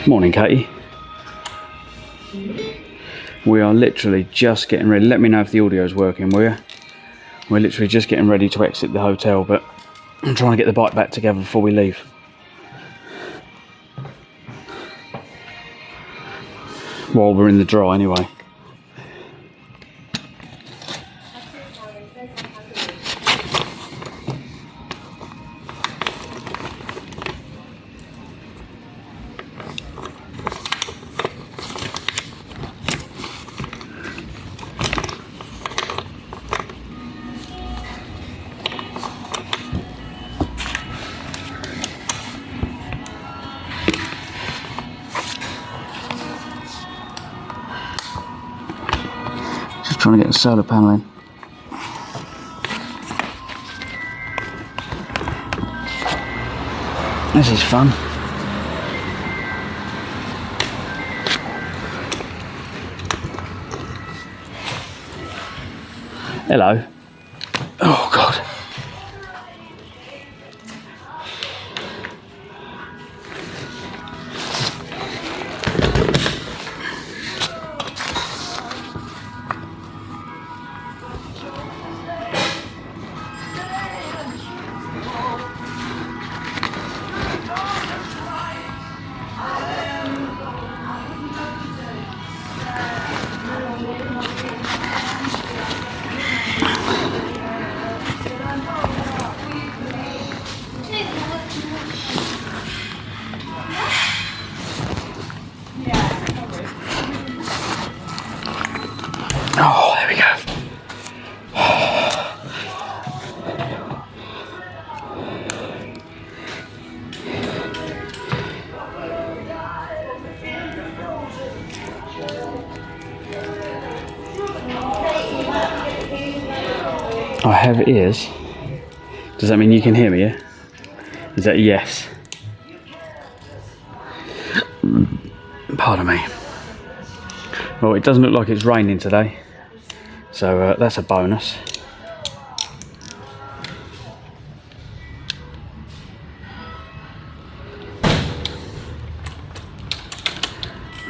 Morning, Katie. We are literally just getting ready. Let me know if the audio is working, will you? We're literally just getting ready to exit the hotel, but I'm trying to get the bike back together before we leave. While we're in the dry anyway. Trying to get the solar panel in. This is fun. Hello. Oh God. Oh, there we go. I have ears. Does that mean you can hear me, yeah? Is that a yes? Pardon me. Well, it doesn't look like it's raining today, so that's a bonus.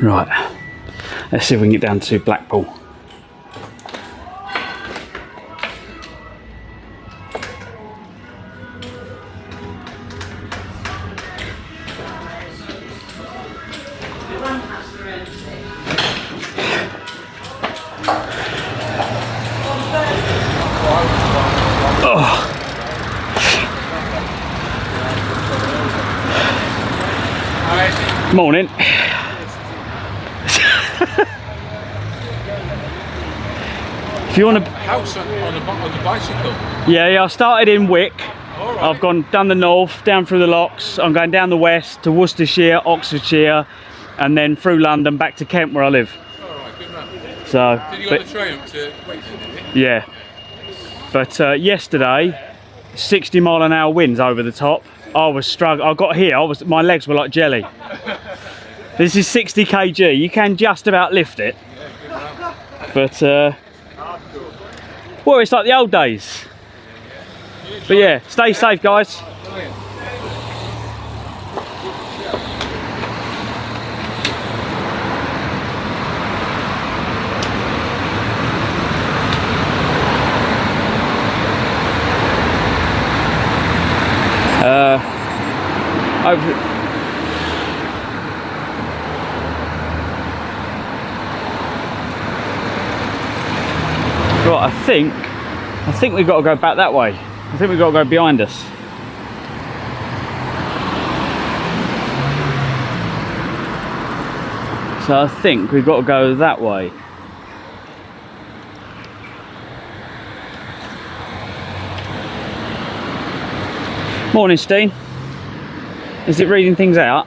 Right, let's see if we can get down to Blackpool. Morning. If you want to house on the bicycle. Yeah, I started in Wick. Right. I've gone down the north, down through the locks. I'm going down the west to Worcestershire, Oxfordshire, and then through London back to Kent where I live. Alright, good man. So did you go on the train up to Wakefield, did you? Yeah. But yesterday 60-mile-an-hour winds over the top. I was struggling. I got here, my legs were like jelly. This is 60 kg, you can just about lift it. But, well, it's like the old days. But yeah, stay safe, guys. Right, I think we've got to go back that way. I think we've got to go behind us. So I think we've got to go that way. Morning, Steen. Is it reading things out?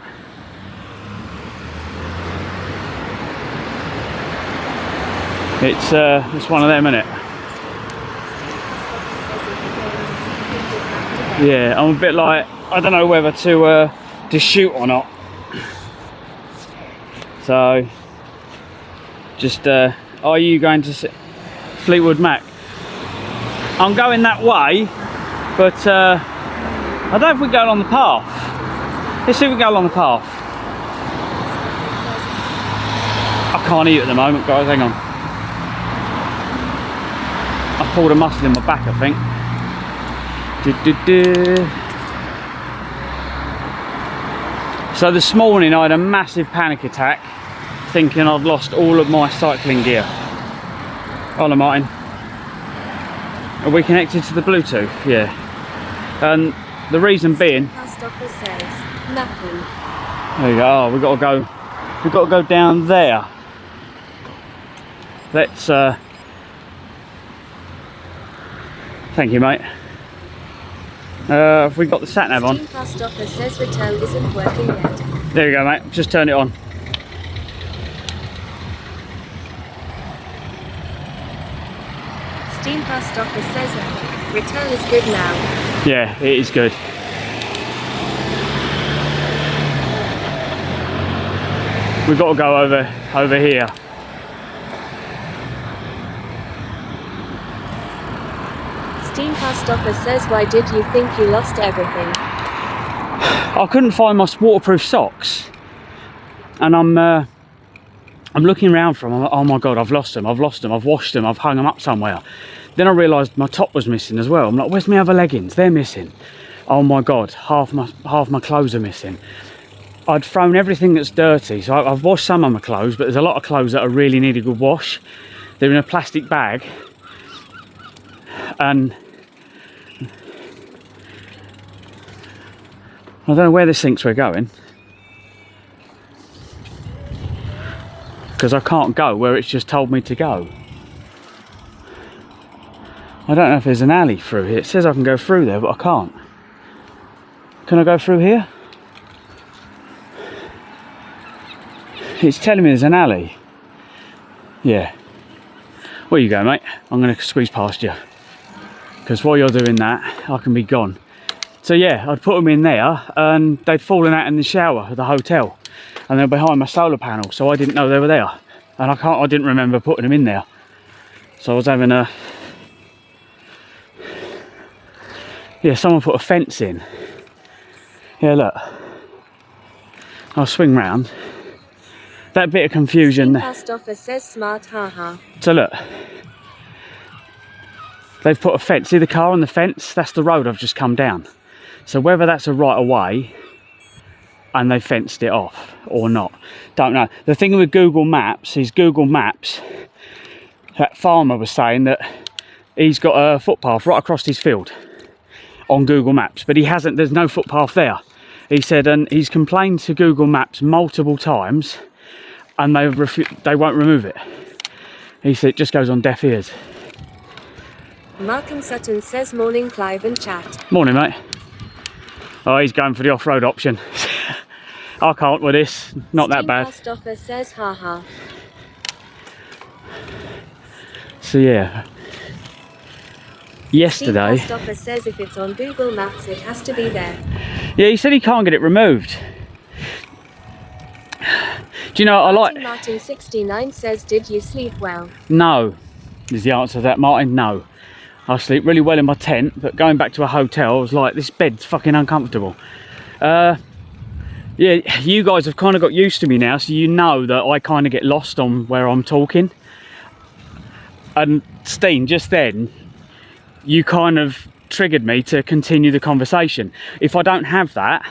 It's one of them, isn't it? Yeah, I'm a bit like, I don't know whether to shoot or not. So, just, are you going to Fleetwood Mac? I'm going that way, but I don't know if we go along the path. Let's see if we go along the path. can't eat at the moment, guys, hang on. I pulled a muscle in my back, I think. So this morning I had a massive panic attack, thinking I'd lost all of my cycling gear. Hello, Martin. Are we connected to the Bluetooth? Yeah. And the reason being, says nothing. there you go. Oh, we've got to go down there. Let's thank you, mate. Have we got the sat nav on? Steam Post Office says return isn't working yet. There you go, mate. Just turn it on. Steam Post Office says return is good now. Yeah, it is good. We've got to go over here. Steam Post Office says why did you think you lost everything? I couldn't find my waterproof socks, and I'm looking around for them. Oh my god, I've lost them. I've washed them. I've hung them up somewhere. Then I realised my top was missing as well. I'm like, where's my other leggings? They're missing. Oh my god, half my clothes are missing. I'd thrown everything that's dirty, so I've washed some of my clothes, but there's a lot of clothes that really need a good wash. They're in a plastic bag, and I don't know where this thinks we're going, because I can't go where it's just told me to go. I don't know if there's an alley through here. It says I can go through there, but I can't. Can I go through here? It's telling me there's an alley. Yeah. Where you go, mate? I'm going to squeeze past you, because while you're doing that, I can be gone. So yeah, I'd put them in there, and they'd fallen out in the shower at the hotel, and they're behind my solar panel, so I didn't know they were there, and I didn't remember putting them in there. So I was having a, yeah, someone put a fence in. Yeah, look, I'll swing round. That bit of confusion. Steam Post Office says smart, haha. So look, they've put a fence. See the car on the fence? That's the road I've just come down. So whether that's a right of way and they fenced it off or not, don't know. The thing with Google Maps is Google Maps, that farmer was saying that he's got a footpath right across his field on Google Maps, but he hasn't, there's no footpath there. He said, and he's complained to Google Maps multiple times, and they won't remove it. He said it just goes on deaf ears. Malcolm Sutton says morning Clive and chat. Morning, mate. Oh, he's going for the off-road option. I can't with this, not that bad. Steam Post Office says haha. So yeah, yesterday. Steam Post Office says if it's on Google Maps it has to be there. Yeah, he said he can't get it removed. Do you know, I like... Martin 69 says, did you sleep well? No, is the answer to that, Martin. No. I sleep really well in my tent, but going back to a hotel, I was like, this bed's fucking uncomfortable. Yeah, you guys have kind of got used to me now, so you know that I kind of get lost on where I'm talking. And Steen, just then, you kind of triggered me to continue the conversation. If I don't have that,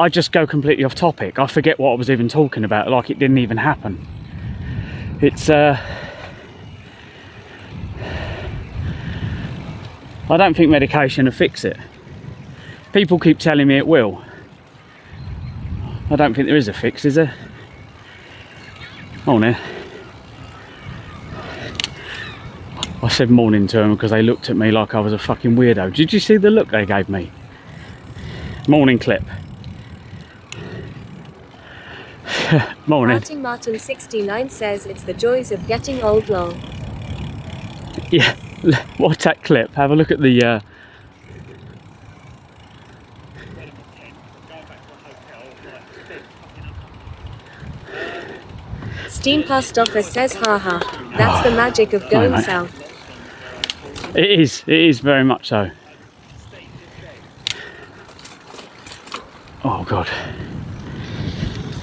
I just go completely off topic. I forget what I was even talking about, like it didn't even happen. It's I don't think medication will fix it. People keep telling me it will. I don't think there is a fix, is there? Morning. I said morning to them because they looked at me like I was a fucking weirdo. Did you see the look they gave me? Morning clip. Morning. Martin 69 says it's the joys of getting old lol. Yeah, watch that clip. Have a look at the Steam Post Office says haha. That's the magic of going south. It is very much so.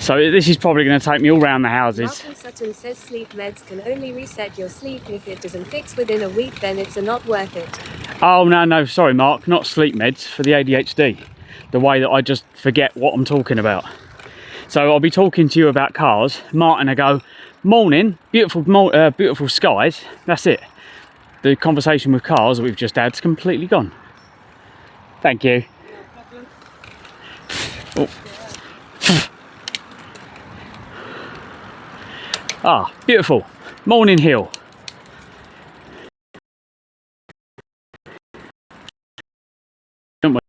So this is probably going to take me all around the houses. Malcolm Sutton says sleep meds can only reset your sleep. If it doesn't fix within a week, then it's not worth it. Oh, no, sorry, Mark, not sleep meds, for the ADHD. The way that I just forget what I'm talking about. So I'll be talking to you about cars. Martin will go, morning, beautiful skies. That's it. The conversation with cars that we've just had's completely gone. Thank you. Oh. Ah, beautiful. Morning hill. Come on.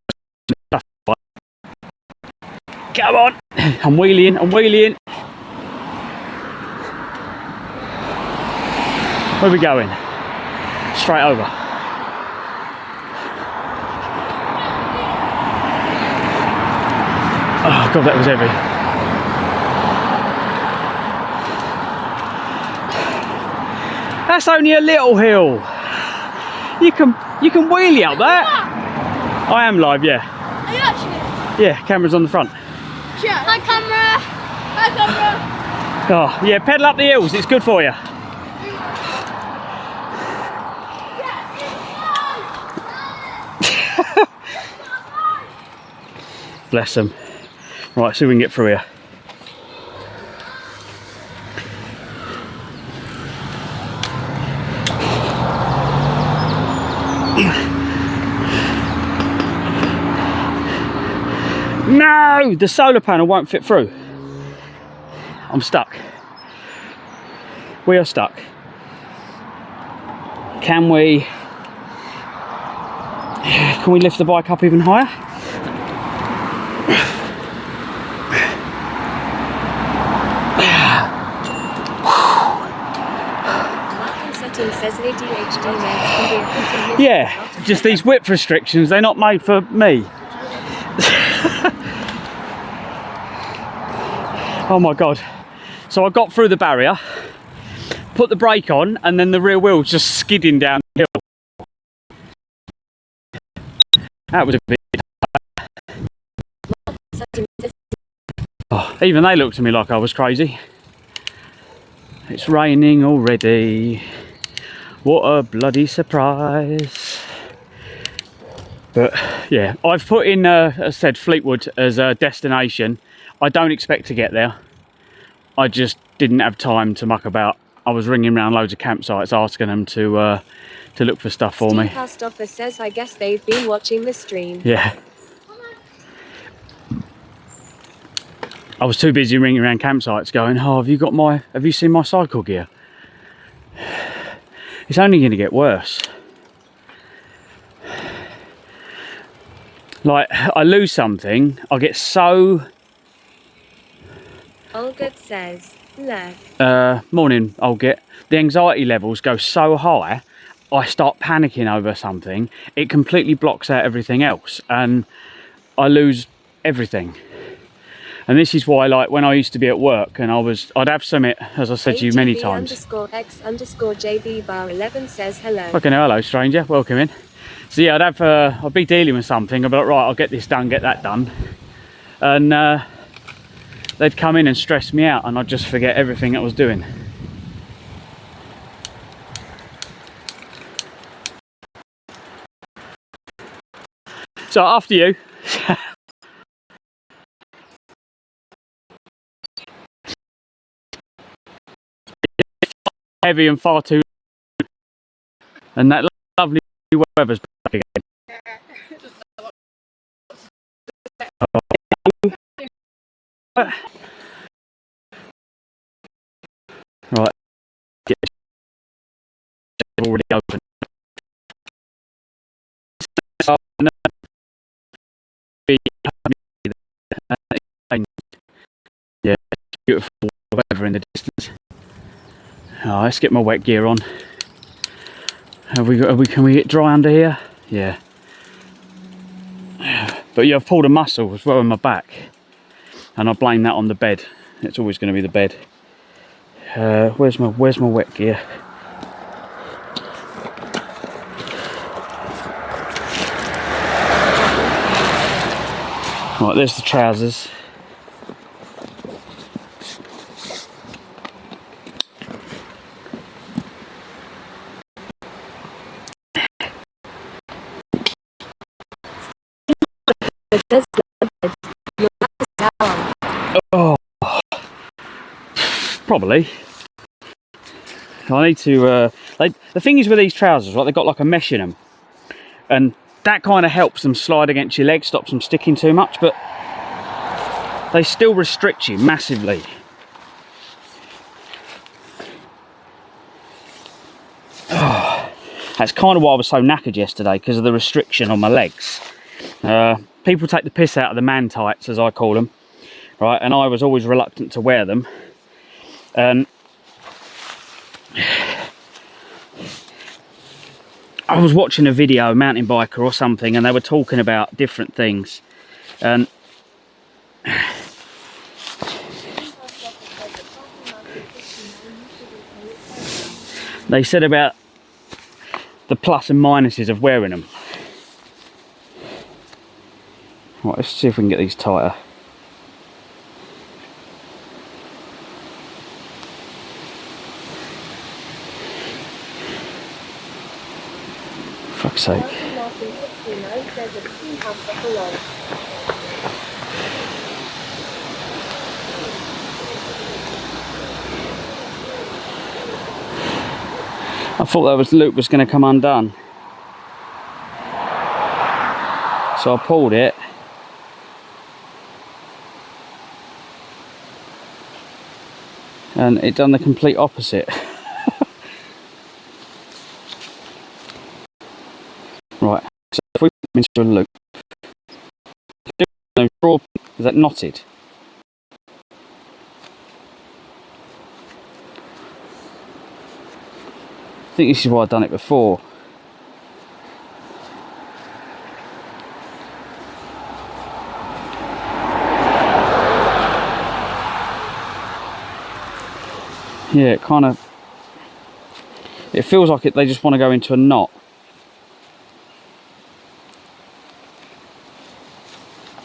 I'm wheeling. Where are we going? Straight over. Oh God, that was heavy. That's only a little hill. You can wheelie up that. I am live, yeah. Are you actually? Yeah, camera's on the front. Yeah. Hi camera. Hi camera. Oh yeah, pedal up the hills. It's good for you. Bless them. Right, see if we can get through here. No, the solar panel won't fit through. I'm stuck. We are stuck. Can we lift the bike up even higher? Says ADHD meds can be a Yeah, just these width restrictions, they're not made for me. Oh my God. So I got through the barrier, put the brake on, and then the rear wheel's just skidding down the hill. That was a bit... Oh, even they looked at me like I was crazy. It's raining already. What a bloody surprise. But yeah, I've put in, as I said, Fleetwood as a destination. I don't expect to get there. I just didn't have time to muck about. I was ringing around loads of campsites asking them to look for stuff for me. Steamcast offer says I guess they've been watching the stream. Yeah. I was too busy ringing around campsites going, oh, have you seen my cycle gear? It's only going to get worse. Like, I lose something, I get so... Olga says, look. Morning, Olga. The anxiety levels go so high, I start panicking over something. It completely blocks out everything else, and I lose everything. And this is why, like, when I used to be at work and I'd have something, as I said to you many times. _X_JB bar 11 says hello. Okay, no, hello, stranger. Welcome in. So yeah, I'd be dealing with something. I'd be like, right, I'll get this done, get that done, and they'd come in and stress me out, and I'd just forget everything I was doing. So after you. Heavy and far too, and that lovely weather's back again. Right, already open. Yeah, beautiful weather in the distance. Oh, let's get my wet gear on. Can we get dry under here? Yeah. But yeah, I've pulled a muscle as well in my back, and I blame that on the bed. It's always going to be the bed. Where's my wet gear? Right, there's the trousers. It says beds. Your back is down. Oh, probably. I need to. The thing is with these trousers, right? They've got like a mesh in them, and that kind of helps them slide against your legs, stops them sticking too much, but they still restrict you massively. Oh, that's kind of why I was so knackered yesterday, because of the restriction on my legs. People take the piss out of the man tights, as I call them, right? And I was always reluctant to wear them. And I was watching a video, a mountain biker or something, and they were talking about different things. And they said about the plus and minuses of wearing them. Right, let's see if we can get these tighter. Fuck's sake. I thought that loop was going to come undone. So I pulled it. And it done the complete opposite. Right, so if we put them into a loop, is that knotted? I think this is why I've done it before. Yeah, it kind of, it feels like they just want to go into a knot.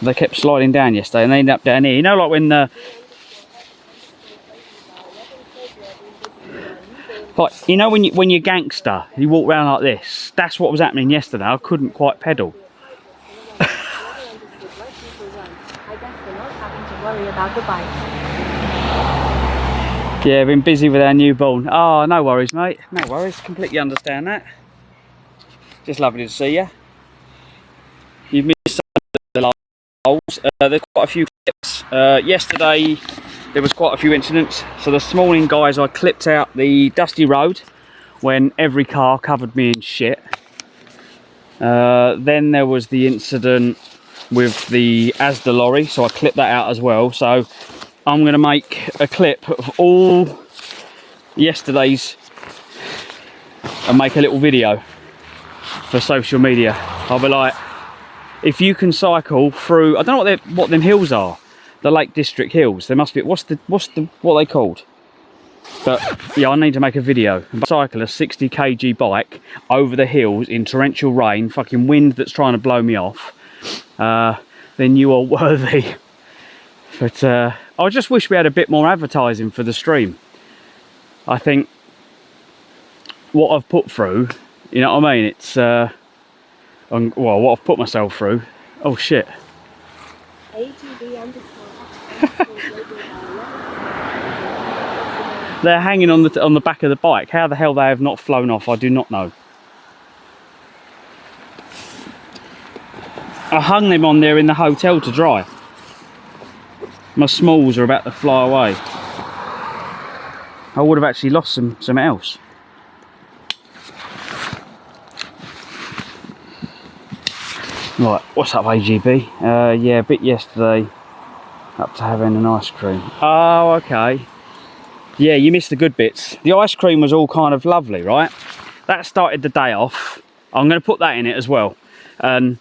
They kept sliding down yesterday and they ended up down here. You know, like when like, you know, when you're gangster, you walk around like this. That's what was happening yesterday. I couldn't quite pedal. Yeah, been busy with our newborn. Oh, no worries, mate. No worries. Completely understand that. Just lovely to see you. You've missed some of the holes. There's quite a few clips. Yesterday, there was quite a few incidents. So this morning, guys, I clipped out the dusty road when every car covered me in shit. Then there was the incident with the Asda lorry, so I clipped that out as well. So I'm going to make a clip of all yesterday's and make a little video for social media. I'll be like, if you can cycle through, I don't know what them hills are, the Lake District hills. There must be, what are they called? But yeah, I need to make a video. Cycle a 60 kg bike over the hills in torrential rain, fucking wind that's trying to blow me off. Then you are worthy. But I just wish we had a bit more advertising for the stream. I think what I've put through, you know what I mean? It's well, what I've put myself through. Oh shit. They're hanging on the back of the bike. How the hell they have not flown off, I do not know. I hung them on there in the hotel to dry. My smalls are about to fly away. I would have actually lost something else. Right, what's up, AGB? Yeah, a bit yesterday. Up to having an ice cream. Oh, okay. Yeah, you missed the good bits. The ice cream was all kind of lovely, right? That started the day off. I'm going to put that in it as well. And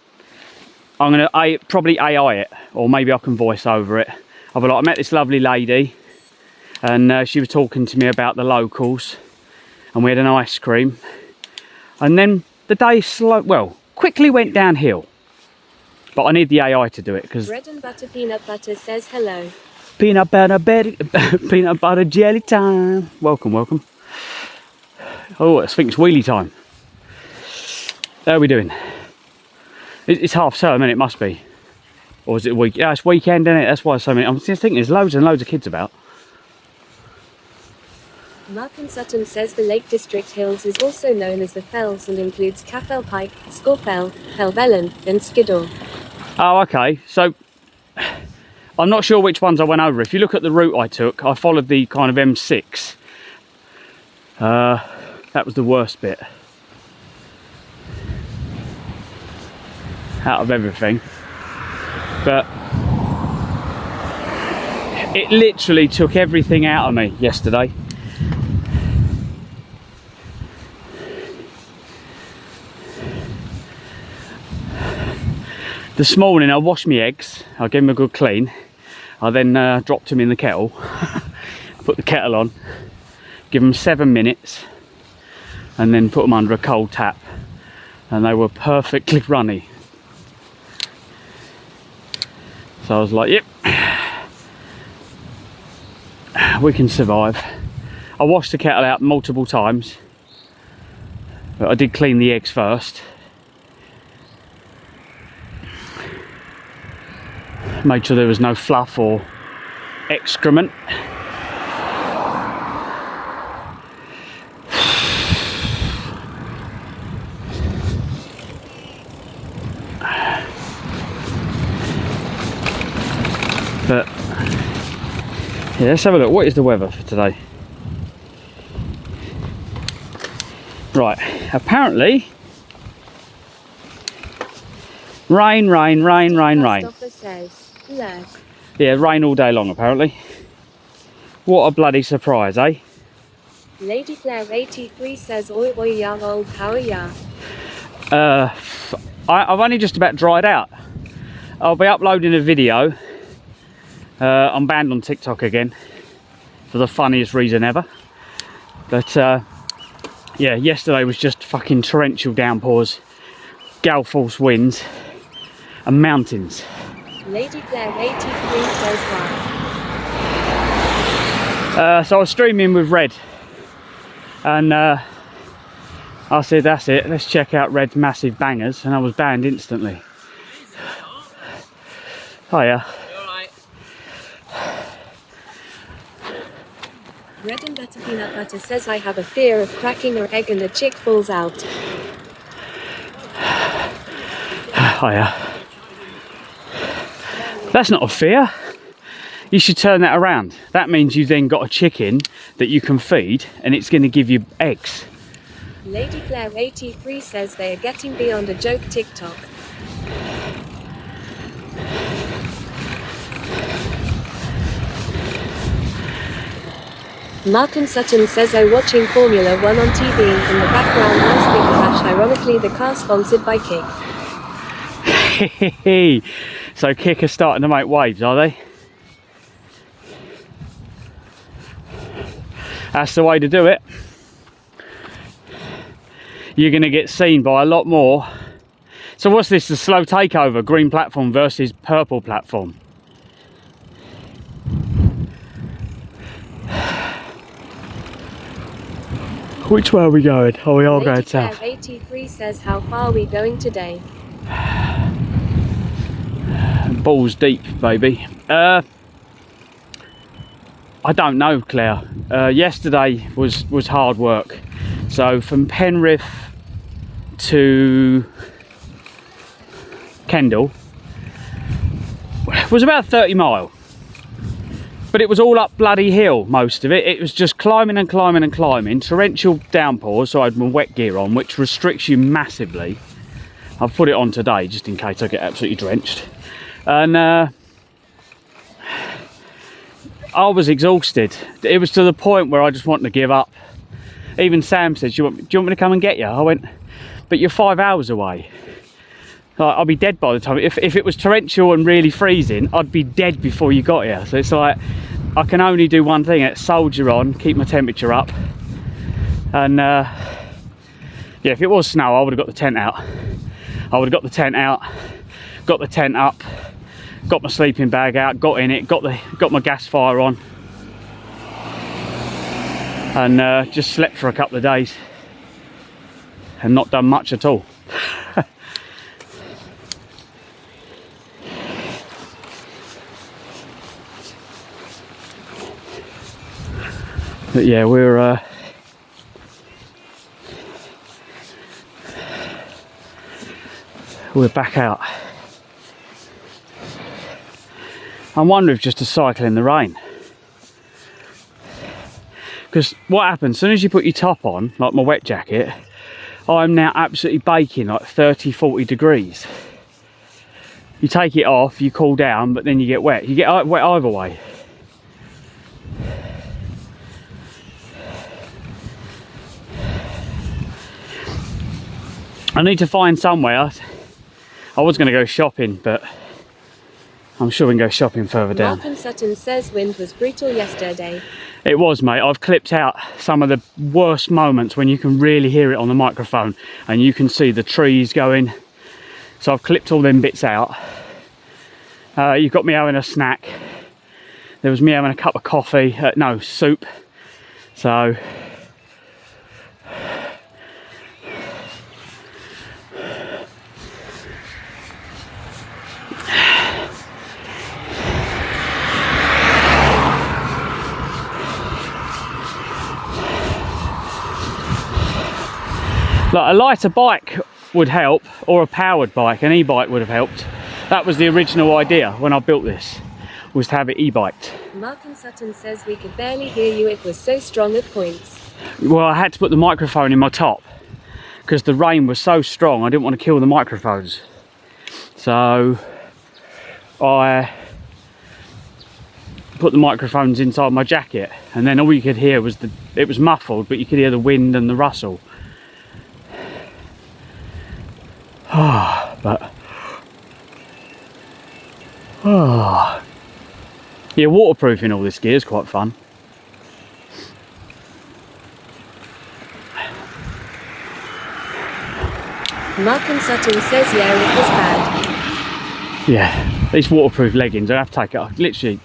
I'm going to probably AI it, or maybe I can voice over it. I'll be like, I met this lovely lady, and she was talking to me about the locals, and we had an ice cream. And then the day quickly went downhill. But I need the AI to do it, because Bread and butter peanut butter says hello. Peanut butter jelly time. Welcome, welcome. Oh, I think it's wheelie time. How are we doing? It's half term, and it must be. Or is it week? Yeah, it's weekend, isn't it? That's why so many. I'm just thinking there's loads and loads of kids about. Martin Sutton says the Lake District Hills is also known as the Fells and includes Caffel Pike, Scorfell, Helvellyn, and Skiddaw. Oh, okay. So I'm not sure which ones I went over. If you look at the route I took, I followed the kind of M6. That was the worst bit out of everything. But it literally took everything out of me yesterday. This morning I washed my eggs, I gave them a good clean. I then dropped them in the kettle, put the kettle on, give them 7 minutes, and then put them under a cold tap. And they were perfectly runny. So I was like, yep, we can survive. I washed the kettle out multiple times, but I did clean the eggs first. Made sure there was no fluff or excrement. But yeah, let's have a look. What is the weather for today? Right, apparently rain. Christopher says, "Look." Yeah, rain all day long apparently. What a bloody surprise, eh? Lady Claire 83 says, "Oi oi young old, how are ya?" I've only just about dried out. I'll be uploading a video. I'm banned on TikTok again for the funniest reason ever. But yeah, yesterday was just fucking torrential downpours, gale force winds and mountains. Lady Claire 83 says why. So I was streaming with Red and I said that's it, let's check out Red's massive bangers, and I was banned instantly. Hiya. Red and Better Peanut Butter says, "I have a fear of cracking an egg and the chick falls out." Hiya. That's not a fear. You should turn that around. That means you then got a chicken that you can feed and it's going to give you eggs. Lady Claire 83 says they are getting beyond a joke TikTok. Martin Sutton says, "I'm watching Formula 1 on TV. In the background, nice big crash. Ironically, the car sponsored by Kick." So Kick are starting to make waves, are they? That's the way to do it. You're going to get seen by a lot more. So what's this, the slow takeover, green platform versus purple platform? Which way are we going? Oh, we are Lady going Claire south. 83 says, "How far are we going today?" Balls deep, baby. I don't know, Claire. Yesterday was hard work. So from Penrith to Kendal was about 30 mile. But it was all up bloody hill, most of it. It was just climbing and climbing and climbing. Torrential downpours, so I had my wet gear on, which restricts you massively. I've put it on today, just in case I get absolutely drenched. And I was exhausted. It was to the point where I just wanted to give up. Even Sam said, do you want me to come and get you? I went, but you're 5 hours away. Like, I'll be dead by the time. If it was torrential and really freezing, I'd be dead before you got here. So it's like, I can only do one thing, it's soldier on, keep my temperature up. And yeah, if it was snow, I would have got the tent out. I would have got the tent out, got the tent up, got my sleeping bag out, got in it, got my gas fire on, and just slept for a couple of days and not done much at all. But yeah, we're back out. I'm wondering if just to cycle in the rain. Because what happens, as soon as you put your top on, like my wet jacket, I'm now absolutely baking, like 30, 40 degrees. You take it off, you cool down, but then you get wet. You get wet either way. I need to find somewhere. I was going to go shopping, but I'm sure we can go shopping further down. Mark and Sutton says wind was brutal yesterday. It was, mate. I've clipped out some of the worst moments when you can really hear it on the microphone and you can see the trees going. So I've clipped all them bits out. You've got me having a snack. There was me having a cup of coffee, no, soup. So like a lighter bike would help, or a powered bike, an e-bike would have helped. That was the original idea when I built this, was to have it e-biked. Mark and Sutton says we could barely hear you, it was so strong at points. Well, I had to put the microphone in my top because the rain was so strong I didn't want to kill the microphones. So I put the microphones inside my jacket, and then all you could hear was it was muffled, but you could hear the wind and the rustle. But yeah, waterproofing all this gear is quite fun. Mark and Sutton says yeah, it was bad. Yeah, these waterproof leggings, I have to take it off. Literally,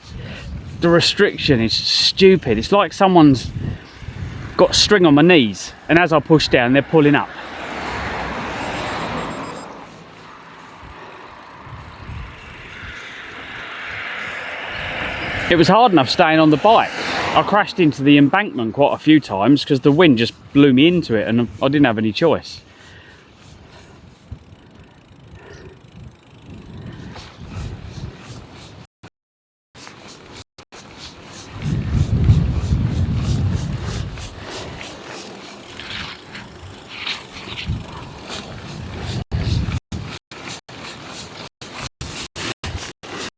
the restriction is stupid. It's like someone's got string on my knees, and as I push down, they're pulling up. It was hard enough staying on the bike. I crashed into the embankment quite a few times because the wind just blew me into it and I didn't have any choice.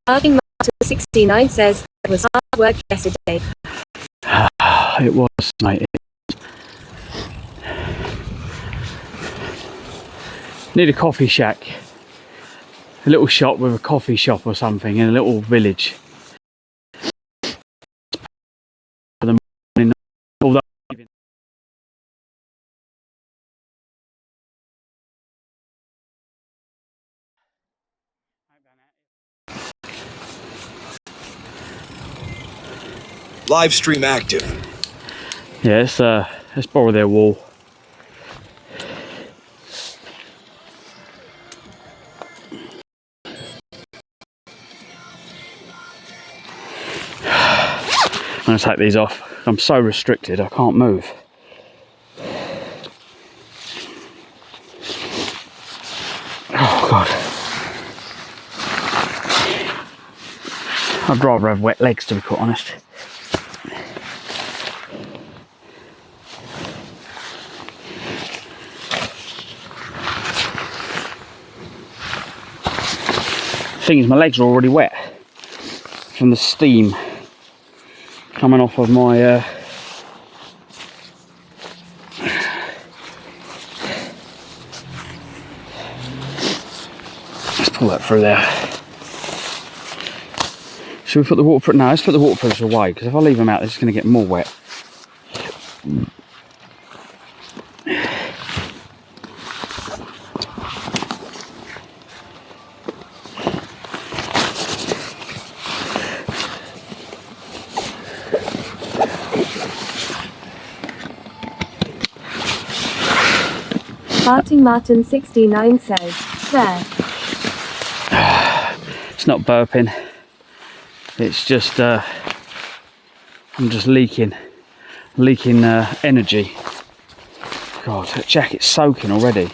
Martin 69 says it was hard work yesterday. It was, mate. Need a coffee shack. A little shop with a coffee shop or something in a little village. Live stream active. Yeah, let's borrow their wall. I'm going to take these off. I'm so restricted, I can't move. Oh God. I'd rather have wet legs, to be quite honest. The thing is, my legs are already wet from the steam coming off of my let's pull that through there. Should we put the waterproof? No, let's put the waterproofs away, because if I leave them out, they're just going to get more wet. Martin 69 says, there. It's not burping. It's just I'm just leaking. leaking energy. God, that jacket's soaking already.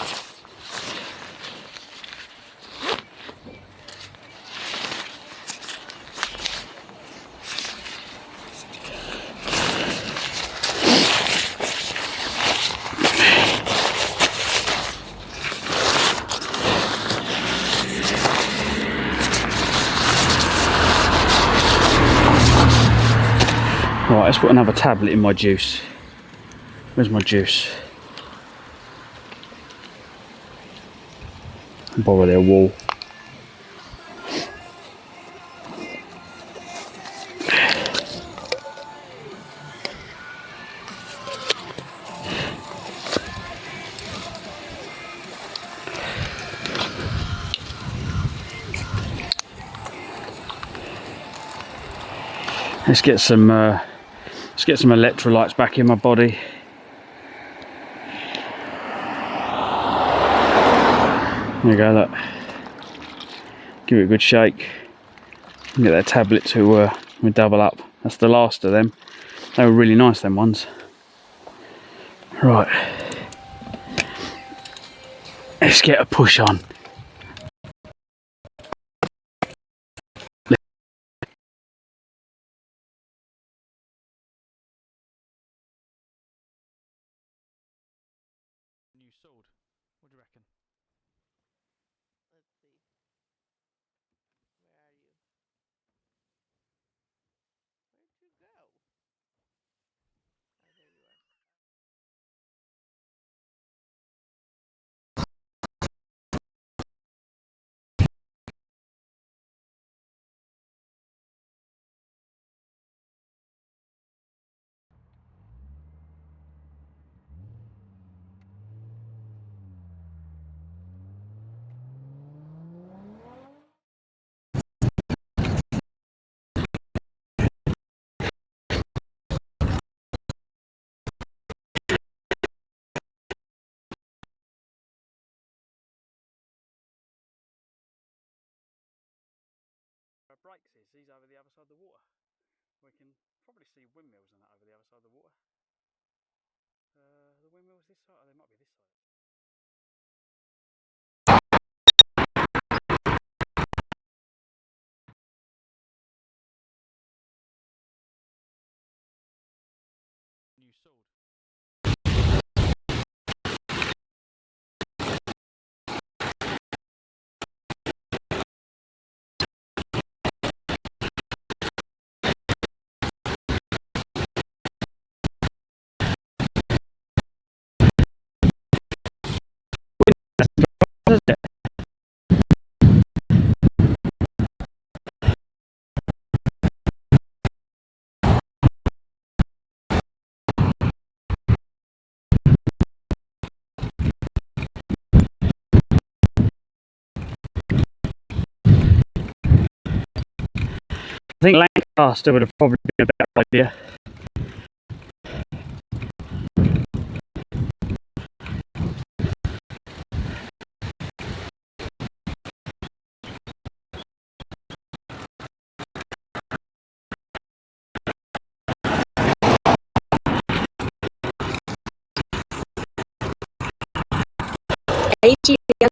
Right, let's put another tablet in my juice. Where's my juice? Borrow their wall. Let's get some electrolytes back in my body. There you go, look. Give it a good shake. Get that tablet to double up. That's the last of them. They were really nice, them ones. Right. Let's get a push on. New sword. What do you reckon? Let's see. Where are you? Where'd you go? Oh, there you are. Brakes is, he's over the other side of the water. We can probably see windmills and that over the other side of the water. The windmills this side, or they might be this side. New sword. I think Lancaster would have probably been a better idea. AG_JB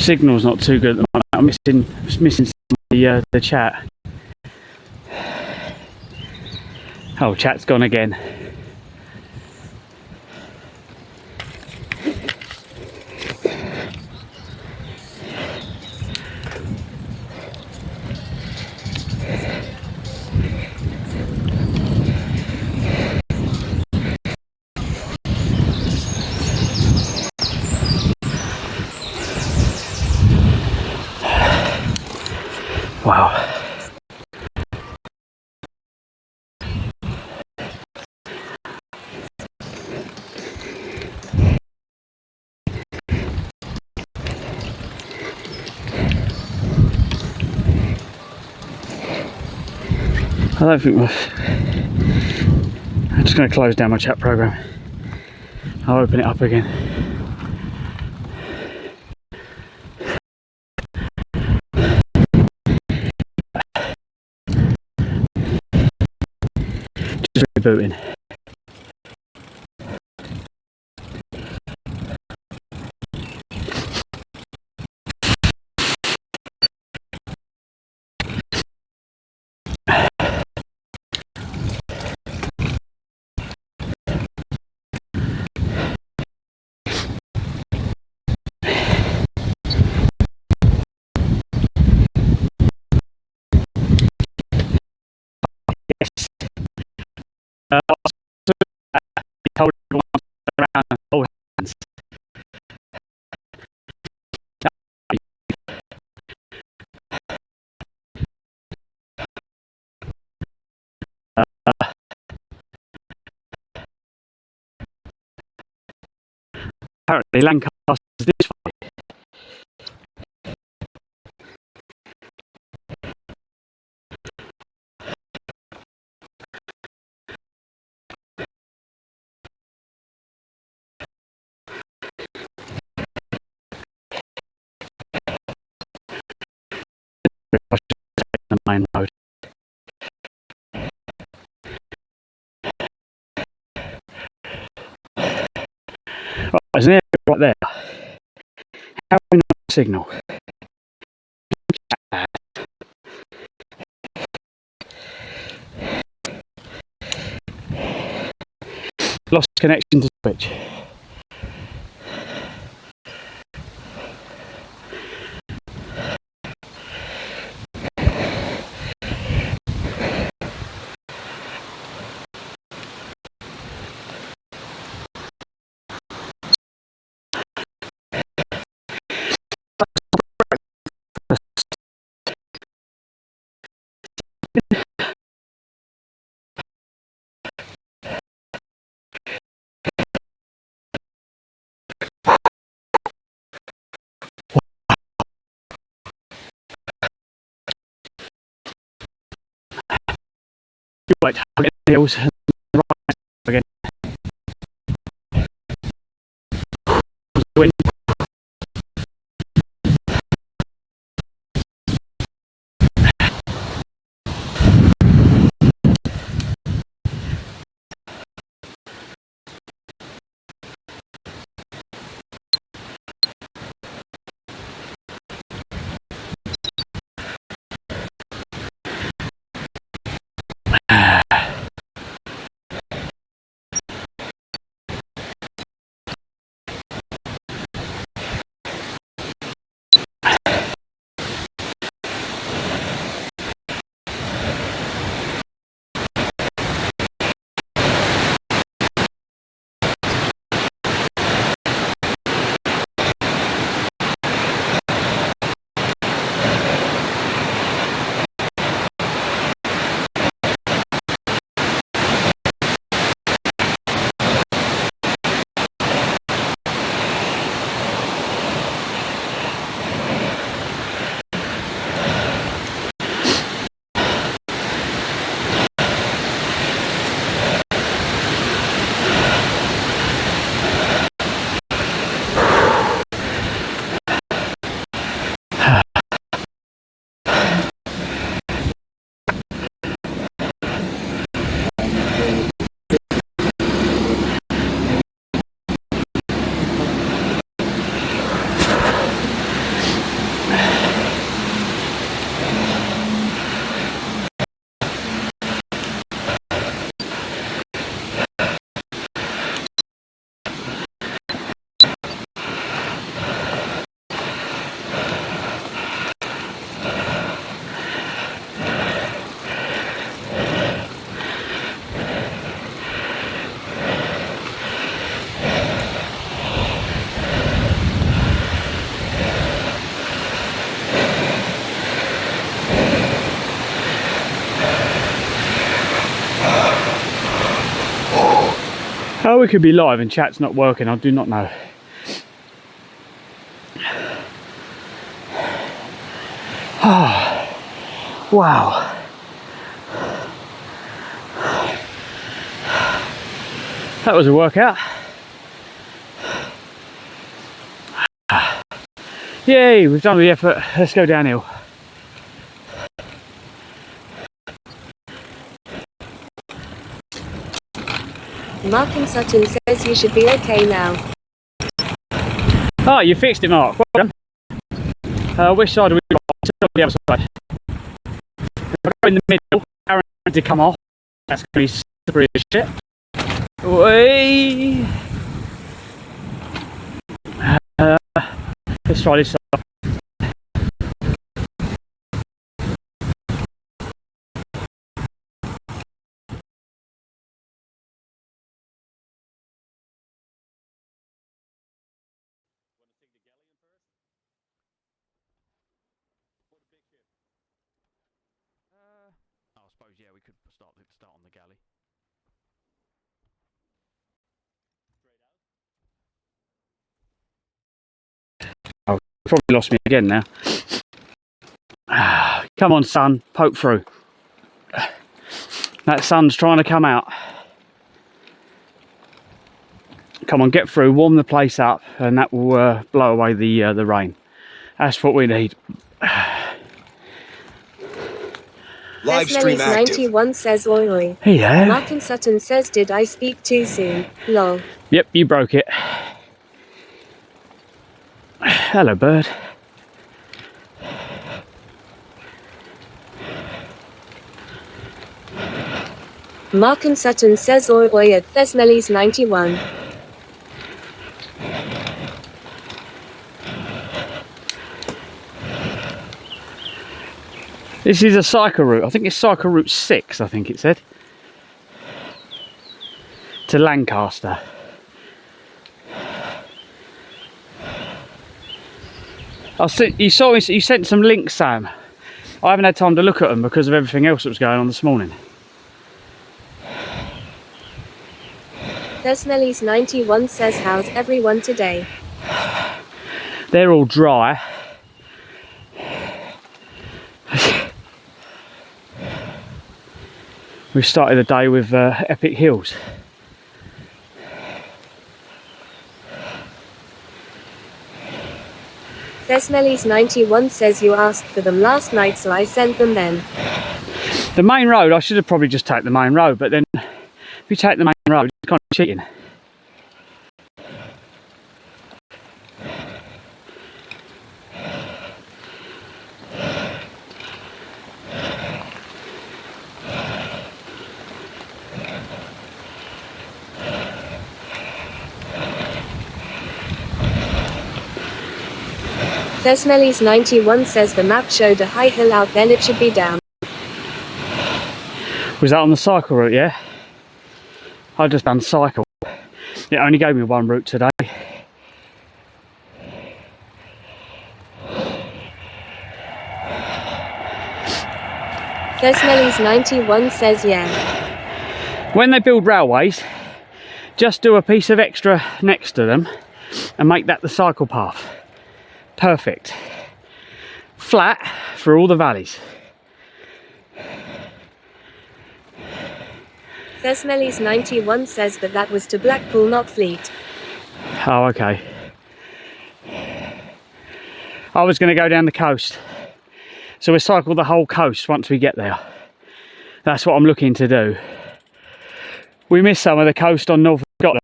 Signal's not too good at the moment. I'm missing some of the chat. Oh, chat's gone again. Wow. I don't think I'm just going to close down my chat program. I'll open it up again. Just rebooting. Yes. Told everyone around and hold hands. Apparently Lancaster's this way. The main road. Right, there's an area right there. How do we not signal? Lost connection to switch. Wait, I'll get the hills and the right again. How we could be live and chat's not working, I do not know. Wow. That was a workout. Yay, we've done the effort. Let's go downhill. Mark in Sutton says you should be okay now. Oh, you fixed it, Mark. Well done. Which side are we on? On the other side. If I go in the middle, Aaron to come off. That's going to be slippery as shit. Whee! Let's try this side. I suppose, yeah, we could start on the galley. Oh, probably lost me again now. Come on, sun, poke through. That sun's trying to come out. Come on, get through, warm the place up, and that will blow away the rain. That's what we need. Live stream active. 91 says oi oi. Yeah. Mark in Sutton says did I speak too soon? Lol. Yep, you broke it. Hello, bird. Mark in Sutton says oi oi at Thesmelis 91. This is a cycle route. I think it's cycle route 6, I think it said. To Lancaster. You sent some links, Sam. I haven't had time to look at them because of everything else that was going on this morning. Thesmelis 91 says how's everyone today? They're all dry. We started the day with epic hills. Thesmelis 91 says you asked for them last night, so I sent them then. The main road, I should have probably just taken the main road, but then if you take the main road, it's kind of cheating. Thesmelis 91 says the map showed a high hill out, then it should be down. Was that on the cycle route, yeah? I just done cycle. It only gave me one route today. Thesmelis 91 says yeah. When they build railways, just do a piece of extra next to them and make that the cycle path. Perfect. Flat for all the valleys. Thesmelis 91 says that was to Blackpool, not Fleet. Oh, okay. I was going to go down the coast. So we cycle the whole coast once we get there. That's what I'm looking to do. We missed some of the coast on North Scotland.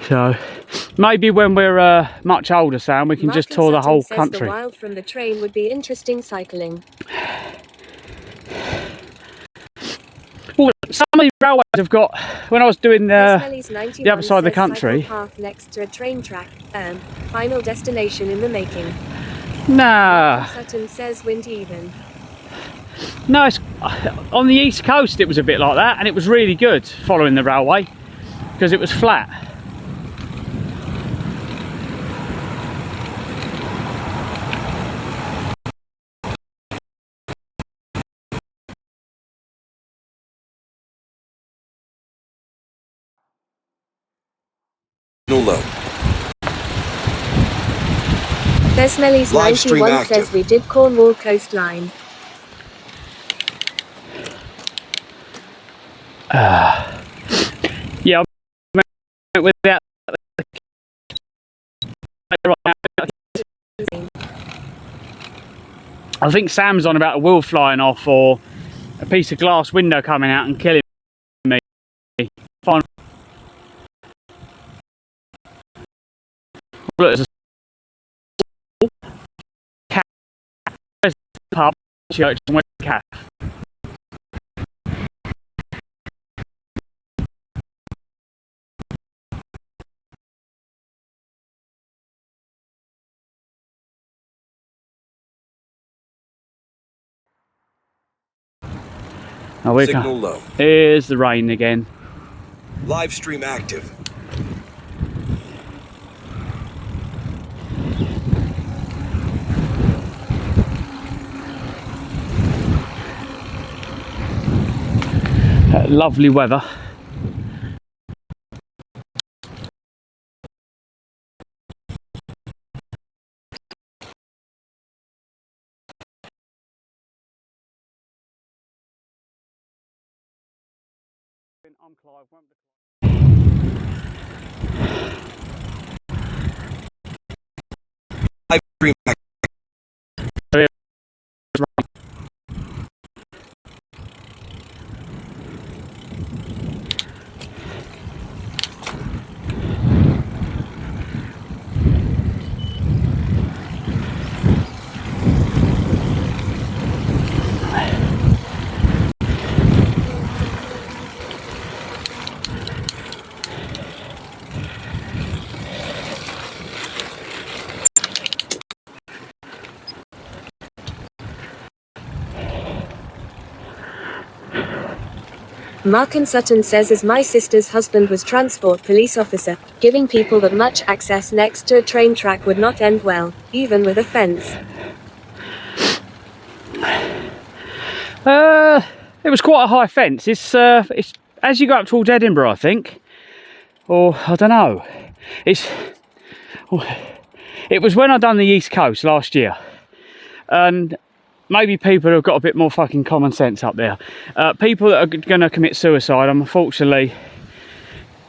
So maybe when we're much older, Sam, we can Mark just tour the whole says country. The wild from the train would be interesting cycling. Well, some of the railways have got, when I was doing the other side of the says country. cycle path next to a train track. Final destination in the making. Nah. Sutton says wind even. No, it's, on the east coast it was a bit like that, and it was really good following the railway because it was flat. No low. Thesmelis Live stream 91 active. says we did Cornwall coastline. Yeah, I without. I think Sam's on about a wheel flying off or a piece of glass window coming out and killing me. Fine. Look, there's a cat. Where's the pub? Church and where's the cat? Oh, we Signal can't. low. Here's the rain again. Live stream active. Lovely weather. I'm Clive. Live stream active. Mark and Sutton says as my sister's husband was transport police officer, giving people that much access next to a train track would not end well, even with a fence. It was quite a high fence. It's as you go up towards Edinburgh, I think, or I don't know. It was when I done the East Coast last year, and maybe people have got a bit more fucking common sense up there. People that are going to commit suicide, unfortunately,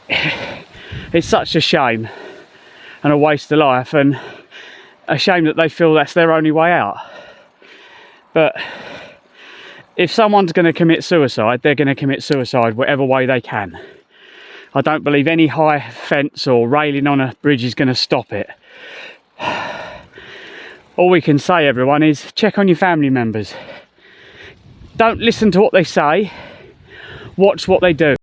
it's such a shame and a waste of life, and a shame that they feel that's their only way out. But if someone's going to commit suicide, they're going to commit suicide whatever way they can. I don't believe any high fence or railing on a bridge is going to stop it. All we can say, everyone, is check on your family members. Don't listen to what they say, watch what they do.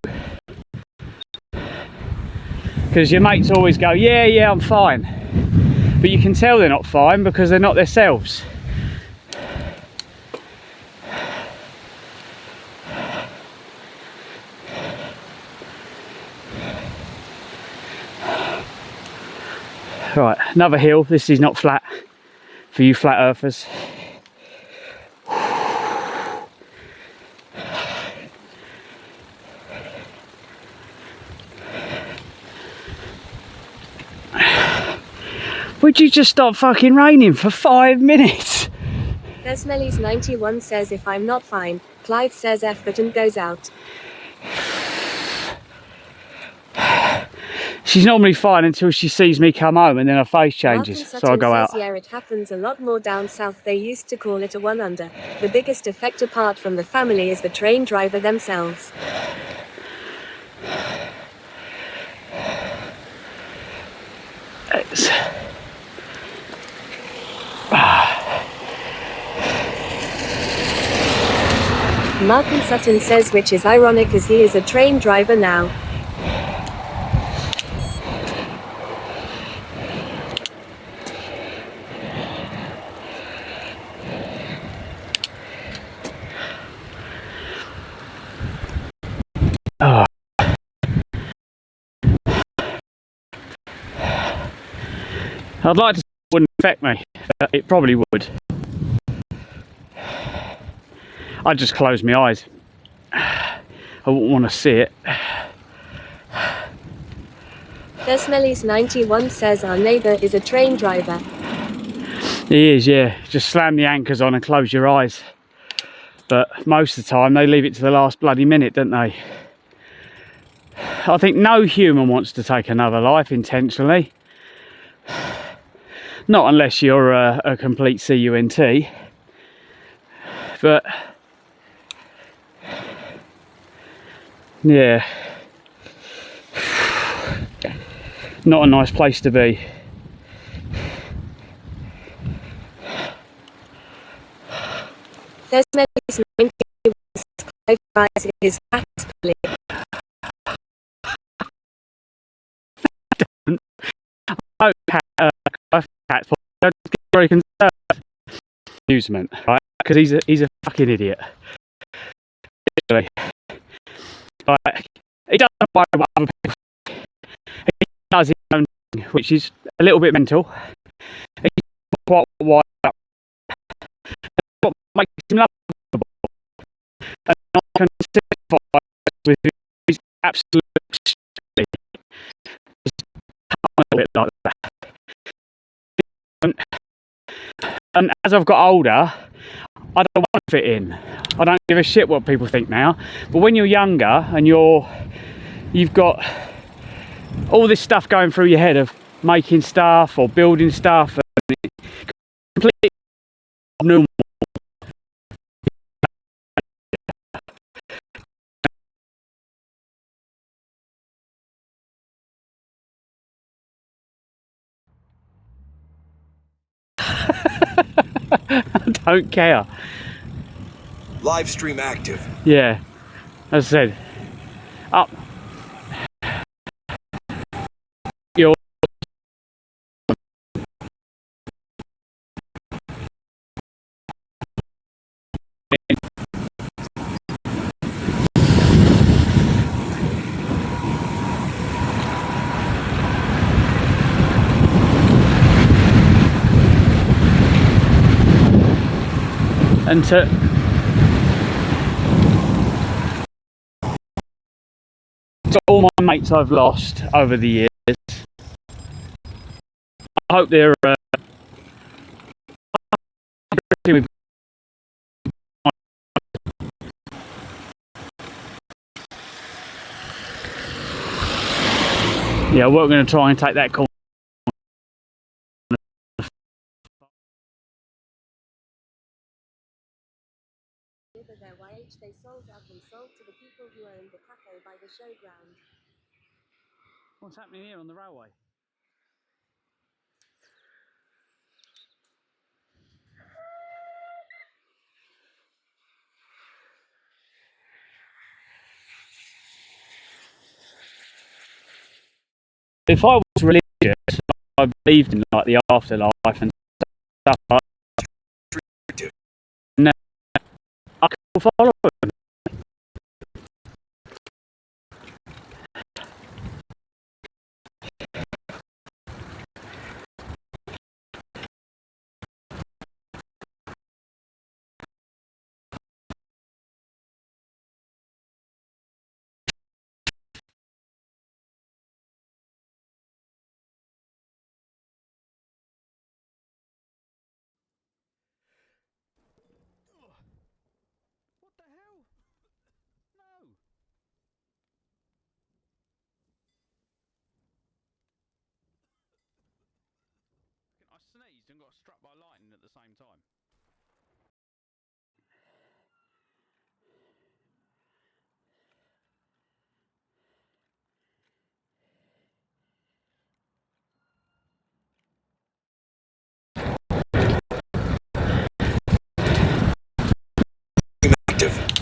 Because your mates always go, yeah, I'm fine. But you can tell they're not fine because they're not themselves. Right, another hill. This is not flat for you flat earthers. Would you just stop fucking raining for 5 minutes? Desmelly's 91 says if I'm not fine, Clive says F button goes out. She's normally fine until she sees me come home and then her face changes, so I go out. Yeah, it happens a lot more down south. They used to call it a one under. The biggest effect apart from the family is the train driver themselves. Mark and Sutton says which is ironic as he is a train driver now. Oh. I'd like to say it wouldn't affect me, but it probably would. I'd just close my eyes. I wouldn't want to see it. Desmelly's 91 says our neighbour is a train driver. He is, yeah. Just slam the anchors on and close your eyes. But most of the time they leave it to the last bloody minute, don't they? I think no human wants to take another life intentionally. Not unless you're a complete CUNT. But yeah, not a nice place to be. There's medicine Clives his hat police. Don't get very concerned. Amusement, right? Because he's a fucking idiot. Literally. Like, he doesn't worry about other people. He does his own thing, which is a little bit mental. He's quite wired up. What makes him lovable? And I can sympathise with his absolute stupidity. He's a bit like that. And as I've got older, I don't want to fit in. I don't give a shit what people think now. But when you're younger and you've got all this stuff going through your head of making stuff or building stuff, and it's completely normal. I don't care. Live stream active. Yeah, as I said, up your and to all my mates I've lost over the years. I hope they're yeah, we're going to try and take that call. Deliver their YH they sold up and sold to the people who owned the cafe by the showground. What's happening here on the railway? If I was religious, I believed in like the afterlife and stuff like Active. that, I could follow them. What the hell? No. I sneezed and got struck by lightning at the same time. Active.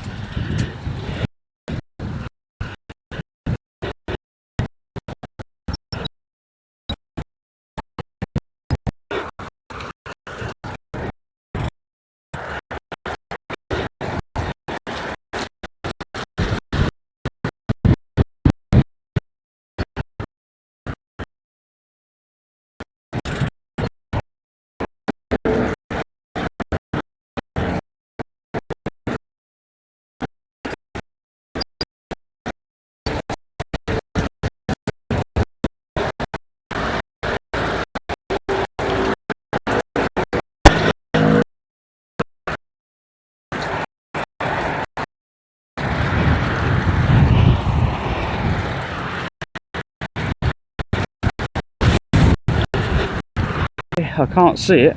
I can't see it.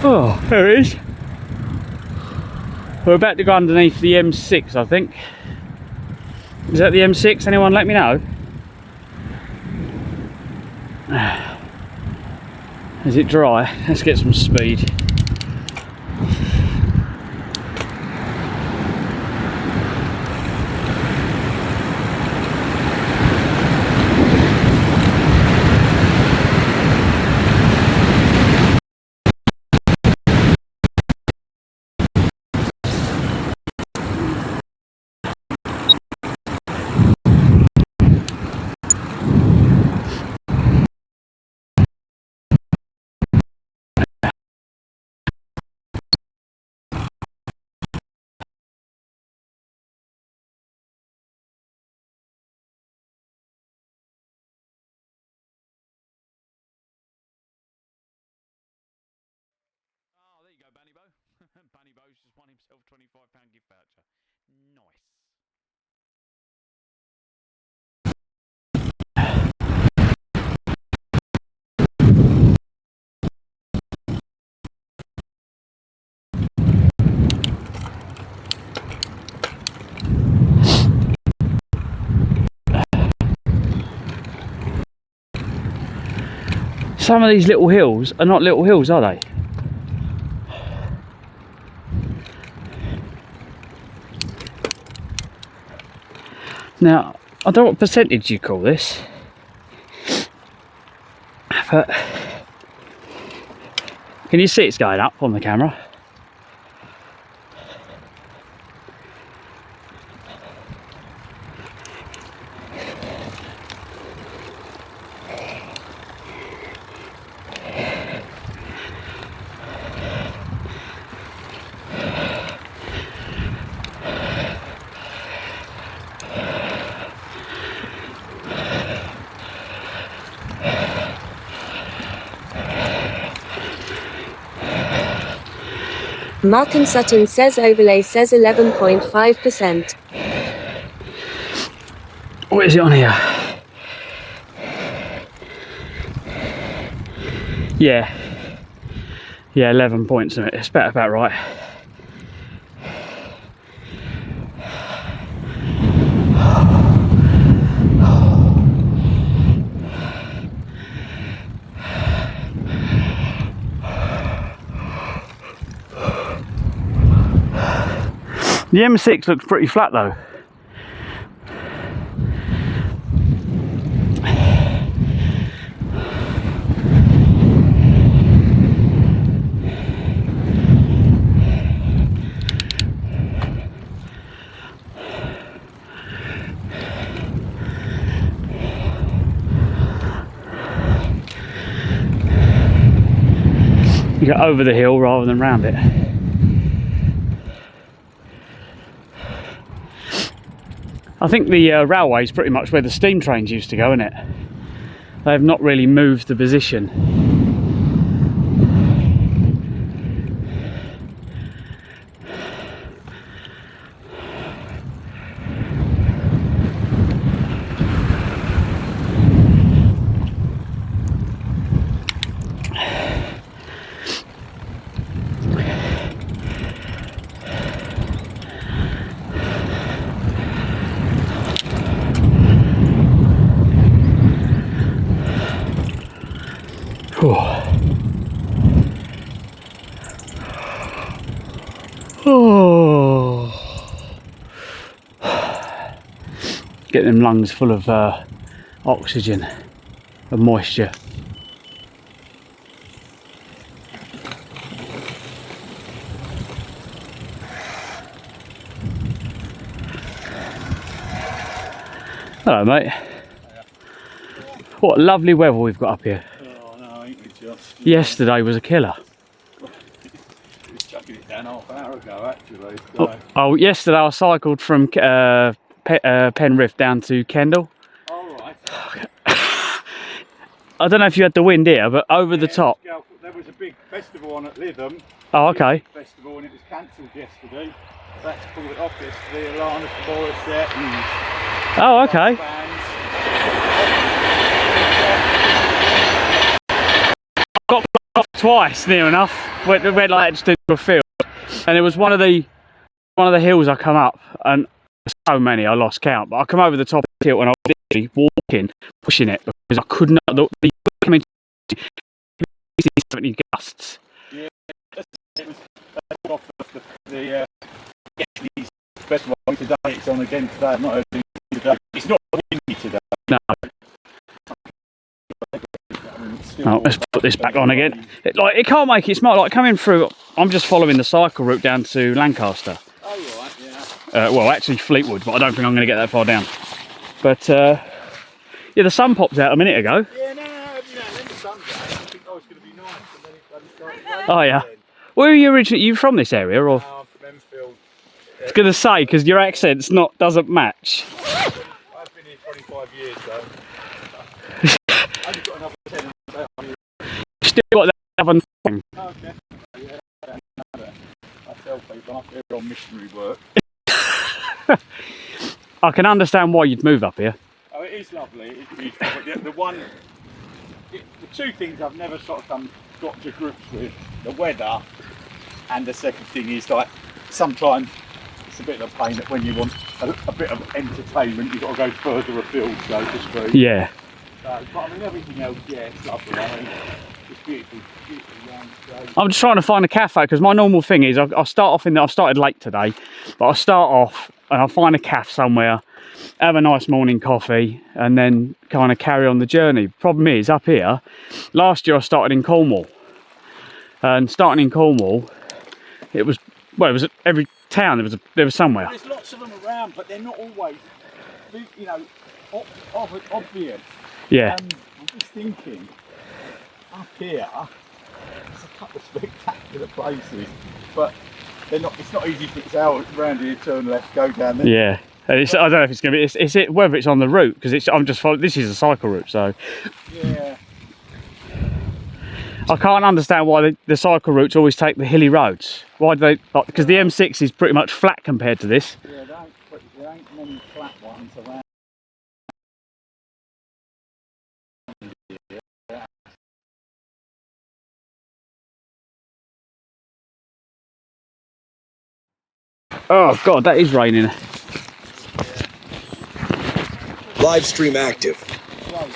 Oh, there it is. We're about to go underneath the M6, I think. Is that the M6? Anyone let me know? Is it dry? Let's get some speed. There you go, Bunny Bo. Bunny Bo's just won himself £25 gift voucher. Nice. Some of these little hills are not little hills, are they? Now, I don't know what percentage you call this, but can you see it's going up on the camera? Markham Sutton says overlay says 11.5%. What is it on here? Yeah, 11 points in it. It's about right. The M6 looks pretty flat though. You go over the hill rather than round it. I think the railway is pretty much where the steam trains used to go, isn't it? They have not really moved the position. Oh. Get them lungs full of oxygen and moisture. Hello, mate. What lovely weather we've got up here. Oh no, ain't we just? Yesterday was a killer. We was chucking it down half an hour ago actually. Oh, yesterday I cycled from Penrith down to Kendal. Alright. I don't know if you had the wind here, but over the top. There was a big festival on at Lytham. Oh, okay. Festival, and it was cancelled yesterday. So that's pulled it off yesterday. Alana Morissette and Oh, okay. bands. Got off twice, near enough. Went like that just into a field, and it was one of the hills I come up, and so many I lost count. But I come over the top of the hill and I was literally walking, pushing it because I could not. The coming 70 gusts. Yeah, it was off the festival today. It's on again today. I've not heard it today. It's not windy today. No. Oh, let's put this back on again. It can't make it smart. Like coming through, I'm just following the cycle route down to Lancaster. Oh, right, yeah. Well, actually Fleetwood, but I don't think I'm going to get that far down. But yeah, the sun popped out a minute ago. Yeah, no, then the sun's out. I think I was going to be nice, and then it started raining. Oh yeah. Where are you originally? You from this area, or? I'm from Enfield. I was going to say because your accent's doesn't match. I've been here 25 years, so I've got another 10. Still got that other thing. Okay. Yeah, I tell people I'm here on missionary work. I can understand why you'd move up here. Oh, it is lovely. It's beautiful. But the two things I've never sort of got to grips with: the weather, and the second thing is like sometimes it's a bit of a pain that when you want a bit of entertainment, you've got to go further afield, so to speak. Yeah. But I mean, everything else, yeah, it's lovely. I mean, it's beautiful young. I'm just trying to find a cafe because my normal thing is I'll start off I've started late today, but I'll start off and I'll find a cafe somewhere, have a nice morning coffee, and then kind of carry on the journey. Problem is, up here, last year I started in Cornwall, and starting in Cornwall, it was every town there was somewhere. There's lots of them around, but they're not always, you know, obvious. Yeah. I'm just thinking, up here, there's a couple of spectacular places, but they're not. It's not easy to get out around here, turn left, go down there. Yeah. And I don't know if it's going to be. Whether it's on the route because I'm just following. This is a cycle route, so. Yeah. I can't understand why the cycle routes always take the hilly roads. Why do they? Because the M6 is pretty much flat compared to this. Yeah, there ain't many flat ones around. Oh God, that is raining. Live stream active. I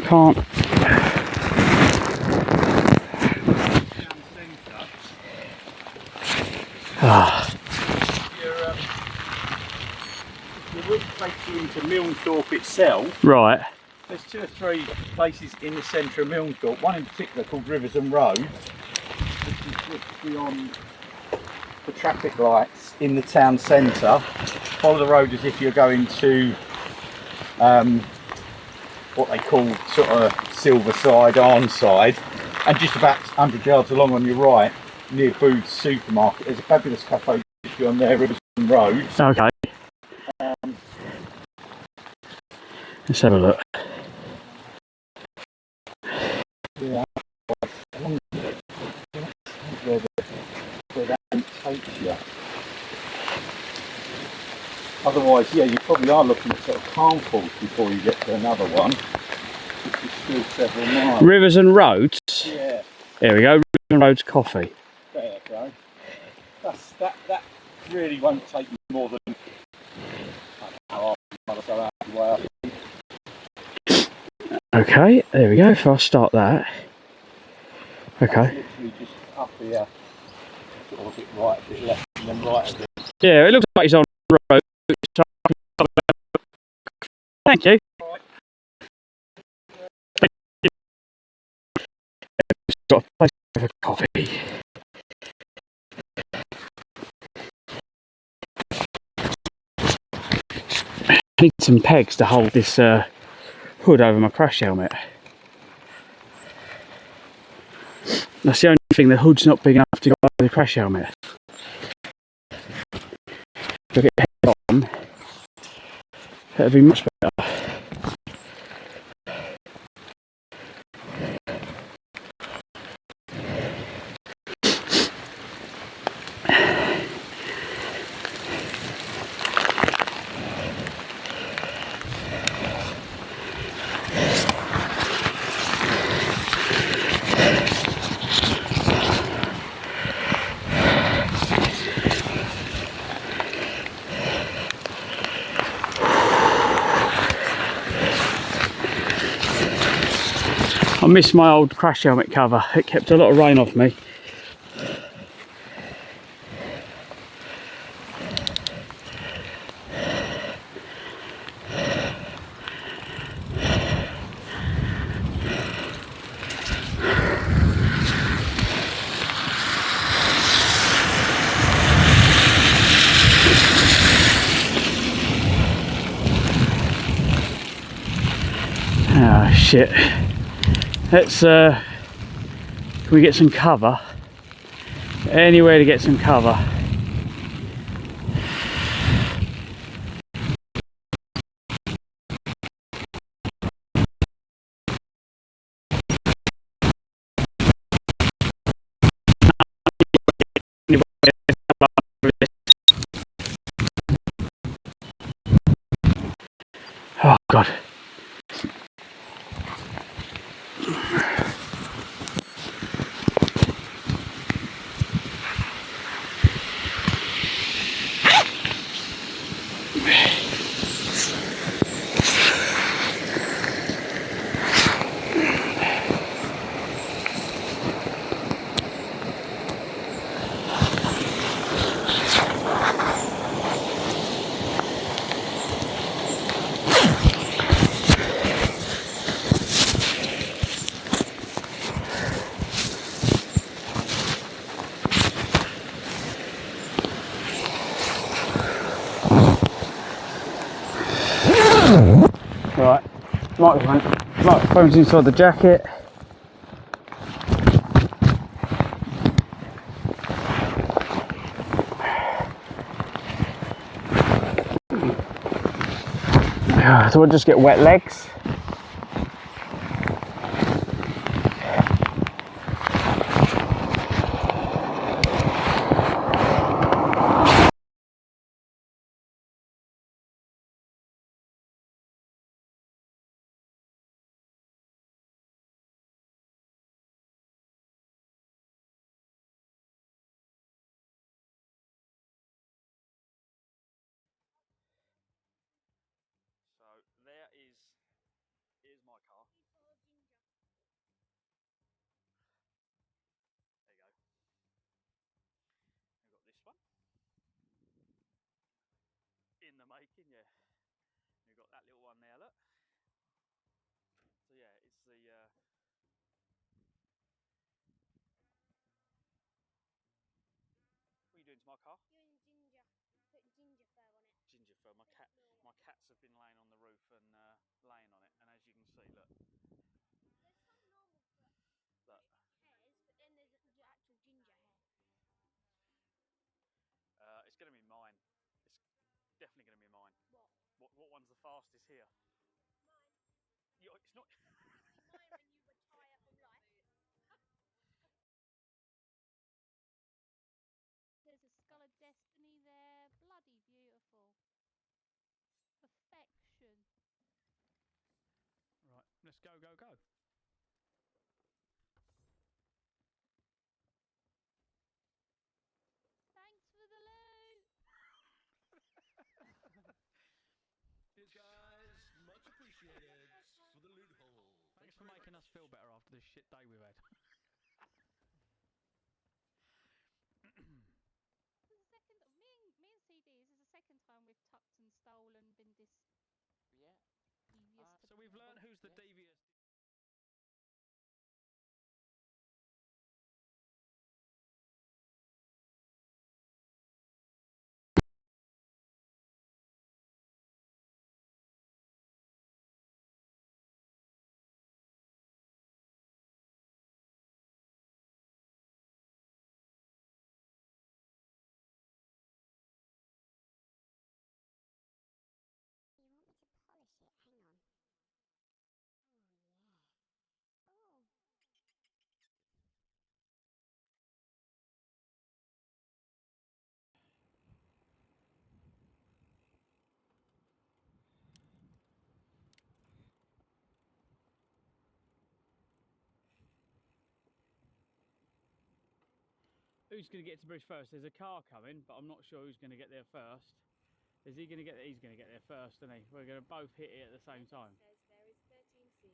can't. The route takes you into Milnthorpe itself. Right. There's 2 or 3 places in the centre of Milnthorpe, one in particular called Rivers and Road, which is literally on the traffic lights in the town centre. Follow the road as if you're going to what they call sort of Silverside, Arnside, and just about 100 yards along on your right, near Booth's supermarket, there's a fabulous cafe on there, Rivers and Road. Okay. Let's have a look. Yeah, where that takes you. Otherwise, yeah, you probably are looking at sort of Carnforth before you get to another one, which is still several miles. Rivers and Roads. Yeah, There we go. Rivers and Roads coffee. there you go. That really won't take you more than half an hour or so out of the way, I think. Okay, there we go. If I start that. Okay. That's literally just up here, sort of a bit right, a bit left, and then right a bit. Yeah, it looks like it's on the road. Thank you. Got a place for coffee. I need some pegs to hold this hood over my crash helmet. That's the only thing, the hood's not big enough to go over the crash helmet. If I get the head on, that'd be much better. missed my old crash helmet cover. It kept a lot of rain off me. Oh shit. Let's can we get some cover? Anywhere to get some cover. Oh god. Right, microphone's inside the jacket. So we'll just get wet legs. So here's my car. There you go. We've got this one in the making, yeah. We've got that little one there, look. So yeah, it's the what are you doing to my car? Doing ginger. Put ginger fur on it. Ginger fur. My cats have been laying on the roof and laying on it, and as you can see, look. There's some normal Look. hairs, but then there's the actual ginger hair. It's going to be mine. It's definitely going to be mine. What one's the fastest here? Mine. It's not. Mine when you retire from life. There's a skull of destiny there. Bloody beautiful. Perfection. Right, let's go. Thanks for the loot. Cheers, guys. Much appreciated for the loot hole. Thanks for making us feel better after this shit day we've had. This is the second. Me and CD. This is the second time we've tucked and stolen, been devious. So we've learned who's the devious. You want me to polish it? Hang on. Oh yeah. Oh. Who's going to get to Bridge first? There's a car coming, but I'm not sure who's going to get there first. Is he going to get there? He's going to get there first, isn't he? We're going to both hit it at the same time. Says there is 13C.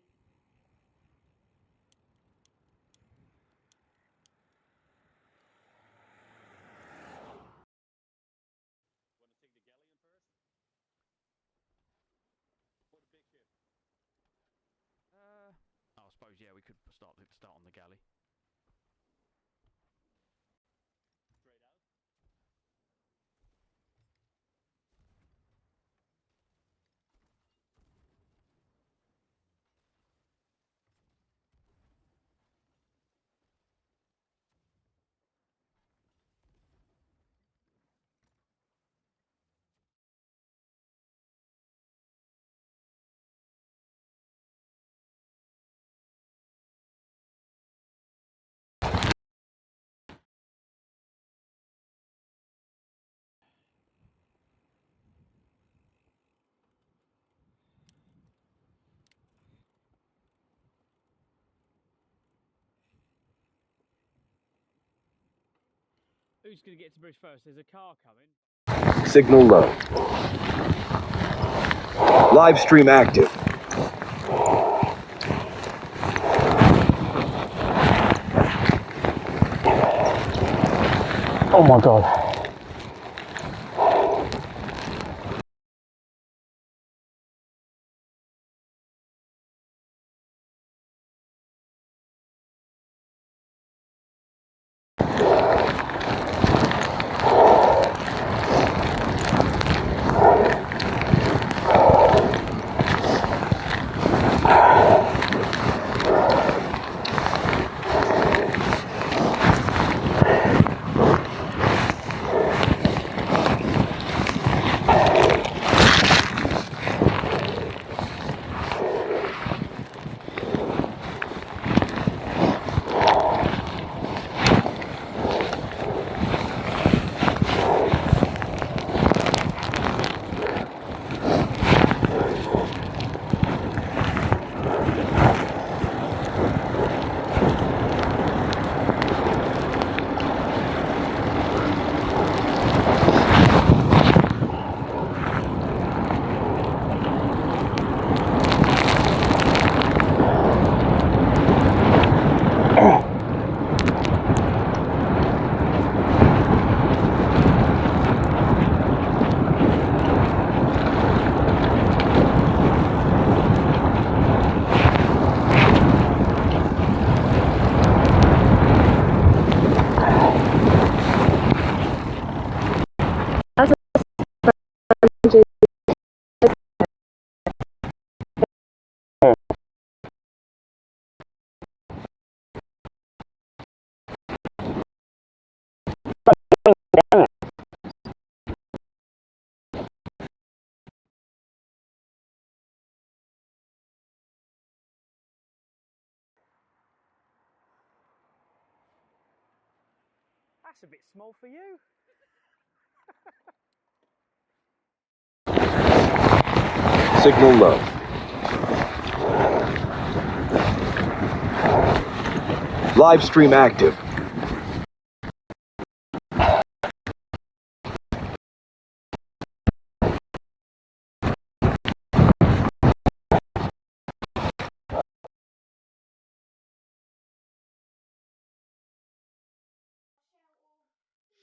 start on the galley. Who's going to get to Bruce first? There's a car coming. Signal low. Live stream active. Oh my god. That's a bit small for you. Signal low. Live stream active.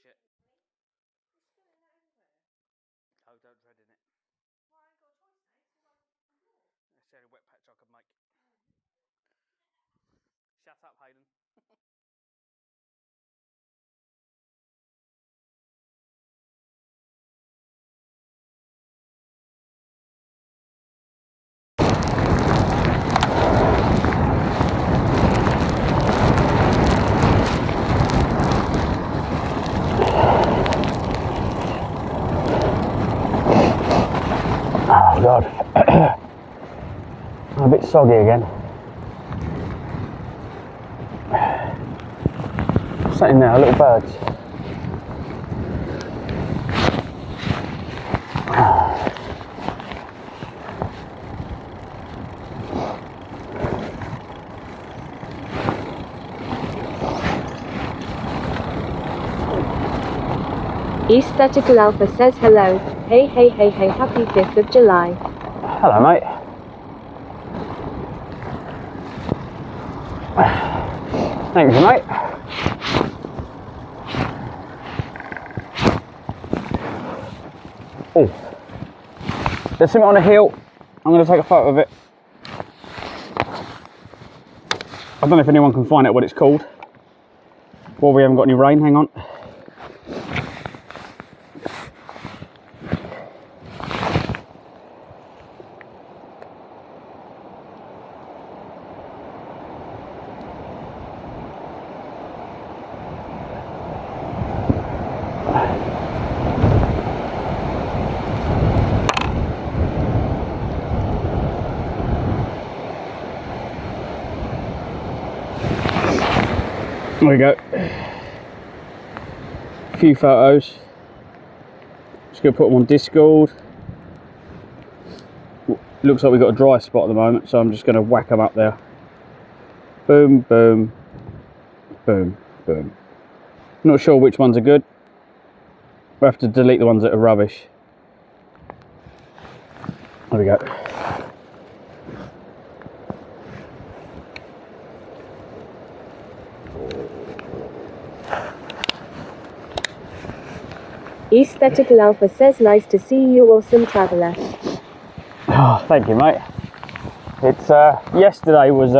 Shit. Oh, don't dread in it. It's the only wet patch I could make. Shut up, Hayden. Oh god. I'm a bit soggy again. Sitting there, little birds. Aesthetical Alpha says hello. Hey, hey, hey, hey, happy 5th of July. Hello, mate. Thank you, mate. Oh, there's something on a hill. I'm going to take a photo of it. I don't know if anyone can find out what it's called. Well, we haven't got any rain, hang on. There we go. A few photos. Just gonna put them on Discord. Looks like we've got a dry spot at the moment, so I'm just gonna whack them up there. Boom, boom, boom, boom. Not sure which ones are good. We'll have to delete the ones that are rubbish. There we go. Aesthetical Alpha says, nice to see you, awesome traveller. Oh, thank you, mate. It's yesterday was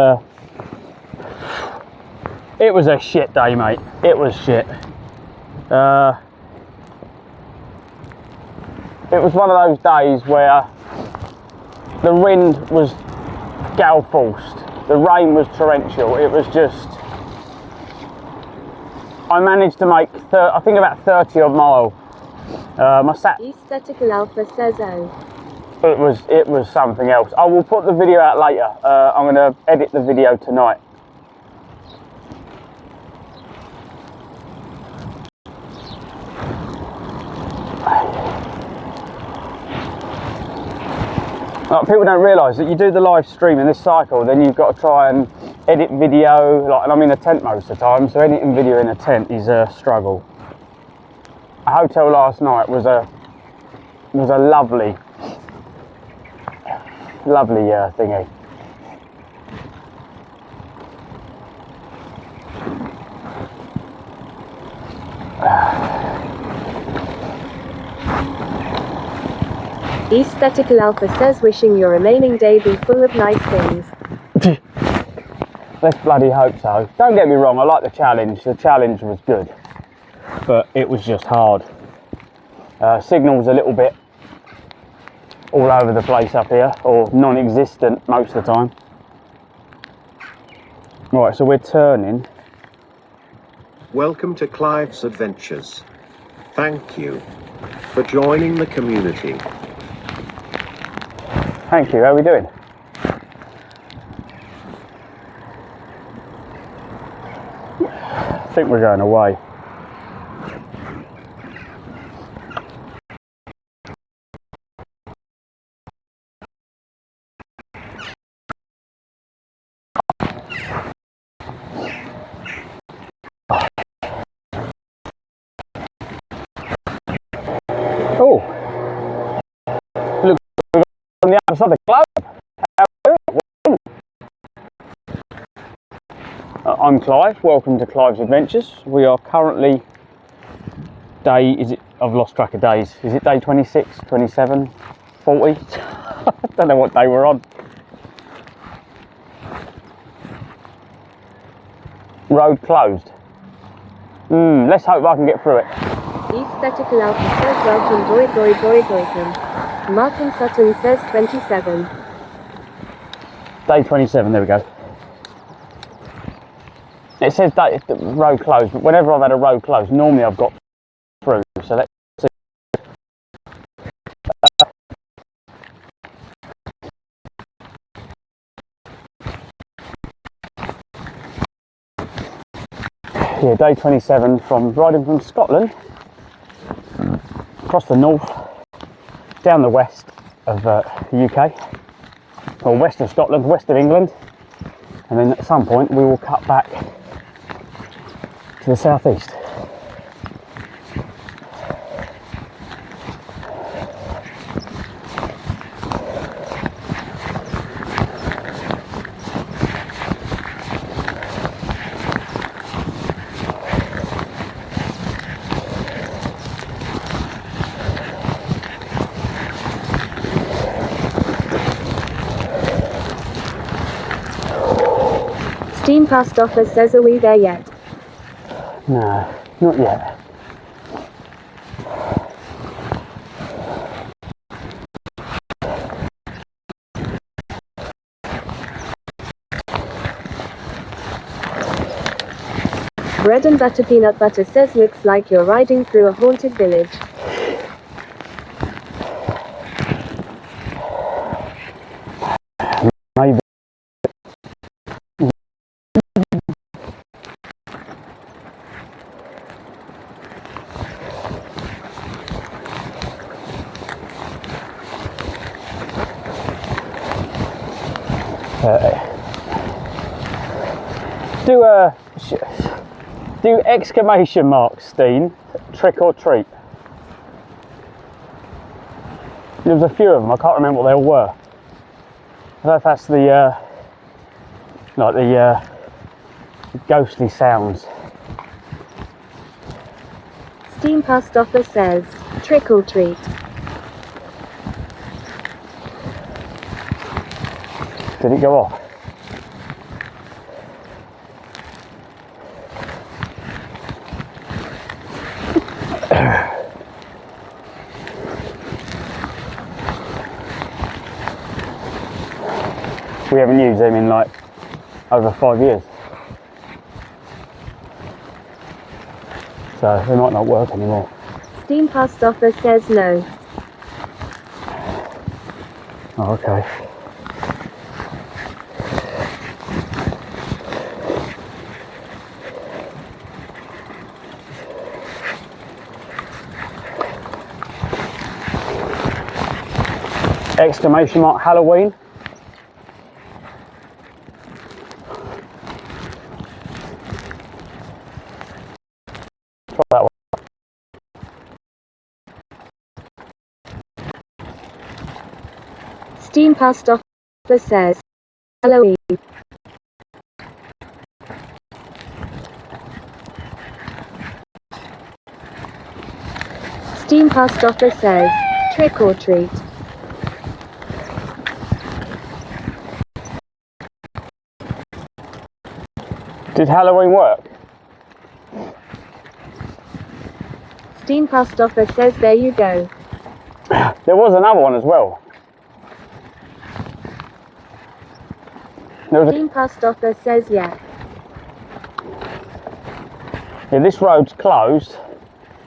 it was a shit day, mate. It was shit. It was one of those days where the wind was gale forced, the rain was torrential. It was just, I managed to make I think about 30 odd mile. Aesthetical Alpha says, oh. It was something else. I will put the video out later. I'm going to edit the video tonight. People don't realise that you do the live stream in this cycle, then you've got to try and edit video, and I'm in a tent most of the time, so editing video in a tent is a struggle. A hotel last night was a lovely thingy. Aesthetical Alpha says, wishing your remaining day be full of nice things. Let's bloody hope so. Don't get me wrong, I like the challenge. The challenge was good, but it was just hard. Signal's a little bit all over the place up here, or non-existent most of the time. Right, so we're turning. Welcome to Clives Adventures. Thank you for joining the community. Thank you, how are we doing? I think we're going away. Oh, look, on the other side of the globe. I'm Clive, welcome to Clives Adventures. We are currently I've lost track of days. Is it day 26, 27, 40? I don't know what day we're on. Road closed. Let's hope I can get through it. Aesthetical Alpha says, welcome, boy. Martin Sutton says 27. Day 27, there we go. It says that road closed, but whenever I've had a road closed, normally I've got through, so let's see. Yeah, day 27 from riding from Scotland, across the north, down the west of the UK, or west of Scotland, west of England, and then at some point we will cut back to the southeast. Steam Post Office says, are we there yet? No, not yet. Bread and butter peanut butter says, looks like you're riding through a haunted village. Maybe. Do exclamation marks, Steen, trick or treat. There was a few of them, I can't remember what they all were. I don't know if that's the, like the ghostly sounds. Steam Post Office says, trick or treat. Did it go off? We haven't used them in like over 5 years, so they might not work anymore. Steam Post Office says no. Oh, okay. Exclamation mark Halloween. Try that one. Steam Post Office says, Halloween. Steam Post Office says, trick or treat. Did Halloween work? Steam Post Office says, there you go. There was another one as well. There was Steam Post Office says, yeah. Yeah, this road's closed.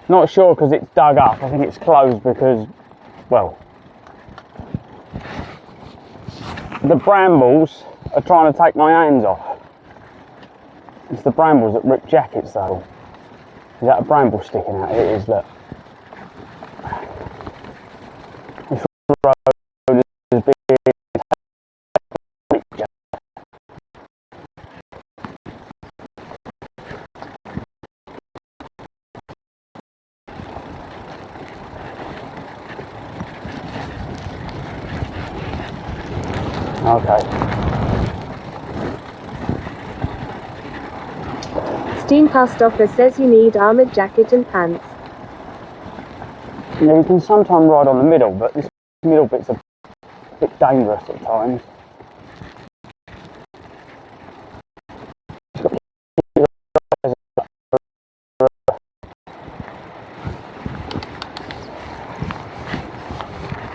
Not sure because it's dug up. I think it's closed because, well, the brambles are trying to take my hands off. It's the brambles that rip jackets though. Is that a bramble sticking out? It is, look. This road has been okay. Steam Post Office says you need armoured jacket and pants. Yeah, you can sometimes ride on the middle, but this middle bit's a bit dangerous at times.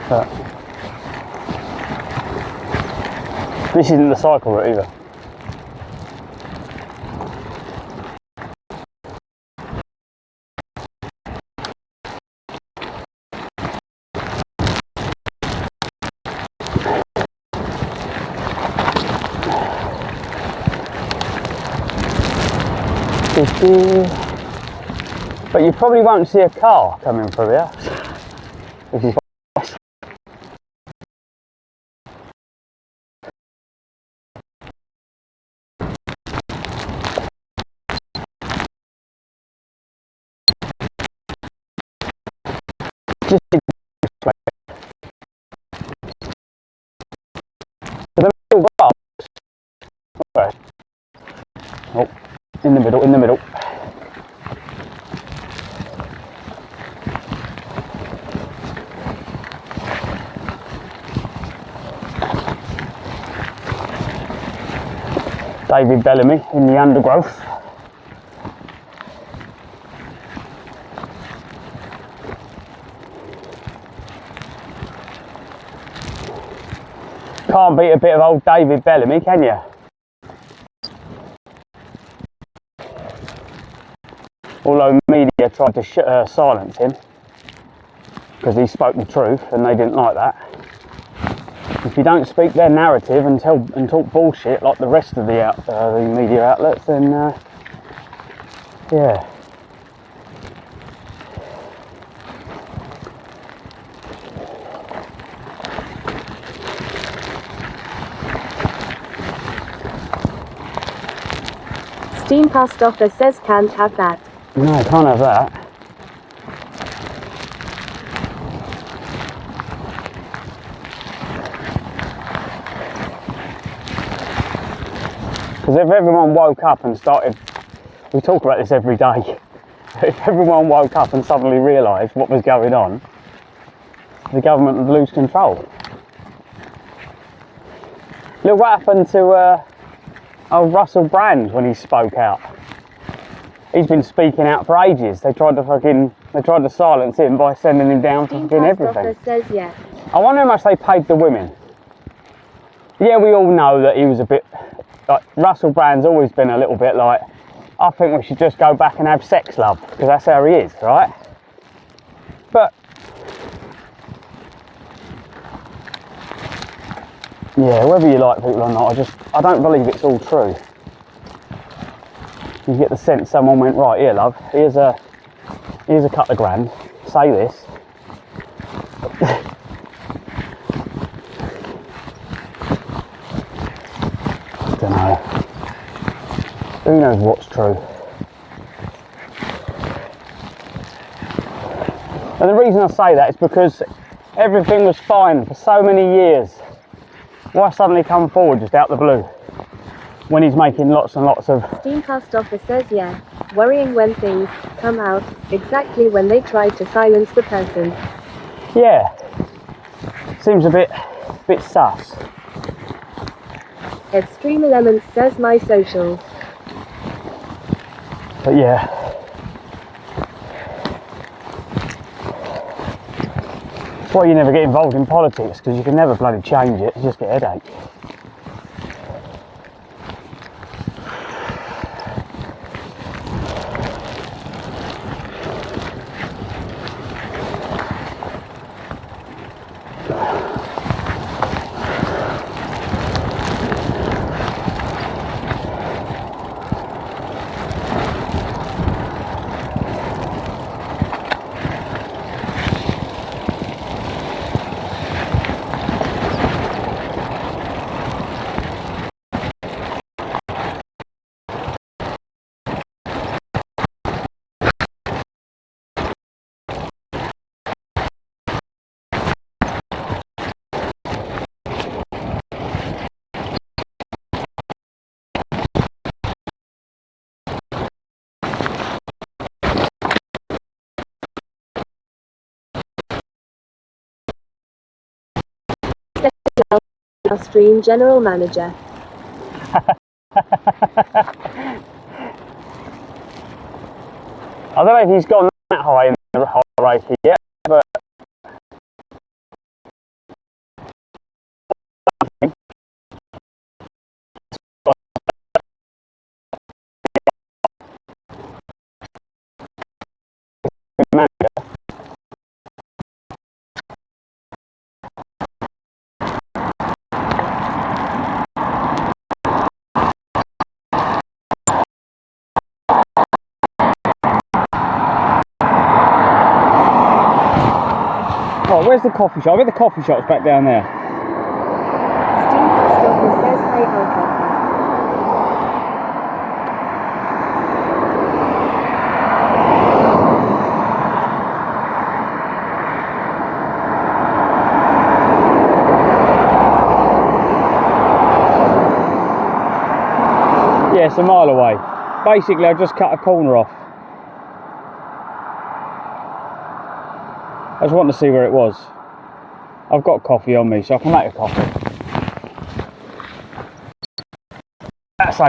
But this isn't the cycle route either. But you probably won't see a car coming through here. If you just the middle bar. Okay. Oh, in the middle, in the middle. David Bellamy in the undergrowth. Can't beat a bit of old David Bellamy, can you? Although media tried to silence him because he spoke the truth and they didn't like that. If you don't speak their narrative and talk bullshit like the rest of the media outlets, then yeah. Steam post office says can't have that. No, I can't have that. Because if everyone woke up and started, we talk about this every day, if everyone woke up and suddenly realised what was going on, the government would lose control. Look what happened to old Russell Brand when he spoke out. He's been speaking out for ages. They tried to silence him by sending him down for fucking everything. Says yes. I wonder how much they paid the women. Yeah, we all know that he was a bit, like, Russell Brand's always been a little bit like, I think we should just go back and have sex, love, because that's how he is, right? But yeah, whether you like people or not, I don't believe it's all true. You get the sense someone went, right, here love, here's a couple of grand, say this. I don't know. Who knows what's true? And the reason I say that is because everything was fine for so many years. Why suddenly come forward just out the blue? When he's making lots and lots of... Steam post office says yeah. Worrying when things come out exactly when they try to silence the person. Yeah. Seems a bit sus. Extreme Elements says my socials. But yeah. That's why you never get involved in politics, because you can never bloody change it, you just get a headache. Stream general manager. I don't know if he's gone that high in the hierarchy yet, but oh, where's the coffee shop? I bet the coffee shop's back down there. Steam post office says hi Alpha. Yeah, it's a mile away. Basically, I've just cut a corner off. I just wanted to see where it was. I've got coffee on me, so I can make a coffee. That's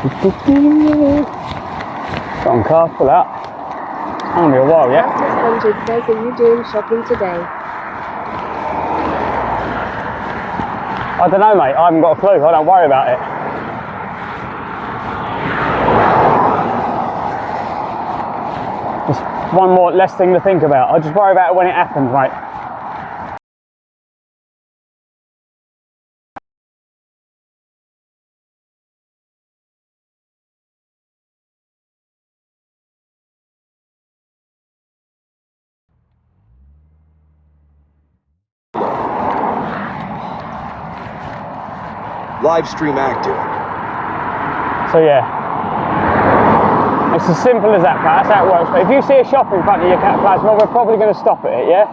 Come on, car, pull out. It's gonna be a while yet. Plasma Sponges says, are you doing shopping today? I don't know, mate. I haven't got a clue. I don't worry about it. Just one more less thing to think about. I just worry about it when it happens, mate. Live stream active. So yeah, it's as simple as that, Pat. That's how it works. But if you see a shop in front of your cat plasma, we're probably going to stop at it, yeah?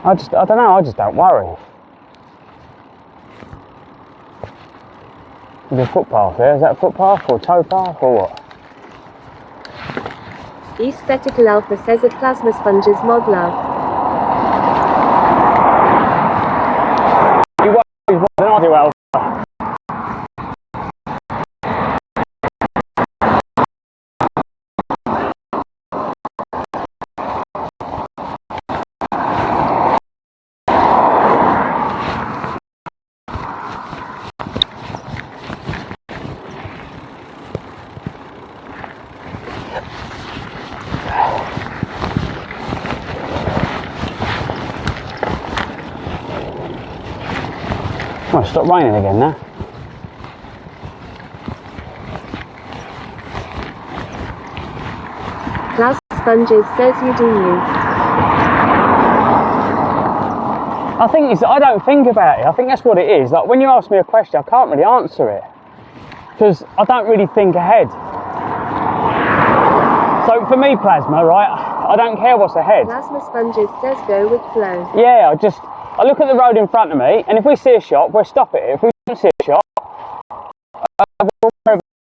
I don't know, I just don't worry. There's a footpath there. Is that a footpath or towpath or what? Aesthetical Alpha says at Plasma Sponges mod love. You worry more than I do, Alpha. Well, it's stopped raining again now. Plasma Sponges says you do you. I think it's, I don't think about it. I think that's what it is. Like when you ask me a question, I can't really answer it because I don't really think ahead. So for me, Plasma, right, I don't care what's ahead. Plasma Sponges says go with flow. Yeah, I look at the road in front of me, and if we see a shop, we'll stop it. If we don't see a shop,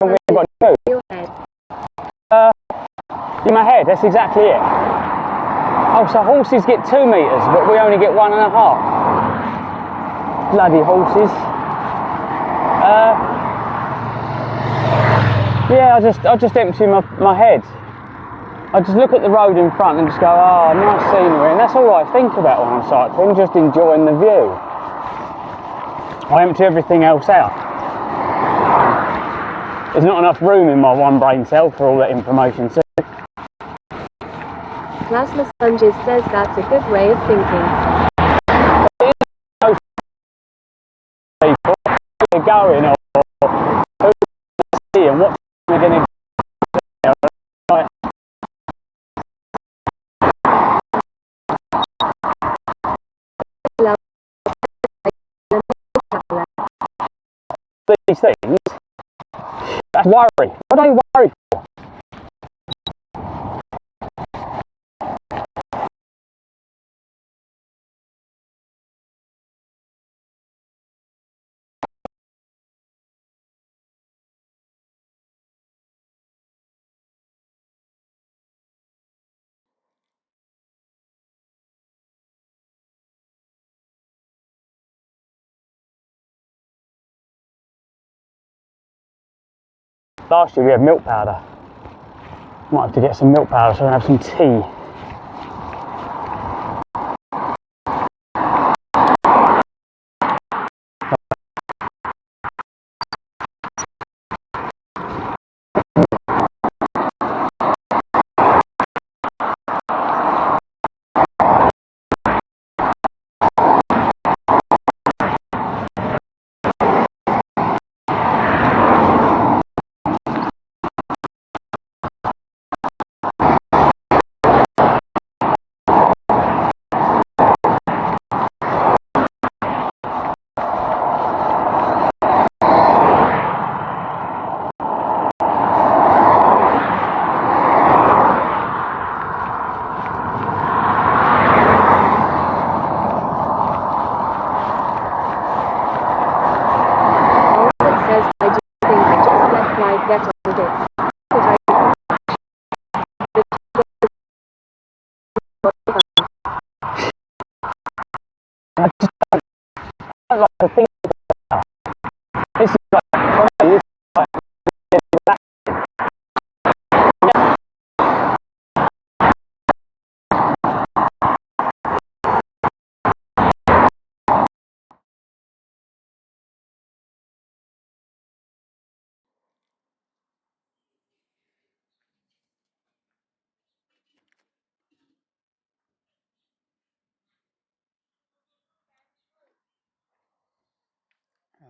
we've got to do. Your head. In my head, that's exactly it. Oh, so horses get 2 metres, but we only get 1.5. Bloody horses. Yeah, I just empty my head. I just look at the road in front and just go, oh, nice scenery, and that's all I think about when I'm cycling, just enjoying the view. I empty everything else out. There's not enough room in my one brain cell for all that information. So Plasma Sponges says that's a good way of thinking. people, where they're going, or who they see and what they're going to do. These things, that's worry. What do you worry for? Last year we had milk powder. Might have to get some milk powder so I can have some tea.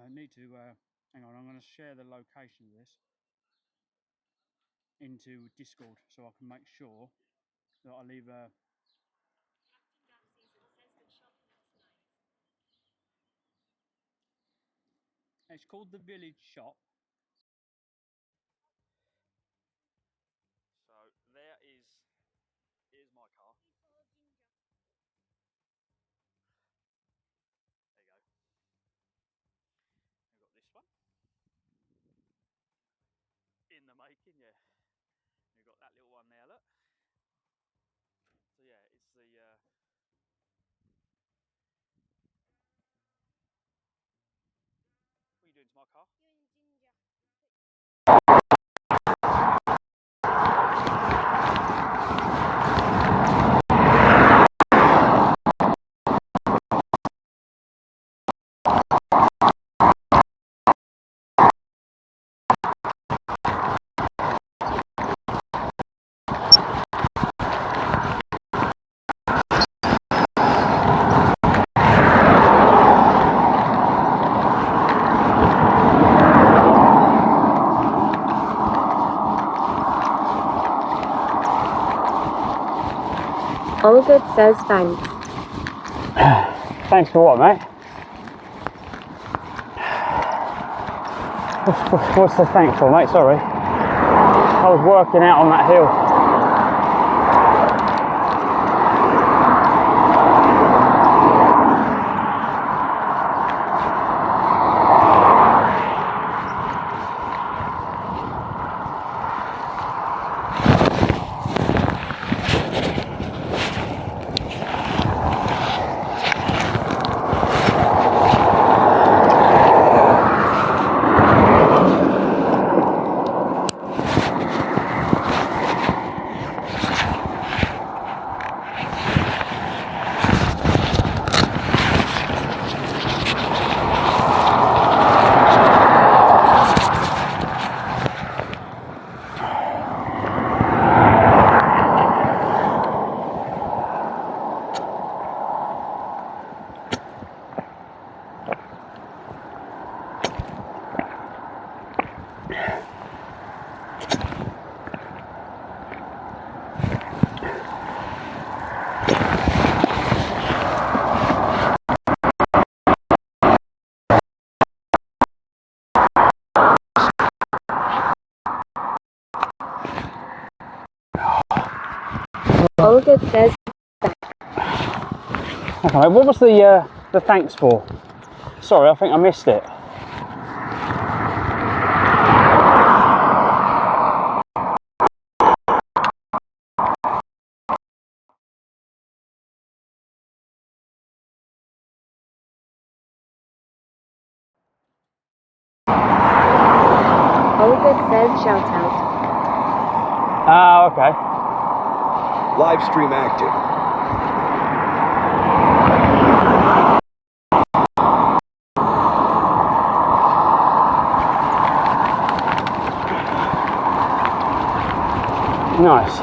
I need to, hang on, I'm going to share the location of this into Discord so I can make sure that I leave a... It's called the Village Shop. So here's my car. There you go. We've got this one. In the making, yeah. We've got that little one there, look. So yeah, it's the... What are you doing to my car? All good says thanks. Thanks for what, mate? What's the thanks for, mate? Sorry. I was working out on that hill. All good says Okay, mate, what was the thanks for? Sorry, I think I missed it. all good says shout out. Ah, okay. Live stream active. Nice.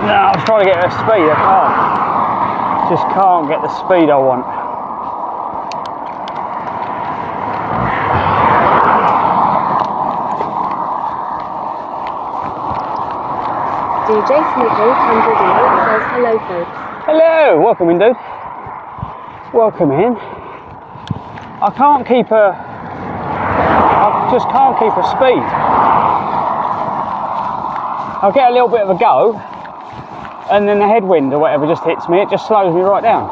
No, I was trying to get the speed, I can't. Just can't get the speed I want. DJ Snick 808 says hello folks. Hello, welcome in, dude. Welcome in. I just can't keep a speed. I'll get a little bit of a go, and then the headwind or whatever just hits me, it just slows me right down.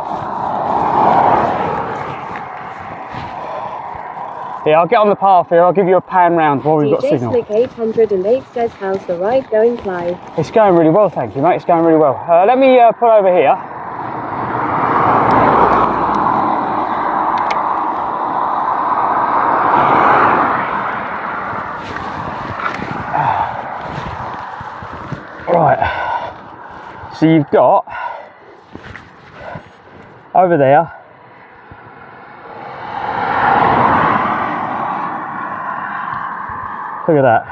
Yeah, I'll get on the path here, I'll give you a pan round while we've got DJ signal. Snick 808 says how's the ride going, Clive? It's going really well, thank you, mate. It's going really well. Let me pull over here. Right. So you've got over there Look at that.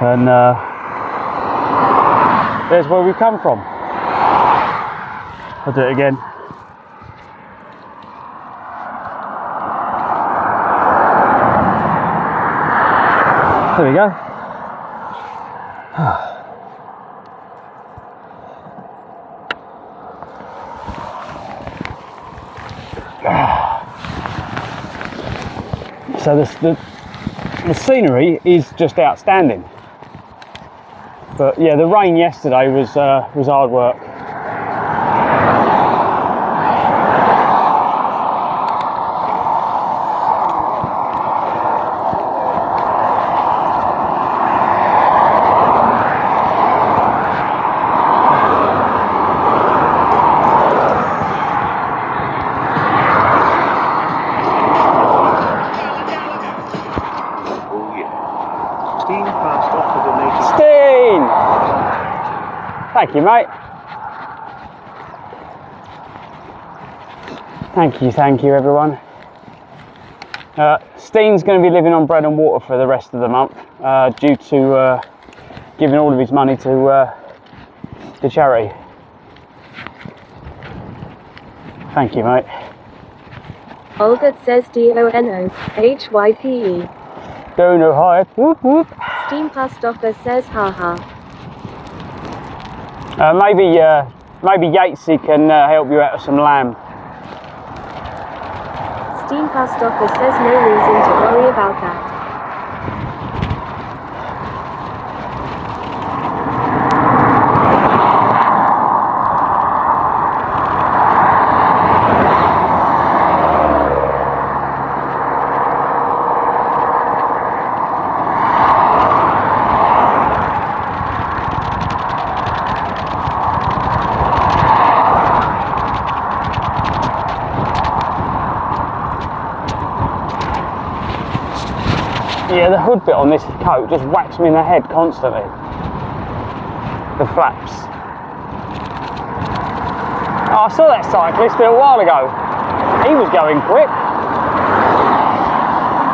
And there's where we come from. I'll do it again. There we go. So the scenery is just outstanding. But yeah, the rain yesterday was hard work. Steen passed off for donating. Steen! Thank you, mate. Thank you, everyone. Steen's going to be living on bread and water for the rest of the month due to giving all of his money to charity. Thank you, mate. Olga says DONOHYPE. Dono hype. Whoop whoop. Steam Pastoffer says haha. Maybe Yatesy can help you out with some lamb. Steam Pastoffer says no reason to worry about that. Yeah, the hood bit on this coat just whacks me in the head constantly. The flaps. Oh, I saw that cyclist a little while ago. He was going quick.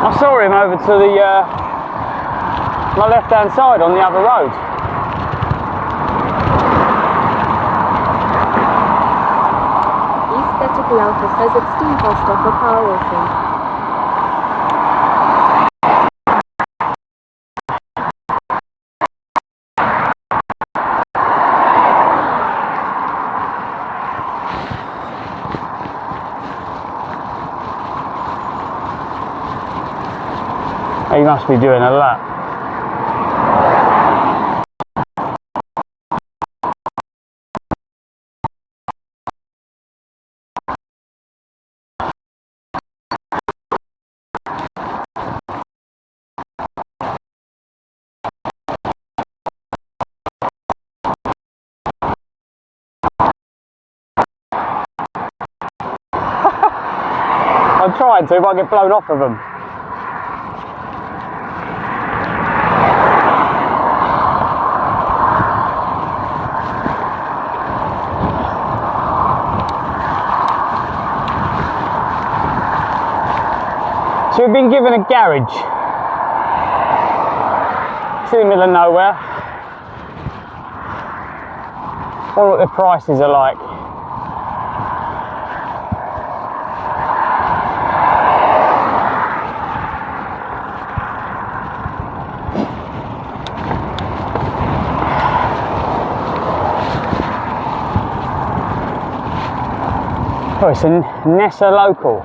I saw him over to the my left-hand side on the other road. Aesthetical Alpha says it's Steam Pastoffer Power Wilson. He must be doing a lap. I'm trying to, but I get blown off of them. So we've been given a garage. It's in the middle of nowhere. I wonder what the prices are like. Oh, it's a Nessa local.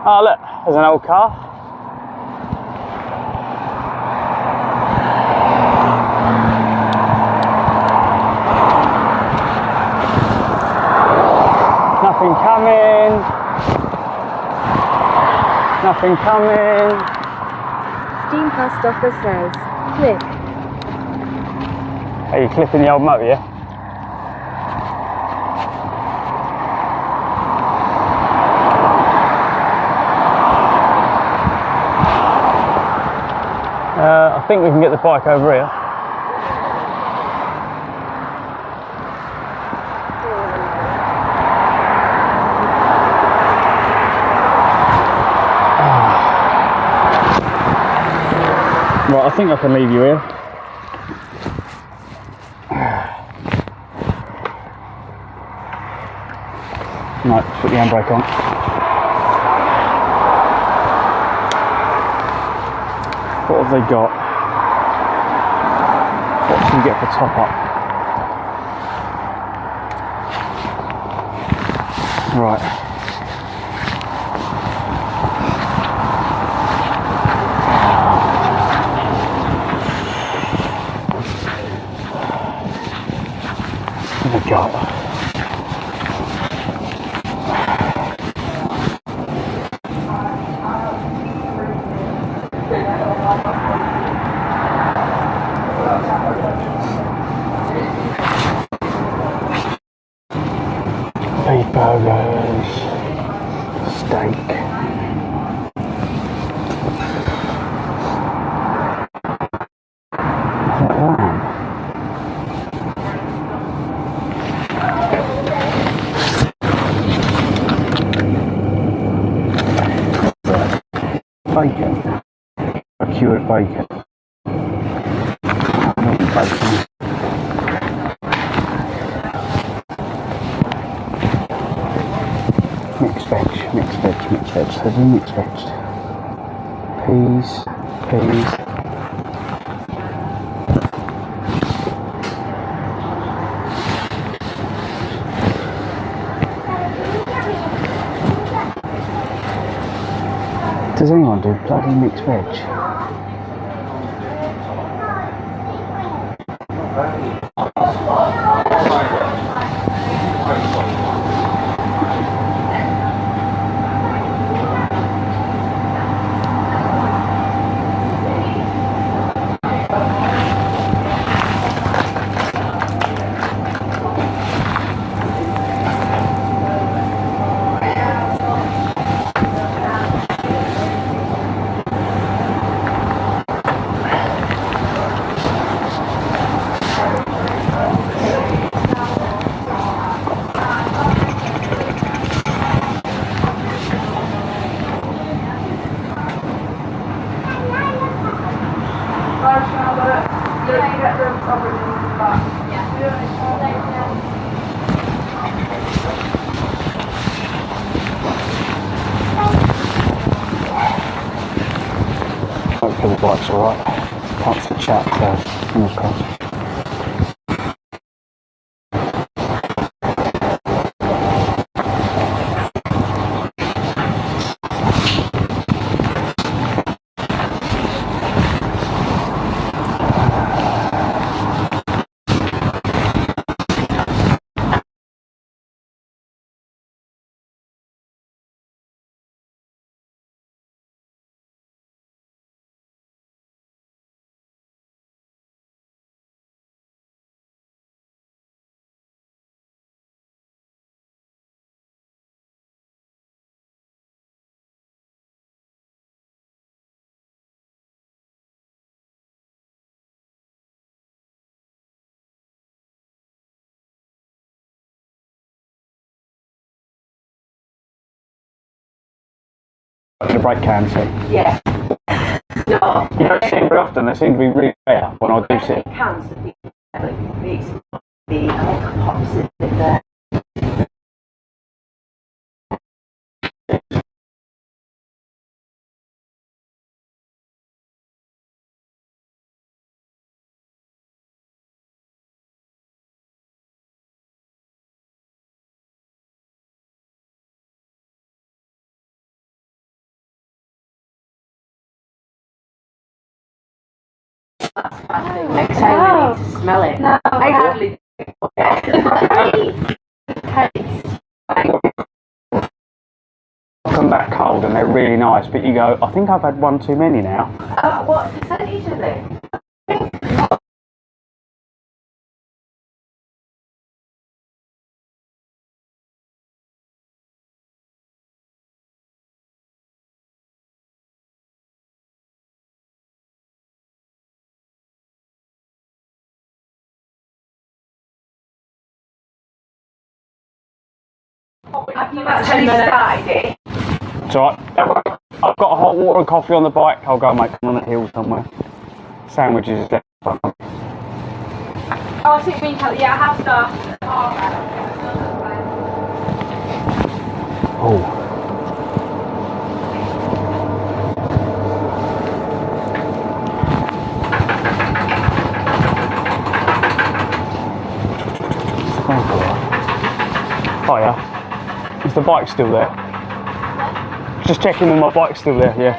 Oh look, there's an old car. Nothing coming. Nothing coming. Steam Pastoffer says, clip. Are you clipping the old motor, yeah? I think we can get the bike over here. I think I can leave you here. Right, put the handbrake on. What have they got? What should we get for top up? Right. What have we got? Beef burgers, steak. Lamb. Bacon. A cured bacon. Bacon. Mixed veg. So do mixed veg. Peas. Does anyone do bloody mixed veg? Hopefully the bike's alright. Can't see chat, so fingers crossed. The brake can see. Yeah. No. You don't see them very often, they seem to be really rare when I do see it. Cans that people the pops in there. Next time we need to smell it. No, I hardly Come back cold and they're really nice, but you go, I think I've had one too many now. what percentage are they? Have you actually started it? It's alright. I've got hot water and coffee on the bike. I'll go and make them on a hill somewhere. Sandwiches is there. Oh, I see what you mean, Kelly. Yeah, I have started. Oh. Oh yeah. Is the bike still there? Just checking if my bike's still there, yeah.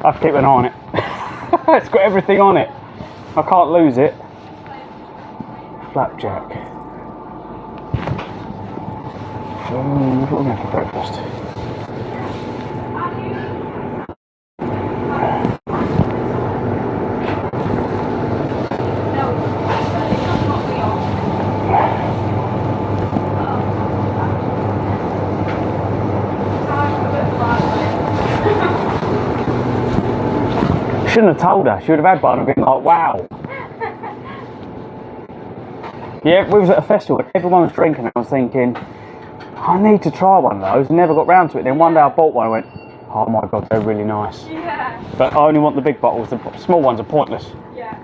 I have to keep an eye on it. It's got everything on it. I can't lose it. Flapjack. What are we having for breakfast? Shouldn't have told her. She would have had one and been like, wow. Yeah, we was at a festival. Everyone was drinking. And I was thinking, I need to try one of those. Never got round to it. Then one day I bought one and went, oh my god, they're really nice. Yeah. But I only want the big bottles. The small ones are pointless. Yeah.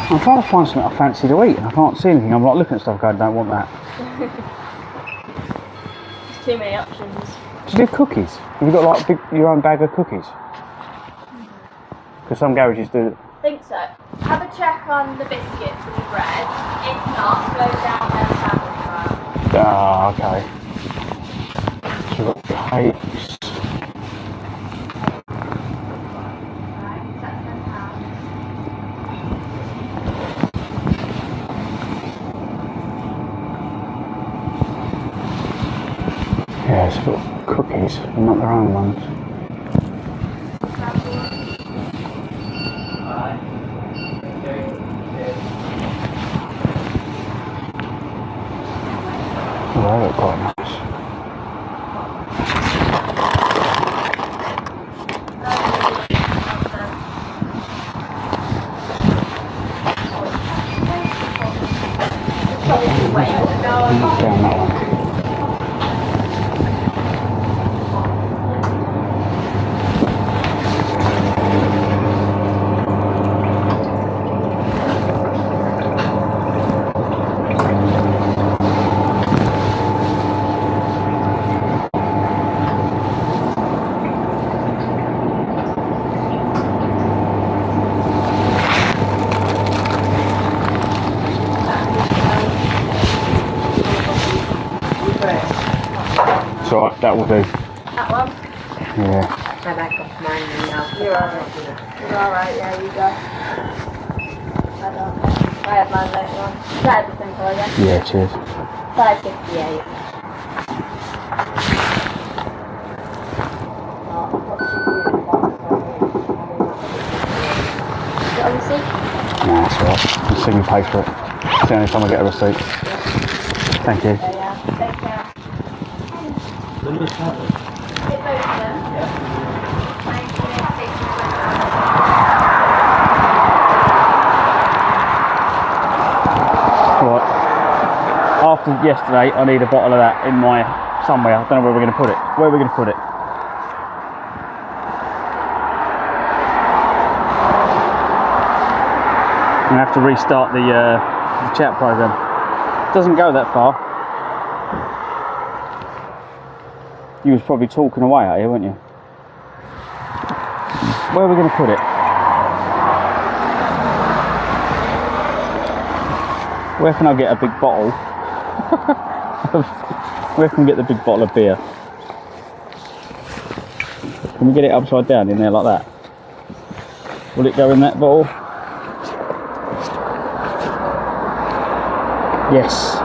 I'm trying to find something I fancy to eat and I can't see anything. I'm like looking at stuff going, I don't want that. There's too many options. Do you do cookies? Have you got like your own bag of cookies? Because some garages do. I think so. Have a check on the biscuits and the bread. If not, go down there and sandwich around. Ah, okay. So we've got cakes. Right, that's £10. Yeah, it's got cookies, but not their own ones. Oh, they look quite nice. Down that one. It's alright, that will do. That one? Yeah. My back off mine now. You're alright. You're alright, yeah, you go. I don't know. I had mine later on. Is that everything for you? Yeah, cheers. £5.58. Got a receipt? No, that's alright. I'll see you pay for it. It's the only time I get a receipt. Thank you. Yeah, take care. Get both of them? Yeah. Thank you. Right. After yesterday, I need a bottle of that in my somewhere. I don't know where we're going to put it. Where are we going to put it? I'm going to have to restart the chat program. Doesn't go that far. You was probably talking away out here, weren't you? Where are we going to put it? Where can I get a big bottle? Where can we get the big bottle of beer? Can we get it upside down in there like that? Will it go in that bottle? Yes.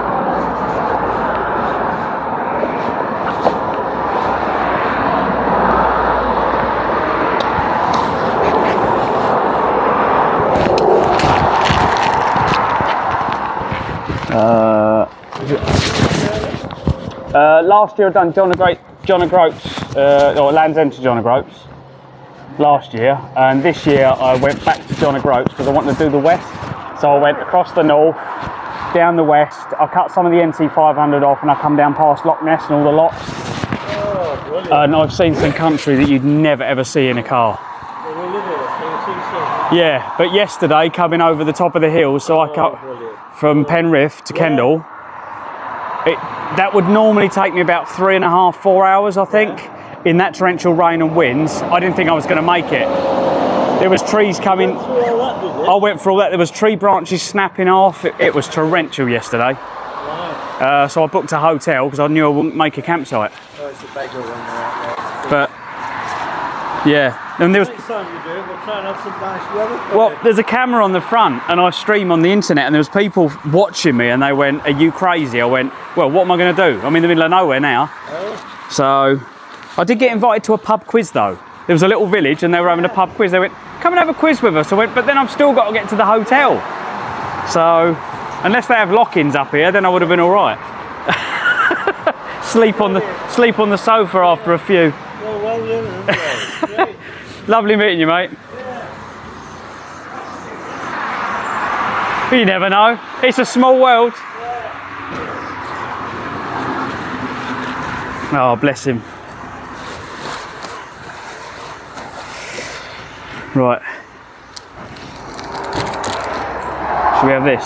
Last year I've done John O'Groats, or Land's End to John O'Groats last year, and this year I went back to John O'Groats because I wanted to do the west. So I went across the north, down the west. I cut some of the NT500 off and I come down past Loch Ness and all the lots. Oh, brilliant. And I've seen some country that you'd never ever see in a car. Well, we live here, so you see some. Yeah, but yesterday coming over the top of the hill, so I cut Brilliant. from Penrith to Kendal. That would normally take me about 3.5, 4 hours, I think. In that torrential rain and winds, I didn't think I was going to make it. There was trees coming. I went through all that. There was tree branches snapping off. It was torrential yesterday. Right. So I booked a hotel because I knew I wouldn't make a campsite. Oh, it's a beggar when they're out there. But yeah, and there was. Next time you do it, we'll try and have some nice weather for Well, you. there's a camera on the front and I stream on the internet and there was people watching me and they went, "Are you crazy?" I went, "Well, what am I going to do? I'm in the middle of nowhere now." Oh. So I did get invited to a pub quiz though. There was a little village and they were having a pub quiz. They went, "Come and have a quiz with us." I went, "But then I've still got to get to the hotel." So unless they have lock-ins up here, then I would have been all right. sleep on the sofa after a few. Well done. Great. Lovely meeting you, mate. You never know. It's a small world. Oh, bless him. Right. Should we have this?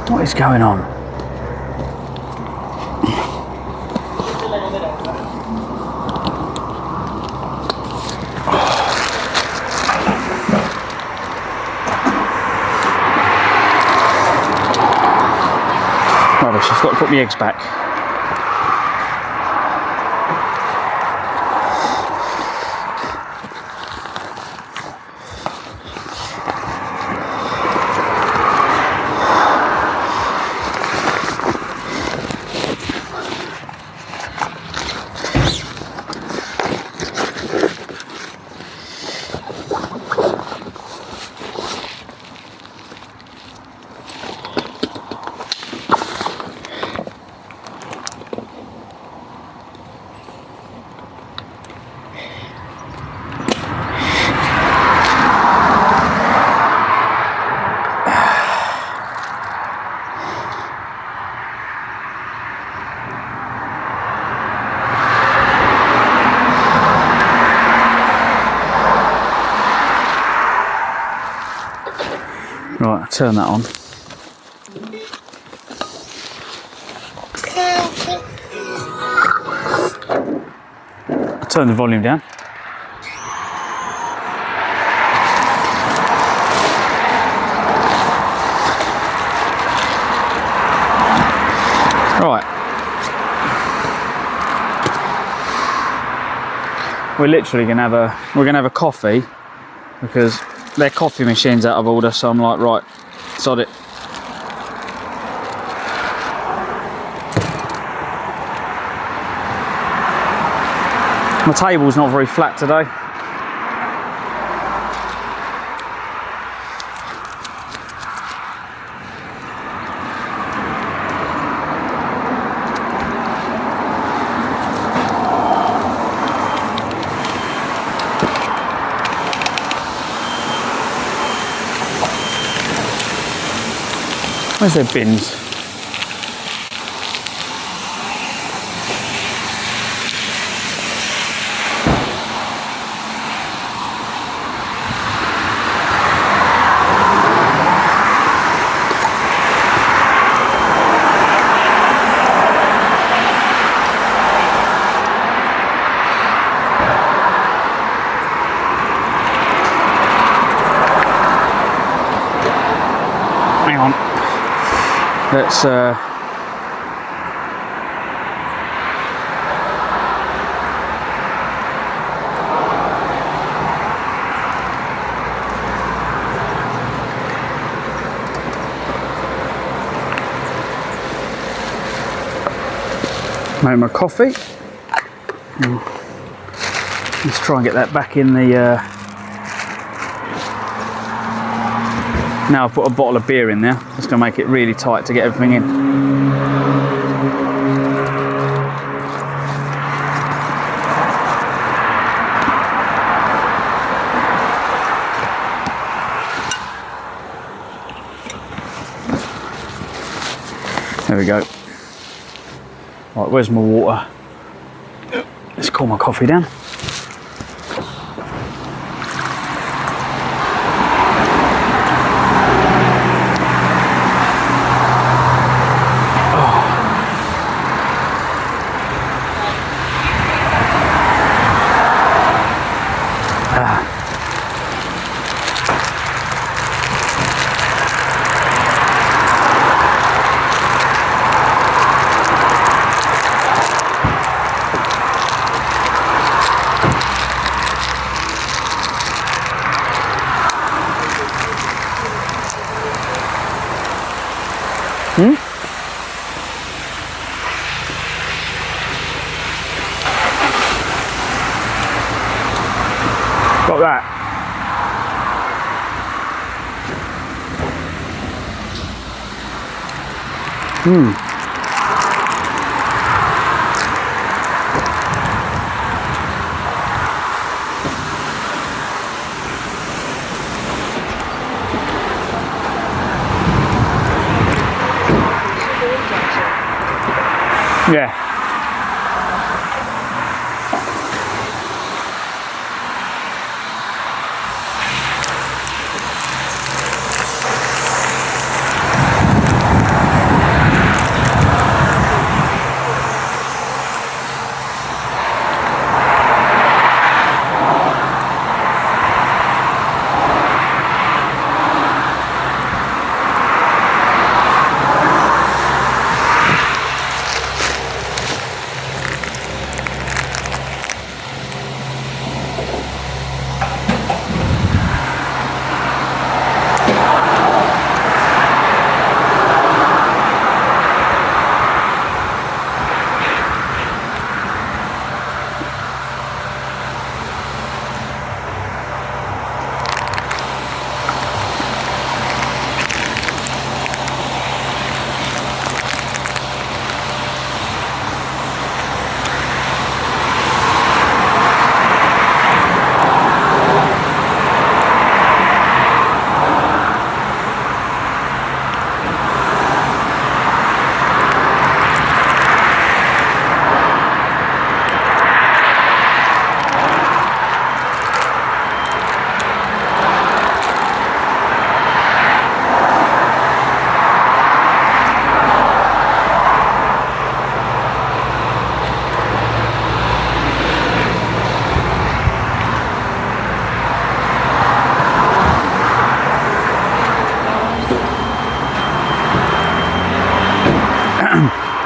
What is going on? Rubbish, I've got to put my eggs back. Right, I'll turn that on. I'll turn the volume down. Right. we're literally gonna have a coffee because their coffee machine's out of order. So I'm like, right, sod it. My table's not very flat today. Where's their bins? Hang on. Let's make my coffee. Let's try and get that back in the now I've put a bottle of beer in there. It's going to make it really tight to get everything in. There we go. Right, where's my water? Let's cool my coffee down. Got that. Yeah.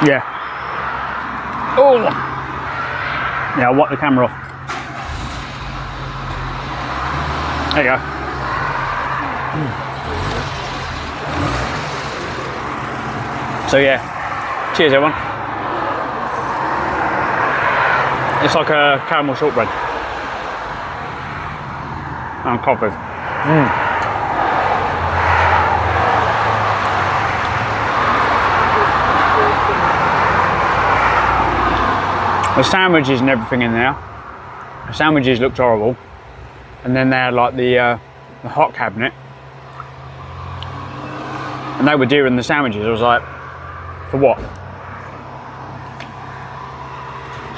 Yeah. Oh. Yeah, I'll wipe the camera off. There you go. So yeah, cheers everyone. It's like a caramel shortbread and coffee. The sandwiches and everything in there. The sandwiches looked horrible, and then they had like the hot cabinet, and they were dearer than the sandwiches. I was like, for what?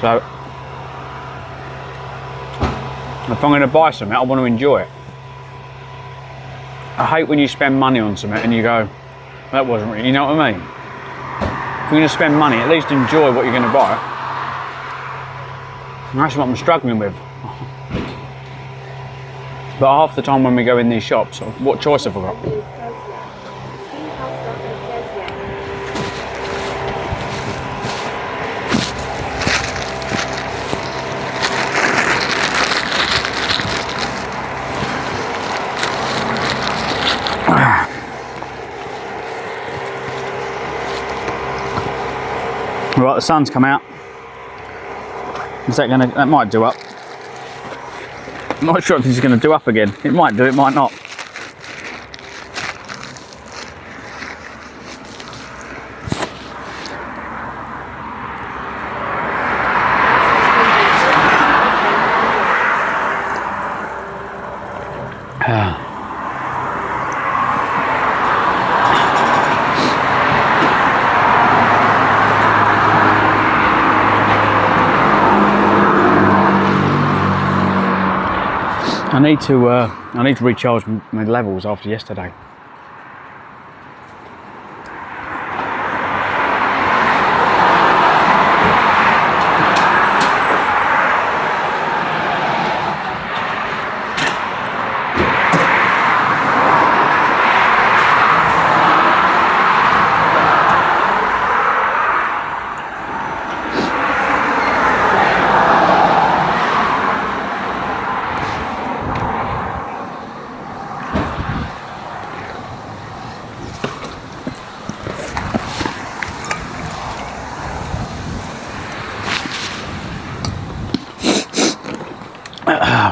So if I'm going to buy something, I want to enjoy it. I hate when you spend money on something and you go, that wasn't really, you know what I mean? If you're going to spend money, at least enjoy what you're going to buy. And that's what I'm struggling with. But half the time when we go in these shops, what choice have I got? Right, the sun's come out. Is that gonna, that might do up. I'm not sure if this is gonna do up again. It might do, it might not. I need to recharge my levels after yesterday.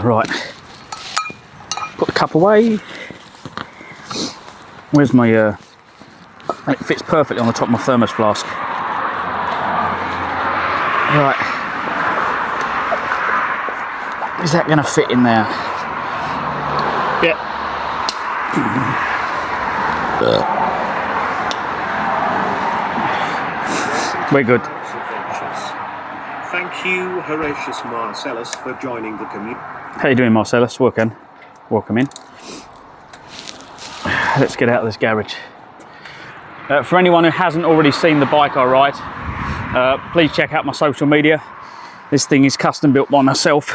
Right, put the cup away. Where's my, it fits perfectly on the top of my thermos flask. Right, is that going to fit in there? Yeah. We're good. Thank you, Horatius Marcellus, for joining the community. How you doing, Marcellus? Welcome in. Let's get out of this garage. For anyone who hasn't already seen the bike I ride, please check out my social media. This thing is custom built by myself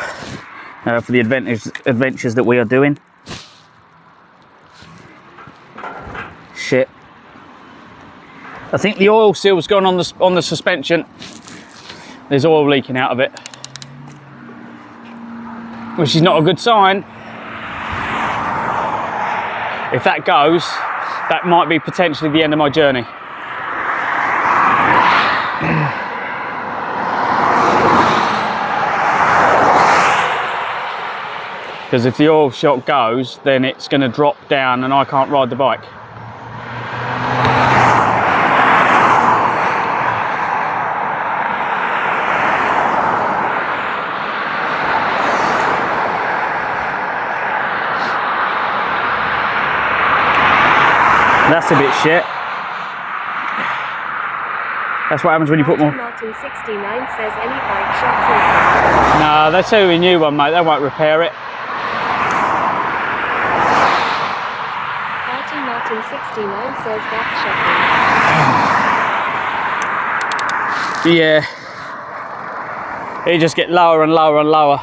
for the adventures that we are doing. Shit. I think the oil seal's gone on the suspension. There's oil leaking out of it, which is not a good sign. If that goes, that might be potentially the end of my journey. Because if the oil shot goes, then it's going to drop down and I can't ride the bike. That's a bit shit. That's what happens when you put more. Martin 69 says any bike shops. No, that's a new one, mate. They won't repair it. Martin 69 says that's shocking. Yeah. It just get lower and lower and lower.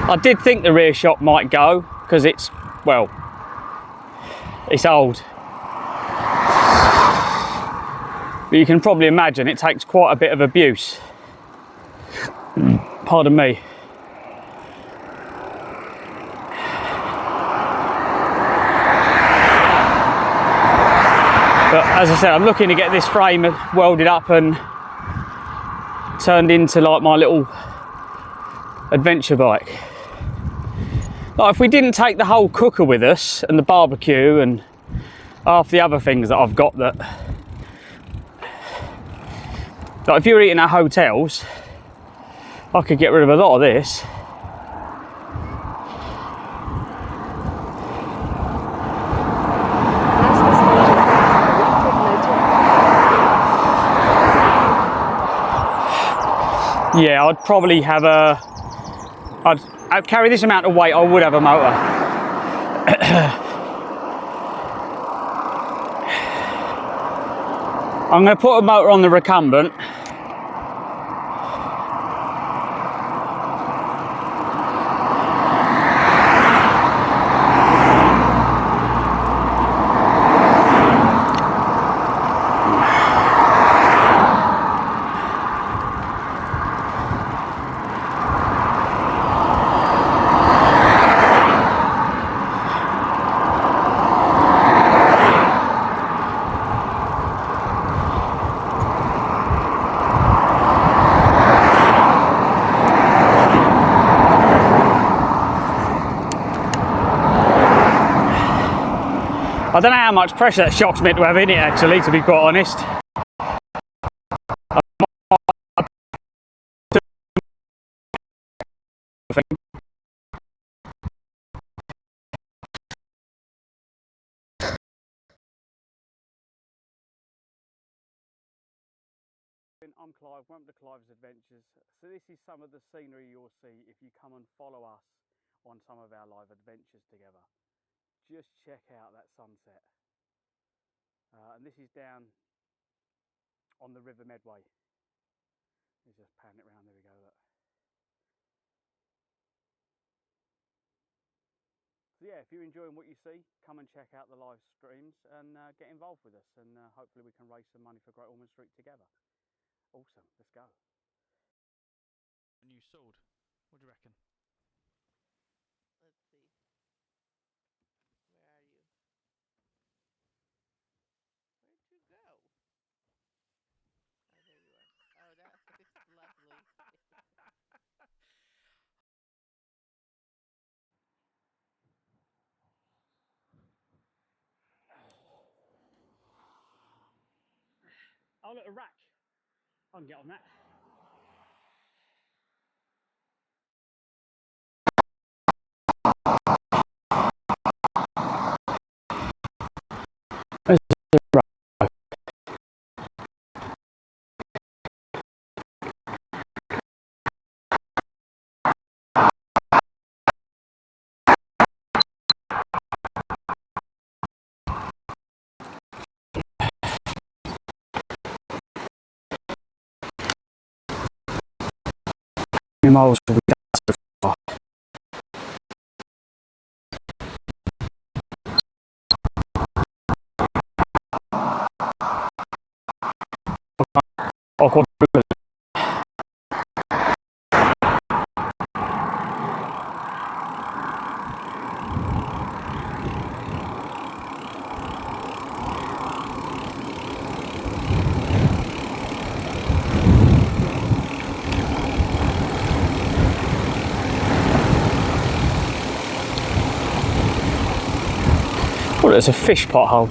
I did think the rear shock might go because it's, well, it's old. But you can probably imagine it takes quite a bit of abuse. Pardon me. But as I said, I'm looking to get this frame welded up and turned into like my little adventure bike. Like if we didn't take the whole cooker with us and the barbecue and half the other things that I've got, that like if you're eating at hotels, I could get rid of a lot of this. Yeah, I'd probably have a, I'd carry this amount of weight, I would have a motor. I'm going to put a motor on the recumbent. I don't know how much pressure that shock's meant to have in it actually, to be quite honest. I'm Clive, welcome to Clives Adventures. So this is some of the scenery you'll see if you come and follow us on some of our live adventures together. Just check out that sunset. And this is down on the River Medway. Let's just pan it round, there we go. Look. So yeah, if you're enjoying what you see, come and check out the live streams and get involved with us, and hopefully we can raise some money for Great Ormond Street together. Awesome, let's go. A new sword, what do you reckon? Let's see. Where are you? Where'd you go? Oh, there you are. Oh, that looks lovely. Oh look, a rack. I can get on that. Miles will be done so far. Oh, there's a fish pothole.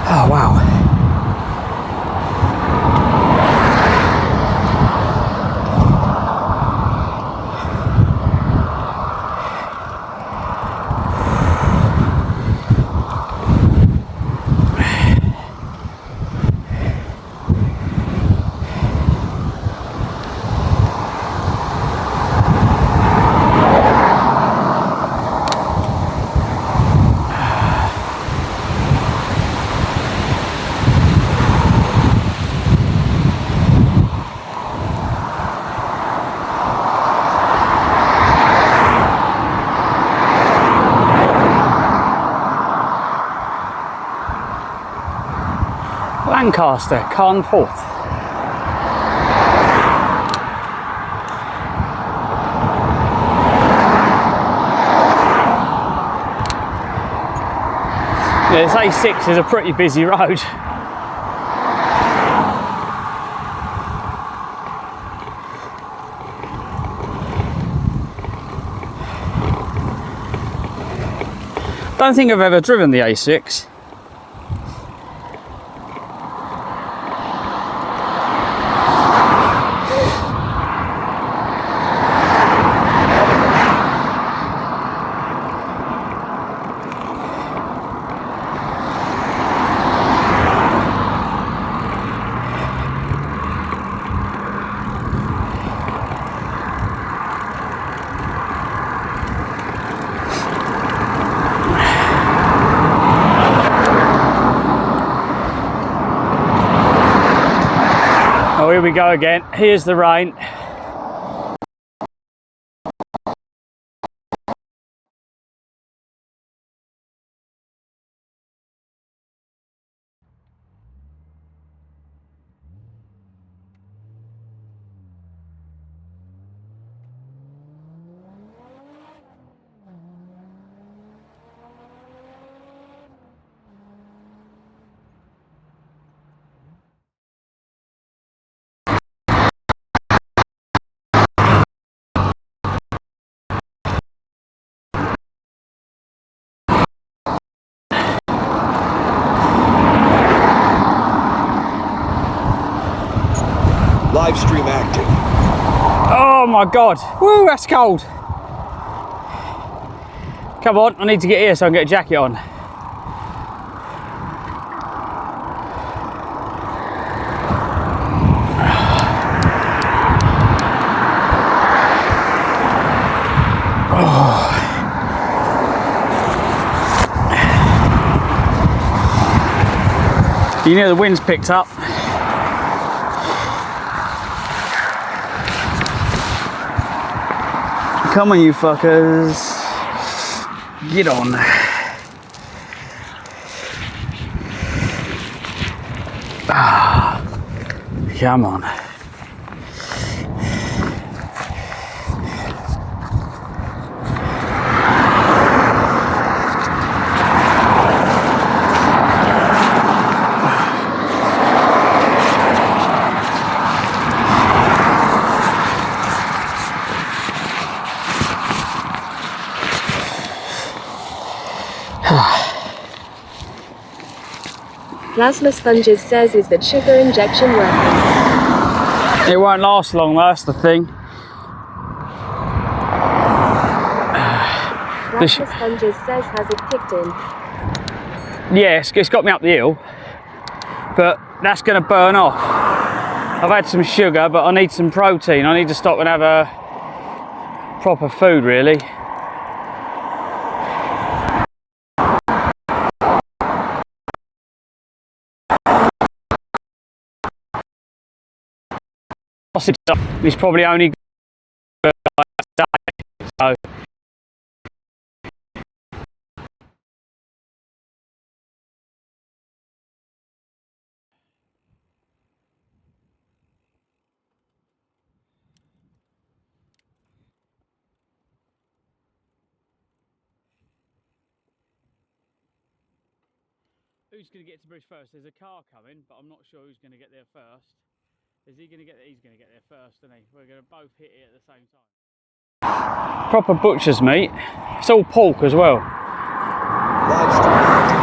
Oh wow. Lancaster, Carnforth. Yeah, this A6 is a pretty busy road. Don't think I've ever driven the A6. Oh, here we go again. Here's the rain. Live stream active. Oh my God. Woo, that's cold. Come on, I need to get here so I can get a jacket on. You know the wind's picked up. Come on, you fuckers. Get on. Ah, come on. Plasma Sponges says, is that sugar injection working? It won't last long, that's the thing. Plasma Sponges says, has it kicked in? Yeah, it's got me up the hill, but that's going to burn off. I've had some sugar, but I need some protein. I need to stop and have a proper food, really. It's probably only good for a day, so. Who's going to get to Bridge first? There's a car coming, but I'm not sure who's going to get there first. Is he going to get there? He's going to get there first, isn't he? We're going to both hit it at the same time. Proper butcher's meat. It's all pork as well. Live stream active.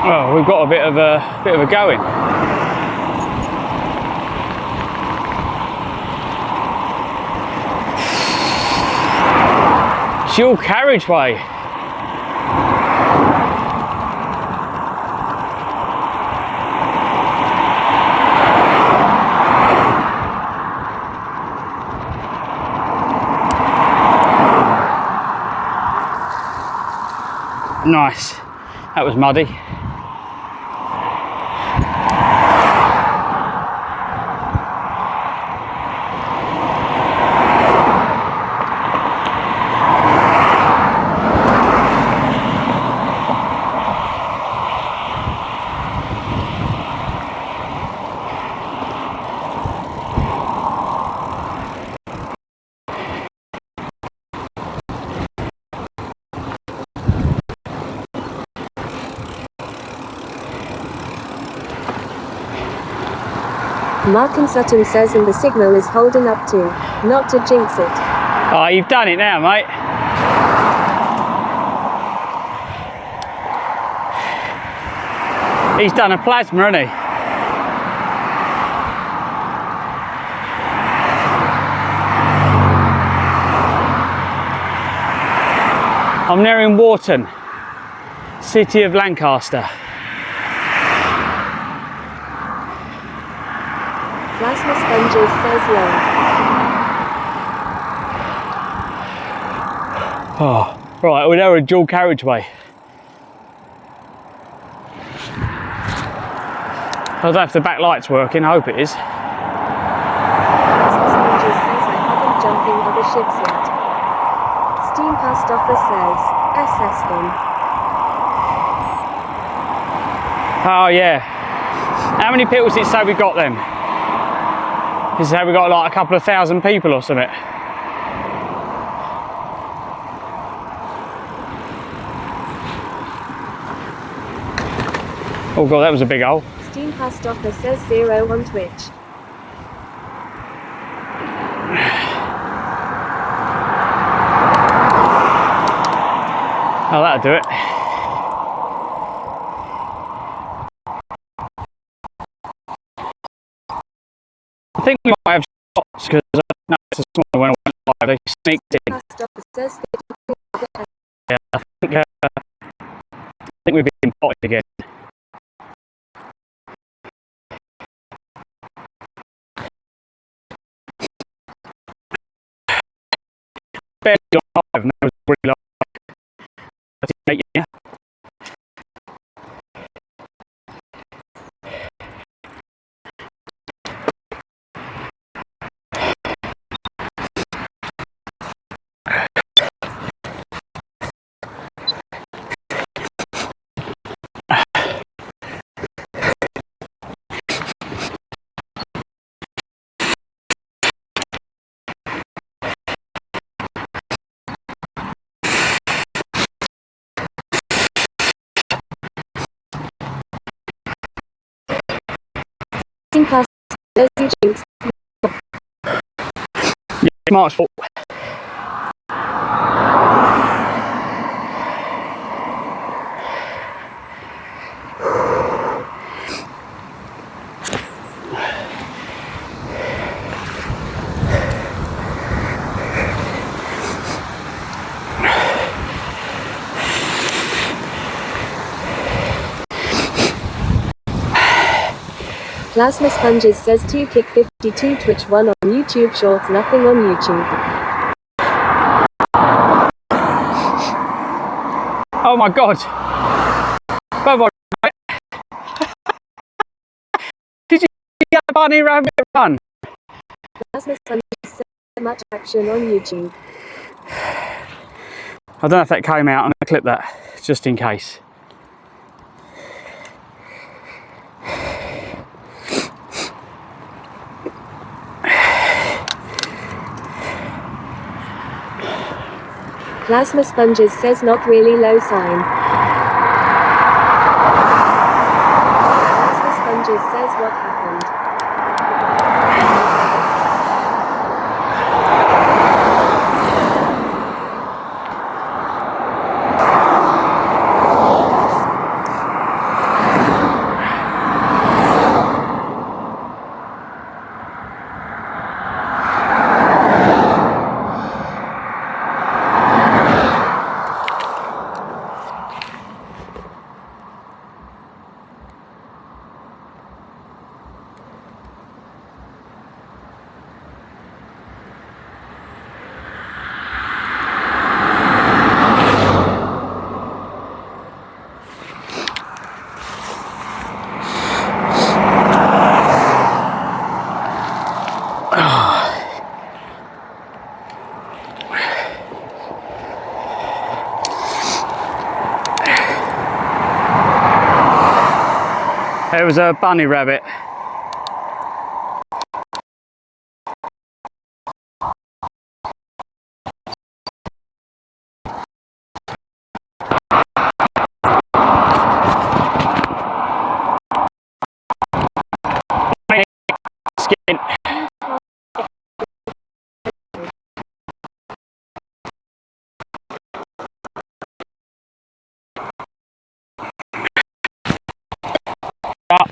Well, we've got a bit of a going. Dual carriageway. Nice. That was muddy. Mark and Sutton says and the signal is holding up too. Not to jinx it. Oh, you've done it now, mate. He's done a plasma, hasn't he? I'm now in Wharton, city of Lancaster. Plasma sponges says low. Oh, right, we're now in dual carriageway. I don't know if the back light's working, I hope it is. Plasma sponges says I haven't jumping other ships yet. Steam Post Office says, SS them. Oh yeah. How many people did it say we got then? Did it say we got like a couple of thousand people or something? Oh god, that was a big hole. Steam Post Office says 0 on Twitch. Oh, that'll do it. I think we might have shots because I noticed this morning when I went live, they sneaked in. Post Office says Yeah, I think we've been spotted again. Barely on live, and that was really like 38, yeah. Steam Post says Eugene's. Yeah, Mark's fault. Plasma Sponges says 2 kick 52 Twitch 1 on YouTube Shorts, nothing on YouTube. Oh my god! Come on, mate. Did you get a bunny rabbit run? Plasma Sponges says much action on YouTube. I don't know if that came out, I'm going to clip that just in case. Plasma Sponges says not really low sign. Plasma Sponges says what happened. It was a bunny rabbit. Skin. Up.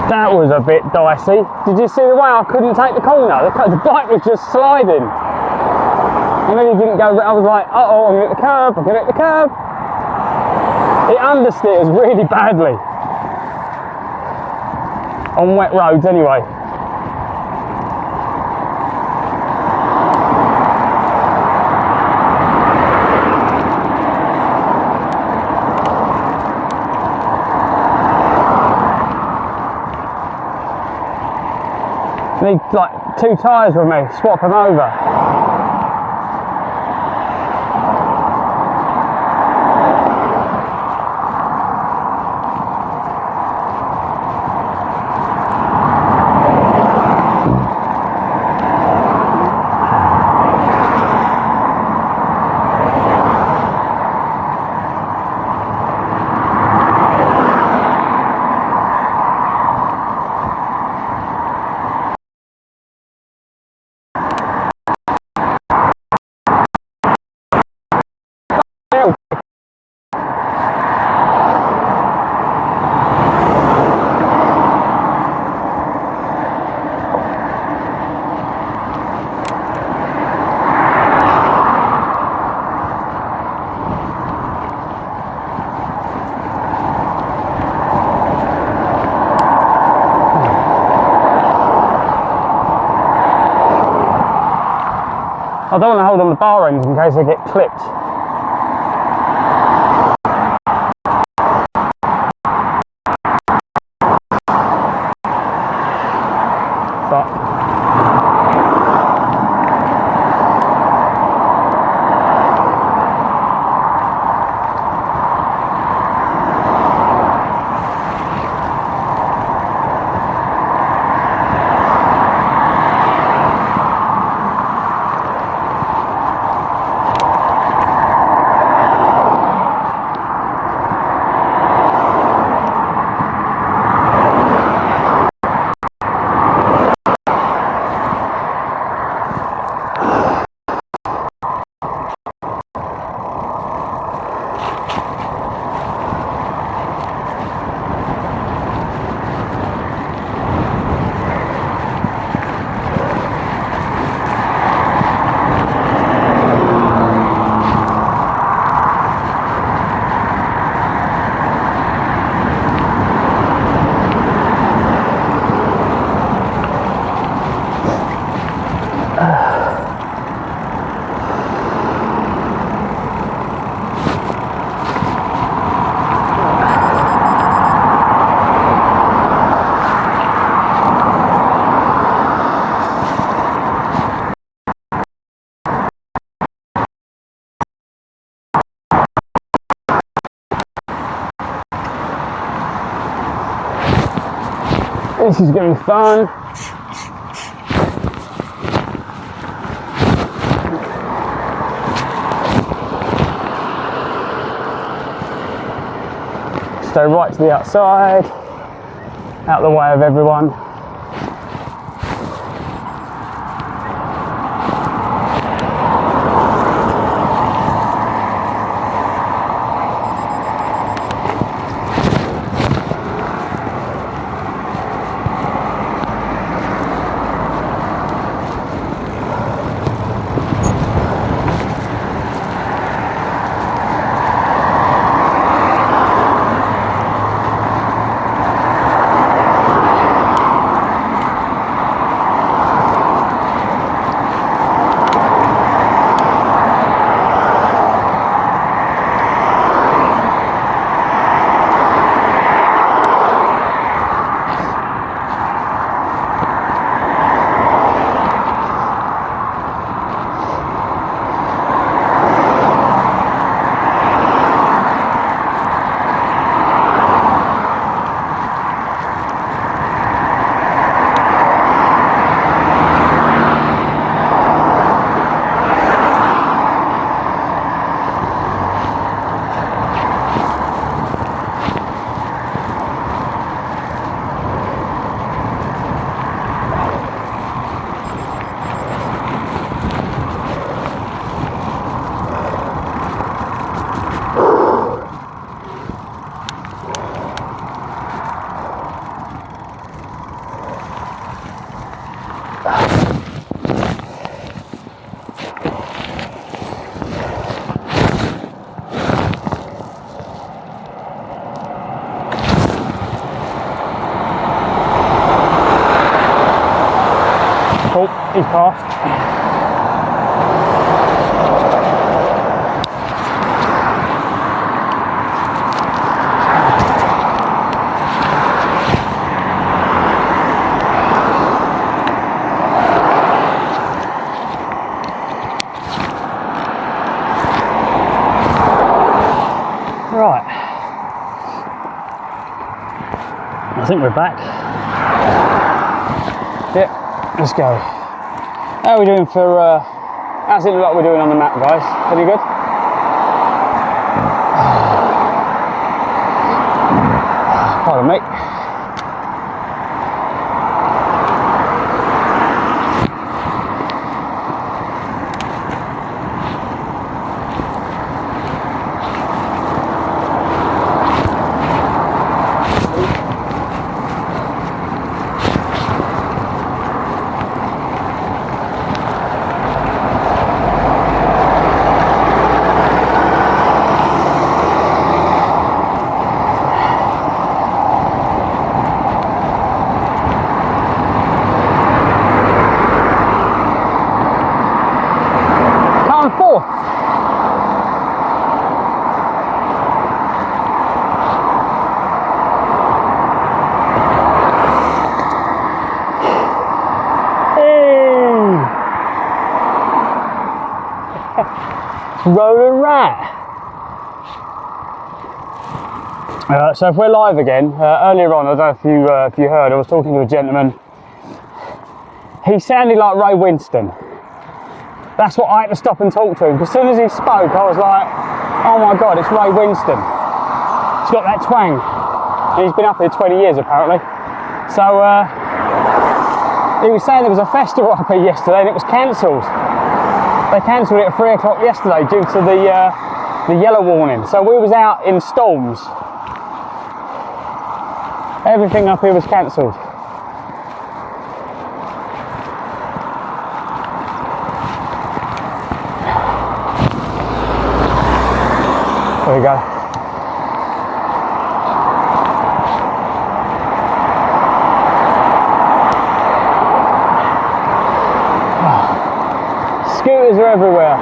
That was a bit dicey. Did you see the way I couldn't take the corner? The bike was just sliding. And then he didn't go, I was like, uh-oh, I'm going to hit the curb, I'm going to hit the curb. It understeers really badly. On wet roads anyway. Need like 2 tyres with me, swap them over. I don't want to hold on the bar ends in case they get clipped. But this is going to be fun. Stay right to the outside, out the way of everyone. he's passed. Right, I think we're back. Yep, let's go. How are we doing for, how's it look like we're doing on the map, guys? Pretty good? Pardon me. Rolling rat. So if we're live again, earlier on, I don't know if you heard, I was talking to a gentleman. He sounded like Ray Winston. That's what I had to stop and talk to him. As soon as he spoke, I was like, oh my God, it's Ray Winston. He's got that twang. And he's been up here 20 years apparently. So he was saying there was a festival up here yesterday and it was cancelled. They cancelled it at 3 o'clock yesterday due to the yellow warning. So we was out in storms. Everything up here was cancelled. There we go. Scooters are everywhere.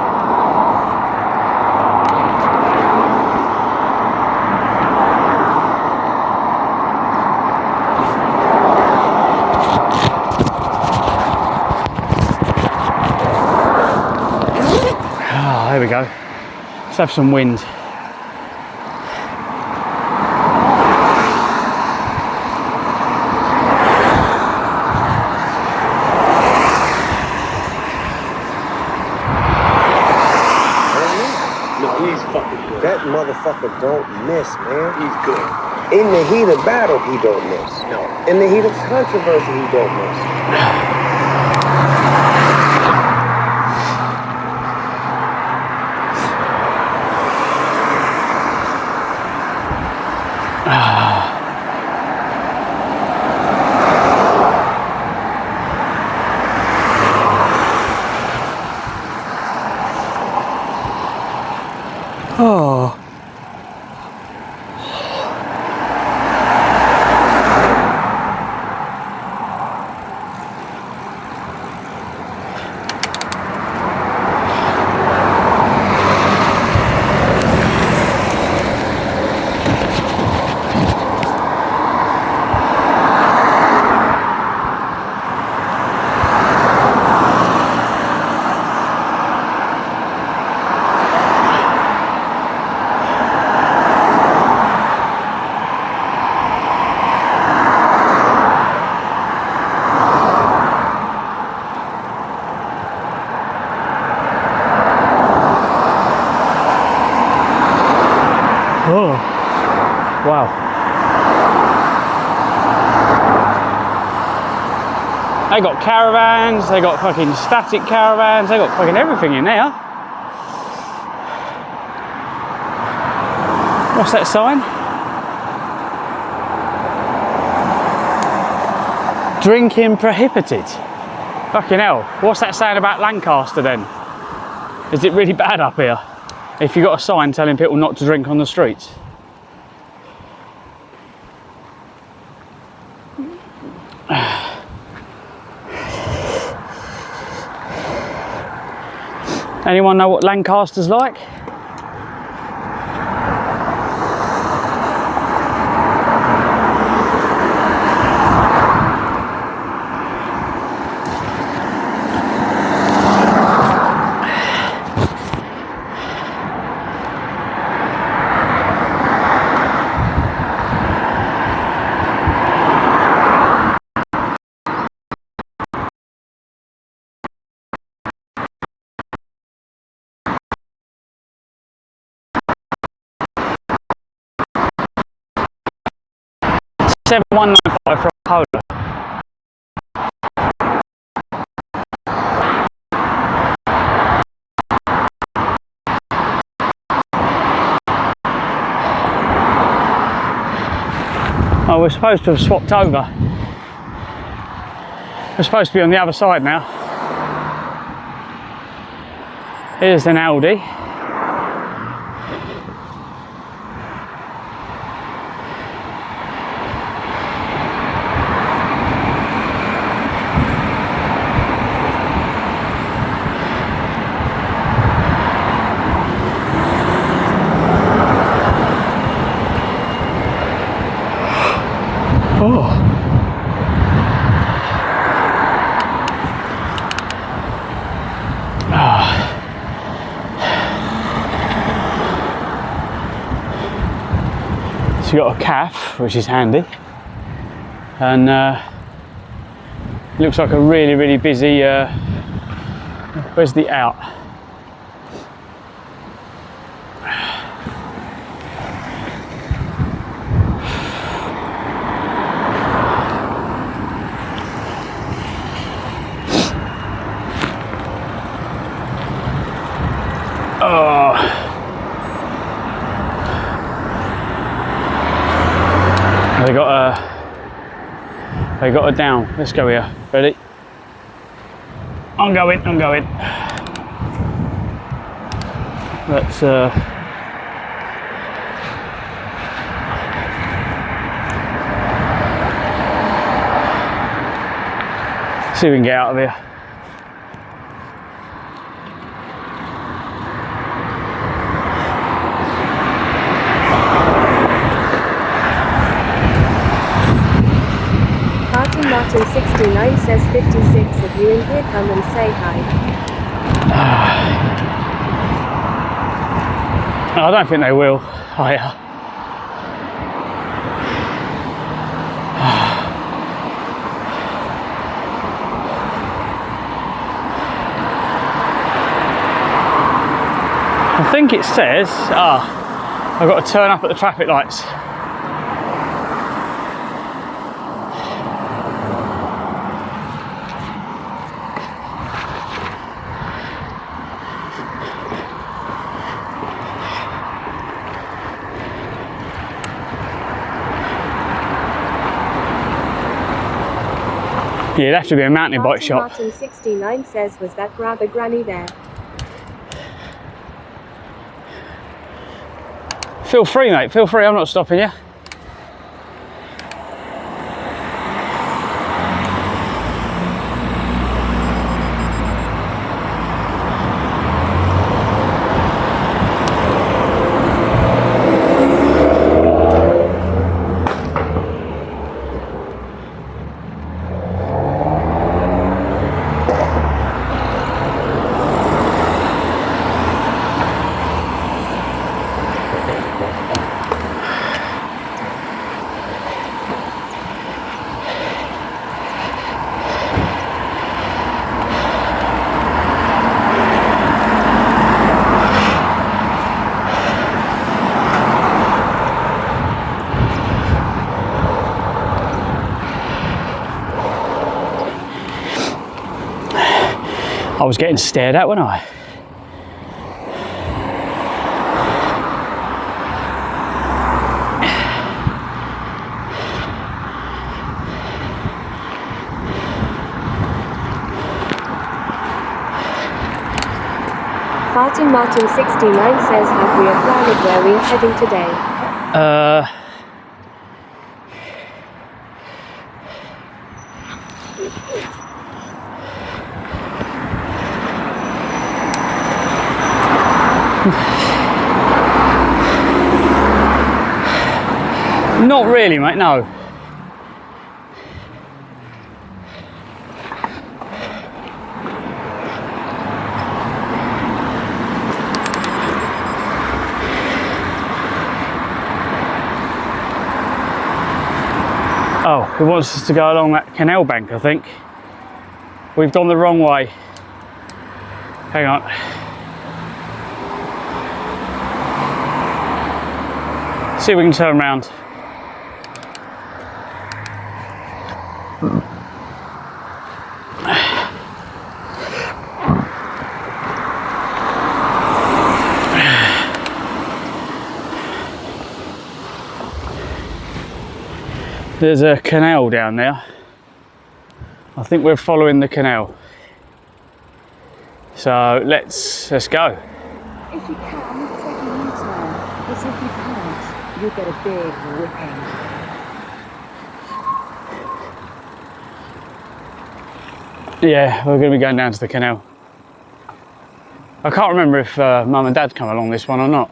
Ah, there we go. Let's have some wind. That motherfucker don't miss, man. He's good. In the heat of battle, he don't miss. No. In the heat of controversy, he don't miss. Oh. Oh, wow. They got caravans, they got fucking static caravans, they got fucking everything in there. What's that sign? Drinking prohibited. Fucking hell. What's that saying about Lancaster then? Is it really bad up here? If you've got a sign telling people not to drink on the streets. Anyone know what Lancaster's like? $7,195 for a polo. Oh, we're supposed to have swapped over. We're supposed to be on the other side now. Here's an Aldi. Oh. So you've got a calf, which is handy, and looks like a really busy, where's the out? Oh. They got a down. Let's go here. Ready? I'm going. Let's see if we can get out of here. Martin 69 says 56 of you in here, come and say hi. I don't think they will. I think it says, I've got to turn up at the traffic lights. Yeah, it'd have to be a mountain bike shop. Martin 69 says, was that grab a granny there? Feel free, mate, feel free, I'm not stopping you. I was getting stared at, wasn't I? Martin 69 says, have we a plan of where we're heading today? Not really, mate, no. Oh, it wants us to go along that canal bank, I think. We've gone the wrong way. Hang on. See if we can turn around. There's a canal down there. I think we're following the canal. So let's go. If you can, take a U-turn. Because if you can't, you'll get a big whipping. Yeah, we're going to be going down to the canal. I can't remember if Mum and Dad come along this one or not.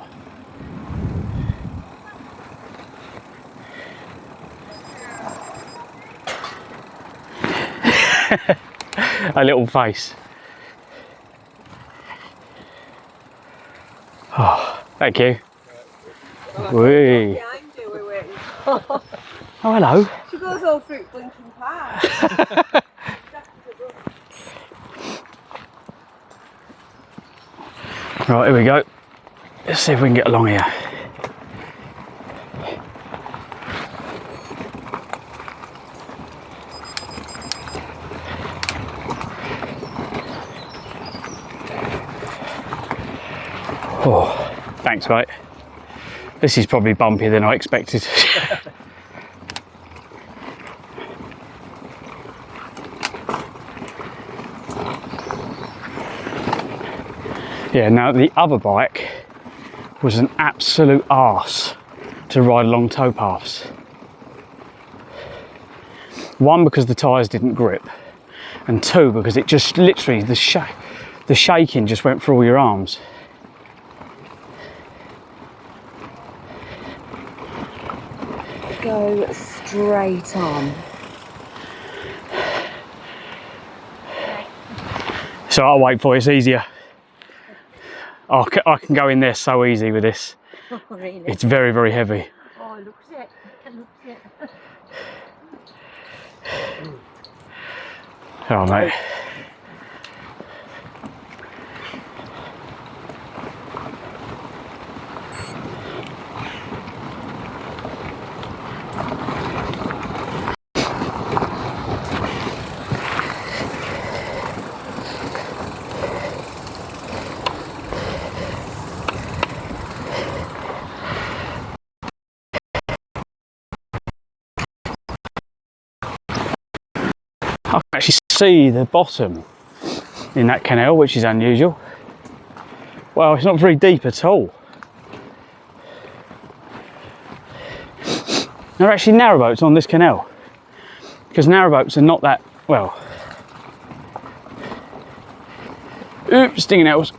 A little face. Oh, thank you. Whee. Behind you, we're waiting. Oh, hello. She goes all through blinking past. Right, here we go. Let's see if we can get along here. Oh, thanks, mate. This is probably bumpier than I expected. Yeah, now the other bike was an absolute arse to ride along towpaths. One, because the tyres didn't grip, and two, because it just literally, the shaking just went through all your arms. Go straight on. So I'll wait for it, it's easier. I can go in there so easy with this. Oh, really? It's very, very heavy. Oh, look at it. Look at it. Oh, mate. I can actually see the bottom in that canal, which is unusual. Well, it's not very deep at all. There are actually narrowboats on this canal, because narrowboats are not that, well, oops, stinging nails.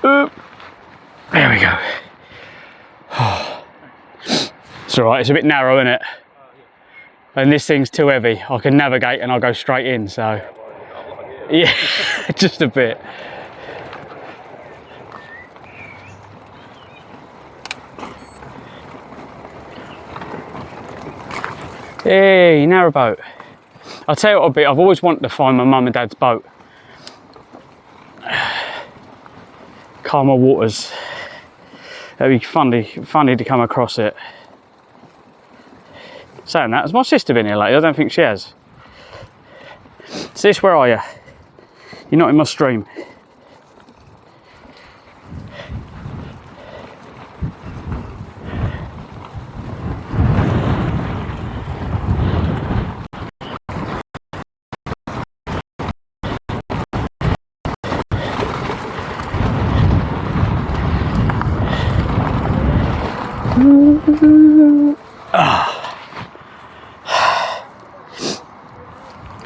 Oop. There we go. It's alright, it's a bit narrow, isn't it? And this thing's too heavy. I can navigate and I'll go straight in, so yeah, just a bit. Hey, narrowboat. I'll tell you what, I've always wanted to find my mum and dad's boat. Calmer waters. That'd be funny to come across it. Saying that, has my sister been here lately? I don't think she has. Sis, where are you? You're not in my stream.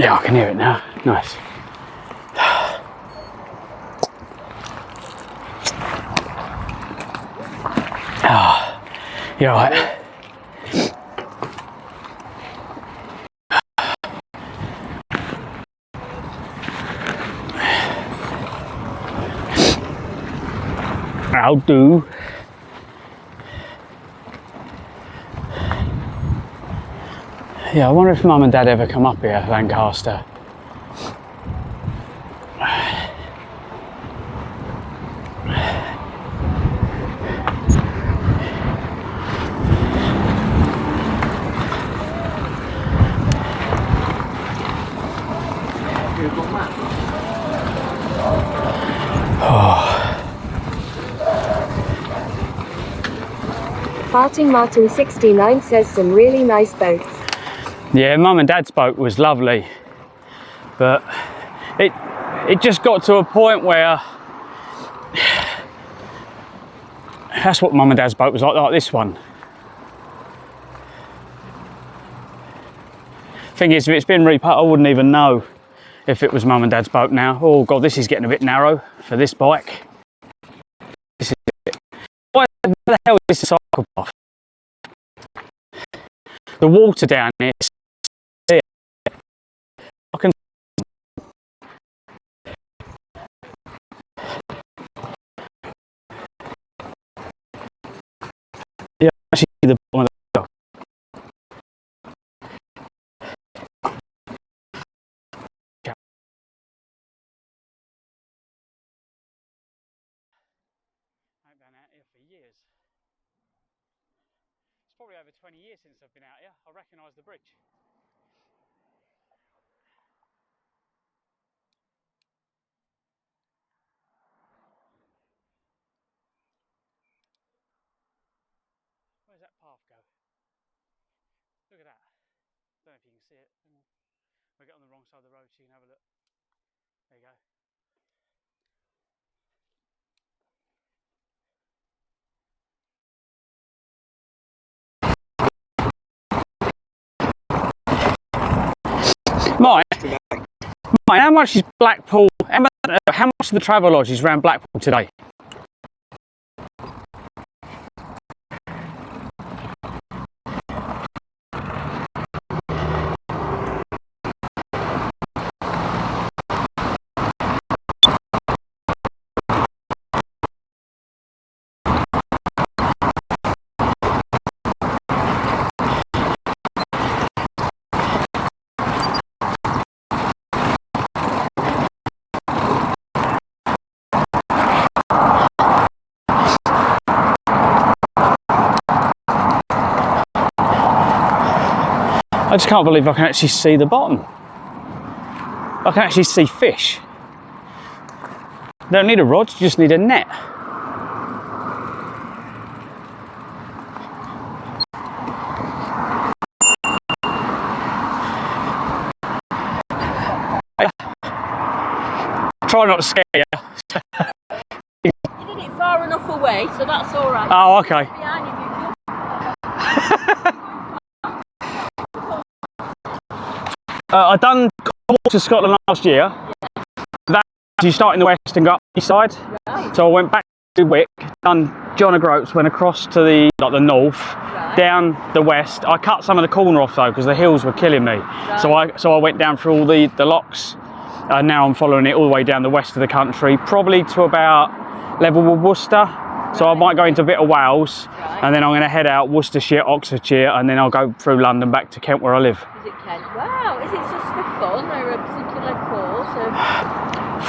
Yeah, I can hear it now. Nice. You alright? I'll do. Yeah, I wonder if Mum and Dad ever come up here, Lancaster. Farting Martin 69 says some really nice boats. Yeah, Mum and Dad's boat was lovely, but it just got to a point where that's what Mum and Dad's boat was like this one. Thing is, if it's been reput, I wouldn't even know if it was Mum and Dad's boat now. Oh God, this is getting a bit narrow for this bike. This is why the hell is this a cycle path? The water down here is here. I can yeah, actually see the bottom of the hill. I've been out here for years. It's probably over 20 years since I've been out here. I recognise the bridge. Where's that path go? Look at that. Don't know if you can see it. We'll get on the wrong side of the road so you can have a look. There you go. Mike, how much is Blackpool? How much of the travel lodge is around Blackpool today? I just can't believe I can actually see the bottom. I can actually see fish. You don't need a rod, you just need a net. Try not to scare you. You did it far enough away, so that's all right. Oh, okay. Behind you, I done to Scotland last year. That you start in the west and go up the east side. Right. So I went back to Wick, done John O'Groats, went across to the north, Right. down the west. I cut some of the corner off though because the hills were killing me. Right. So I went down through all the locks. And now I'm following it all the way down the west of the country, probably to about level with Worcester. So I might go into a bit of Wales, Right. and then I'm going to head out Worcestershire, Oxfordshire, and then I'll go through London back to Kent where I live. Is it Kent? Wow, is it just for fun or a particular cause? Or...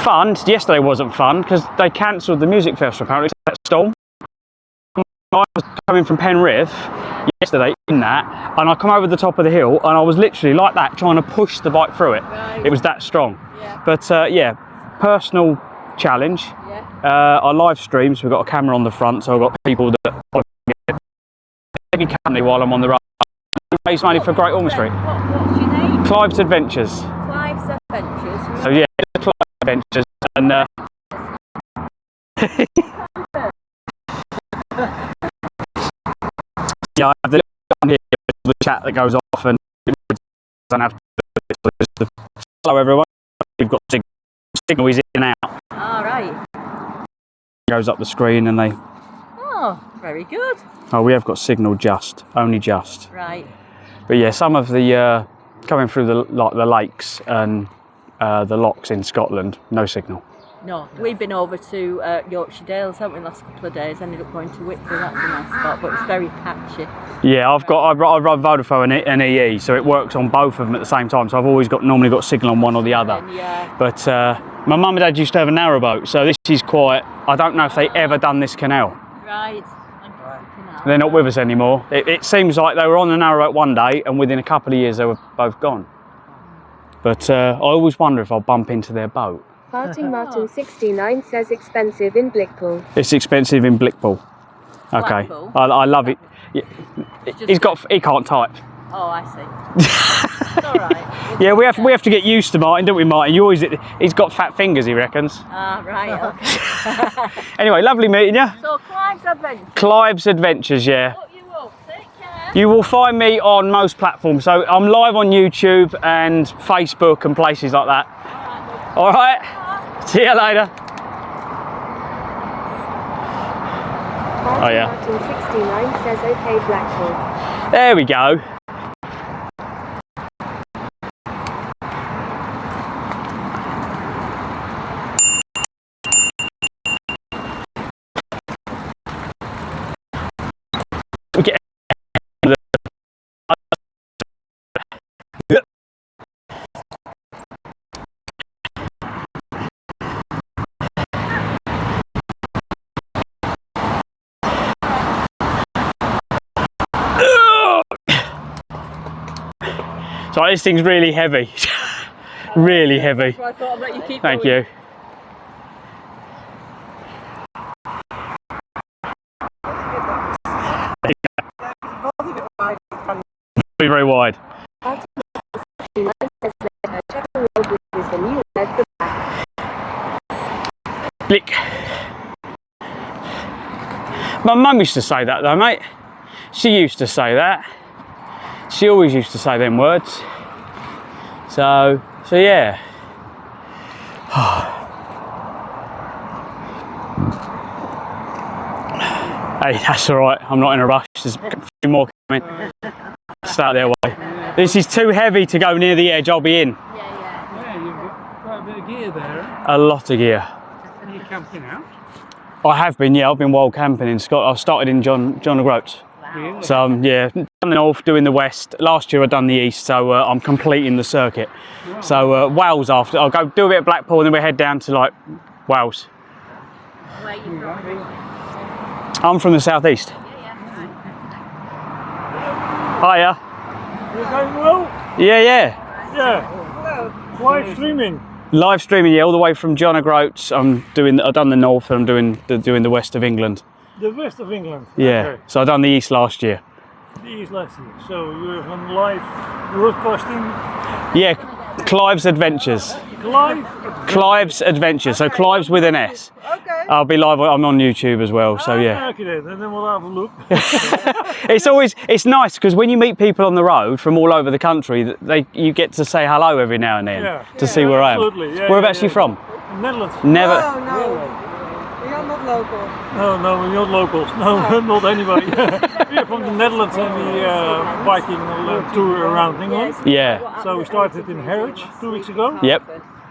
Fun. Yesterday wasn't fun because they cancelled the music festival apparently. That storm. I was coming from Penrith yesterday in that, and I come over the top of the hill, and I was literally like that trying to push the bike through it. Right. It was that strong. Yeah. But yeah, personal challenge. Yeah. Our live streams, we've got a camera on the front, so I've got people that take me company while I'm on the road. Raise money for Great Ormond Street. What's your name? Clives Adventures. Clives Adventures. So yeah, Clives Adventures, and yeah, I have the on here the chat that goes off, and it doesn't have to. Hello everyone. We've got signal is in and out. All right. Goes up the screen, and they. Oh, Oh, very good. Oh, we have got signal just, only just. Right. But yeah, some of the coming through the lakes and the locks in Scotland, no signal. No, we've been over to Yorkshire Dales, haven't we, the last couple of days. Ended up going to Whitby, that's a nice spot, but it's very patchy. Yeah, I run Vodafone and EE, so it works on both of them at the same time. So I've always normally got signal on one or the other. Yeah. But my mum and dad used to have a narrowboat, so this is quite. I don't know if they ever done this canal. Right. They're not with us anymore. It seems like they were on the narrowboat one day, and within a couple of years they were both gone. But I always wonder if I'll bump into their boat. Farting Martin 69 says expensive in Blackpool. It's expensive in Blackpool. Okay, Blackpool? I love it. Yeah. He can't type. Oh, I see. It's all right. Yeah, we have to get used to Martin, don't we, Martin? He's got fat fingers, he reckons. Ah, right. Okay. Anyway, lovely meeting you. So, Clives Adventures. Clives Adventures, yeah. Look you up. Take care. You will find me on most platforms. So I'm live on YouTube and Facebook and places like that. All right. See you later. Farting Oh, yeah. Martin 69 says okay Blackpool. There we go. So this thing's really heavy. Really heavy. So I thought I'd let you keep Thank going. you. Very, very wide. Farting Martin 69 says later checking road is the new word for back. Blick. My mum used to say that though, mate. She used to say that. She always used to say them words. So yeah. Hey, that's all right. I'm not in a rush. There's a few more coming. Start their way. This is too heavy to go near the edge. I'll be in. Yeah, you've got quite a bit of gear there. A lot of gear. Are you camping out? I have been, yeah. I've been wild camping in Scotland. I started in John O'Groats. Really? So yeah, done the north, doing the west. Last year I done the east, so I'm completing the circuit. So Wales after. I'll go do a bit of Blackpool and then we head down to like Wales. Where are you from? I'm from the southeast. Hiya. You're going well? Yeah, yeah. Yeah. Live streaming. Live streaming, yeah, all the way from John O'Groats. I've done the north and I'm doing the west of England. The west of England. Yeah. Okay. So I done the east last year. The east last year. So you're on live broadcasting. Yeah, Clives Adventures. Clives Adventures. So Clives with an S. Okay. I'll be live. I'm on YouTube as well. So yeah. Okay then, and then we'll have a look. It's nice because when you meet people on the road from all over the country, you get to say hello every now and then to see where I am. Absolutely. Yeah, Whereabouts are you from? Netherlands. Never. Oh, no. You're not local. No, we're not locals. No, not anybody. We're from the Netherlands and we biking tour around England. Yeah. So we started in Harwich 2 weeks ago. Yep.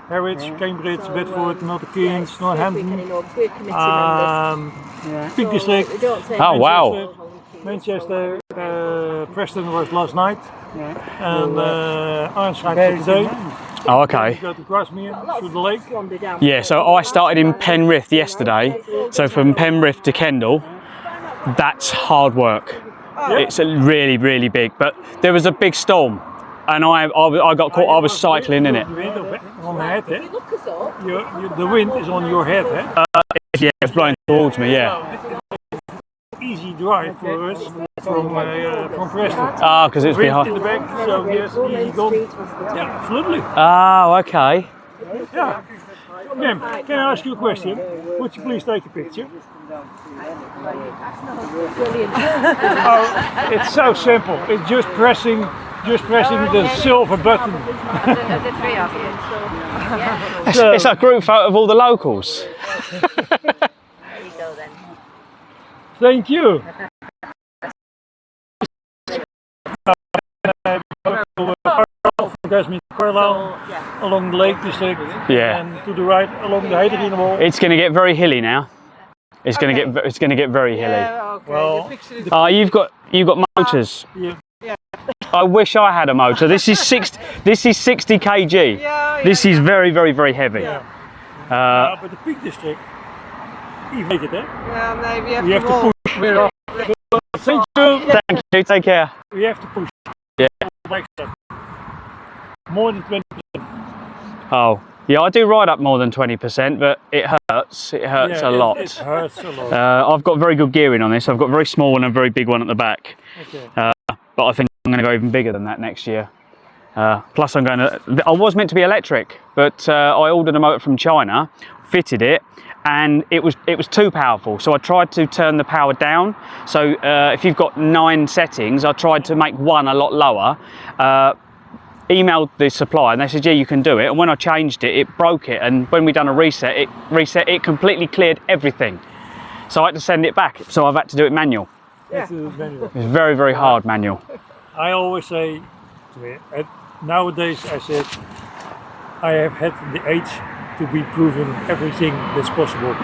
Harwich, Cambridge, Bedford, Milton Keynes, Northampton, Peak District. Oh wow. Manchester, Preston was last night, and Arnhem today. Oh, okay. Go to Grasmere through the lake. Yeah, so I started in Penrith yesterday. So from Penrith to Kendal, that's hard work. It's really, really big. But there was a big storm, and I got caught. I was cycling in it. On the head, eh? The wind is on your head, eh? Yeah, it's blowing towards me. Yeah. Easy drive for us from Preston. Ah, because it's Wind behind. in the back, so yes, easy gone. Yeah, absolutely. Oh, okay. Yeah. Ma'am, can I ask you a question? Would you please take a picture? Oh, it's so simple. It's just pressing the silver button. It's a group photo of all the locals. There you go then. Thank you. Guys meet Carlisle along the Lake District. Yeah. And to the right along the Heideringewal. It's going to get very hilly now. It's going to get very hilly. Yeah, okay. Well, You've got motors. Yeah. I wish I had a motor. This is 60 kg. Yeah, this is very, very, very heavy. Yeah. But the Peak District, you make it, eh? Yeah, maybe We have to push. Thank you. Thank you. Take care. We have to push. Yeah. Like that. More than 20%. Oh, yeah. I do ride up more than 20%, but it hurts. It hurts a lot. It hurts a lot. I've got very good gearing on this. I've got a very small and a very big one at the back. Okay. But I think I'm going to go even bigger than that next year. Plus, I was meant to be electric, but I ordered a motor from China, fitted it, and it was too powerful. So I tried to turn the power down. So if you've got 9 settings, I tried to make one a lot lower. Emailed the supplier and they said, yeah, you can do it. And when I changed it, it broke it. And when we done a reset, it completely cleared everything. So I had to send it back. So I've had to do it manual. Yeah. It's very, very hard manual. I always say, nowadays I said, I have had the age to be proven everything that's possible.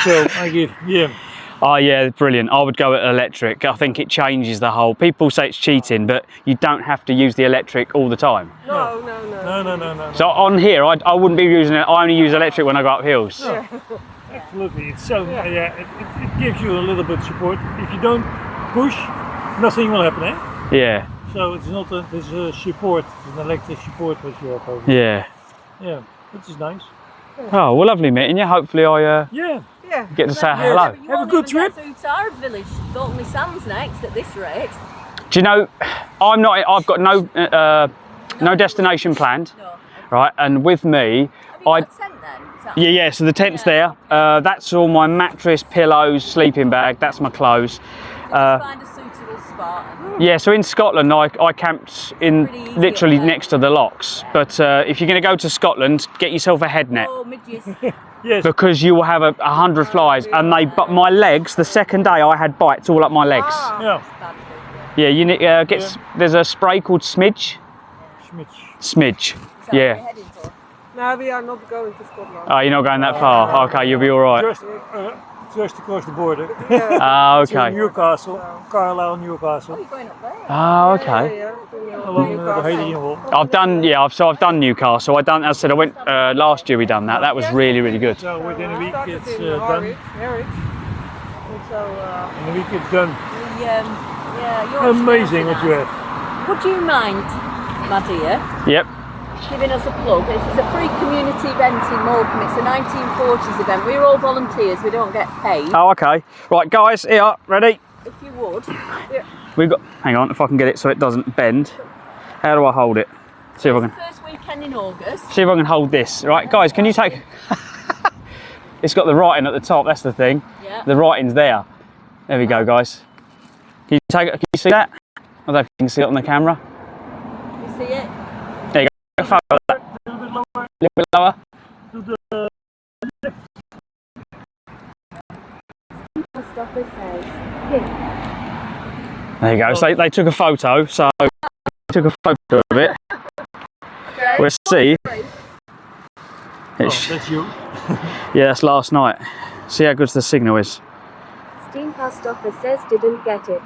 So I give, yeah. Oh yeah, brilliant. I would go at electric. I think it changes the whole. People say it's cheating, but you don't have to use the electric all the time. No. So on here, I wouldn't be using it. I only use electric when I go up hills. No. Absolutely. It's so, it gives you a little bit of support. If you don't push, nothing will happen, eh? Yeah. So it's not there's a support, an electric support which you have over. Yeah. Yeah, which is nice. Oh, well, lovely meeting you. Hopefully I get to say hello. Have a good trip. Through to our village, Thornley Sands next at this rate. Do you know, I've got no destination planned. No. Right, and with me, Have you got a tent then? Yeah, so the tent's there. That's all my mattress, pillows, sleeping bag, that's my clothes. Find a suitable spot. Yeah, so in Scotland, I camped in literally next to the locks. But if you're going to go to Scotland, get yourself a head net. Oh, midges. Yes. Because you will have 100 flies, and but my legs. The second day, I had bites all up my legs. Yeah. Yeah, you need there's a spray called Smidge. Smidge. Yeah. No, we are not going to Scotland. Oh, you're not going that far. Okay, you'll be all right. Just across the border. Ah, okay. Newcastle, Carlisle, Newcastle. Oh, you're going up there? Ah, okay. Along the Heideringewal. I've done Newcastle. As I said, I went last year. We done that. That was really, really good. So within a week it's done. In In a week it's done. yeah, Amazing what you have. Would you mind, my dear, Yep. giving us a plug? This is a free community event in Morecambe. It's a 1940s event. We're all volunteers. We don't get paid. Oh, okay. Right, guys, here, ready? If you would. We've got. Hang on, if I can get it so it doesn't bend. How do I hold it? See if I can. First weekend in August. See if I can hold this. Right, guys, can you take? It's got the writing at the top. That's the thing. Yeah. The writing's there. There we go, guys. Can you take it? Can you see that? I don't know if you can see it on the camera. You see it? There you go. Photo of that. A little bit lower. A little bit lower. To the There you go. So they took a photo. So took a photo of it. We'll see. that's you. Yeah, that's last night. See how good the signal is. Steam post office says didn't get it.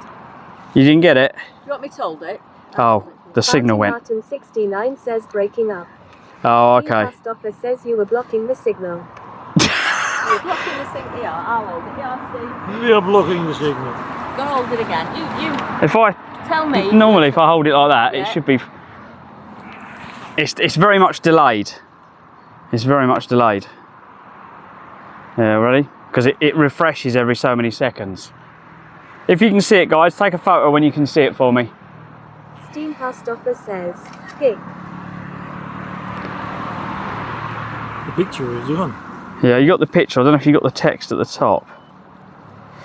You didn't get it? You want me to hold it? Oh, the signal went. Martin 69 says breaking up. Oh, Steam okay. post office says you were blocking the signal. You're blocking the signal. Yeah, I'll hold it. Yeah, Steve. We are blocking the signal. Go hold it again. You If I tell me. normally if I hold it like that, Yeah. it should be. It's very much delayed. It's very much delayed. Yeah, ready? Because it refreshes every so many seconds. If you can see it, guys, take a photo when you can see it for me. Steam post office says gig. The picture is on. Yeah, you got the picture. I don't know if you got the text at the top.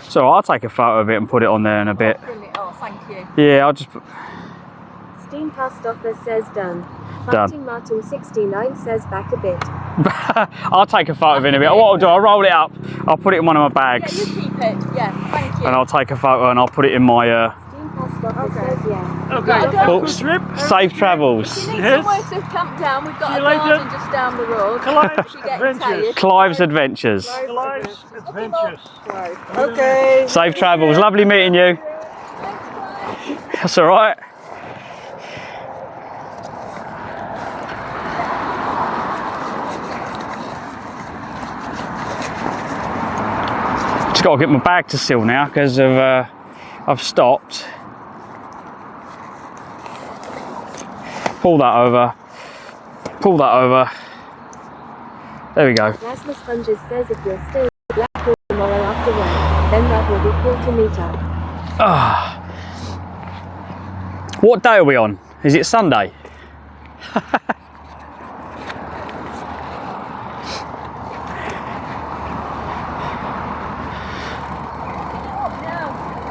So I'll take a photo of it and put it on there in a bit. Brilliant. Oh, thank you. Yeah, I'll just. Steam past offer says done. Done. Fighting Martin 69 says back a bit. I'll take a photo of it in a bit. What I'll do, I'll roll it up, I'll put it in one of my bags. Yeah, you keep it. Yeah, thank you. And I'll take a photo and I'll put it in my Steam past offer says yeah. Okay, Cool. Safe travels. If you need Yes. somewhere to camp down, we've got See a you later. garden just down the road. Clives If you're getting Adventures. tired. Clives Adventures. Clives Adventures. Okay. Safe travels. Lovely meeting you. That's all right. Just got to get my bag to seal now because of I've stopped. Pull that over. Pull that over. There we go. Plasma Sponges says if you're still in Blackpool tomorrow after work, then that will be cool to meet up. Ah. What day are we on? Is it Sunday?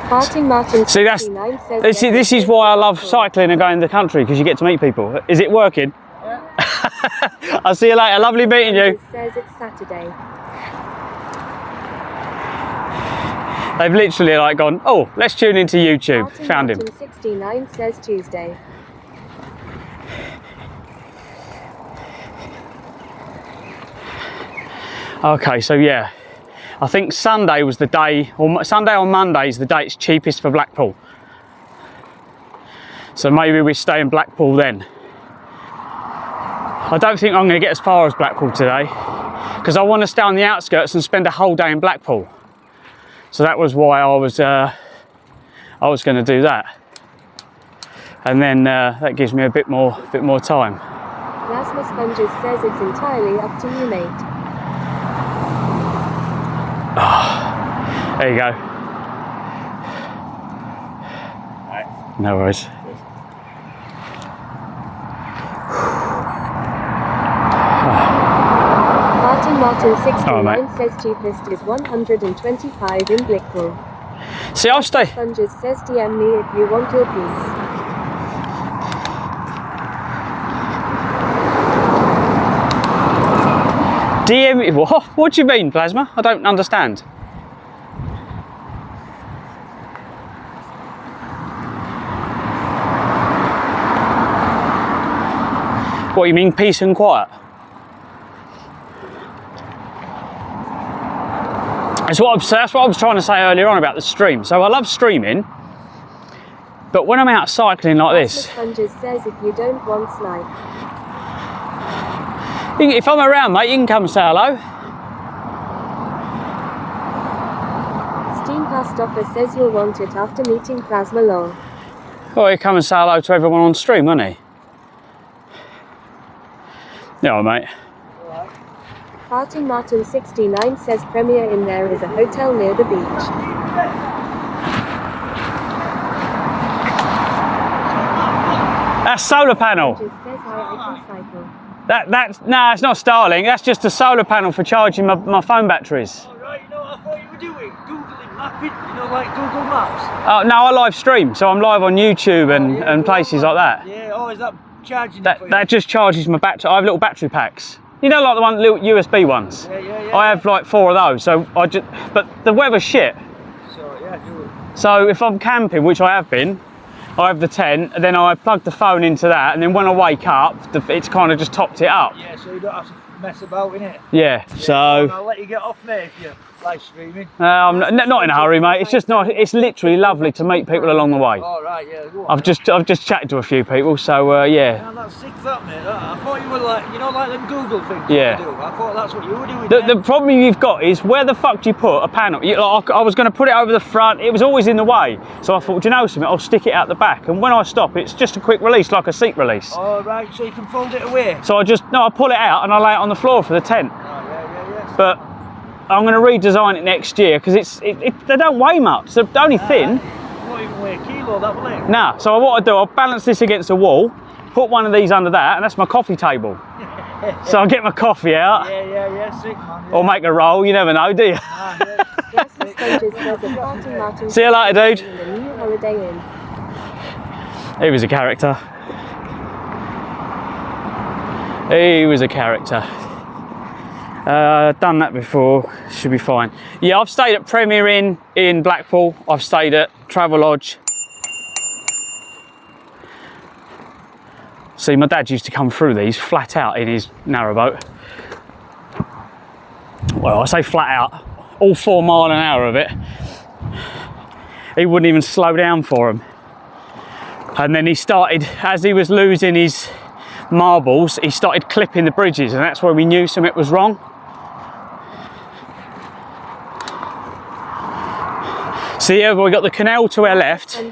Fighting Martin See, that's 69 says this is why I love cycling and going to the country, because you get to meet people. Is it working? Yeah. I'll see you later. Lovely meeting you. says it's Saturday. They've literally like gone, oh, let's tune into YouTube. Fighting Found him. Martin 69 says Tuesday. Okay, so yeah, I think Sunday was the day, or Sunday or Monday is the day it's cheapest for Blackpool. So maybe we stay in Blackpool then. I don't think I'm going to get as far as Blackpool today, because I want to stay on the outskirts and spend a whole day in Blackpool. So that was why I was going to do that, and then that gives me a bit more time. Plasma Sponges says it's entirely up to you, mate. Oh, there you go. No worries. Martin 69 Oh, mate. says cheapest is 125 in Blackpool. See, I'll stay. Sponges says DM me if you want your piece. DM, what do you mean, Plasma? I don't understand. What, you mean peace and quiet? That's what I was trying to say earlier on about the stream. So I love streaming, but when I'm out cycling like this, Sponges says if you don't want snipe. if I'm around, mate, you can come and say hello. Steam past offer says you'll want it after meeting Plasma Law. Well, he'll come and say hello to everyone on stream, won't he? Yeah, mate. Fighting Martin 69 says Premier Inn there is a hotel near the beach. That's solar panel. Sponges says I can cycle. That's no, it's not Starlink. That's just a solar panel for charging my phone batteries. Alright, you know what I thought you were doing? Googling mapping, you know, like Google Maps. Oh no, I live stream, so I'm live on YouTube and places like that. Yeah, oh, is that charging? That just charges my battery. I have little battery packs. You know, like the little USB ones. Yeah. I have like 4 of those. So but the weather's shit. So yeah, do it. So if I'm camping, which I have been, I have the tent, and then I plug the phone into that, and then when I wake up, it's kind of just topped it up. Yeah, so you don't have to mess about, innit? Yeah. So I'll let you get off, mate, if you're live streaming. I'm not in a hurry, mate. It's just not. It's literally lovely to meet people along the way. All right, yeah. Go on. I've just chatted to a few people, so yeah. Man, that's sick, that, mate. I thought you were like, you know, like them Google things. Yeah. You do. I thought that's what you were doing. The problem you've got is where the fuck do you put a panel? I was going to put it over the front. It was always in the way, so I thought, do you know something? I'll stick it out the back, and when I stop, it's just a quick release, like a seat release. All right, so you can fold it away. So I pull it out and I lay it on the floor for the tent. Oh, yeah. But I'm going to redesign it next year because they don't weigh much. They're only thin. Not even weigh a kilo, that will it? Nah. So what I do, I'll balance this against the wall, put one of these under that, and that's my coffee table. So I'll get my coffee out. Yeah, sick, man. Yeah. Or make a roll. You never know, do you? Plasma Sponges says a Fighting Martin See you later, dude. in the new Holiday Inn. He was a character. He was a character. Done that before, should be fine. Yeah, I've stayed at Premier Inn in Blackpool. I've stayed at Travelodge. See, my dad used to come through these flat out in his narrowboat. Well, I say flat out, all 4 mile an hour of it. He wouldn't even slow down for him. And then he started, as he was losing his marbles, he started clipping the bridges, and that's where we knew something was wrong. So yeah, we've got the canal to our left,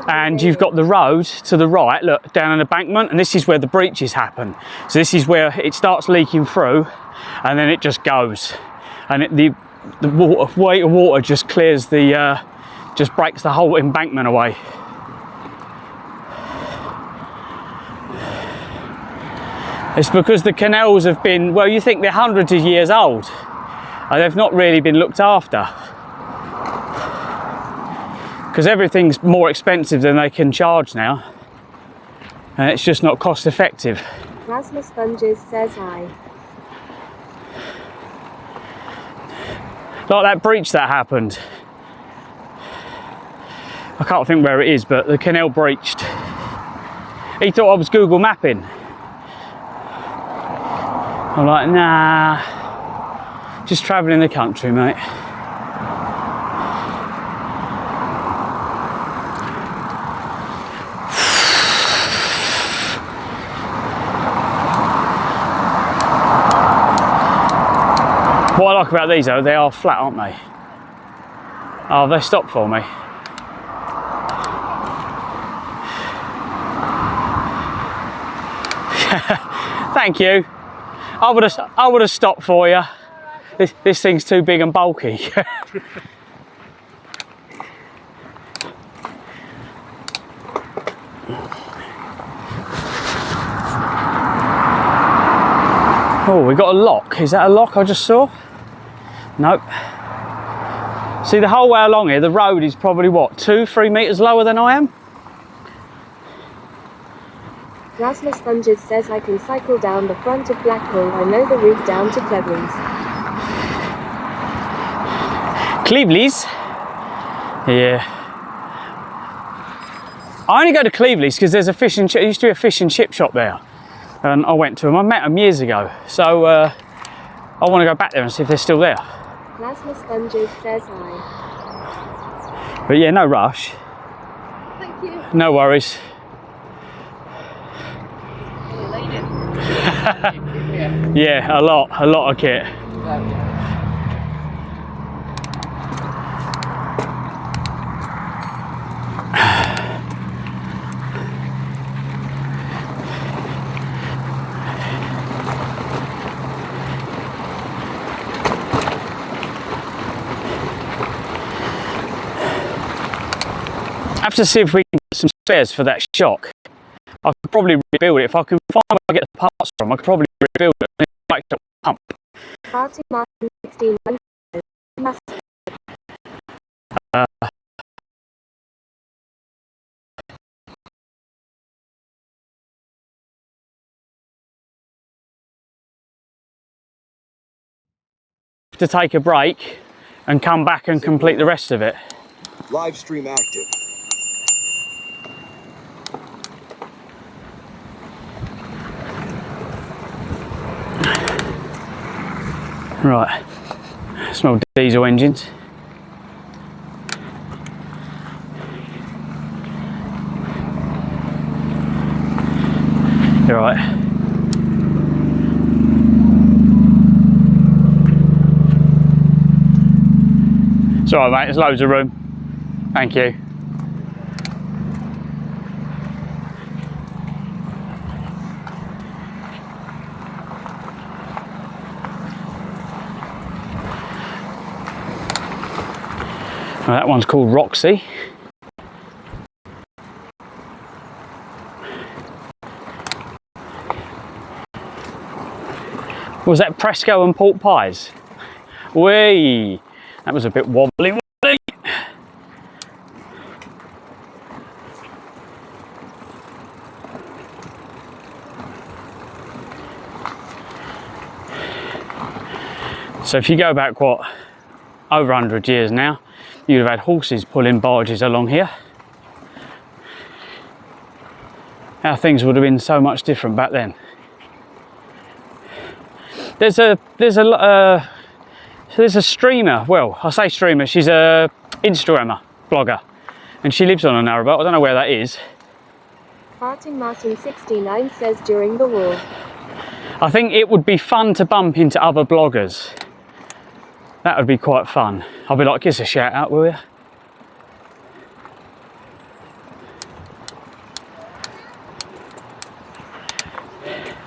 and you've got the road to the right, look, down an embankment, and this is where the breaches happen. So this is where it starts leaking through, and then it just goes. And the weight of water just clears the, just breaks the whole embankment away. It's because the canals have been, well, you think they're hundreds of years old, and they've not really been looked after. Because everything's more expensive than they can charge now, and it's just not cost effective. Rasmus Sponges says hi. Like that breach that happened. I can't think where it is, but the canal breached. He thought I was Google mapping. I'm like, nah, just travelling the country, mate. What I like about these though, they are flat, aren't they? Oh, they stopped for me. Thank you. I would have stopped for you. This thing's too big and bulky. Oh, we got a lock. Is that a lock I just saw? Nope. See, the whole way along here, the road is probably what, 2-3 metres lower than I am? Rasmus Sponges says I can cycle down the front of Blackpool. I know the route down to Clives. Clives? Yeah. I only go to Clives because there's a fish and chip, there used to be a fish and chip shop there. And I went to them, I met them years ago. So I want to go back there and see if they're still there. Rasmus Sponges says hi. But yeah, no rush. Thank you. No worries. Yeah, a lot of kit. I have to see if we can get some spares for that shock. I could probably rebuild it. If I can find where I get the parts from, I could probably rebuild it and make it pump. Party Martin 16 to take a break and come back and complete the rest of it. Live stream active. Right, smell diesel engines. You're right. It's alright, mate, there's loads of room. Thank you. Well, that one's called Roxy. Was that Presco and pork pies? Whee! That was a bit wobbly. So if you go back, what, over 100 years now, you'd have had horses pulling barges along here. How things would have been so much different back then. There's a streamer, well, I say streamer, she's a Instagrammer, blogger, and she lives on a narrowboat. I don't know where that is. Martin 69 says during the war. I think it would be fun to bump into other bloggers. That would be quite fun. I'll be like, give us a shout out, will you?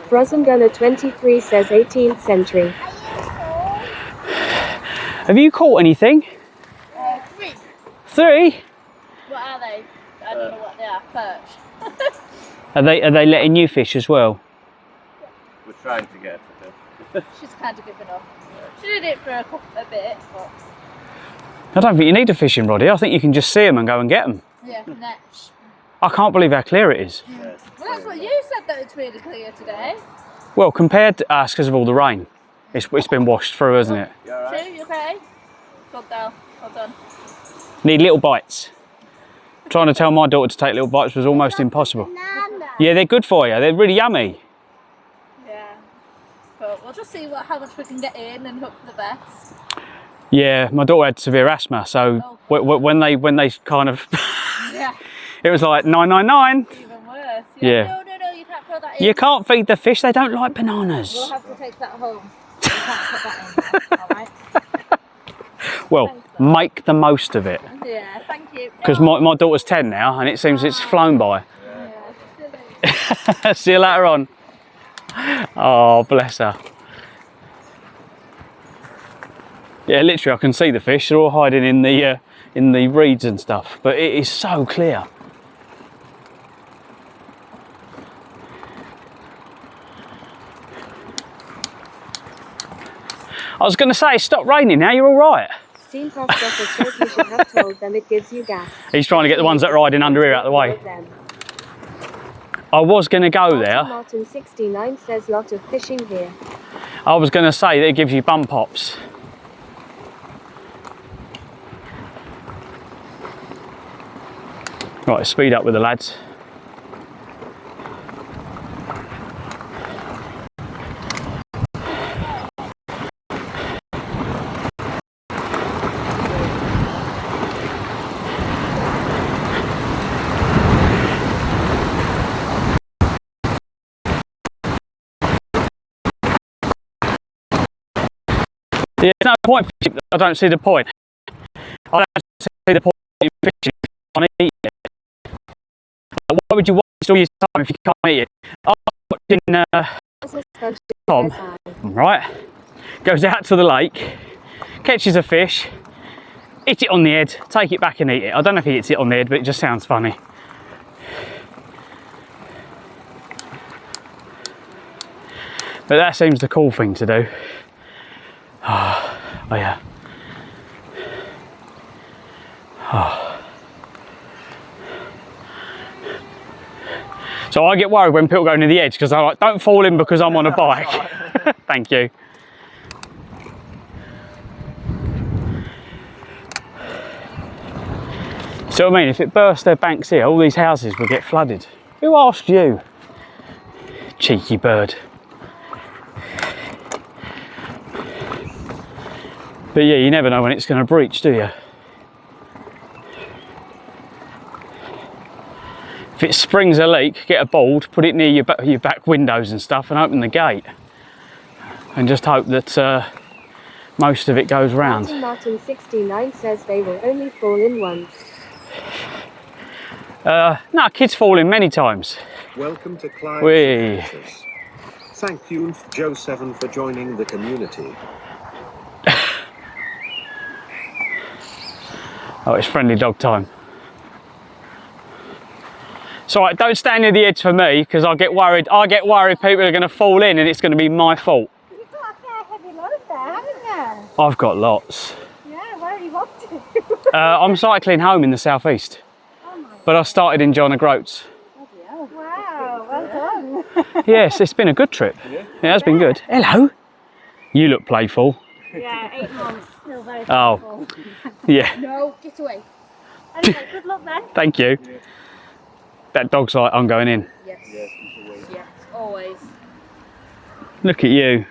Frozen Gunner 23 says 18th century. Have you caught anything? 3. 3? What are they? I don't know what they are. Perch. Are they letting you fish as well? We're trying to get it. She's kind of given up. She did it for a bit, but I don't think you need a fishing rod here. I think you can just see them and go and get them. yeah, next. I can't believe how clear it is. Well, that's what you said, that it's really clear today. Well, compared to us, because of all the rain, it's been washed through, hasn't it? You alright? You okay? Good girl. Well done. Need little bites. Trying to tell my daughter to take little bites was almost impossible. Yeah, they're good for you. They're really yummy. Yeah. But we'll just see how much we can get in and hope for the best. Yeah, my daughter had severe asthma, so when they kind of, Yeah. it was like 999. Even worse. Yeah. No, you can't throw that in. You can't feed the fish. They don't like bananas. We'll have to take that home. You can't put that in. Alright? Well, make the most of it. Yeah, thank you. Because my daughter's 10 now, and it seems it's flown by. Yeah, See you later on. Oh, bless her. Yeah, literally, I can see the fish. They're all hiding in the reeds and stuff. But it is so clear. I was going to say, stop raining now. You're all right. Steam Post Office says you should have told them it gives you gas. He's trying to get the ones that are riding under here out of the way. I was going to go there. Martin 69 says lot of fishing here. I was going to say that it gives you bum pops. Right, speed up with the lads. Yeah, there's no point fishing. I don't see the point. I don't see the point in fishing if you can't eat it. Why would you waste all your time if you can't eat it? I'm watching Tom, right, goes out to the lake, catches a fish, hit it on the head, take it back and eat it. I don't know if he hits it on the head, but it just sounds funny. But that seems the cool thing to do. Oh yeah. Oh. So I get worried when people go near the edge because I'm like, don't fall in because I'm on a bike. Thank you. So I mean, if it burst their banks here, all these houses would get flooded. Who asked you? Cheeky bird. But yeah, you never know when it's going to breach, do you? If it springs a leak, get a board, put it near your back windows and stuff and open the gate. And just hope that most of it goes round. Martin 69 says they will only fall in once. No, kids fall in many times. Welcome to Clives Adventures. Thank you, Joe 7, for joining the community. Oh, it's friendly dog time. So right, don't stand near the edge for me because I get worried people are going to fall in and it's going to be my fault. You've got a fair heavy load there, haven't you? I've got lots. Yeah, where are you off to? I'm cycling home in the southeast. But I started in John O'Groats. Wow, well done. Yes, it's been a good trip. Yeah, it has been good. Hello. You look playful. Yeah, 8 months. Still very Oh. painful. Yeah. No, get away. Anyway, good luck then. Thank you. That dog's like, I'm going in. Yes. Yes, always. Look at you.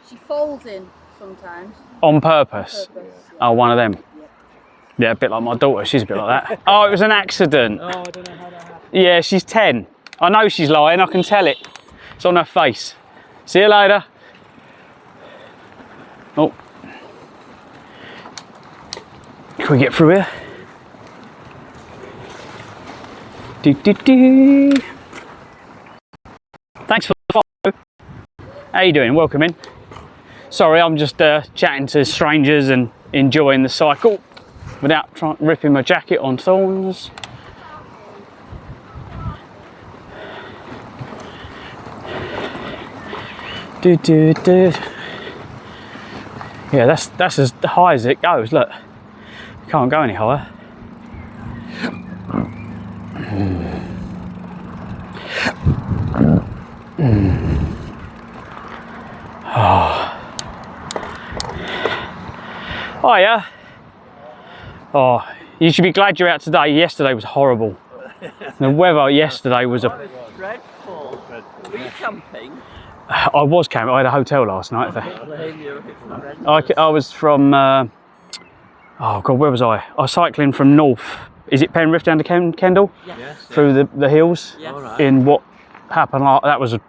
She folds in sometimes. On purpose. Purpose, Oh, one of them. Yeah, a bit like my daughter. She's a bit like that. Oh, it was an accident. Oh, I don't know how that happened. Yeah, she's 10. I know she's lying. I can tell it. It's on her face. See you later. Oh. Can we get through here? Do, do, do. Thanks for the follow. How you doing? Welcome in. Sorry, I'm just chatting to strangers and enjoying the cycle without ripping my jacket on thorns. Do, do, do. Yeah, that's as high as it goes. Look, can't go any higher. Oh. Hiya. Oh, you should be glad you're out today. Yesterday was horrible. The weather yesterday was a... Dreadful. Were you camping? I was camping. I had a hotel last night. I was from... oh God, where was I? I was cycling from north. Is it Penrith down to Kendal? Yes. Through the hills. Yes. In what happened like that was a...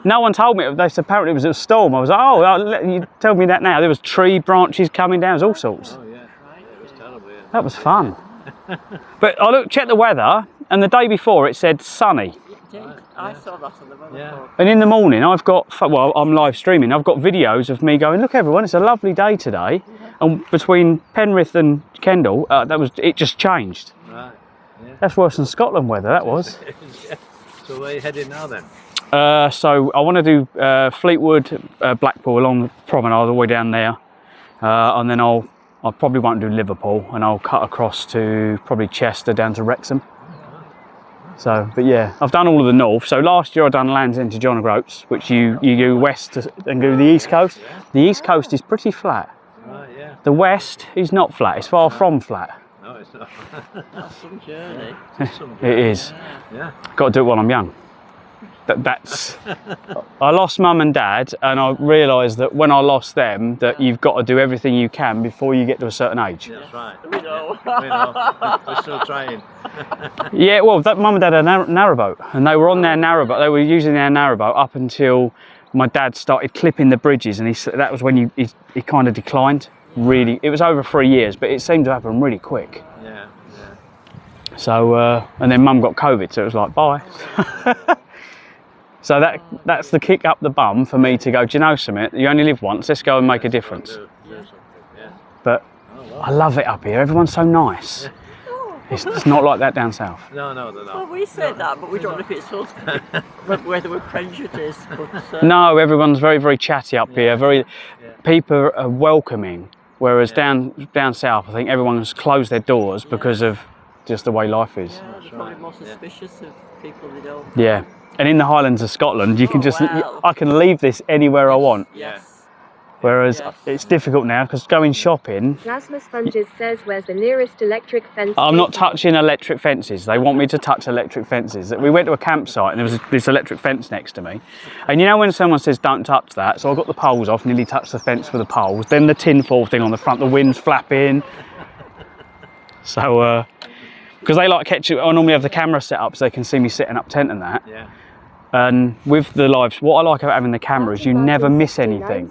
No one told me. They said apparently it was a storm. I was like, oh, you tell me that now. There was tree branches coming down. It was all sorts. Oh yeah, it was terrible. Yeah. That was fun. But I checked the weather, and the day before it said sunny. I saw that on the weather report. And in the morning, I've got, well, I'm live streaming. I've got videos of me going, look, everyone, it's a lovely day today. And between Penrith and Kendal, it just changed. Right. Yeah. That's worse than Scotland weather. That was. So where are you heading now then? So I want to do Fleetwood, Blackpool along the promenade all the way down there, and then I probably won't do Liverpool, and I'll cut across to probably Chester down to Wrexham. So, but yeah, I've done all of the north. So last year I done Land's End to John O'Groats, which you go west and go to the east coast. The east coast is pretty flat. Right, yeah. The west is not flat. It's far from flat. No, it's not. That's some journey. It is. Yeah. Got to do it while I'm young. That's. I lost mum and dad, and I realised that when I lost them, that you've got to do everything you can before you get to a certain age. That's right. We know. We know. We're still trying. Yeah, well, mum and dad had a narrowboat, and they were on their narrowboat. They were using their narrowboat up until my dad started clipping the bridges, and that was when he kind of declined. Really, it was over 3 years, but it seemed to happen really quick. Yeah. So, and then mum got COVID, so it was like, bye. So that's the kick up the bum for me to go, do you know something? You only live once, let's go and make a difference. But I love it up here, everyone's so nice. It's not like that down south. No, they're not. Well, we said that, but we don't know if it's us, whether we're prejudiced. But, no, everyone's very, very chatty up here. People are welcoming, whereas down south, I think everyone's closed their doors because of just the way life is. Yeah, they're probably more suspicious of people they don't. Yeah. And in the Highlands of Scotland, you can I can leave this anywhere I want. Yes. Whereas it's difficult now because going shopping. Plasma Sponges says, where's the nearest electric fence? I'm not touching electric fences. They want me to touch electric fences. We went to a campsite and there was this electric fence next to me. And you know when someone says don't touch that, so I got the poles off, nearly touched the fence with the poles, then the tinfoil thing on the front, the wind's flapping. So, because they like catch it, I normally have the camera set up so they can see me setting up tent and that. Yeah. And with the lives, what I like about having the camera is you never miss anything.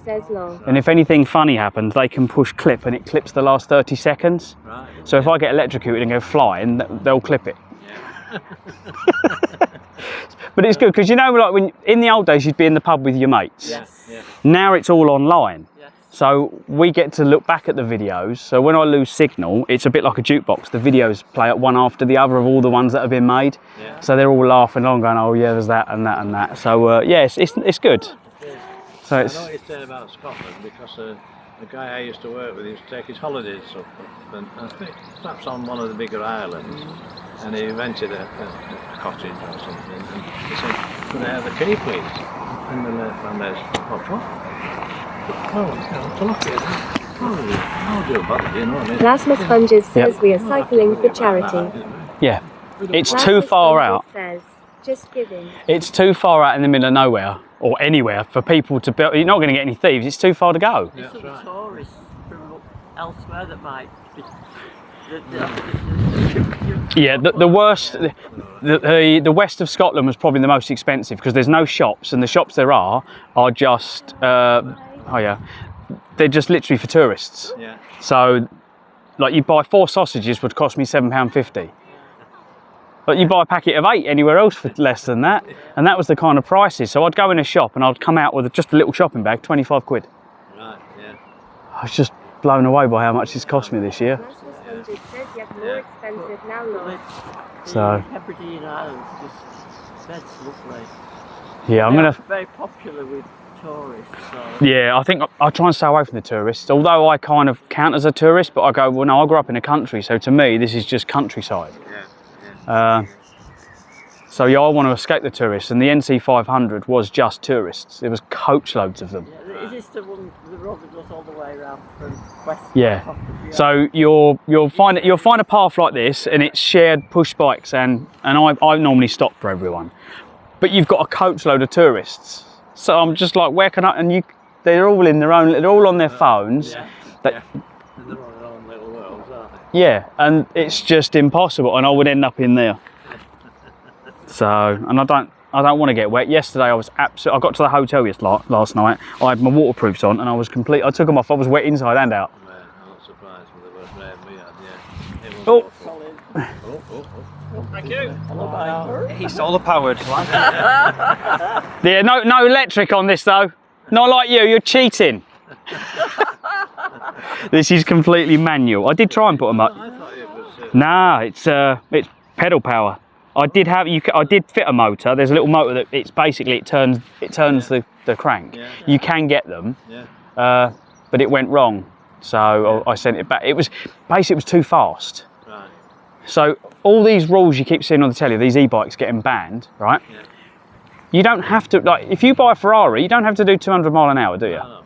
And if anything funny happens, they can push clip and it clips the last 30 seconds. Right. So if I get electrocuted and go flying, they'll clip it. Yeah. But it's good because you know, like when in the old days you'd be in the pub with your mates. Yes. Yeah. Now it's all online. Yes. So we get to look back at the videos. So when I lose signal, it's a bit like a jukebox. The videos play at one after the other of all the ones that have been made. Yeah. So they're all laughing along, going, "Oh yeah, there's that and that and that." So yes, it's good. So I know what you're saying about Scotland because the guy I used to work with used to take his holidays up, and I think perhaps on one of the bigger islands, and he rented a cottage or something, and he said, "Can I have the key, please?" And there's what for? to look at it. I'll do about it, you know what I mean? Plasma Sponges says we are cycling for charity. Yeah. It's Plasma too far Sponges out. says, just giving. It's too far out in the middle of nowhere or anywhere for people to build. You're not going to get any thieves. It's too far to go. There's some tourists from elsewhere that might be. Yeah, the worst, the west of Scotland was probably the most expensive because there's no shops, and the shops there are just, they're just literally for tourists. Yeah. So, like you buy 4 sausages would cost me £7.50. But you buy a packet of 8 anywhere else for less than that, and that was the kind of prices. So I'd go in a shop and I'd come out with just a little shopping bag, 25 quid. Right, yeah. I was just blown away by how much it's cost me this year. Plasma Sponges says yet more expensive now, Lord. So, Hebridean Islands, that's lovely. yeah, I'm gonna. Very popular with tourists. So. Yeah, I think I try and stay away from the tourists. Although I kind of count as a tourist, but I go, well, no, I grew up in the country, so to me, this is just countryside. So yeah, I want to escape the tourists, and the NC 500 was just tourists. There was coach loads of them. Yeah, is this the one, the road that goes all the way around from west? Yeah. So you'll find a path like this, and it's shared push bikes, and I normally stop for everyone, but you've got a coach load of tourists. So I'm just like, where can I? And they're all in their own. They're all on their phones. Yeah. But, They're all their own little worlds, aren't yeah, and it's just impossible, and I would end up in there. So, and I don't want to get wet. Yesterday I was absolutely. I got to the hotel last night. I had my waterproofs on, and I was complete. I took them off. I was wet inside and out. Yeah, I'm not surprised with the worst rain we had. Yeah. It was Oh. awful. Thank you. He's solar powered. Yeah, no electric on this though. Not like you. You're cheating. This is completely manual. I did try and put them up. Nah, it's pedal power. I did fit a motor. There's a little motor that it turns the crank. Yeah. You can get them, Yeah. but it went wrong, so I sent it back. It was too fast. Right. So all these rules you keep seeing on the telly, these e-bikes getting banned, right? Yeah. You don't have to, like, if you buy a Ferrari, you don't have to do 200 mile an hour, do you? No.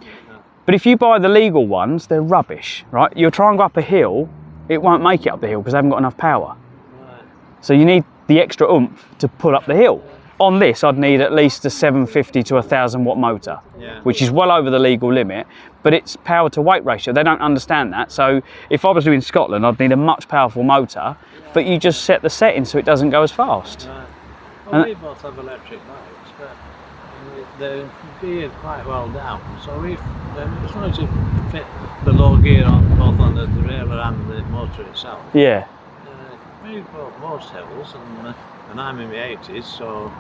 But if you buy the legal ones, they're rubbish, right? You'll try and go up a hill, it won't make it up the hill because they haven't got enough power. Right. So you need the extra oomph to pull up the hill. On this, I'd need at least a 750 to 1,000 watt motor, Yeah. which is well over the legal limit, but it's power to weight ratio. They don't understand that. So if I was doing Scotland, I'd need a much powerful motor, but you just set the setting so it doesn't go as fast. Right. Well, we both have electric bikes, but they're geared quite well down. So as long as you fit the low gear on both on the derailleur and the motor itself. Yeah. We've got most hills, and I'm in my 80s, so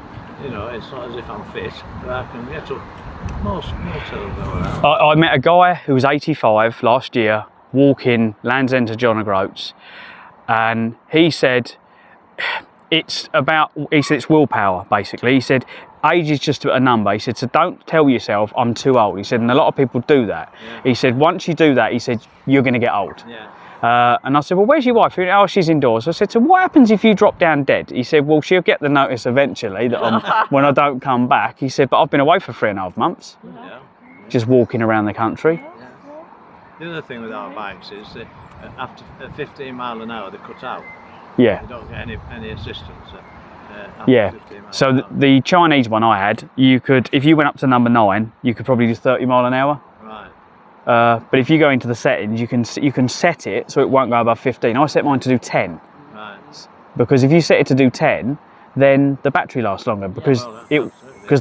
you know it's not as if I'm fit, but I can get up most hills around. I met a guy who was 85 last year, walking Land's End to John O'Groats, and he said it's willpower basically. He said age is just a number. He said, so don't tell yourself I'm too old. He said, and a lot of people do that. Yeah. He said, once you do that, he said, you're going to get old. Yeah. And I said, well, where's your wife? Oh, she's indoors. I said, so what happens if you drop down dead? He said, well, she'll get the notice eventually that when I don't come back. He said, but I've been away for 3.5 months, Yeah. just walking around the country. Yeah. The other thing with our bikes is that after 15 mile an hour they cut out. Yeah. You don't get any assistance. Yeah. 15 miles So an hour. the Chinese one I had, you could, if you went up to number 9, you could probably do 30 mile an hour. Right. But if you go into the settings, you can set it so it won't go above 15. I set mine to do 10. Right. Because if you set it to do 10, then the battery lasts longer because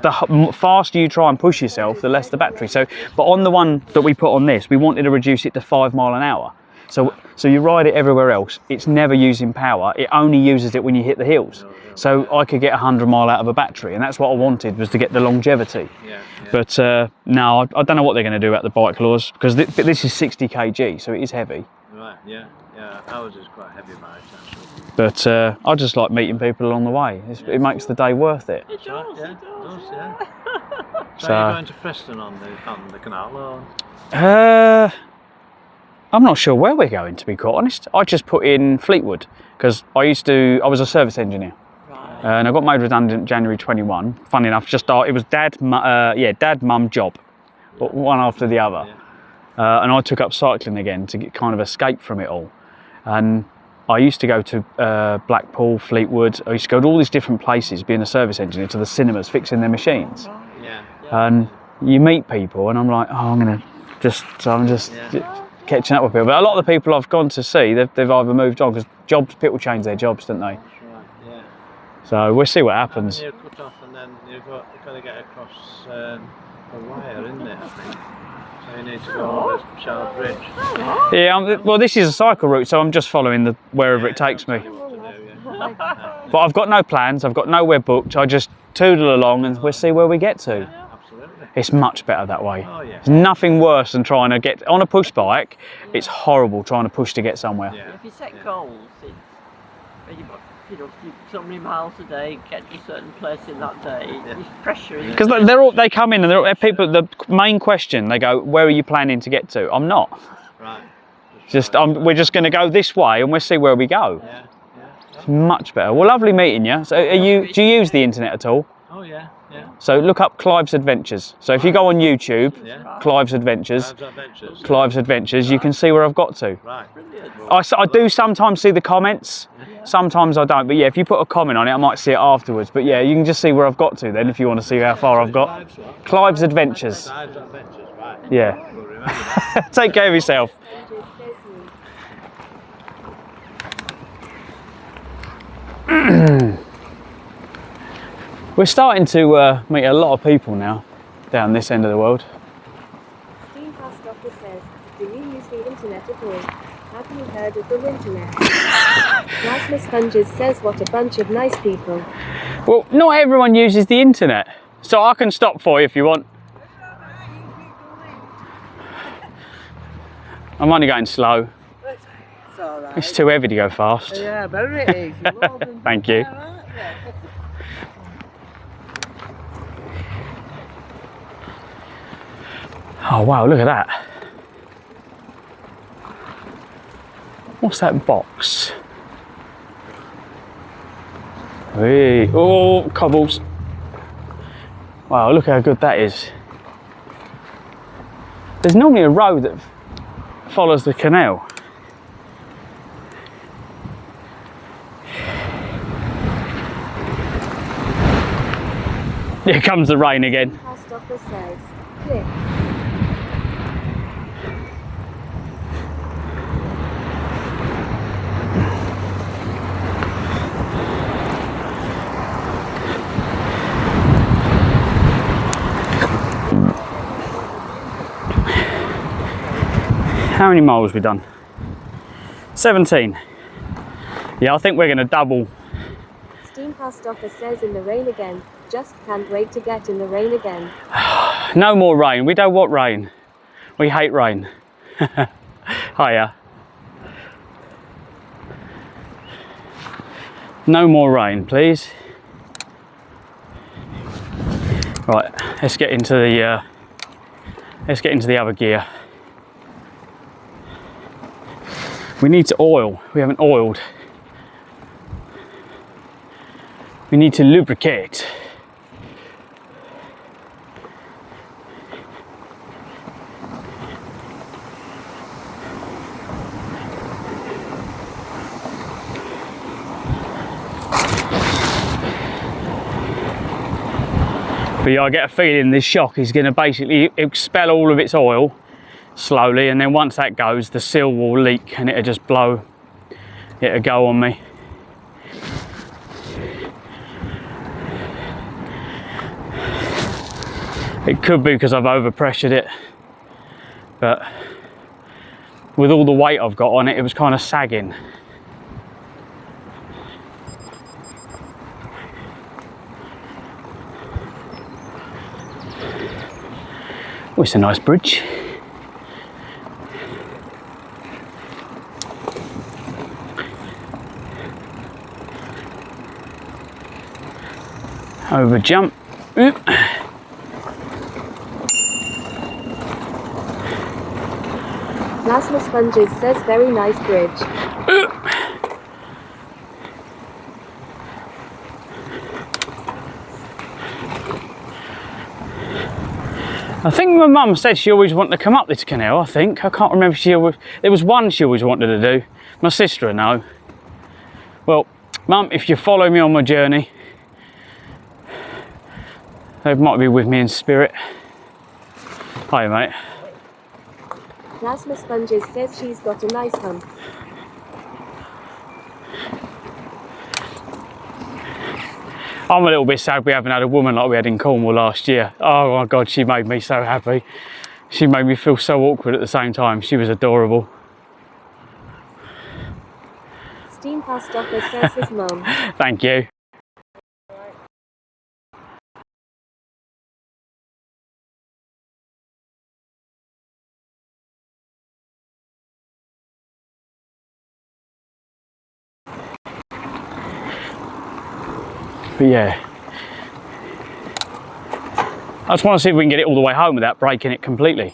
the faster you try and push yourself, the less the battery. So, but on the one that we put on this, we wanted to reduce it to 5 mile an hour. So you ride it everywhere else, it's never using power, it only uses it when you hit the hills. So I could get 100 mile out of a battery, and that's what I wanted, was to get the longevity. Yeah. But no, I don't know what they're going to do about the bike laws, because this is 60 kg, so it is heavy. Right. Yeah. Yeah. Ours is quite heavy bikes actually. But I just like meeting people along the way. It makes the day worth it. It does, Yeah. it does. Yeah. So So- are you going to Preston on the canal or? I'm not sure where we're going, to be quite honest. I just put in Fleetwood, because I was a service engineer. And I got made redundant January 21. Funny enough, it was dad, mum job. one after the other. And I took up cycling again to kind of escape from it all. And I used to go to Blackpool, Fleetwood. I used to go to all these different places, being a service engineer, to the cinemas, fixing their machines. And you meet people, and I'm like, oh, I'm just catching up with people. But a lot of the people I've gone to see, they've either moved on because people change their jobs, don't they? So we'll see what happens. You're cut off, and then you've got to get across a wire, isn't it? I think. So you need to go over the Shard Bridge. Yeah, well, this is a cycle route, so I'm just following wherever it takes me. But I've got no plans. I've got nowhere booked. I just toodle along, and we'll see where we get to. Absolutely. It's much better that way. Oh, yeah. There's nothing worse than trying to get on a push bike. It's horrible trying to push to get somewhere. If you set goals, you know, so many miles a day, get to a certain place in that day. There's pressure. Because they come in and they're people. The main question, they go, "Where are you planning to get to?" I'm not. Right. We're just going to go this way, and we'll see where we go. Yeah. It's much better. Well, lovely meeting you. So, do you use the internet at all? Oh yeah. So look up Clives Adventures. So if you go on YouTube, Clives Adventures, you can see where I've got to. Right. I do sometimes see the comments, sometimes I don't. But yeah, if you put a comment on it, I might see it afterwards. But yeah, you can just see where I've got to then if you want to see how far I've got. Clives Adventures. Yeah. Take care of yourself. We're starting to meet a lot of people now down this end of the world. Steve Hastopper says, do you use the internet at all? Have you heard of the internet? Plasma Sponges says, what a bunch of nice people. Well, not everyone uses the internet, so I can stop for you if you want. I'm only going slow. It's all right. It's too heavy to go fast. Yeah, very easy. Thank you. Oh wow, look at that. What's that box? Hey, oh, cobbles. Wow, look how good that is. There's normally a road that follows the canal. Here comes the rain again. Hastopper says, click. How many miles have we done? 17. Yeah, I think we're going to double. Steam Hastopper says, in the rain again. Just can't wait to get in the rain again. No more rain. We don't want rain. We hate rain. Hiya. No more rain, please. Right, let's get into the other gear. We need to oil. We haven't oiled. We need to lubricate. But yeah, I get a feeling this shock is going to basically expel all of its oil slowly, and then once that goes, the seal will leak and it'll just blow. It'll go on me. It could be because I've overpressured it, but with all the weight I've got on it, it was kind of sagging. Oh, it's a nice bridge. Over jump. Oop. Plasma Sponges says, very nice bridge. Oop. I think my mum said she always wanted to come up this canal, I think. I can't remember if she always... There was one she always wanted to do. My sister, no. Well, Mum, if you follow me on my journey, they might be with me in spirit. Hi, mate. Plasma Sponges says she's got a nice hump. I'm a little bit sad we haven't had a woman like we had in Cornwall last year. Oh my God, she made me so happy. She made me feel so awkward at the same time. She was adorable. Steam past offer says his mum. Thank you. But yeah, I just want to see if we can get it all the way home without breaking it completely.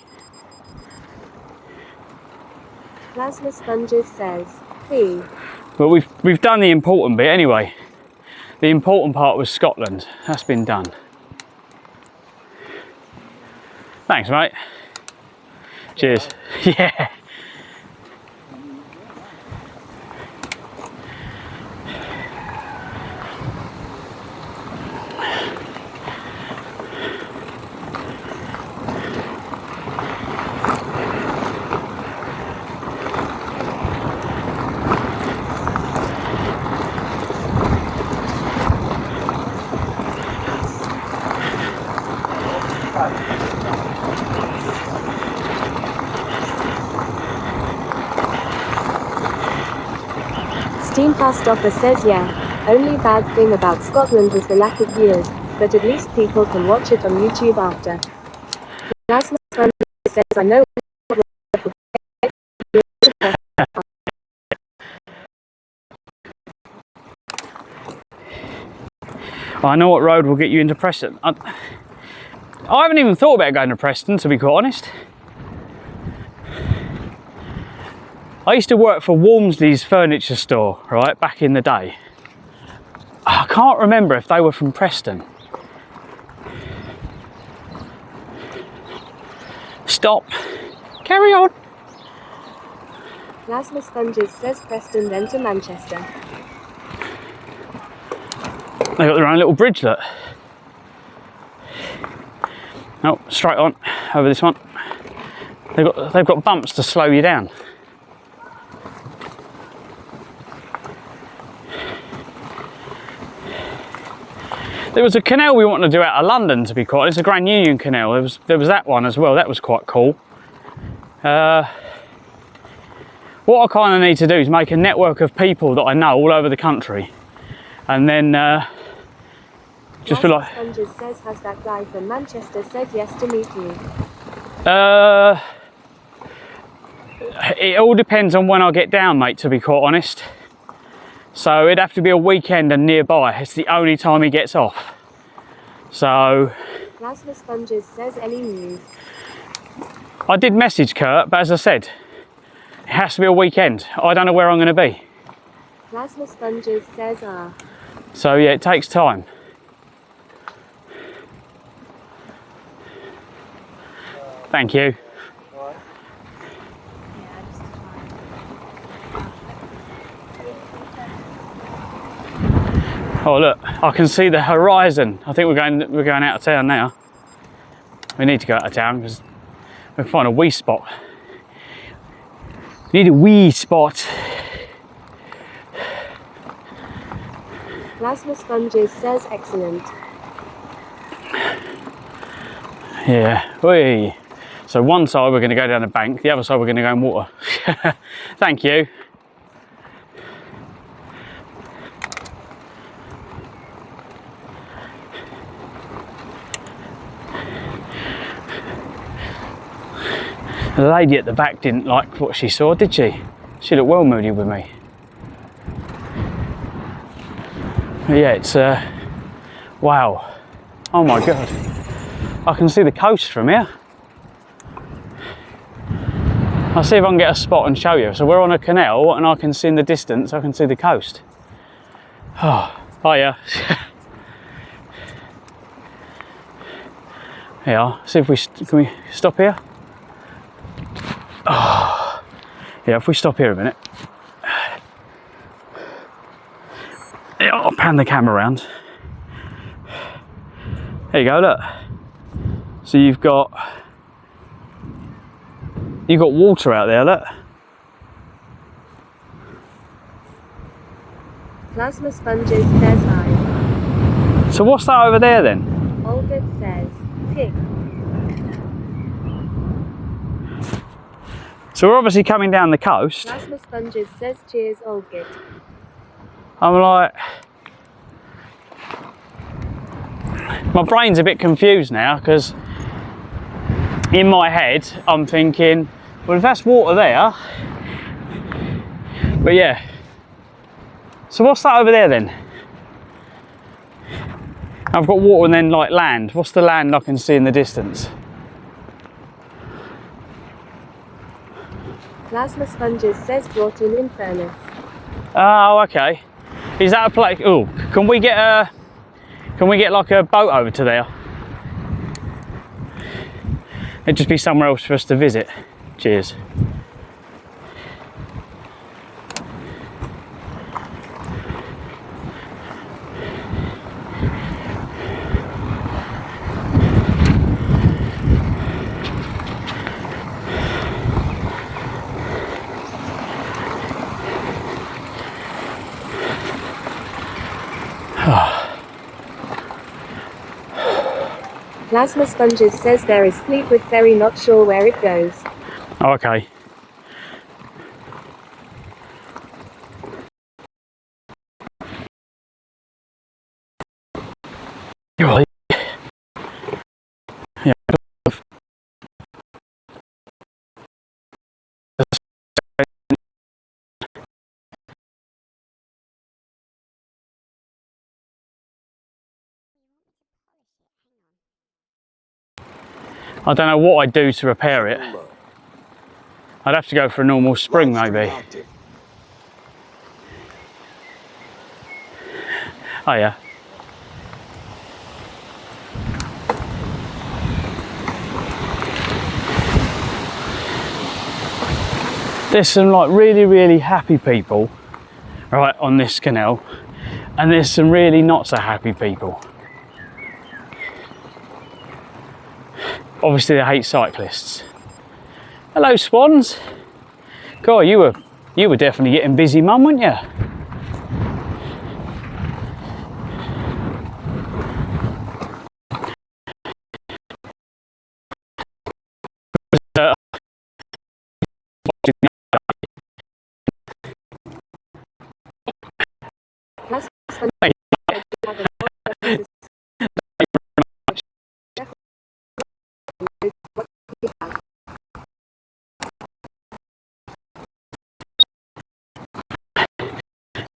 Plasma Sponges says, "Hey." But we've done the important bit anyway. The important part was Scotland. That's been done. Thanks, mate. Cheers. Yeah. Steam past offer says yeah. Only bad thing about Scotland was the lack of viewers, but at least people can watch it on YouTube after. Plasma Sponges says I know. I know what road will get you into Preston. I haven't even thought about going to Preston, to be quite honest. I used to work for Walmsley's furniture store, right, back in the day. I can't remember if they were from Preston. Stop. Carry on. Plasma Sponges says Preston then to Manchester. They got their own little bridge, look. No, straight on over this one. They've got bumps to slow you down. There was a canal we wanted to do out of London, to be quite honest, a Grand Union Canal. There was that one as well. That was quite cool. What I kind of need to do is make a network of people that I know all over the country, and then just be like. Sponges says has that guy from Manchester said yes to meet you. It all depends on when I get down, mate, to be quite honest. So it'd have to be a weekend and nearby. It's the only time he gets off. So Plasma Sponges says any news. I did message Kurt, but as I said, it has to be a weekend. I don't know where I'm going to be. Plasma Sponges says ah. So yeah, it takes time. Thank you. Oh look, I can see the horizon. I think we're going out of town now. We need to go out of town because we'll find a wee spot. Need a wee spot. Plasma Sponges says excellent. Yeah, wee. So one side we're going to go down the bank, the other side we're going to go in water. Thank you. The lady at the back didn't like what she saw, did she? She looked well moody with me. But yeah, it's wow. Oh my God. I can see the coast from here. I'll see if I can get a spot and show you. So we're on a canal and I can see in the distance, I can see the coast. Oh, hiya. Yeah, see if can we stop here? Oh, yeah, if we stop here a minute. Yeah, I'll pan the camera around. There you go, look. So you've got water out there, look. Plasma sponges says hi. So what's that over there then? Olga says, pig. So we're obviously coming down the coast. Plasma sponges says cheers, Olga. I'm like, my brain's a bit confused now because in my head I'm thinking, well, if that's water there, but yeah. So what's that over there then? I've got water and then like land. What's the land I can see in the distance? Plasma sponges says brought in furnace. Oh, okay. Is that a place? Oh, can we get like a boat over to there? It'd just be somewhere else for us to visit. Cheers. Plasma sponges says there is Fleetwood Ferry, not sure where it goes. Oh, okay. You're right. Yeah. I don't know what I'd do to repair it. I'd have to go for a normal spring maybe. Oh yeah. There's some like really happy people right on this canal, and there's some really not so happy people. Obviously they hate cyclists. Hello swans. God, you were definitely getting busy, mum, weren't you?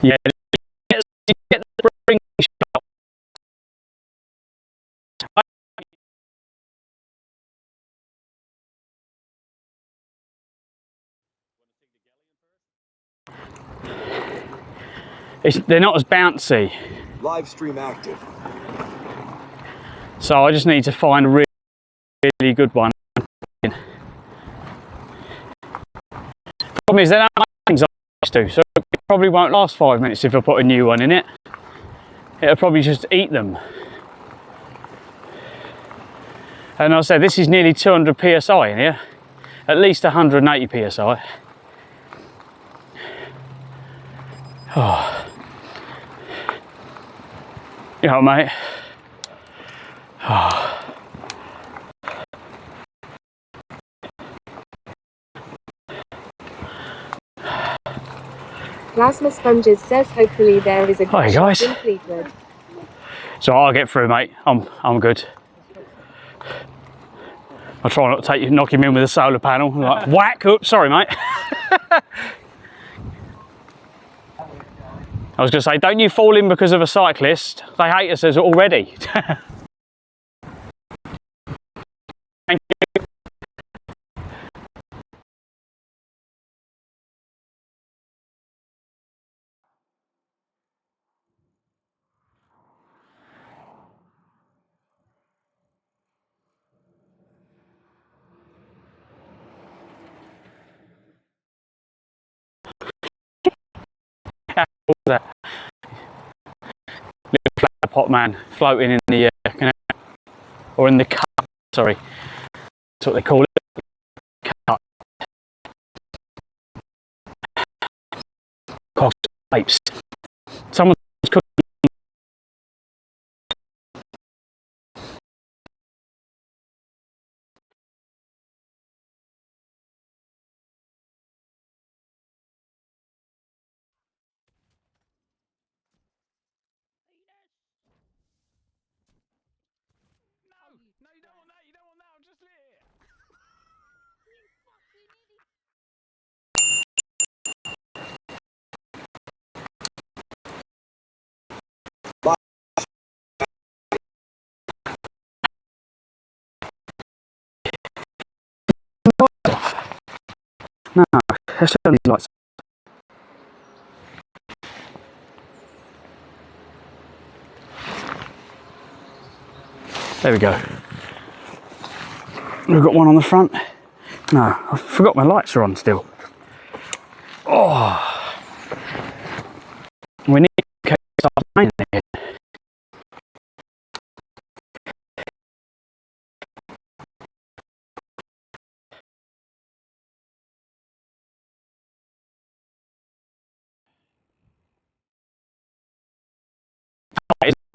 Yeah. Get the spring shot. They're not as bouncy. Live stream active. So I just need to find a really good one. Problem is, they don't make things I used to, so it probably won't last 5 minutes if I put a new one in it. It'll probably just eat them. And I said, this is nearly 200 psi in here, at least 180 psi. Oh. You know, mate. Oh. Plasma sponges says hopefully there is a Hi good guys. shot in Fleetwood. So I'll get through, mate. I'm good. I'll try not to knock him in with a solar panel. Like, whack! Oops, sorry, mate. I was going to say, don't you fall in because of a cyclist. They hate us as already. Thank you. that little flower pot man floating in the canal, or in the cup, sorry, that's what they call it, cup. Cost apes. Someone's cooking. No, that's only lights. There we go. We've got one on the front. No, I forgot my lights are on still. Oh, we need to start raining here.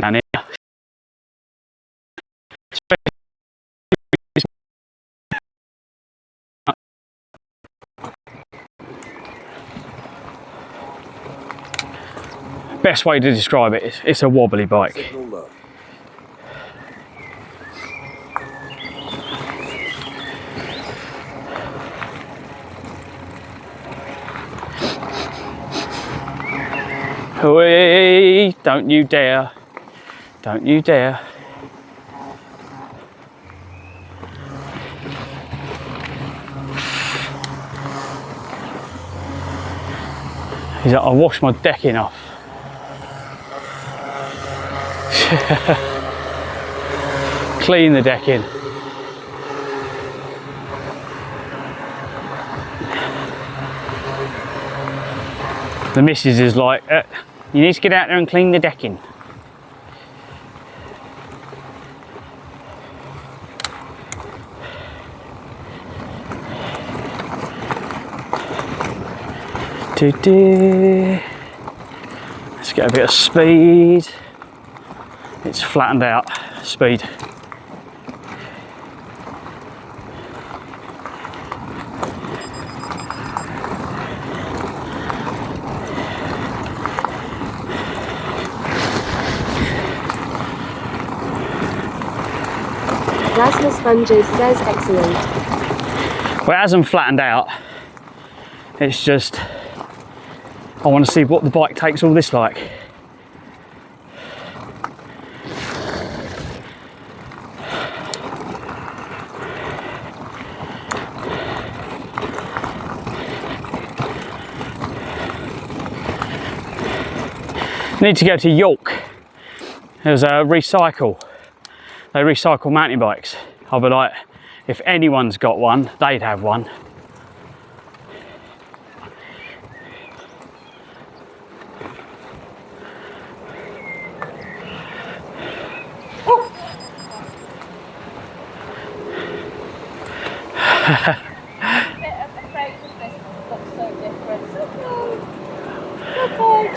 Down here. Best way to describe it is it's a wobbly bike. Hey, don't you dare. Don't you dare. He's like, I washed my decking off. Clean the decking. The missus is like, you need to get out there and clean the decking. Let's get a bit of speed. It's flattened out speed. Plasma Sponges says excellent. Well, it hasn't flattened out. It's just, I want to see what the bike takes all this like. Need to go to York. There's a recycle. They recycle mountain bikes. I'll be like, if anyone's got one, they'd have one.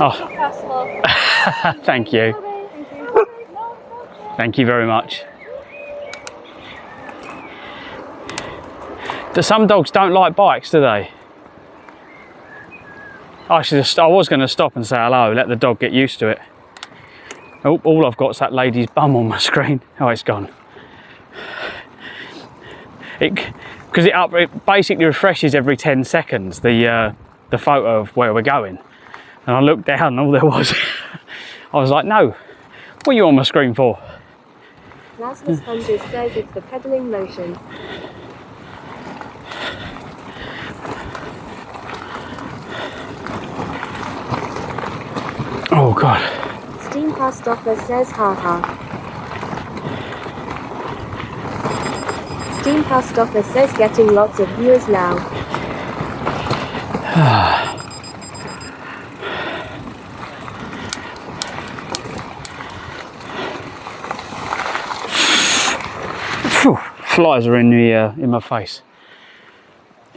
Oh, thank you. Thank you very much. Some dogs don't like bikes, do they? I was going to stop and say hello, let the dog get used to it. Oh, all I've got is that lady's bum on my screen. Oh, it's gone. Because it basically refreshes every 10 seconds, the photo of where we're going. And I looked down and all there was, I was like, no, what are you on my screen for? Plasma Sponges says it's the pedaling motion. Oh God. Steam Past Offer says haha. Steam Past Offer says getting lots of viewers now. Flies are in my face.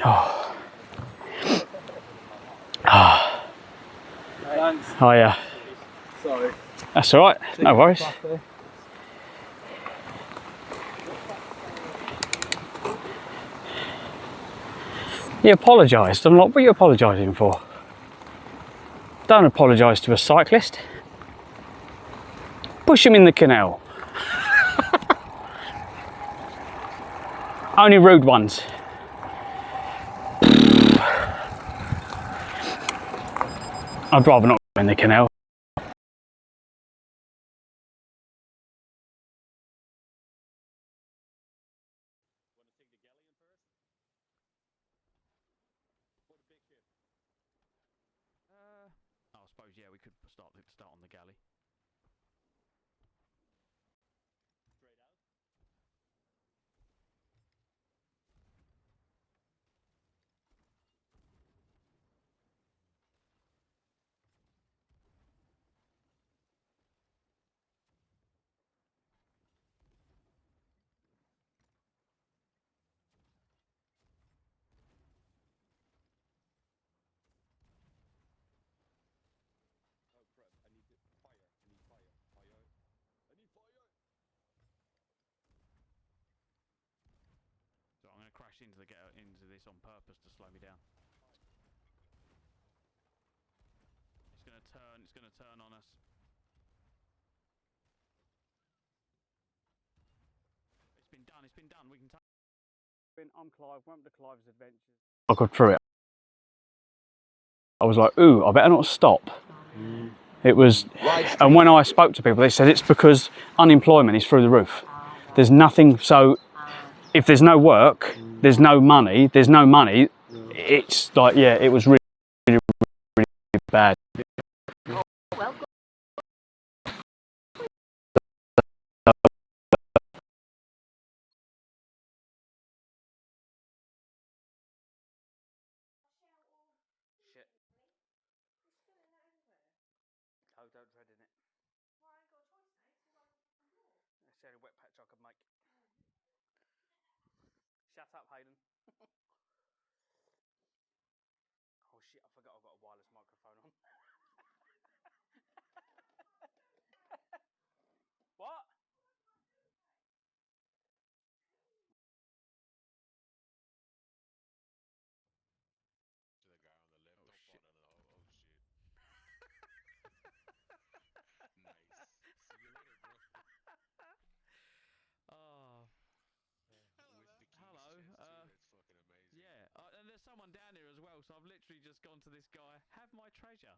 Oh. Oh. Oh yeah. Sorry. That's all right. No worries. He apologised. I'm like, what are you apologising for? Don't apologise to a cyclist. Push him in the canal. Only rude ones. I'd rather not go in the canal. I suppose, yeah, we could start on the galley. So I'm going to crash into this on purpose to slow me down. It's going to turn on us. It's been done, we can take. I'm Clive, welcome to Clives Adventures. I got through it. I was like, ooh, I better not stop. It was, and when I spoke to people, they said it's because unemployment is through the roof. There's nothing, so if there's no work, there's no money, it's like, yeah, it was really, really, really bad. Oh, don't dread in it. It's the only wet patch I could make. Shut up, Hayden. Oh shit, I forgot I've got a wireless microphone on. What? Oh. Hello. Yeah, and there's someone down here as well, so I've literally just gone to this guy, have my treasure.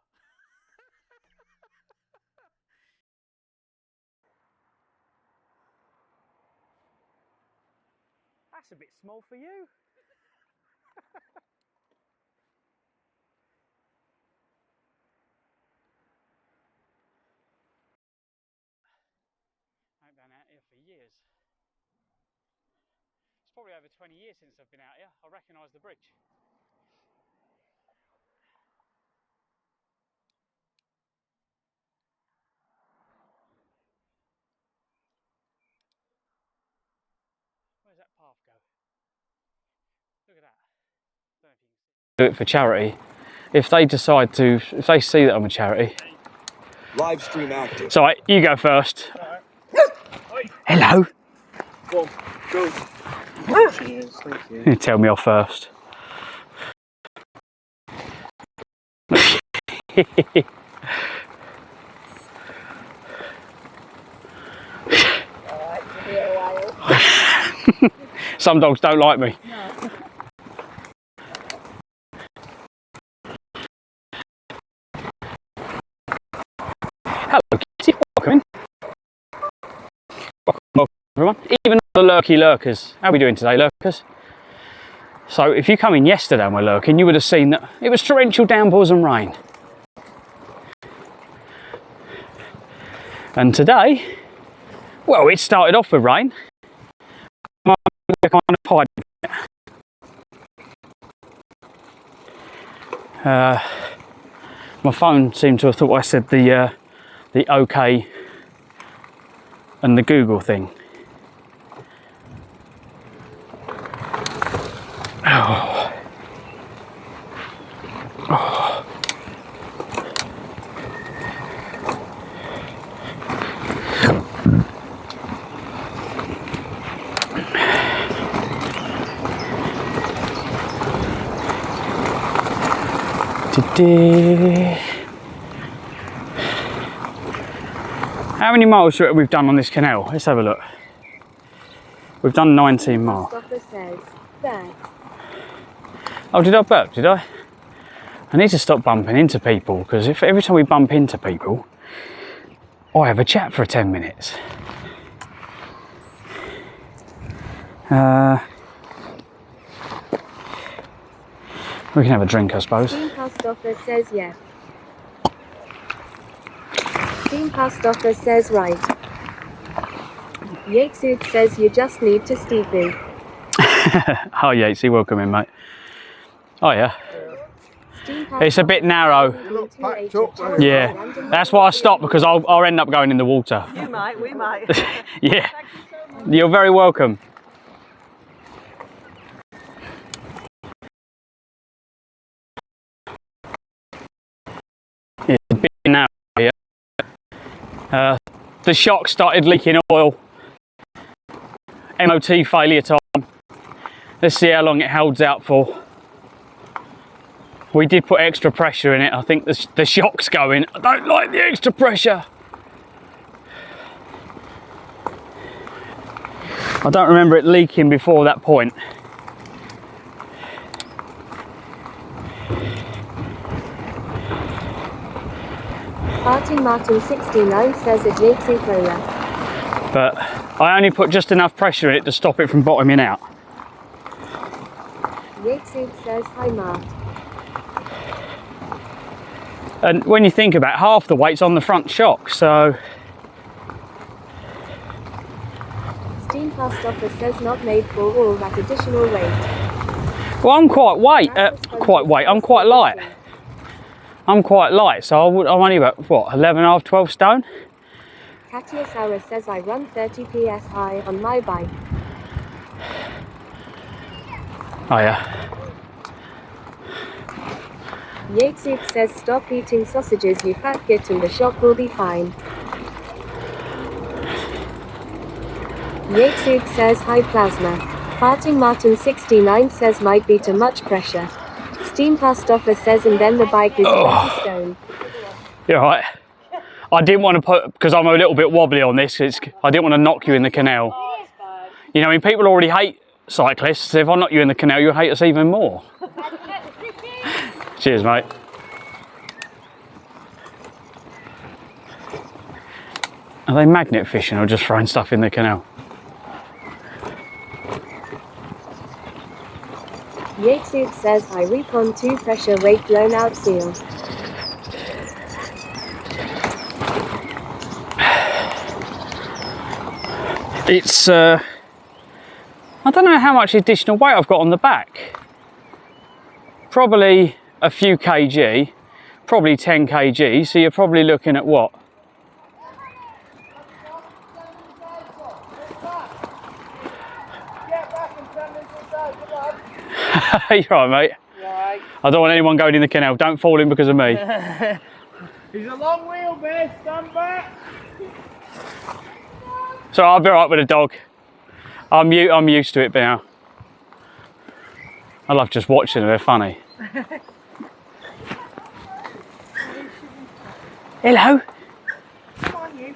That's a bit small for you. I've been out here for years. It's probably over 20 years since I've been out here. I recognise the bridge. Where's that path go? Look at that. Don't know if you can see. Do it for charity. If they decide to, if they see that I'm a charity. Live stream active. So you go first. Hello. Go. Cheers, thank you. You tell me off first. Some dogs don't like me. No. Hello, Kitty. Welcome in. Welcome, everyone. Even the lurkers. How are we doing today, lurkers? So, if you come in yesterday and we're lurking, you would have seen that it was torrential downpours and rain. And today, well, it started off with rain. Kind of hiding it. My phone seemed to have thought I said the OK and the Google thing. Oh. Oh. How many miles have we done on this canal? Let's have a look. We've done 19 miles. Oh, did I burp? Did I? I need to stop bumping into people, because if every time we bump into people, I have a chat for 10 minutes. We can have a drink, I suppose. Steam past offer says yeah. Steam past offer says right. Yatesud says you just need to Stevie. Oh, Yatesy, welcome in, mate. Oh, yeah. It's a bit narrow. Yeah, that's why I stopped, because I'll end up going in the water. You might, we might. Yeah, you're very welcome. Yeah, it's a bit narrow here. The shock started leaking oil. MOT failure time. Let's see how long it holds out for. We did put extra pressure in it. I think the shock's going. I don't like the extra pressure. I don't remember it leaking before that point. Martin 69 says it makes it lower. But I only put just enough pressure in it to stop it from bottoming out. Yatesud says hi Mart. And when you think about it, half the weight's on the front shock, so... Steam past offer says not made for all that additional weight. Well, I'm quite I'm quite light. I'm quite light, so I'm only about, what, 11.5, 12 stone? Katia Sauer says I run 30 psi on my bike. Oh yeah. Yatesud says stop eating sausages you fat git and the shop will be fine. Yatesud says hi plasma. Farting Martin 69 says might be too much pressure. Steam past offer says and then the bike is 20 stone. You're right. I didn't want to put, because I'm a little bit wobbly on this, I didn't want to knock you in the canal. You know, I mean, people already hate cyclists. If I knock you in the canal, you'll hate us even more. Cheers, mate. Are they magnet fishing or just throwing stuff in the canal? Yatesud says I reap on 2 pressure weight blown out seal. It's, I don't know how much additional weight I've got on the back. Probably a few kg, probably 10 kg, so you're probably looking at what? You're right, mate. Right. I don't want anyone going in the canal. Don't fall in because of me. He's a long wheelbase, stand back. So I'll be alright with a dog. I'm used to it now. I love just watching them, they're funny. Hello. Come on, you.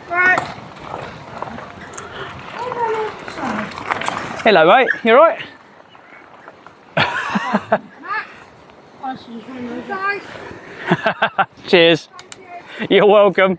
Right. Hello, mate. You alright? Cheers. You're welcome.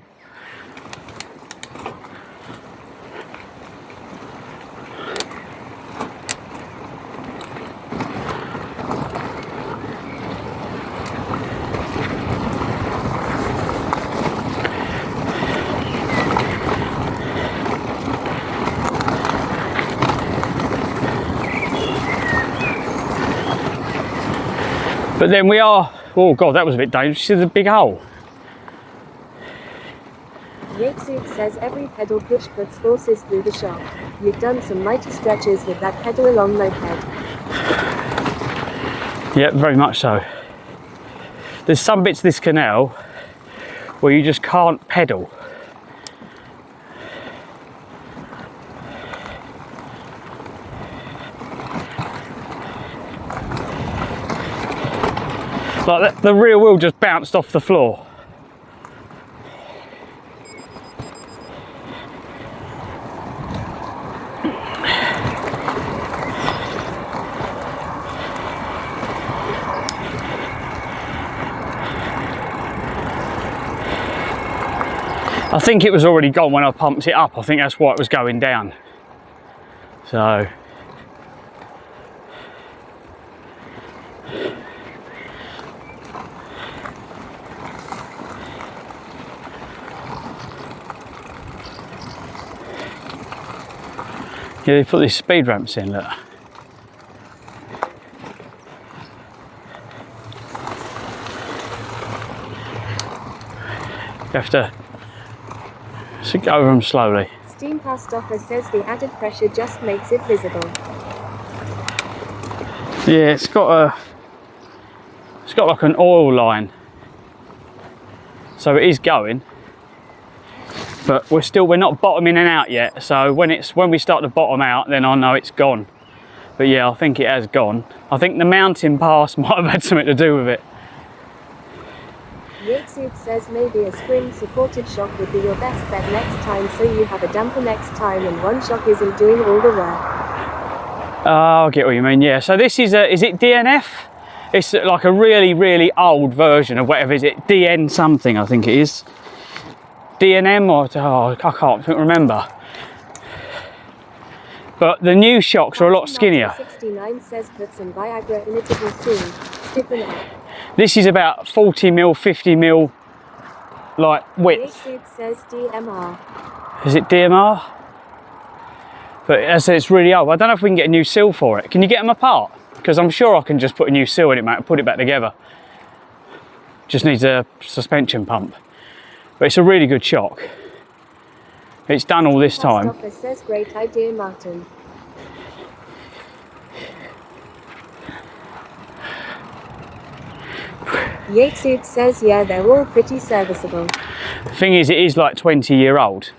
But then we are, oh God, that was a bit dangerous. See the big hole? Yatesuk says every pedal push puts forces through the shock. You've done some mighty stretches with that pedal along moped. Yeah, very much so. There's some bits of this canal where you just can't pedal. Like the rear wheel just bounced off the floor. I think it was already gone when I pumped it up. I think that's why it was going down. So. Yeah, they put these speed ramps in, look. You have to go over them slowly. Steam Past Offer says the added pressure just makes it visible. Yeah, it's got like an oil line. So it is going. But we're not bottoming and out yet. So when we start to bottom out, then I know it's gone. But yeah, I think it has gone. I think the mountain pass might have had something to do with it. Yatesuk says maybe a spring supported shock would be your best bet next time, so you have a damper next time and one shock isn't doing all the work. Oh, I get what you mean, yeah. So this is it DNF? It's like a really, really old version of whatever is it, DN something I think it is. DNM or, oh, I can't remember. But the new shocks are a lot skinnier. 69 says put some Viagra in it soon. Stiffen up. This is about 40 mil, 50 mil like width. Yatesuk says DMR. Is it DMR? But as I said, it's really old. I don't know if we can get a new seal for it. Can you get them apart? Because I'm sure I can just put a new seal in it, mate, and put it back together. Just needs a suspension pump. But it's a really good shock. It's done all this time. Offer says great idea, Martin. Yatesuk says yeah, they're all pretty serviceable. The thing is, it is like 20-year-old.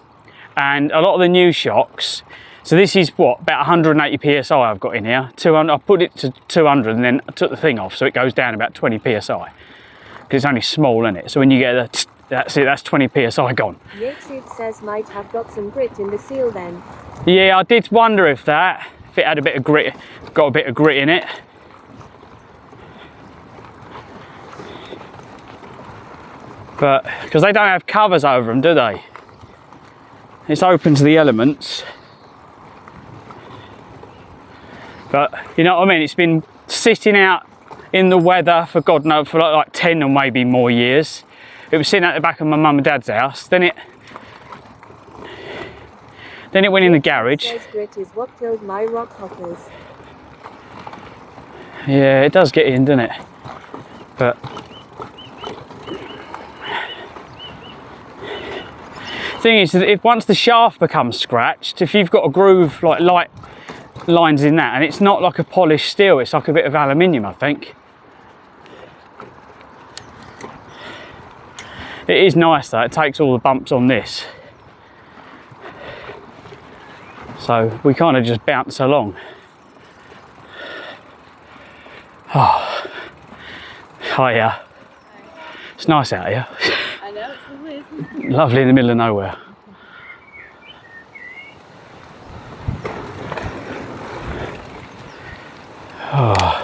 And a lot of the new shocks, so this is what, about 180 PSI I've got in here. 200, I put it to 200 and then I took the thing off, so it goes down about 20 PSI. Because it's only small, isn't it? So when you get the, that's it, that's 20 PSI gone. Yatesuk says might have got some grit in the seal then. Yeah, I did wonder if it had a bit of grit, got a bit of grit in it. But, because they don't have covers over them, do they? It's open to the elements. But, you know what I mean? It's been sitting out in the weather for God knows, for like 10 or maybe more years. It was sitting at the back of my mum and dad's house. Then it went in the garage. Says grit is what killed my rock hoppers. Yeah, it does get in, doesn't it? But thing is, if once the shaft becomes scratched, if you've got a groove like light lines in that, and it's not like a polished steel, it's like a bit of aluminium, I think. It is nice though, it takes all the bumps on this. So we kind of just bounce along. Oh, hiya. It's nice out here. I know, it's lovely, isn't it? Lovely in the middle of nowhere. Oh.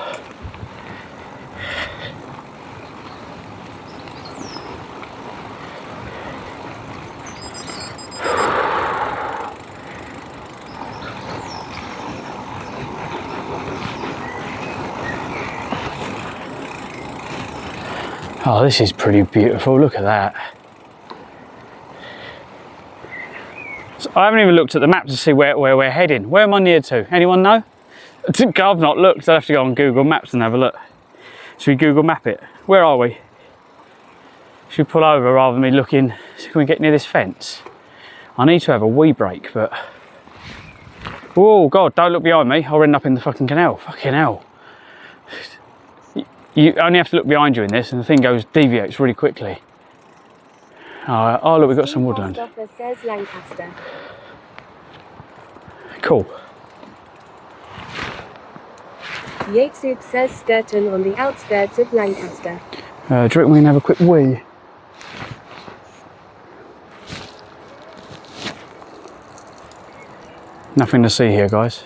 Oh, this is pretty beautiful, look at that. So I haven't even looked at the map to see where we're heading. Where am I near to? Anyone know? I've not looked, I'll have to go on Google Maps and have a look. Should we Google map it? Where are we? Should we pull over rather than me looking? Can we get near this fence? I need to have a wee break, but... Oh God, don't look behind me. I'll end up in the fucking canal. Fucking hell. You only have to look behind you in this and the thing deviates really quickly. Oh look, we've got some woodland. Says Lancaster. Cool. Yatesub says Sturton on the outskirts of Lancaster. Do you reckon we can have a quick wee? Nothing to see here, guys.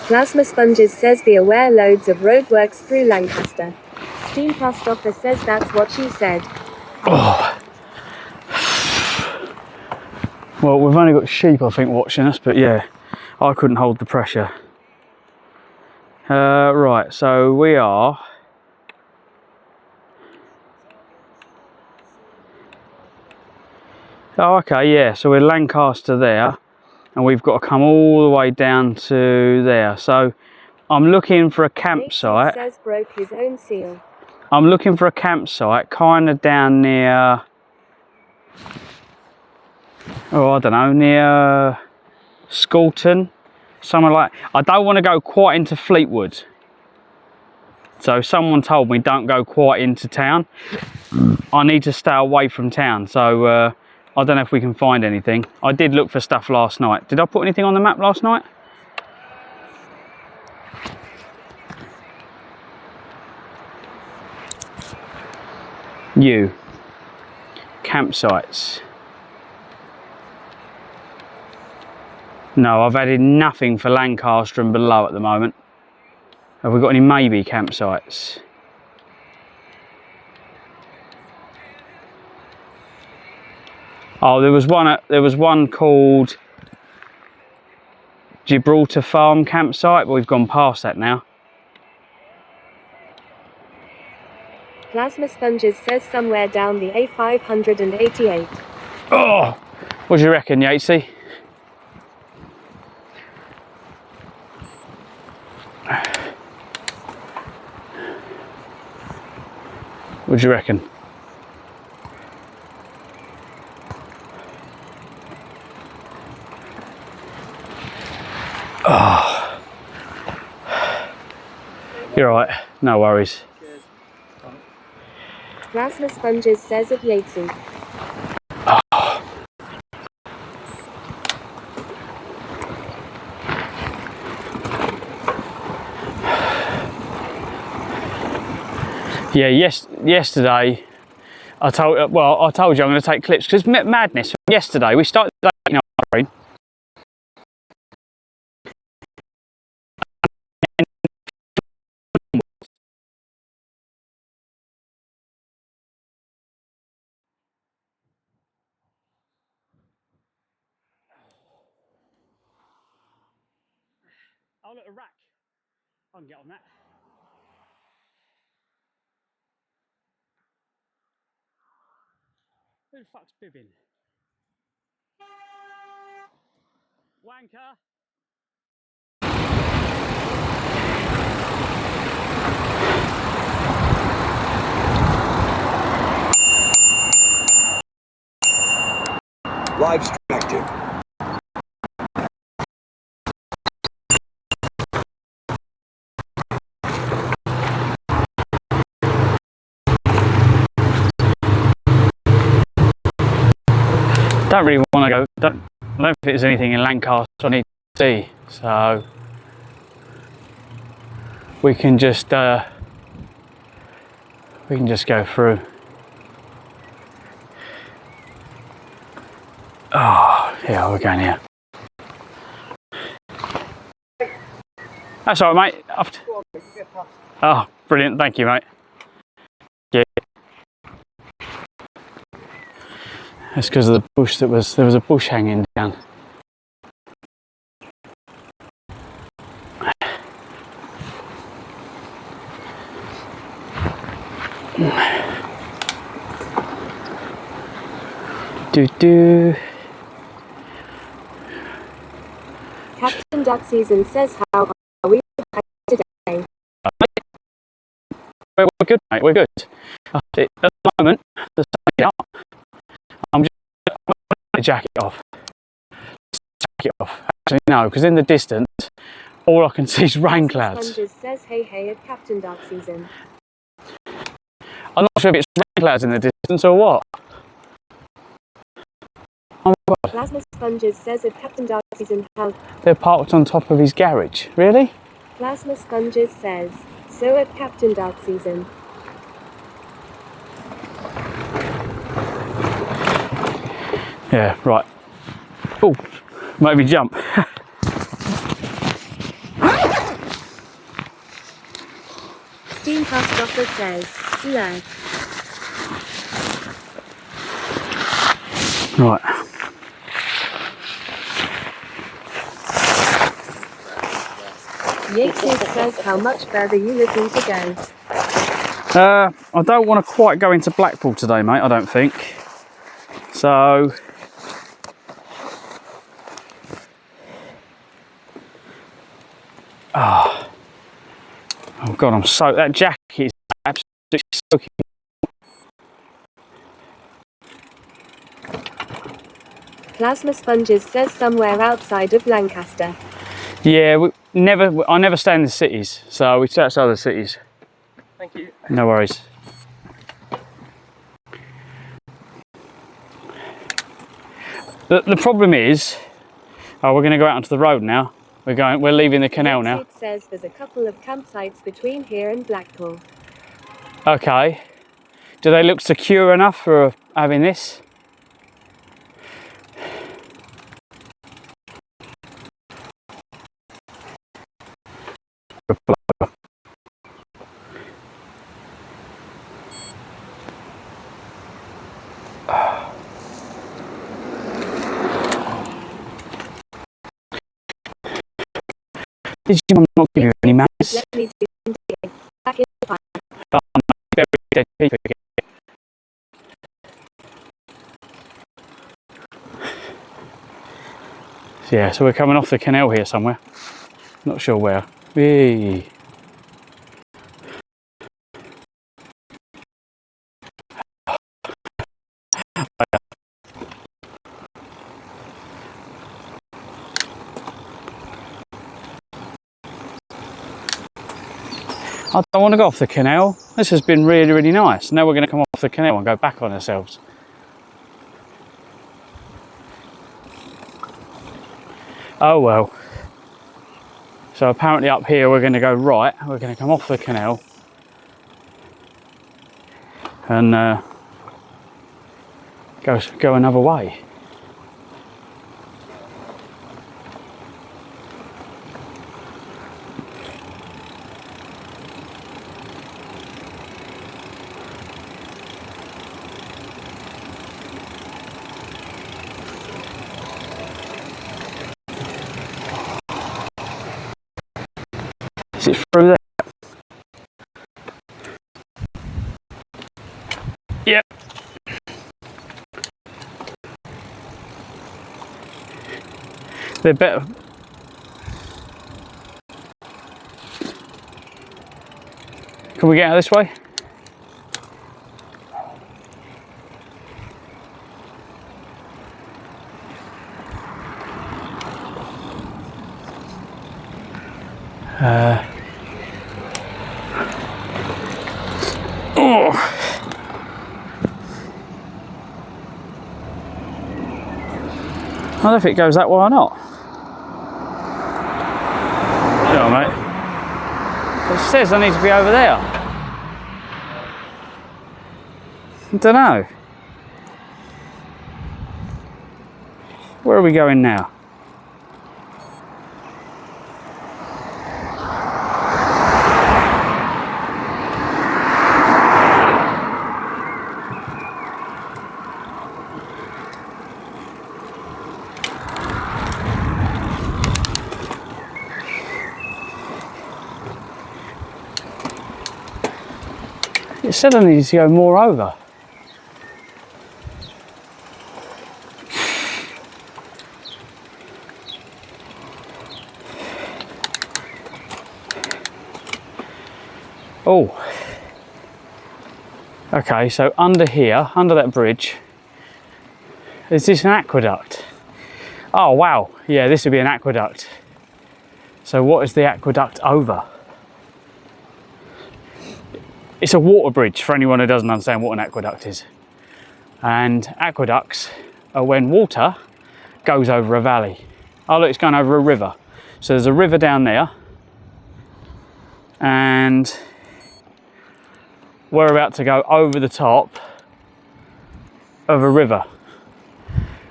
Plasma Sponges says be aware loads of roadworks through Lancaster. Steam Post Office says that's what she said. Oh. Well, we've only got sheep, I think, watching us, but yeah, I couldn't hold the pressure. Right, so we are... Oh, okay, yeah, so we're Lancaster there, and we've got to come all the way down to there. So I'm looking for a campsite. Says broke his own seal. I'm looking for a campsite kind of down near... Oh, I don't know, near Scoulton, somewhere like... I don't want to go quite into Fleetwood. So someone told me don't go quite into town. I need to stay away from town, so I don't know if we can find anything. I did look for stuff last night. Did I put anything on the map last night? Campsites. No, I've added nothing for Lancaster and below at the moment. Have we got any maybe campsites? Oh, there was one called Gibraltar Farm campsite, but we've gone past that now. Plasma Sponges says somewhere down the A588. Oh, what do you reckon, Yatesy? What do you reckon? Oh. You're right, no worries. Plasma Sponges says of Yatesy. Oh. Yeah, yesterday I told you I'm going to take clips because madness. Yesterday we started the day, you know, oh look, a rack. I can get on that. Who the fuck's bibbing? Wanker. Live stream active. Don't really want to go. I don't think there's anything in Lancaster I need to see, so we can just go through. Oh, yeah, we're going here. That's all right, mate. Oh, brilliant! Thank you, mate. Yeah. That's because of the bush there was a bush hanging down. Do. Duck Season says, how are we today? We're good, mate, we're good. At the moment, the sun's out. I'm just going to take the jacket off. Jacket off. Actually, no, because in the distance, all I can see is rain clouds. Sponges says, hey at Captain Dark Season. I'm not sure if it's rain clouds in the distance or what. Oh my God. Plasma Sponges says at Captain Dark Season, how? They're parked on top of his garage. Really? Plasma Sponges says, so at Captain Dark Season. Yeah, right. Oh, made me jump. Steam Stoffer says, no. Right. Yates says, how much further are you looking to go? I don't want to quite go into Blackpool today, mate, I don't think. So... Oh God, I'm so... That jacket is absolutely soaking. Plasma Sponges says somewhere outside of Lancaster. Yeah, I never stay in the cities, so we stay outside the cities. Thank you. No worries. The problem is, we're going to go out onto the road now. We're leaving the canal now. It says there's a couple of campsites between here and Blackpool. Okay. Do they look secure enough for having this? Did your mum not give you any manners? Let me do back in the Yeah, so we're coming off the canal here somewhere. Not sure where. Whee. I don't want to go off the canal. This has been really, really nice. Now we're going to come off the canal and go back on ourselves. Oh well. So apparently up here we're going to go right. We're going to come off the canal and go another way. Is it through there? Yep. They're better. Can we get out this way? Oh. I don't know if it goes that way or not. Yeah, mate. It says I need to be over there. I don't know. Where are we going now? It said I needed to go more over. Oh. Okay, so under here, under that bridge, is this an aqueduct? Oh wow, yeah, this would be an aqueduct. So what is the aqueduct over? It's a water bridge for anyone who doesn't understand what an aqueduct is. And aqueducts are when water goes over a valley. Oh look, it's going over a river. So there's a river down there, and we're about to go over the top of a river.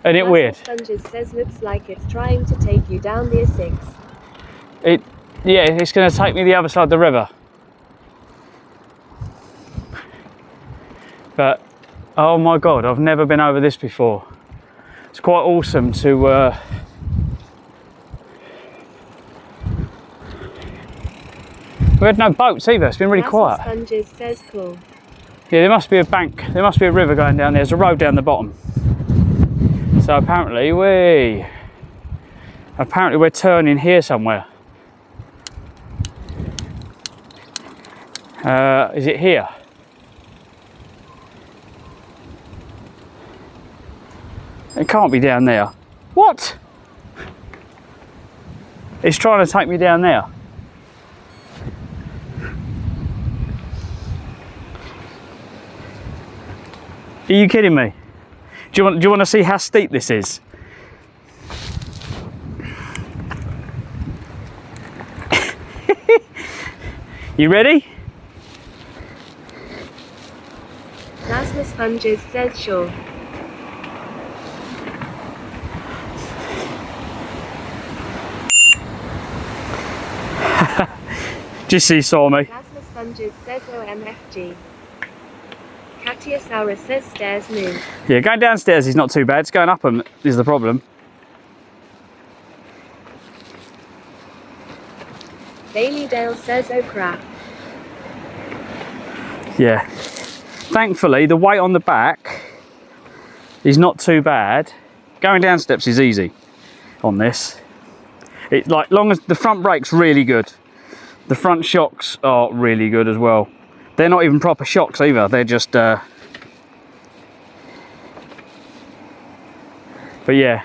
Isn't it weird? Sponges says looks like it's trying to take you down the A6. Yeah, it's going to take me the other side of the river. But oh my god, I've never been over this before. It's quite awesome to we had no boats either, it's been really quiet. Sponges says cool. Yeah, there must be a bank, there must be a river going down there. There's a road down the bottom. So apparently we're turning here somewhere. Is it here? It can't be down there. What? It's trying to take me down there. Are you kidding me? Do you want to see how steep this is? You ready? Plasma Sponges says sure. Just so you saw me. Plasma Sponges says OMFG. Katiosaurus says stairs move. Yeah, going downstairs is not too bad. It's going up them is the problem. Bailey Dale says oh crap. Yeah. Thankfully, the weight on the back is not too bad. Going down steps is easy on this. It like long as the front brake's really good. The front shocks are really good as well. They're not even proper shocks either. They're just but yeah.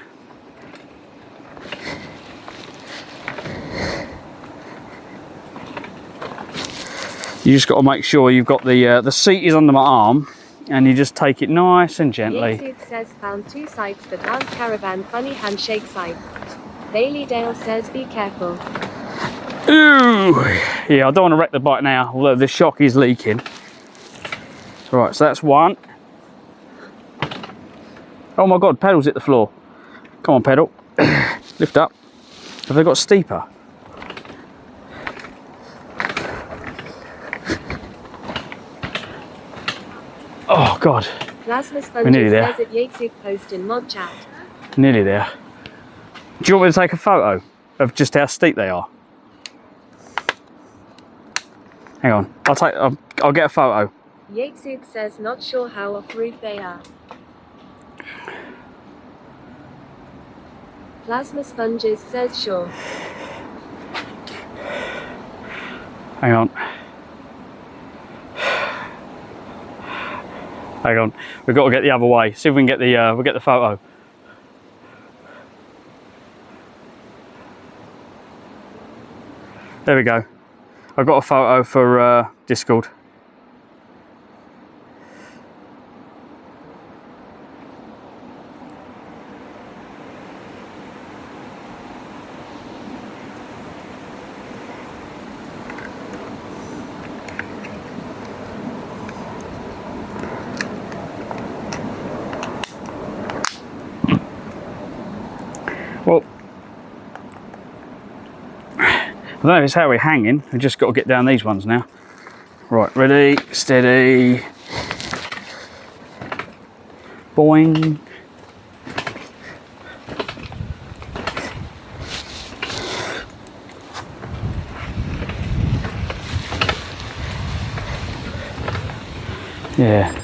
You just got to make sure you've got the seat is under my arm, and you just take it nice and gently. Yatsuit says found 2 sites that aren't caravan funny handshake sites. Bailey Dale says be careful. Ooh, yeah, I don't want to wreck the bike now, although the shock is leaking. Right, so that's one. Oh my god, pedals hit the floor. Come on, pedal. Lift up. Have they got steeper? Oh god. Plasma We're nearly Sponges there. says at Yatsuit post in mod chat. Nearly there. Do you want me to take a photo of just how steep they are? Hang on, I'll get a photo. Yatsuit says not sure how off-road they are. Plasma Sponges says sure. Hang on. Hang on. We've got to get the other way. See if we can get we'll get the photo. There we go. I've got a photo for Discord. Well, I don't know if it's how we're hanging. We've just got to get down these ones now. Right, ready, steady. Boing. Yeah.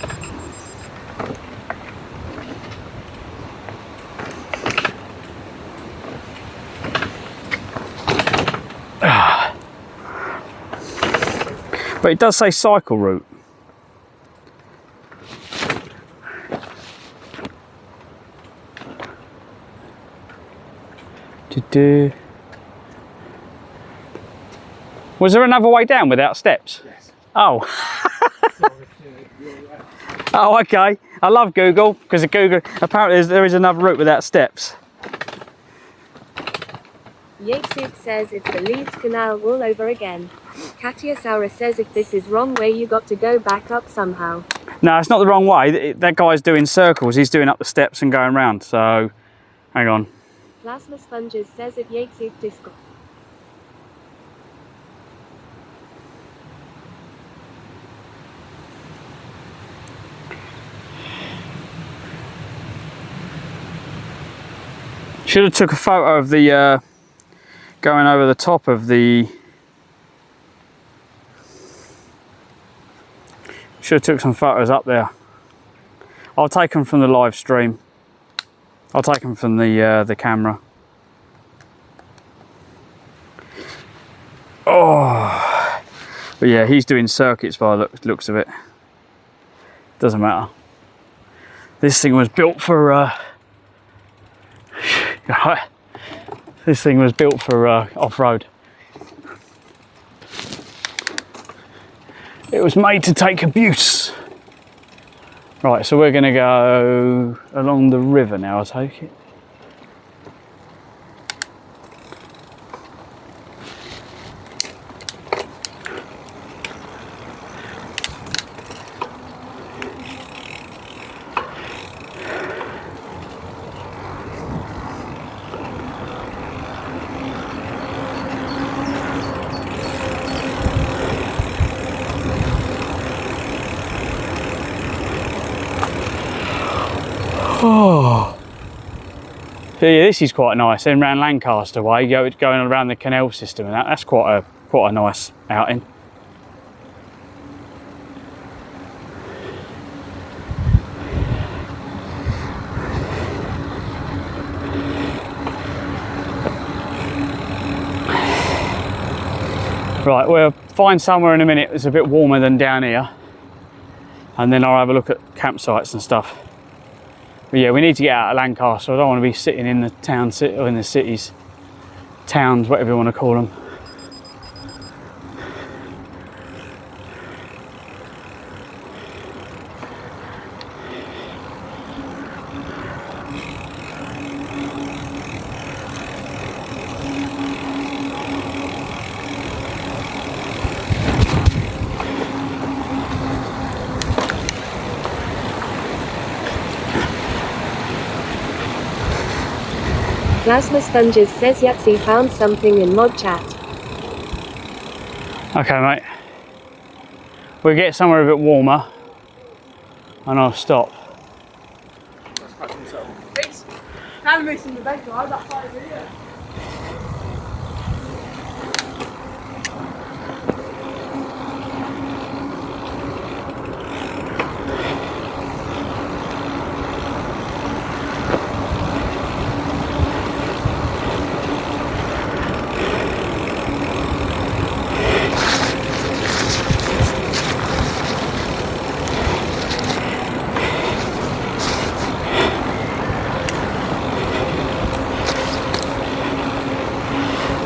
But it does say cycle route. Was there another way down without steps? Yes. Oh. Oh, okay. I love Google because Google apparently there is another route without steps. Yatesuk says it's the Leeds Canal all over again. Katia Saura says if this is wrong way you got to go back up somehow. No, it's not the wrong way. That guy's doing circles. He's doing up the steps and going round. So, hang on. Plasma Sponges says if Yatesuk Disco. Should have took a photo of the going over the top of the. Should have took some photos up there. I'll take them from the live stream. I'll take them from the camera. Oh, but yeah, he's doing circuits by the looks of it. Doesn't matter. This thing was built for. This thing was built for off-road. It was made to take abuse. Right, so we're going to go along the river now, I take it. Oh, so yeah, this is quite nice. Then round Lancaster way, going around the canal system, and that's quite a nice outing. Right, we'll find somewhere in a minute that's a bit warmer than down here, and then I'll have a look at campsites and stuff. But yeah, we need to get out of Lancaster. I don't want to be sitting in the town or in the cities, towns, whatever you want to call them. Plasma Sponges says Yahtzee found something in mod chat. Okay, mate. We'll get somewhere a bit warmer and I'll stop. It's kind of missing the bed guy, that part of it, yeah.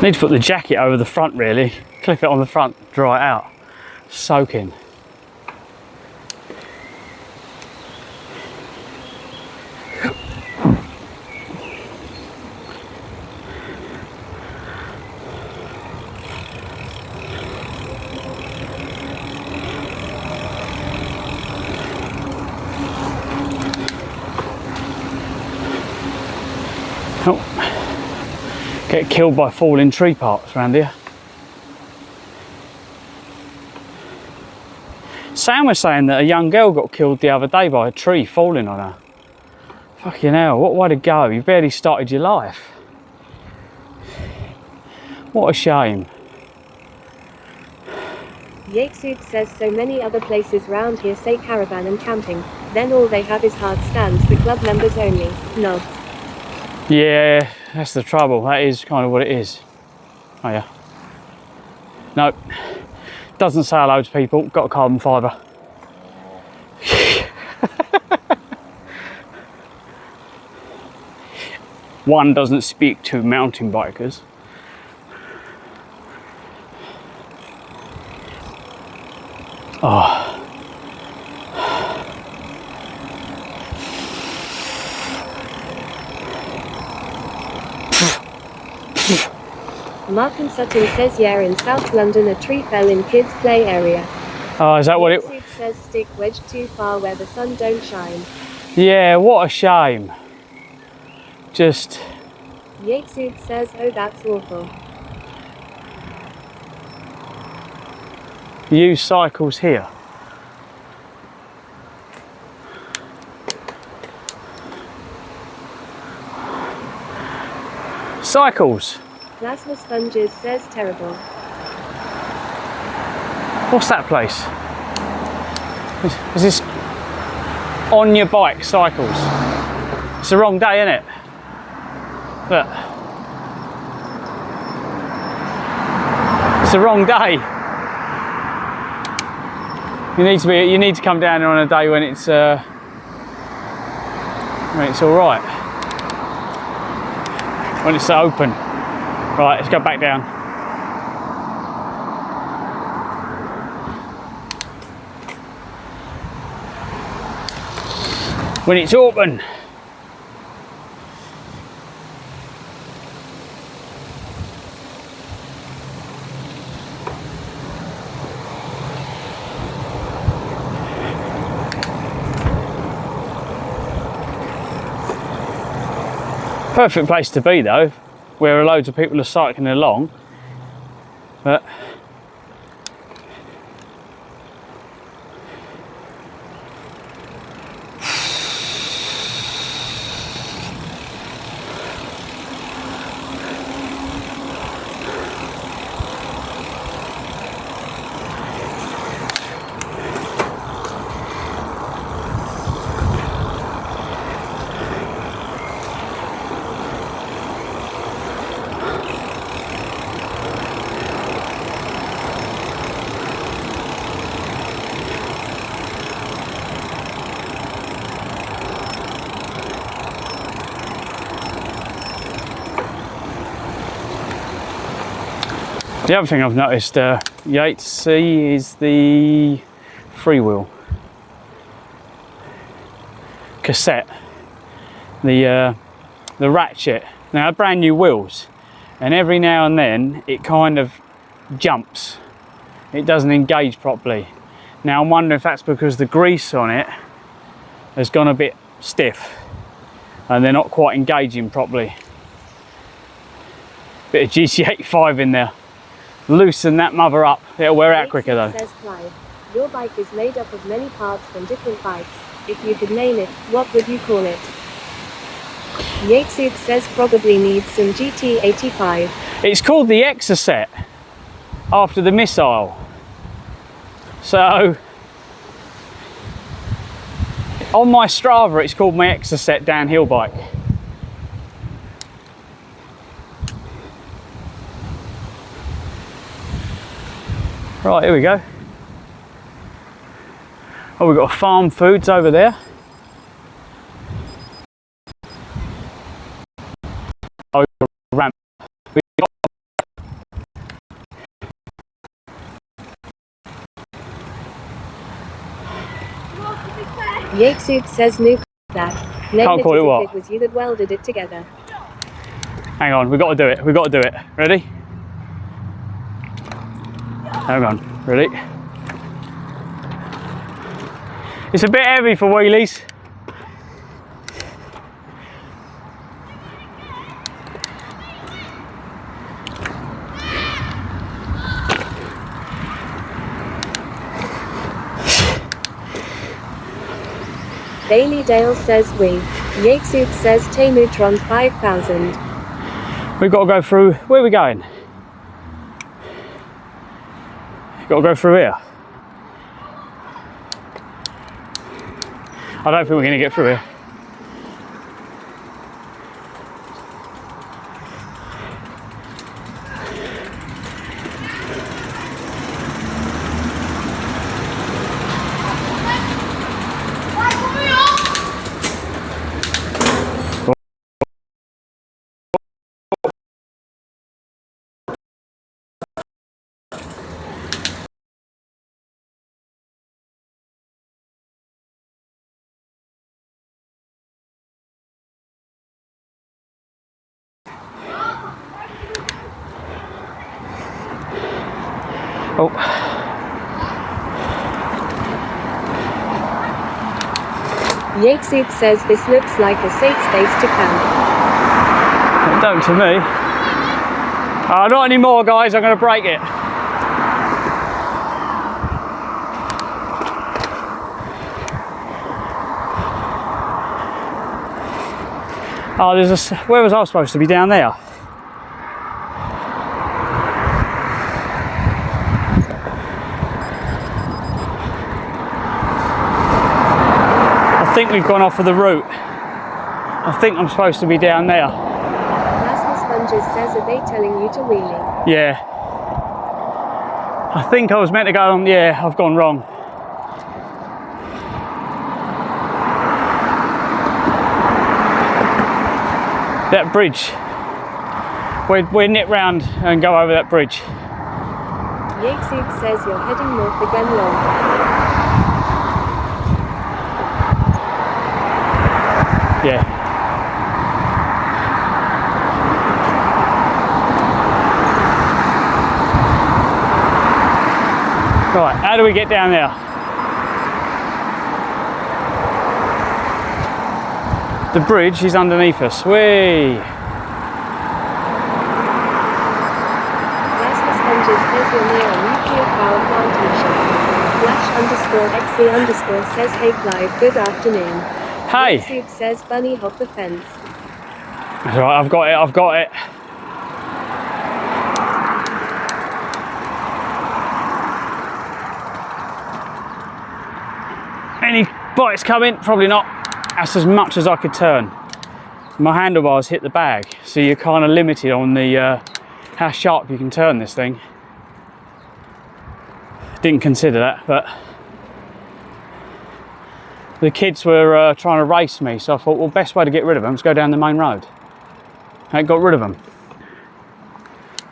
Need to put the jacket over the front really, clip it on the front, dry it out, soaking. Get killed by falling tree parts around here. Sam was saying that a young girl got killed the other day by a tree falling on her. Fucking hell, what way to go? You barely started your life. What a shame. Yatesuk says so many other places round here say caravan and camping, then all they have is hard stands for club members only. Nods. Yeah, that's the trouble. That is kind of what it is. Oh yeah. Nope. Doesn't say hello to people. Got a carbon fibre. One doesn't speak to mountain bikers. Oh. Mark and Sutton says yeah, in South London a tree fell in kids' play area. Oh, is that what it... Soup says stick wedged too far where the sun don't shine. Yeah, what a shame. Just... Soup says oh that's awful. Use cycles here. Cycles. Plasma sponges says terrible. What's that place? Is this on your bike cycles? It's the wrong day, isn't it? Look. It's the wrong day. You need to come down here on a day when it's all right. When it's open. Right, let's go back down. When it's open. Perfect place to be though, where loads of people are cycling along, but the other thing I've noticed, Yates C is the freewheel cassette, the ratchet. Now, brand new wheels, and every now and then it kind of jumps. It doesn't engage properly. Now I'm wondering if that's because the grease on it has gone a bit stiff and they're not quite engaging properly. Bit of GT85 in there. Loosen that mother up, it'll wear out quicker though. Says Clive, your bike is made up of many parts from different bikes. If you could name it, what would you call it? Yatesoup says probably needs some GT85. It's called the Exocet, after the missile. So, on my Strava it's called my Exocet downhill bike. Right, here we go. Oh, we've got farm foods over there. Oh, ramp. Yatesoup says no that. Can't call it what? It was you that welded it together. Hang on, we've got to do it. We've got to do it. Ready? Hang on, ready? It's a bit heavy for wheelies. Bailey Dale says we. Yatesoup says Temutron 5000. We've got to go through, where are we going? Got to go through here. I don't think we're going to get through here. Oh. Yatesub says this looks like a safe space to camp. It don't to me. Not anymore, guys. I'm going to break it. Oh, there's a... Where was I supposed to be? Down there? I think we've gone off of the route. I think I'm supposed to be down there. Rasmus Sponges says, are they telling you to wheelie? Yeah. I think I was meant to go on... Yeah, I've gone wrong. That bridge. We'll nip round and go over that bridge. Yatesub says you're heading north again long. Yeah. Right, how do we get down there? The bridge is underneath us. Whee! Rasmus Sponges says you're near a nuclear power plantation. Flash_XC_ says, hey Clive, good afternoon. Hey! Yatesub says, bunny hop the fence. That's right, I've got it, I've got it. Any bites coming? Probably not. That's as much as I could turn. My handlebars hit the bag, so you're kind of limited on the how sharp you can turn this thing. Didn't consider that, but the kids were trying to race me, so I thought, well, best way to get rid of them is go down the main road. I got rid of them.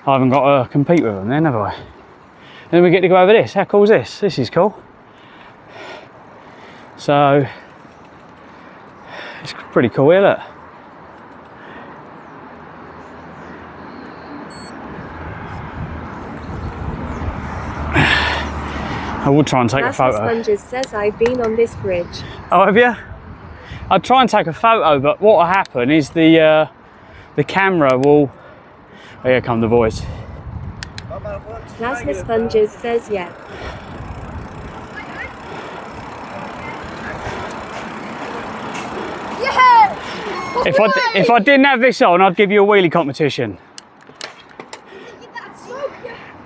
I haven't got to compete with them then, have I? Then we get to go over this. How cool is this? This is cool. So it's pretty cool here, look. I will try and take a photo. Sponges says I've been on this bridge. Oh, have you? I'd try and take a photo, but what will happen is the camera will... Oh, here come the boys. Rasmus Sponges says yeah. If I didn't have this on, I'd give you a wheelie competition.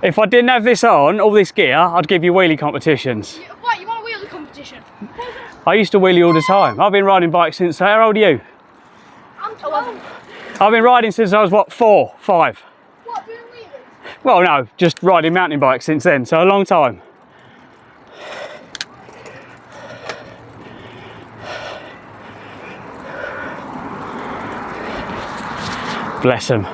If I didn't have this on, all this gear, I'd give you wheelie competitions. What, you want a wheelie competition? I used to wheelie all the time. I've been riding bikes since... How old are you? I'm 12. I've been riding since I was, what, 4, 5? What, doing wheelies? Well, no, just riding mountain bikes since then, so a long time. Bless him.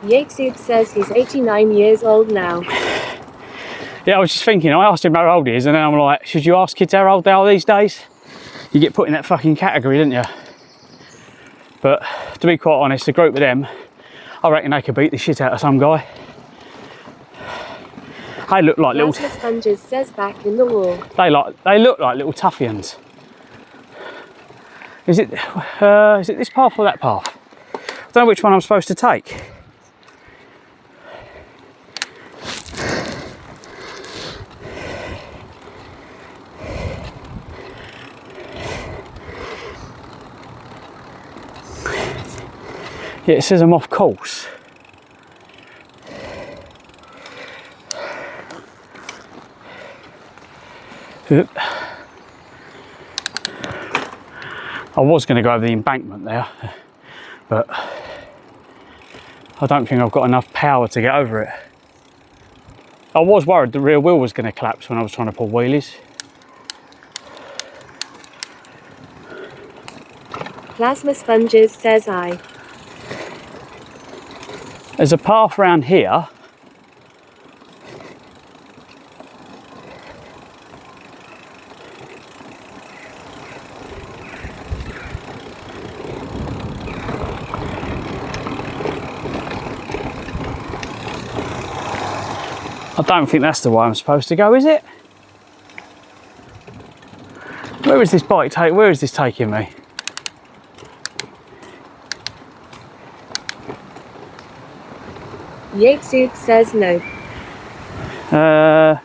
Yatesub says he's 89 years old now. Yeah, I was just thinking, I asked him how old he is, and then I'm like, should you ask kids how old they are these days? You get put in that fucking category, don't you? But to be quite honest, a group of them, I reckon they could beat the shit out of some guy. They look like little... Rasmus Sponges says back in the wall. They look like little tuffians. Is it this path or that path? I don't know which one I'm supposed to take. Yeah, it says I'm off course. Oop. I was going to go over the embankment there, but I don't think I've got enough power to get over it. I was worried the rear wheel was going to collapse when I was trying to pull wheelies. Plasma Sponges says I. There's a path round here. I don't think that's the way I'm supposed to go, is it? Where is this bike where is this taking me? Yatesuk says no.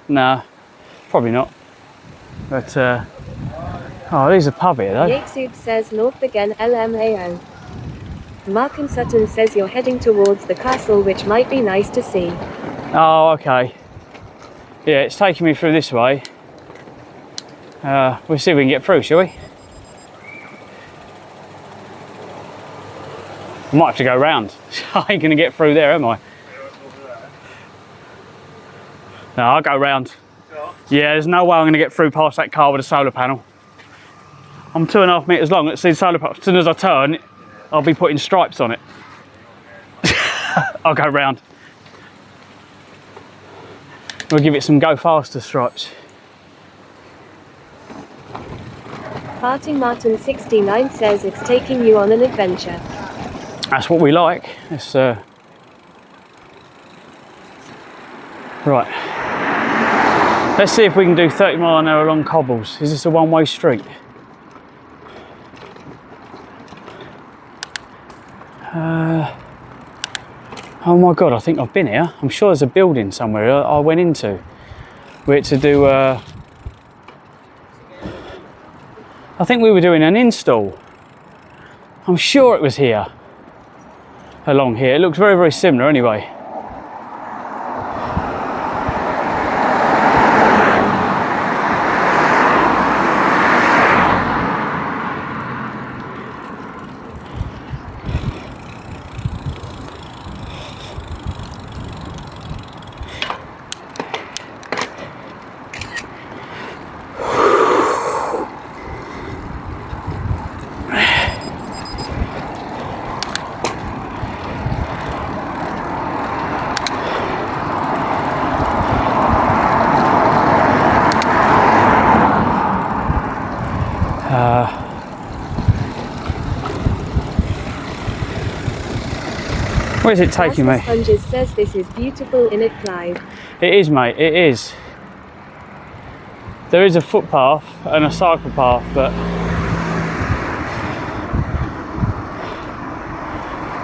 No, probably not. But, oh, there's a pub here though. Yatesuk says north again, LMAO. Mark and Sutton says you're heading towards the castle, which might be nice to see. Oh, okay. Yeah, it's taking me through this way. We'll see if we can get through, shall we? I might have to go round. I ain't going to get through there, am I? No, I'll go round. Yeah, there's no way I'm going to get through past that car with a solar panel. I'm 2.5 meters long. Let's see the solar panel. As soon as I turn, I'll be putting stripes on it. I'll go round. We'll give it some go faster stripes. Party Martin 69 says it's taking you on an adventure. That's what we like. It's right. Let's see if we can do 30 mile an hour along cobbles. Is this a one-way street? Oh my god, I think I've been here. I'm sure there's a building somewhere I went into. We had to do I think we were doing an install. I'm sure it was here. Along here. It looks very, very similar anyway. Where's it taking me? Sponges says this is beautiful in it, Clive. It is, mate, it is. There is a footpath and a cycle path, but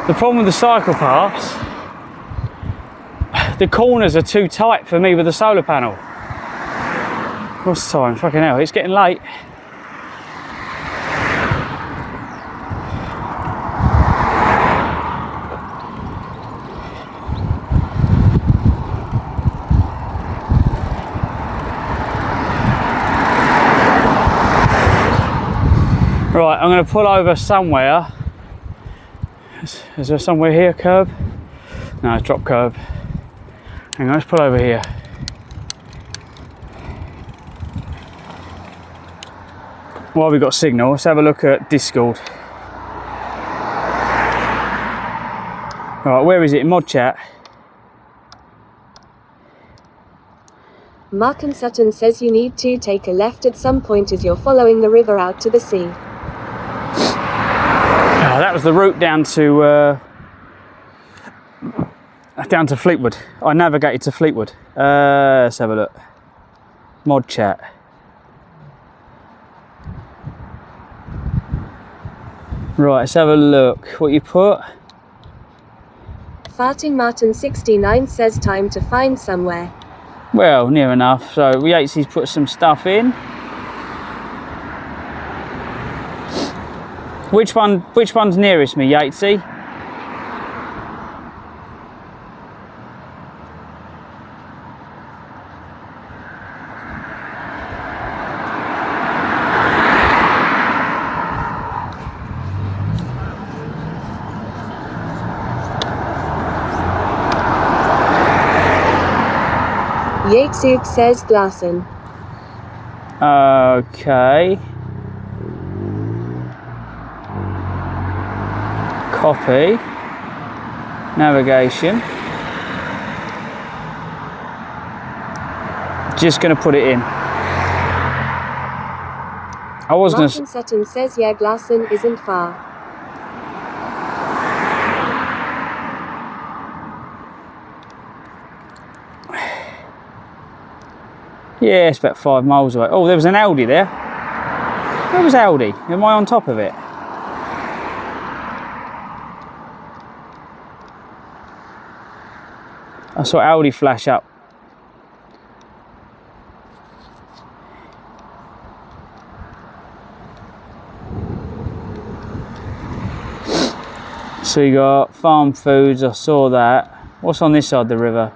the problem with the cycle paths, the corners are too tight for me with the solar panel. What's the time? Fucking hell, it's getting late. Right, I'm going to pull over somewhere. Is there somewhere here, curb? No, drop curb. Hang on, let's pull over here. While we've got signal, let's have a look at Discord. Right, where is it? Mod chat. Mark and Sutton says you need to take a left at some point as you're following the river out to the sea. Oh, that was the route down to Fleetwood. I navigated to Fleetwood. Let's have a look. Mod chat. Right, let's have a look. What you put? Farting Martin 69 says time to find somewhere. Well, near enough. So Yatesy's put some stuff in. Which one's nearest me, Yatesy? Yatesuk says Glasson. Okay. Copy. Navigation. Just going to put it in. I was going to. Martin Sutton says yeah, Glasson isn't far. Yeah, it's about 5 miles away. Oh, there was an Aldi there. Where was Aldi? Am I on top of it? I saw Aldi flash up. So you got farm foods, I saw that. What's on this side of the river?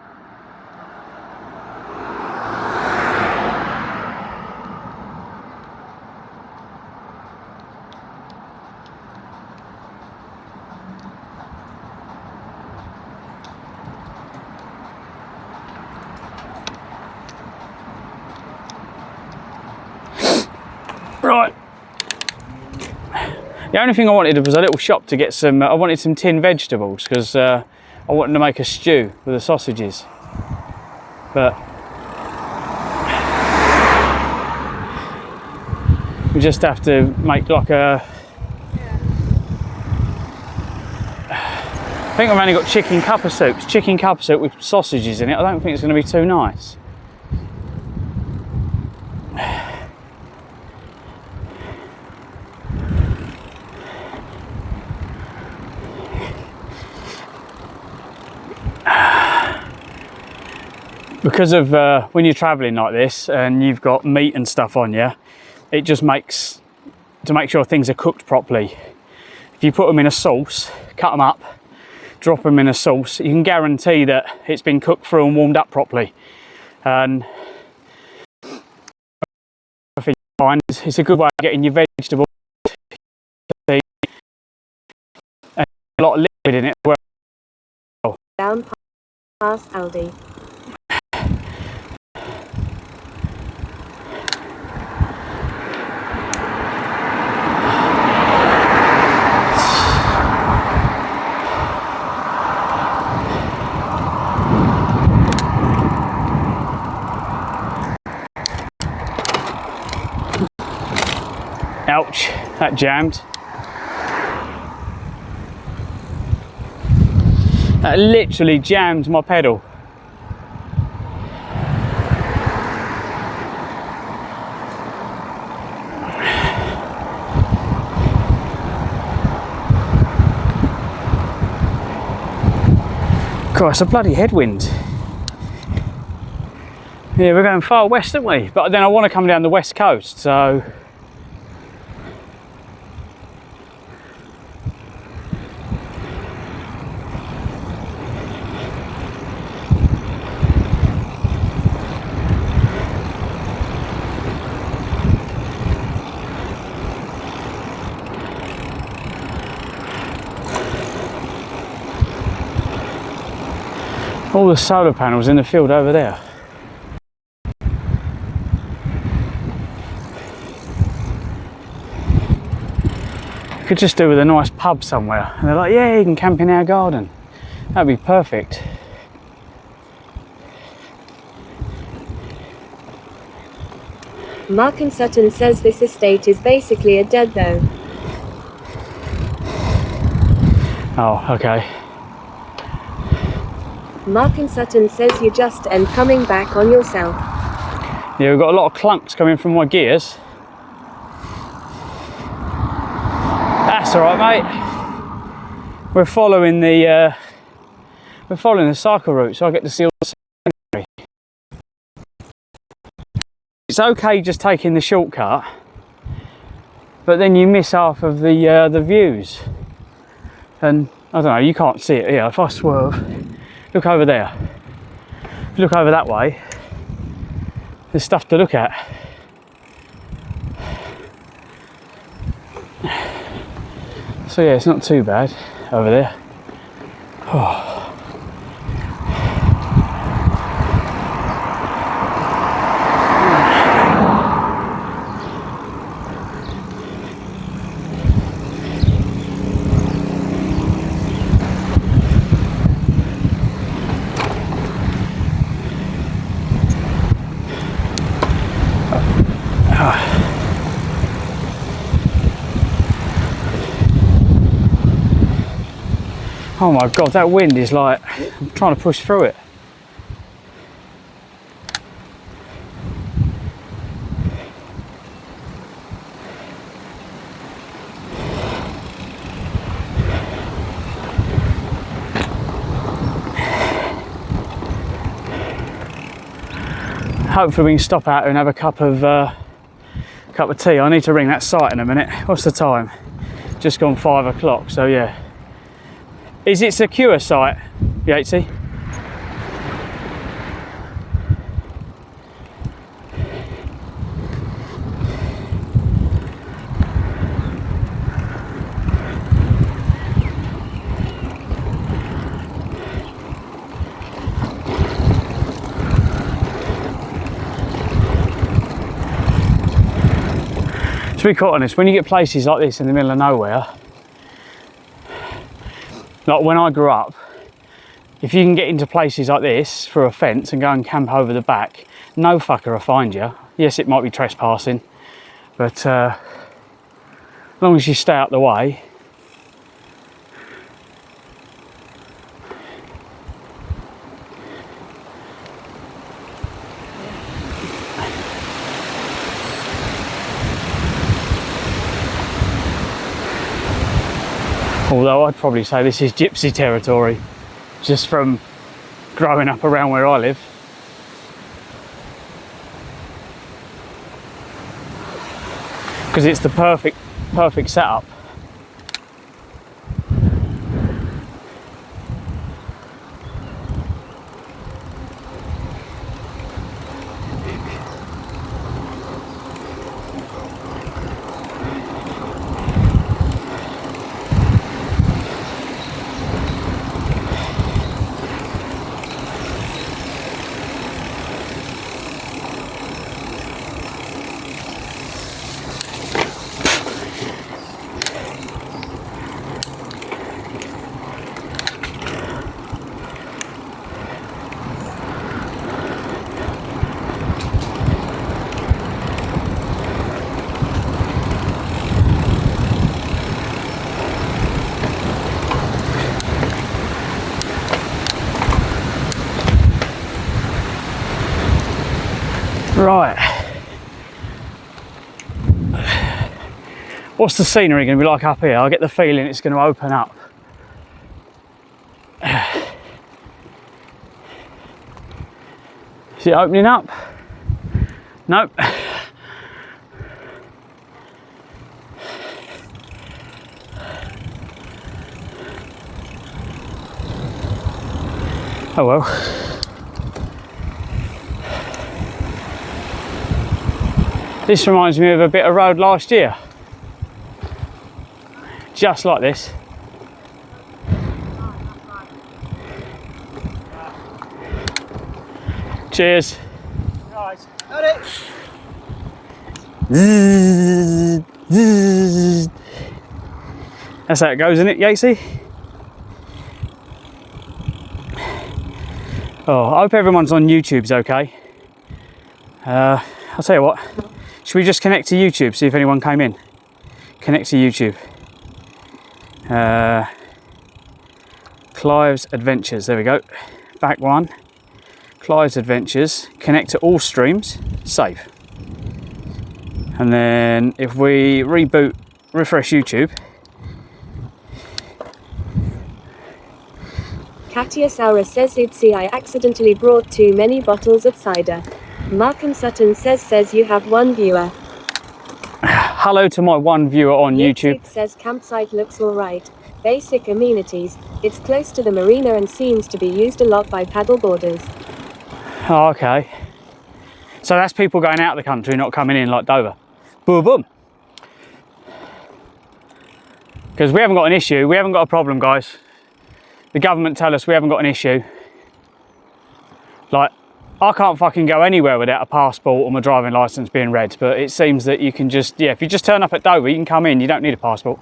Right. The only thing I wanted was a little shop to get some, I wanted some tinned vegetables because I wanted to make a stew with the sausages. But we just have to make like a, I think I've only got chicken cuppa soup. It's chicken cuppa soup with sausages in it. I don't think it's going to be too nice. Because of when you're traveling like this and you've got meat and stuff on you, it just makes, to make sure things are cooked properly. If you put them in a sauce, cut them up, drop them in a sauce, you can guarantee that it's been cooked through and warmed up properly. And I think it's a good way of getting your vegetables and a lot of liquid in it as well. Down past Aldi. Ouch, that jammed. That literally jammed my pedal. God, it's a bloody headwind. Yeah, we're going far west, aren't we? But then I want to come down the west coast, so all the solar panels in the field over there. Could just do with a nice pub somewhere. And they're like, yeah, you can camp in our garden. That'd be perfect. Mark and Sutton says this estate is basically a dead though. Oh, okay. Mark and Sutton says you just end coming back on yourself. Yeah, we've got a lot of clunks coming from my gears. That's all right, mate. We're following the cycle route, so I get to see all the scenery. It's okay just taking the shortcut, but then you miss half of the views. And I don't know, you can't see it here. If I swerve, look over there. If you look over that way, there's stuff to look at. So yeah, it's not too bad over there. Oh. Oh my God, that wind is like, I'm trying to push through it. hopefully we can stop out and have a cup of tea. I need to ring that site in a minute. What's the time? Just gone 5 o'clock, so yeah. Is it secure site, Yatesy? To be quite honest, when you get places like this in the middle of nowhere, like when I grew up, if you can get into places like this for a fence and go and camp over the back, no fucker will find you. Yes, it might be trespassing, but as long as you stay out the way. Although I'd probably say this is gypsy territory, just from growing up around where I live. Because it's the perfect setup. Right, what's the scenery going to be like up here? I get the feeling it's going to open up. Is it opening up? Nope. Oh well. This reminds me of a bit of road last year. Just like this. Cheers. Right, got it. Zzz, zzz. That's how it goes, isn't it, Yatesy? Oh, I hope everyone's on YouTube's okay. I'll tell you what. Should we just connect to YouTube, see if anyone came in? Connect to YouTube. Clives Adventures, there we go. Back one. Clives Adventures. Connect to all streams. Save. And then if we reboot, refresh YouTube. Katia Saura says Oopsie, I accidentally brought too many bottles of cider. Markham Sutton says you have one viewer. Hello to my one viewer on YouTube. Says campsite looks alright. Basic amenities. It's close to the marina and seems to be used a lot by paddle boarders. Oh, okay. So that's people going out of the country, not coming in like Dover. Boom, boom. Because we haven't got an issue, we haven't got a problem, guys. The government tell us we haven't got an issue. Like, I can't fucking go anywhere without a passport or my driving licence being read, but it seems that you can just, yeah, if you just turn up at Dover, you can come in, you don't need a passport.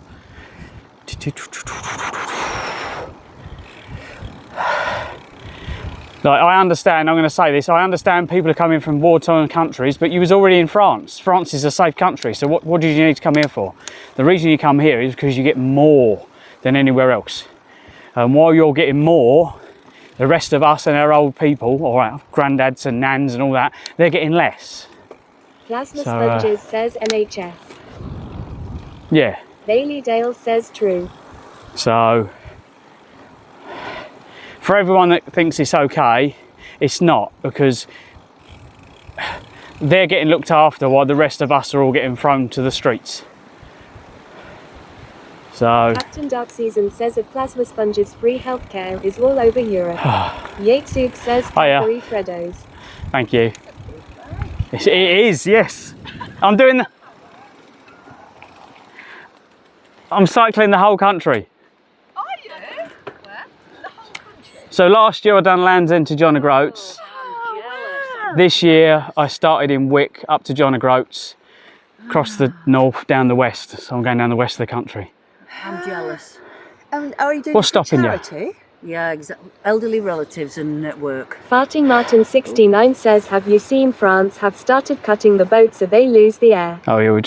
Like, I understand, I'm going to say this, I understand people are coming from war-torn countries, but you was already in France. France is a safe country, so what did you need to come here for? The reason you come here is because you get more than anywhere else. And while you're getting more, the rest of us and our old people, or our granddads and nans and all that, they're getting less. Plasma Sponges says NHS. Yeah. Bailey Dale says true. So, for everyone that thinks it's okay, it's not, because they're getting looked after while the rest of us are all getting thrown to the streets. So Captain Dark Season says if plasma sponges free healthcare is all over Europe. Yatesuk says Cadbury Freddos. thank you. It is, yes. I'm doing the... I'm cycling the whole country. Are you? Where? The whole country? So last year I done Land's End to John O'Groats. This year I started in Wick up to John O'Groats, across the north, down the west. So I'm going down the west of the country. I'm jealous. Are you doing What's it for stopping you? charity? Yeah, exactly. Elderly relatives and at work. Farting Martin 69 says, have you seen France have started cutting the boat so they lose the air? Oh yeah, we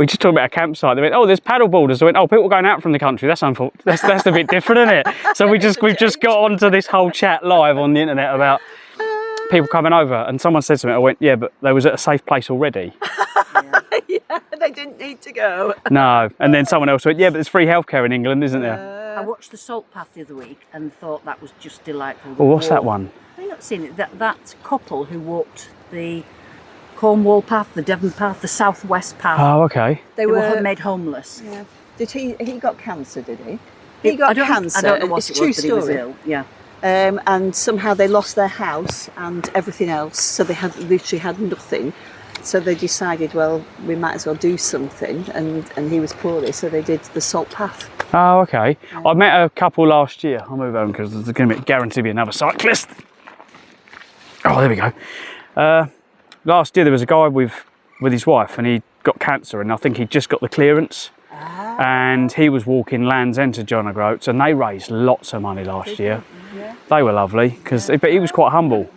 just talked about a campsite. They went, oh, there's paddle boarders. I went, oh, people going out from the country. That's unfortunate. That's a bit different, isn't it? So we've just got onto this whole chat live on the internet about people coming over, and someone said to me, I went, yeah, but they was at a safe place already. Yeah, they didn't need to go. No, and then someone else went, yeah, but there's free healthcare in England, isn't there? I watched the Salt Path the other week and thought that was just delightful. Well, what's that one? Have you not seen it? That couple who walked the Cornwall path, the Devon path, the Southwest path. Oh, okay. They were made homeless. Yeah. Did he got cancer, did he? He got cancer. I don't know what it's it a was, true but he was story. ill. Yeah. And somehow they lost their house and everything else, so they had literally had nothing. So they decided, well, we might as well do something, and he was poorly, so they did the Salt Path. Oh, okay. I met a couple last year. I'll move on because there's going to be guaranteed to be another cyclist. Oh, there we go. Last year there was a guy with his wife, and he got cancer, and I think he just got the clearance. And he was walking Land's End to John O'Groats, and they raised lots of money last year. Yeah. They were lovely, but he was quite humble.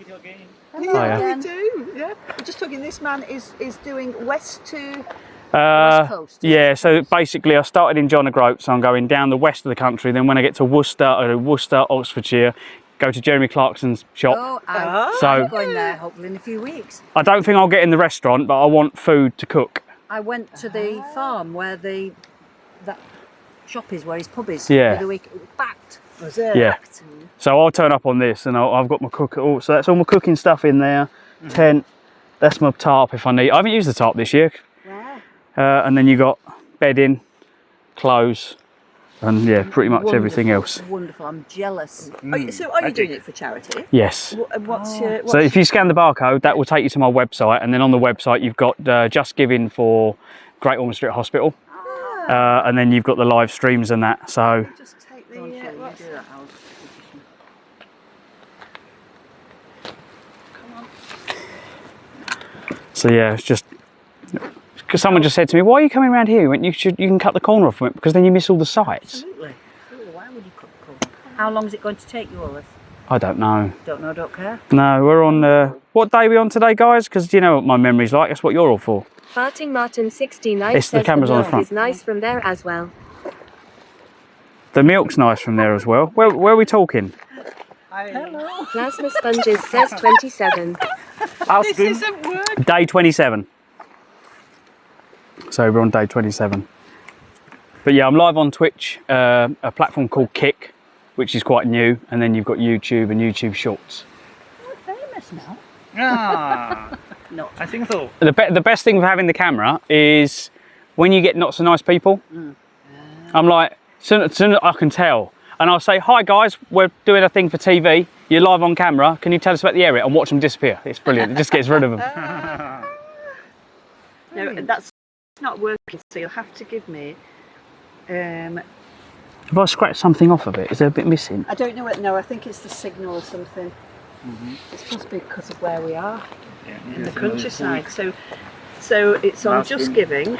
Yeah, we do. Yeah. I'm just talking. This man is doing west to west coast. Yeah, so basically I started in John O'Groats, so I'm going down the west of the country, then when I get to Worcester, I go to Worcester, Oxfordshire, go to Jeremy Clarkson's shop. I'm going there hopefully in a few weeks. I don't think I'll get in the restaurant, but I want food to cook. I went to the farm where that shop is, where his pub is. Yeah. The other week. It was packed. Was it? Yeah. So I'll turn up on this, and I've got my cook. Oh, so that's all my cooking stuff in there. Tent. That's my tarp if I need. I haven't used the tarp this year. Wow. And then you got bedding, clothes, and yeah, pretty much everything else. Wonderful. I'm jealous. Are you doing it for charity? Yes. What's your? So if you scan the barcode, that will take you to my website, and then on the website you've got Just Giving for Great Ormond Street Hospital, and then you've got the live streams and that. So. Just take the. So yeah, it's just because someone just said to me, "Why are you coming around here?" He went, you can cut the corner off from it because then you miss all the sights. Absolutely. Why would you cut the corner? How long is it going to take you, Olive? I don't know. Don't know, don't care. No, we're on. What day are we on today, guys? Because you know what my memory's like. That's what you're all for. Farting Martin 69 It's the says cameras on the milk front. is nice from there as well. The milk's nice from there as well. Where are we talking? Hello. Plasma Sponges says 27. This isn't working. Day 27. So we're on day 27. But yeah, I'm live on Twitch, a platform called Kick, which is quite new, and then you've got YouTube and YouTube Shorts. We're famous now. Ah. Not. I think so. The best thing with having the camera is when you get not so nice people. I'm like, soon I can tell. And I'll say, hi guys, we're doing a thing for TV. You're live on camera. Can you tell us about the area? And watch them disappear. It's brilliant. It just gets rid of them. No, that's not working. So you'll have to give me. Have I scratched something off of it? Is there a bit missing? I don't know what. No, I think it's the signal or something. It's possibly because of where we are in the countryside. So it's on Just Giving.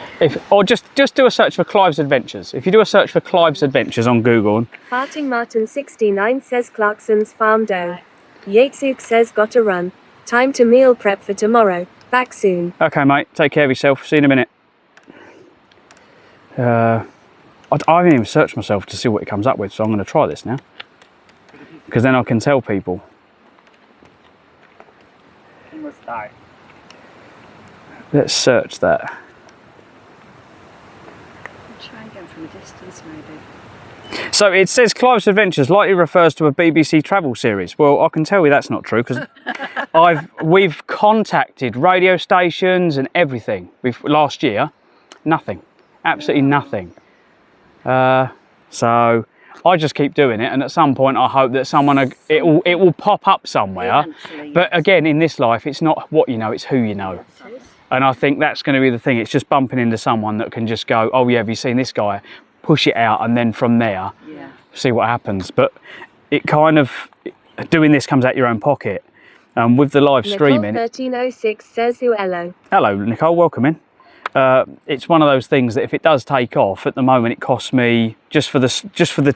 Or just do a search for Clives Adventures. If you do a search for Clives Adventures on Google. Farting Martin 69 says Clarkson's farm dough. Yatesuk says gotta run. Time to meal prep for tomorrow. Back soon. Okay, mate. Take care of yourself. See you in a minute. I haven't even searched myself to see what it comes up with, so I'm going to try this now. Because then I can tell people. Let's search that. Try again from a distance, maybe. So it says Clives Adventures likely refers to a BBC travel series. Well, I can tell you that's not true because we've contacted radio stations and everything. Last year, nothing, absolutely nothing. So I just keep doing it, and at some point I hope that it will pop up somewhere. But again, in this life, it's not what you know, it's who you know. And I think that's going to be the thing. It's just bumping into someone that can just go, oh yeah, have you seen this guy? Push it out, and then from there, see what happens. But it kind of, doing this comes out your own pocket. With the live streaming. Nicole 1306 says hello. Hello, Nicole, welcome in. It's one of those things that if it does take off, at the moment it costs me, just for the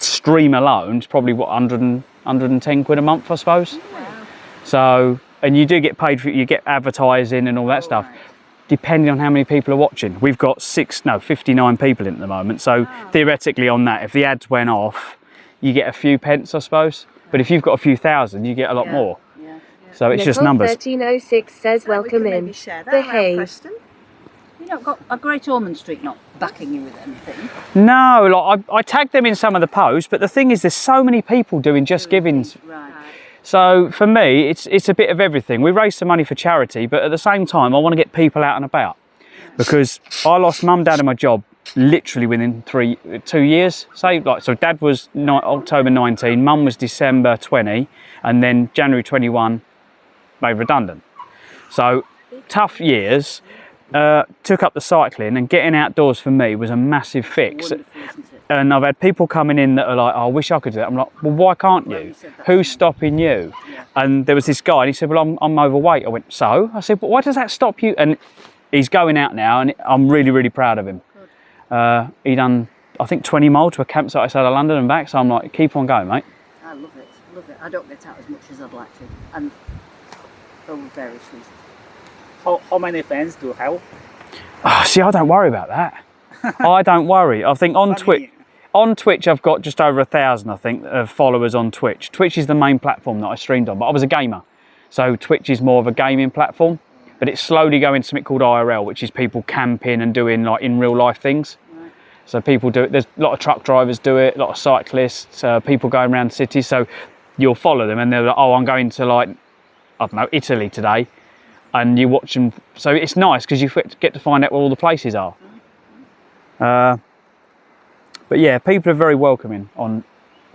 stream alone, it's probably what, 110 quid a month, I suppose. Wow. So, and you do get paid for it, you get advertising and all that stuff, depending on how many people are watching. We've got 59 people in at the moment, so theoretically on that, if the ads went off, you get a few pence, I suppose. But if you've got a few thousand, you get a lot more. So it's just numbers. 1306 says welcome in. Behave. You not got a Great Ormond Street not backing you with anything? No, like I tagged them in some of the posts, but the thing is, there's so many people doing Just Givings. Right. So for me, it's a bit of everything. We raise some money for charity, but at the same time, I want to get people out and about, because I lost mum, dad, and my job literally within 2 years. So dad was October 19, mum was December 20, and then January 21 made redundant. So tough years. Took up the cycling, and getting outdoors for me was a massive fix. And I've had people coming in that are like, oh, I wish I could do that. I'm like, well, why can't you? Who's stopping you? And there was this guy, and he said, well, I'm overweight. I went, so? I said, but why does that stop you? And he's going out now, and I'm really, really proud of him. He done, I think, 20 miles to a campsite outside of London and back. So I'm like, keep on going, mate. I love it, love it. I don't get out as much as I'd like to, and for various reasons. How many fans do you have? Oh, see, I don't worry about that. I don't worry. I think on Twitch I've got just over 1,000, I think, followers on Twitch. Twitch is the main platform that I streamed on, but I was a gamer. So Twitch is more of a gaming platform, but it's slowly going to something called IRL, which is people camping and doing like in real life things. Right. So people do it. There's a lot of truck drivers do it, a lot of cyclists, people going around cities. So you'll follow them and they're like, oh, I'm going to like, I don't know, Italy today. And you watch them, so it's nice because you get to find out where all the places are. But yeah, people are very welcoming on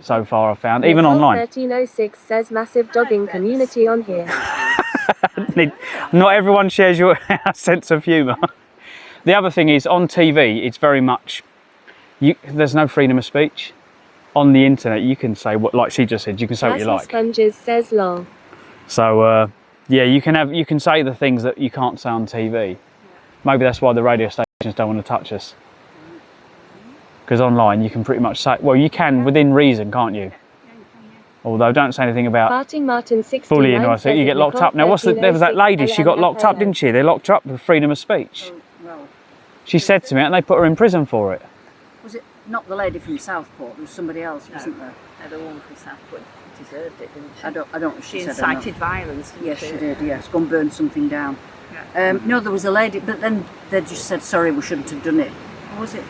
so far, I've found, even online. 1306 says massive dogging community on here. Not everyone shares your sense of humour. The other thing is, on TV, it's very much, there's no freedom of speech. On the internet, you can say what, like she just said, you can say what you like. Sponges says lol. So, yeah, you can say the things that you can't say on TV. Maybe that's why the radio stations don't want to touch us. Because online you can pretty much say, well, you can within reason, can't you? Although don't say anything about bullying or so you get locked up. Now, there was that lady, she got locked up, didn't she? They locked her up for freedom of speech. She said to me, and they put her in prison for it. Was it not the lady from Southport? There was somebody else, wasn't there? The woman from Southport deserved it, didn't she? I don't know. She incited violence. Yes, she did. Yes, go and burn something down. Yeah. No, there was a lady, but then they just said, sorry, we shouldn't have done it. Or was it?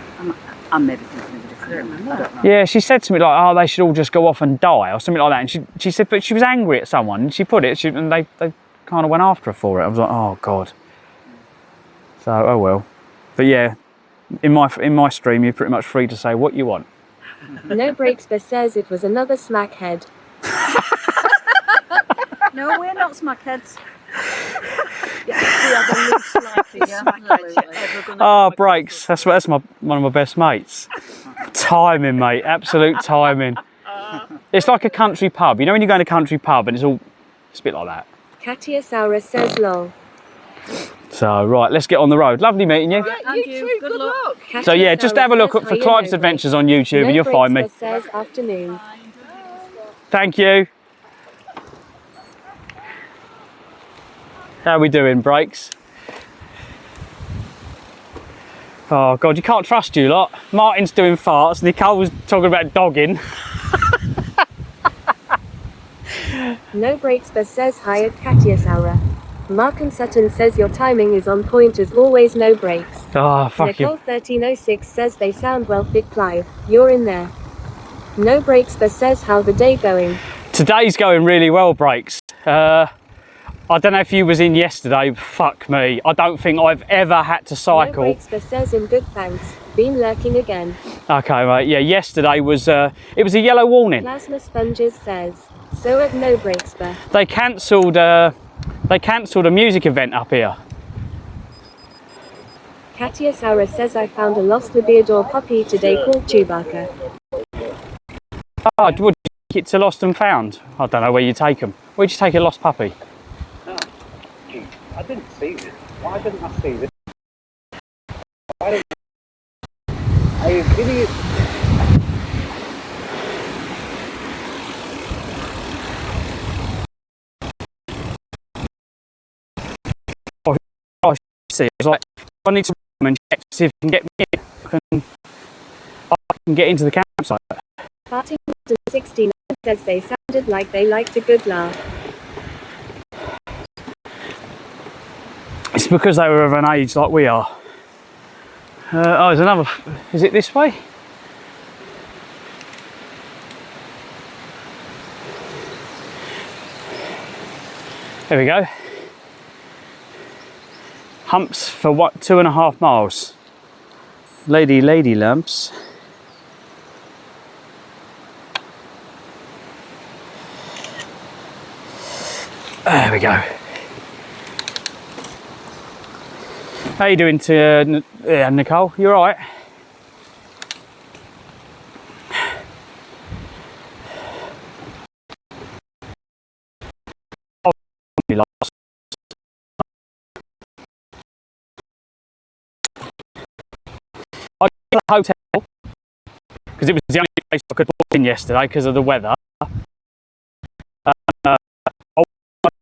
I'm maybe thinking of a different one. I don't know. Yeah, she said to me like, oh, they should all just go off and die or something like that. And she said, but she was angry at someone, and she put it, and they kind of went after her for it. I was like, oh God. So, oh well. But yeah, in my stream, you're pretty much free to say what you want. No Breaks but says it was another smackhead. No, we're not smackheads. Oh, Breaks. That's one of my best mates. Timing, mate. Absolute timing. It's like a country pub. You know when you go in a country pub and it's a bit like that. Katia Saura says lol. So, right, let's get on the road. Lovely meeting you. Yeah, you too. Good luck. So, yeah, just have a look for Clives Adventures on YouTube and you'll find me. Says afternoon. Thank you. How are we doing, Breaks? Oh, God, you can't trust you lot. Martin's doing farts. Nicole was talking about dogging. No Breaks but says hi at Katia Saura. Mark and Sutton says your timing is on point as always, no breaks. Oh, fuck you. Nicole 1306 says they sound well fit, Clive. You're in there. No Breaks but says how the day going. Today's going really well, Breaks. I don't know if you was in yesterday, fuck me. I don't think I've ever had to cycle. No breaks, but says in good thanks. Been lurking again. Okay, mate, yeah, yesterday was, it was a yellow warning. Plasma Sponges says, so at no breaks, but They cancelled a music event up here. Katia Saura says I found a lost Labrador puppy today called Chewbacca. Oh, would you take it to Lost and Found? I don't know where you take them. Where'd you take a lost puppy? I didn't see this. Why didn't I see this? Why didn't I idiot? Oh, see, it's like, I need to and check to see if you can get me in. I can get into the campsite. Farting 69 says they sounded like they liked a good laugh. It's because they were of an age like we are. Oh, there's another. Is it this way? There we go. Humps for what, 2.5 miles. Lady lamps. There we go. How you doing, Nicole? You all right? I got the hotel because it was the only place I could walk in yesterday because of the weather.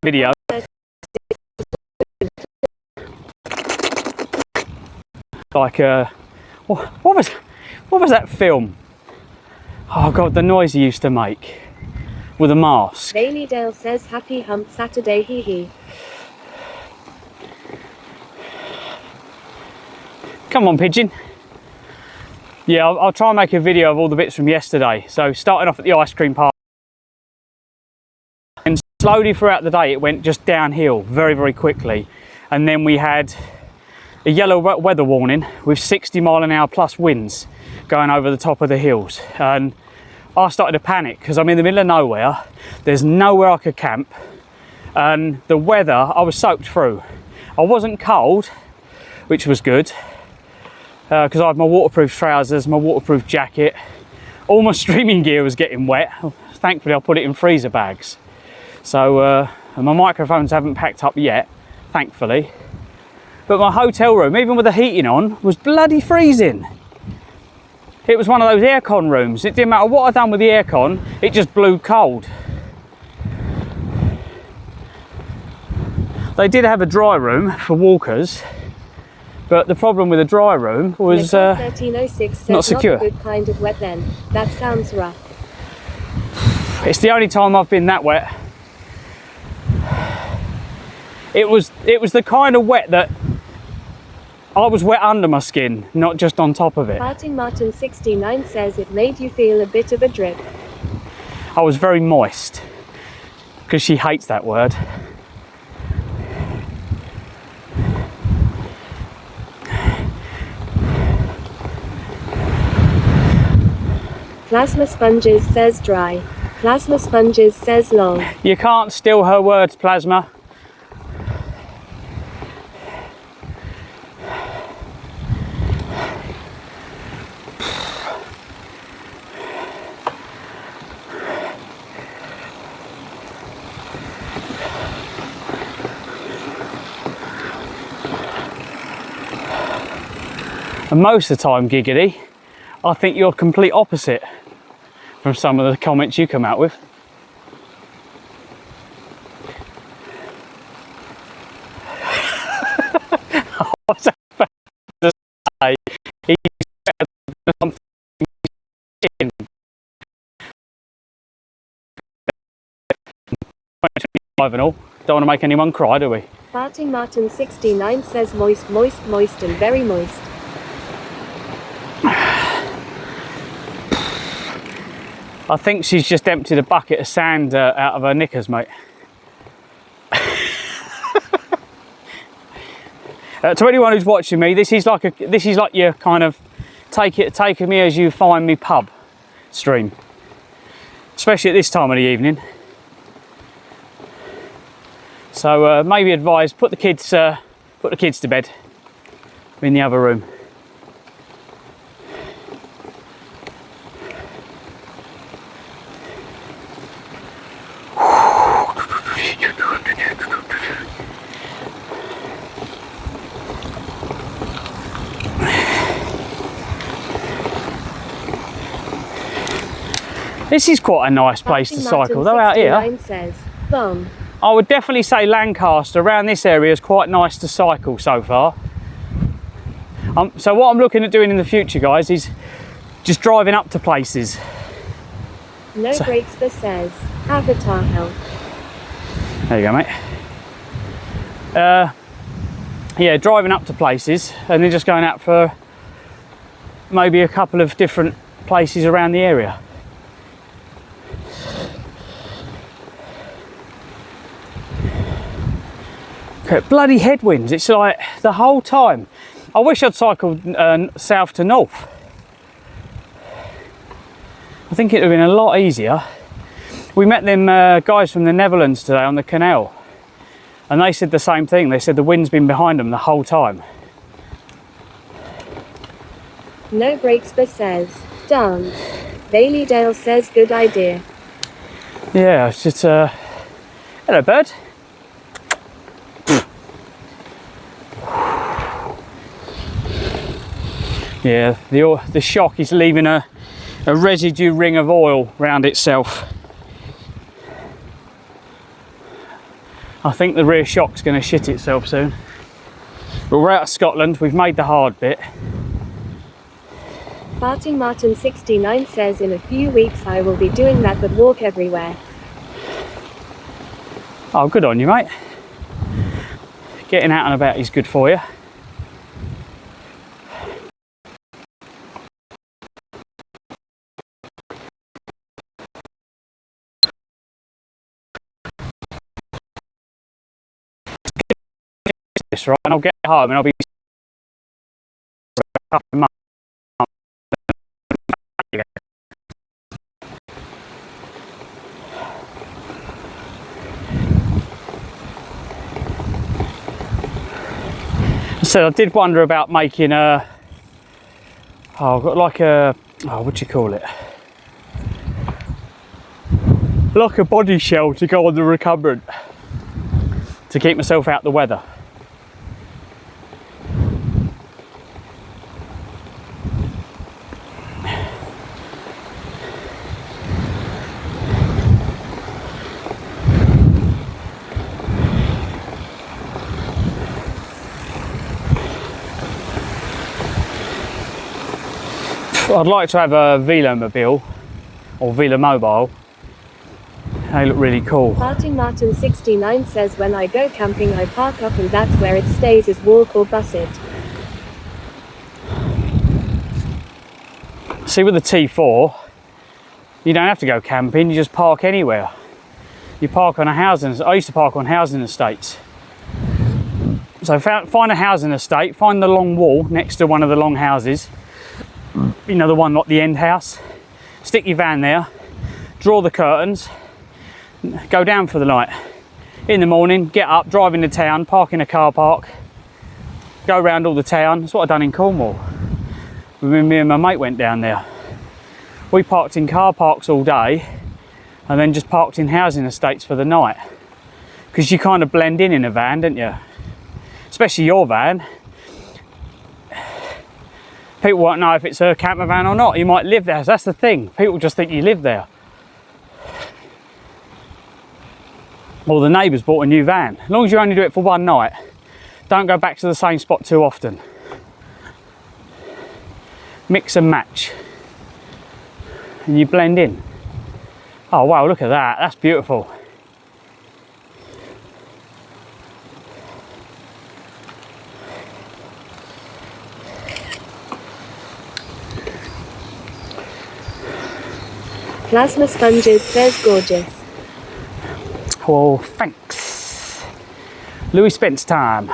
Video. Like what was that film? Oh god, the noise he used to make with a mask. Bailey Dale says happy hump Saturday, hee hee. Come on, pigeon. Yeah, I'll try and make a video of all the bits from yesterday. So starting off at the ice cream park, and slowly throughout the day it went just downhill very quickly, and then we had a yellow weather warning with 60-mile-an-hour plus winds going over the top of the hills, and I started to panic because I'm in the middle of nowhere. There's nowhere I could camp, and the weather, I was soaked through. I wasn't cold, which was good, because I had my waterproof trousers, my waterproof jacket. All my streaming gear was getting wet. Thankfully I put it in freezer bags. So and my microphones haven't packed up yet, thankfully. But my hotel room, even with the heating on, was bloody freezing. It was one of those aircon rooms. It didn't matter what I'd done with the aircon, it just blew cold. They did have a dry room for walkers, but the problem with the dry room was 1306 says not secure. Not a good kind of wet then. That sounds rough. It's the only time I've been that wet. It was the kind of wet that I was wet under my skin, not just on top of it. Farting Martin 69 says it made you feel a bit of a drip. I was very moist, because she hates that word. Plasma Sponges says dry. Plasma Sponges says long. You can't steal her words, Plasma. And most of the time, Giggity, I think you're complete opposite from some of the comments you come out with. What's that about to say? He's better than something in 25 and all. Don't want to make anyone cry, do we? Farting Martin 69 says moist, moist, moist and very moist. I think she's just emptied a bucket of sand out of her knickers, mate. To anyone who's watching me, this is like your kind of take me as you find me pub stream, especially at this time of the evening. So maybe advise put the kids to bed in the other room. This is quite a nice place to cycle though out here. Says, Bomb. I would definitely say Lancaster around this area is quite nice to cycle so far. So what I'm looking at doing in the future, guys, is just driving up to places. No brakes but says, Avatar help. There you go, mate. Yeah, driving up to places and then just going out for maybe a couple of different places around the area. Okay, bloody headwinds, it's like the whole time. I wish I'd cycled south to north. I think it would have been a lot easier. We met them guys from the Netherlands today on the canal, and they said the same thing. They said the wind's been behind them the whole time. No brakes but says, dance. Bailey Dale says, good idea. Yeah, it's just hello bird. Yeah, the shock is leaving a residue ring of oil round itself. I think the rear shock's going to shit itself soon. But we're out of Scotland, we've made the hard bit. Farting Martin 69 says, in a few weeks I will be doing that but walk everywhere. Oh, good on you, mate. Getting out and about is good for you. Right, and I'll get home and I'll be so I did wonder about making a I've got like a what do you call it, like a body shell to go on the recumbent to keep myself out the weather. I'd like to have a Velomobile or Velomobile. They look really cool. Farting Martin 69 says, when I go camping I park up and that's where it stays, is walk or bus it. See, with the T4, you don't have to go camping, you just park anywhere. You park on a housing, I used to park on housing estates. So find a housing estate, find the long wall next to one of the long houses. You know, the one like the end house. Stick your van there, draw the curtains, go down for the night. In the morning, get up, drive into town, park in a car park, go around all the town. That's what I've done in Cornwall. Me and my mate went down there. We parked in car parks all day and then just parked in housing estates for the night. Because you kind of blend in a van, don't you? Especially your van. People won't know if it's a camper van or not. You might live there. That's the thing. People just think you live there. Or the neighbours bought a new van. As long as you only do it for one night, don't go back to the same spot too often. Mix and match. And you blend in. Oh wow, look at that. That's beautiful. Plasma Sponges says, gorgeous. Well, thanks. Louis Spence time.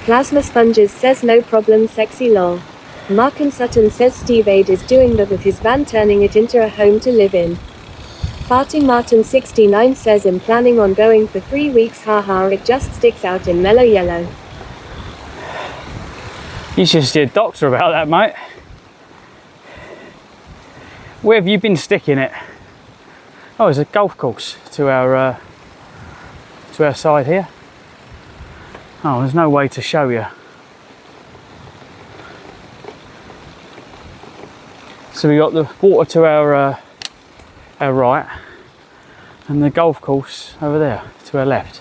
Plasma Sponges says no problem sexy lol. Mark and Sutton says Steve Aid is doing that with his van, turning it into a home to live in. Farting Martin 69 says I'm planning on going for 3 weeks, haha, it just sticks out in mellow yellow. You should see a doctor about that, mate. Where have you been sticking it? Oh, there's a golf course to our side here. Oh, there's no way to show you. So we got the water to our right, and the golf course over there to our left.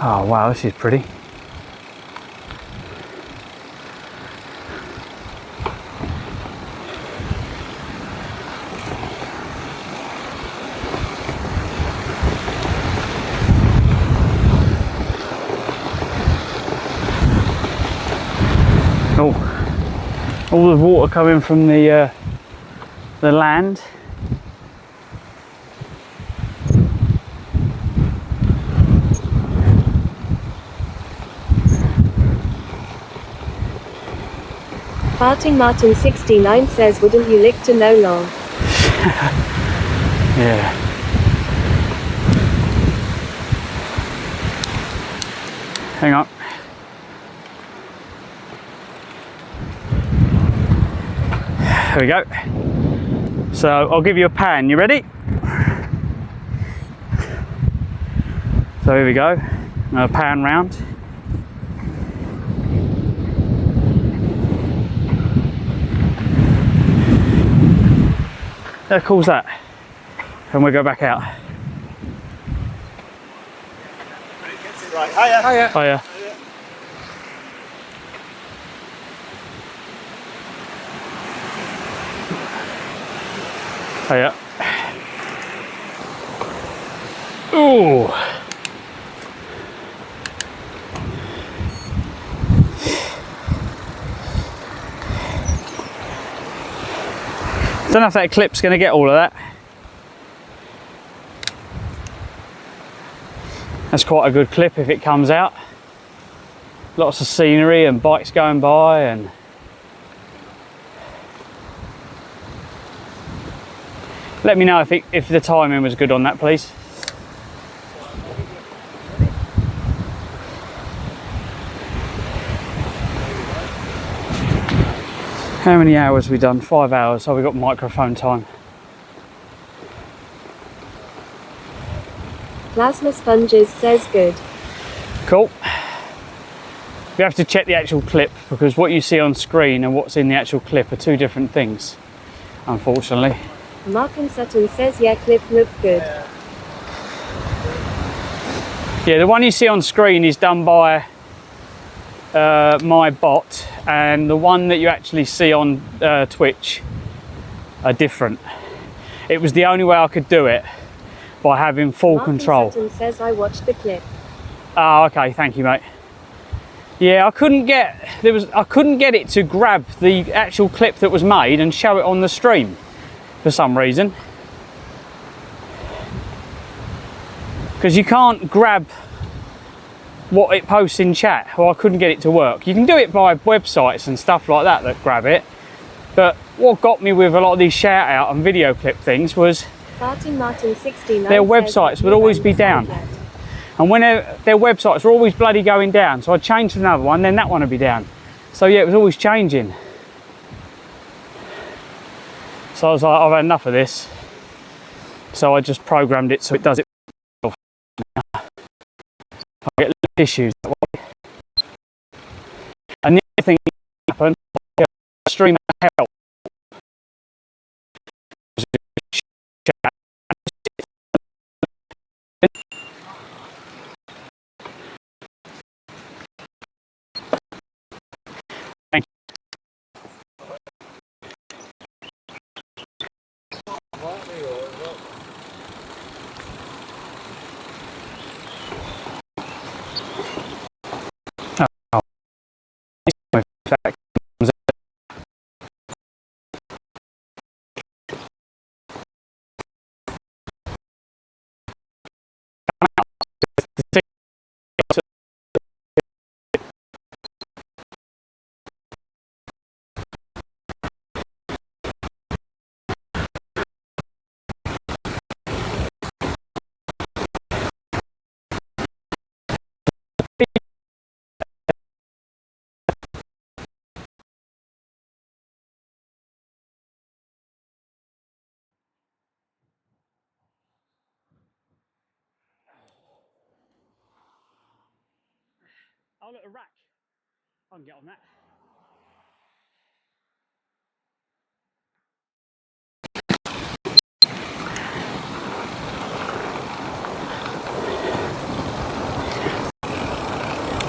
Oh wow, this is pretty. Oh, all the water coming from the land. Farting Martin 69 says wouldn't you lick to know lol. Yeah. Hang on. There we go. So I'll give you a pan. You ready? So here we go. Now pan round. How cool's that? And we'll go back out. Right, hiya. Hiya. Hiya. Hiya. Ooh. Don't know if that clip's going to get all of that. That's quite a good clip if it comes out. Lots of scenery and bikes going by, and let me know if the timing was good on that, please. How many hours have we done? 5 hours. So we got microphone time. Plasma Sponges says good. Cool. We have to check the actual clip, because what you see on screen and what's in the actual clip are two different things, unfortunately. Mark and Sutton says yeah, clip looked good. Yeah, the one you see on screen is done by my bot, and the one that you actually see on Twitch are different. It was the only way I could do it, by having full Mark control. And Sutton says I watched the clip. Oh, okay, thank you, mate. Yeah, I couldn't get it to grab the actual clip that was made and show it on the stream for some reason. Because you can't grab what it posts in chat, or I couldn't get it to work. You can do it by websites and stuff like that that grab it, but what got me with a lot of these shout out and video clip things was Farting Martin 69 their websites would always be down. And when their websites were always bloody going down, so I changed to another one, then that one would be down. So yeah, it was always changing. So I was like, I've had enough of this. So I just programmed it so it does it now. I get less issues that way. And the other thing that happened, stream help. Oh, look, a rack. I can get on that.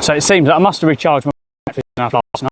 So it seems that I must have recharged my battery enough last night.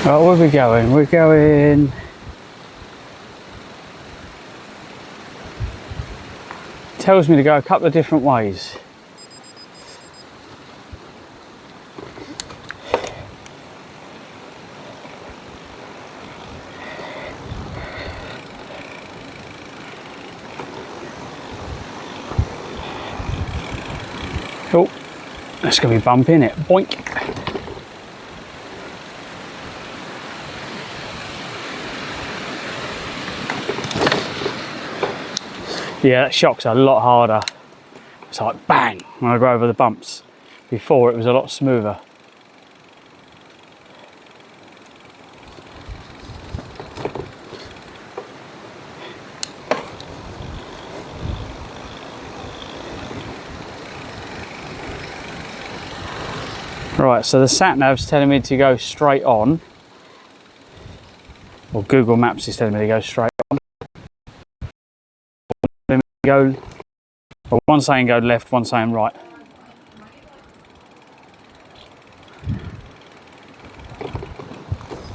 Right, where are we going? We're going... Tells me to go a couple of different ways. Oh, that's going to be bumpy, isn't it? Boink. Yeah, that shock's a lot harder. It's like bang when I go over the bumps. Before it was a lot smoother. Right, so the sat nav's telling me to go straight on. Or Google Maps is telling me to go straight on. Go, well, one saying go left, one saying right.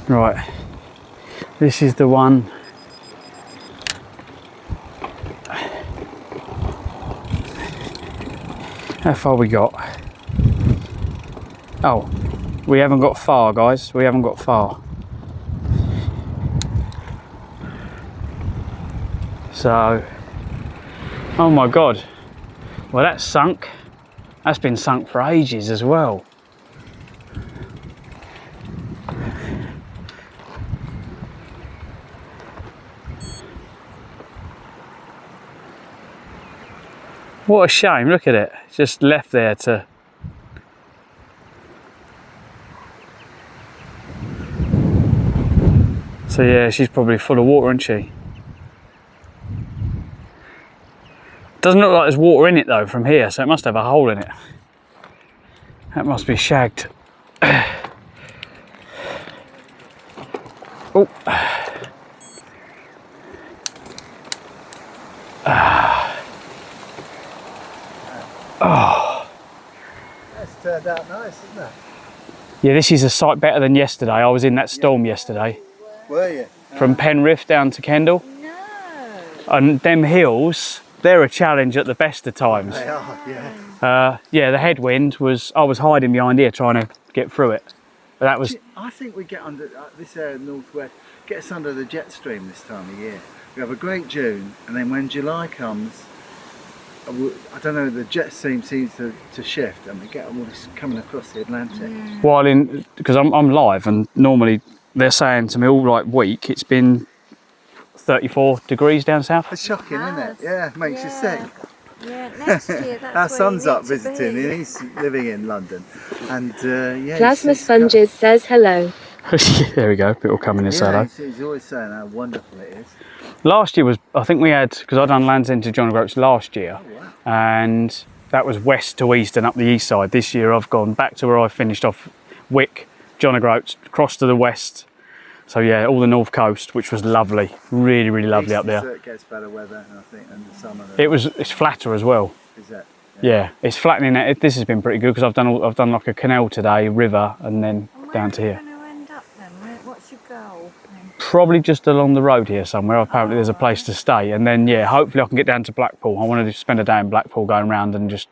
Right, this is the one. How far we got? Oh, we haven't got far, guys. We haven't got far. So, oh my God. Well, that's sunk. That's been sunk for ages as well. What a shame, look at it. It's just left there to... So yeah, she's probably full of water, isn't she? Doesn't look like there's water in it though from here, so it must have a hole in it. That must be shagged. Oh. Oh. That's turned out nice, isn't it? Yeah, this is a sight better than yesterday. I was in that storm yesterday. Were you? From Penrith down to Kendal. No. And them hills, they're a challenge at the best of times. They are, yeah. Yeah, the headwind was, I was hiding behind here trying to get through it. But that was... I think we get under this area northwest, gets under the jet stream this time of year. We have a great June, and then when July comes, I don't know, the jet stream seems to shift, and we get all this coming across the Atlantic. While in, because I'm live, and normally they're saying to me all like week, it's been 34 degrees down south. It's shocking, isn't it? Yeah, makes you sick. Yeah, next year that's Our where son's you up need to visiting, be. and he's living in London. And yeah, Plasma Sponges says hello. There we go, people coming in, say hello. He's always saying how wonderful it is. Last year was, I think we had, because I'd done Land's End to John O'Groats last year, and that was west to east and up the east side. This year I've gone back to where I finished off Wick, John O'Groats, across to the west. So yeah, all the north coast, which was lovely, really, really lovely up there. It gets better weather, I think, in the summer. It's flatter as well. Is that? Yeah, it's flattening out. This has been pretty good because I've done like a canal today, river, and then down to here. Where are you going to end up then? What's your goal? Probably just along the road here somewhere. Apparently there's a place to stay, and then yeah, hopefully I can get down to Blackpool. I want to spend a day in Blackpool going around and just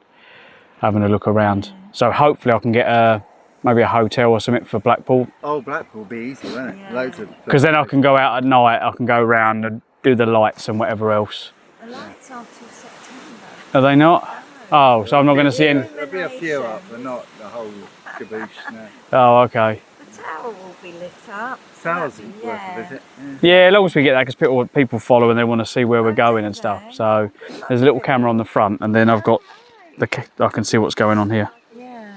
having a look around. So hopefully I can get maybe a hotel or something for Blackpool. Oh, Blackpool will be easy, won't it? Yeah. Loads of. Because then I can go out at night. I can go around and do the lights and whatever else. The lights aren't till September. Are they not? Oh, so I'm not going to see any. There'll be a few up, but not the whole caboose. No. Oh, okay. The tower will be lit up. Towers worth a visit. Yeah, as long as we get that, because people follow and they want to see where we're going and stuff. So there's a little camera on the front, and then I've got I can see what's going on here. Yeah.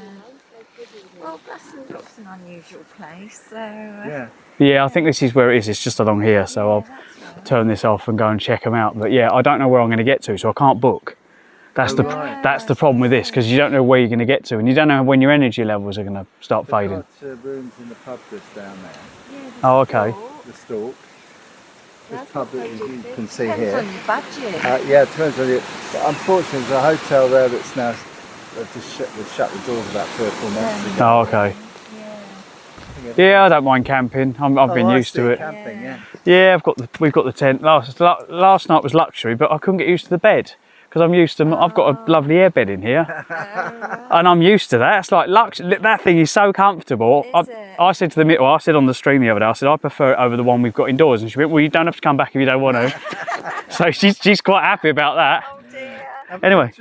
Well, Glastonbury's an unusual place, so. Yeah, I think this is where it is. It's just along here, so I'll turn this off and go and check them out. But yeah, I don't know where I'm going to get to, so I can't book. That's the problem with this, because you don't know where you're going to get to, and you don't know when your energy levels are going to start fading. Got rooms in the pub just down there. Oh, okay. The Stalk. This pub that you can see Depends here. on your budget. Yeah, it depends on you. But unfortunately, there's a hotel there that's now they've shut the doors about 3 or 4 months ago. Oh, okay. Yeah, I don't mind camping. I've been used to it. Camping, yeah. Yeah, we've got the tent. Last night was luxury, but I couldn't get used to the bed. Because I'm used to, I've got a lovely airbed in here, and I'm used to that. It's like luxury. That thing is so comfortable. I said to I said on the stream the other day, I said I prefer it over the one we've got indoors, and she went, "Well, you don't have to come back if you don't want to." So she's quite happy about that. Oh dear. Anyway,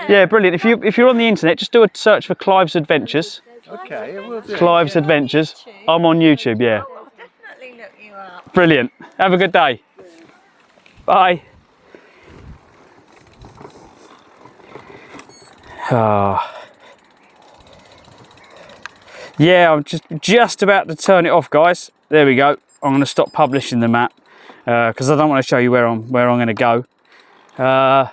yeah, brilliant. If you're on the internet, just do a search for Clives Adventures. Okay, we'll do. Clives Adventures. I'm on YouTube. Yeah. I'll definitely look you up. Brilliant. Have a good day. Bye. Yeah, I'm just about to turn it off, guys. There we go. I'm going to stop publishing the map because I don't want to show you where I'm going to go. Plasma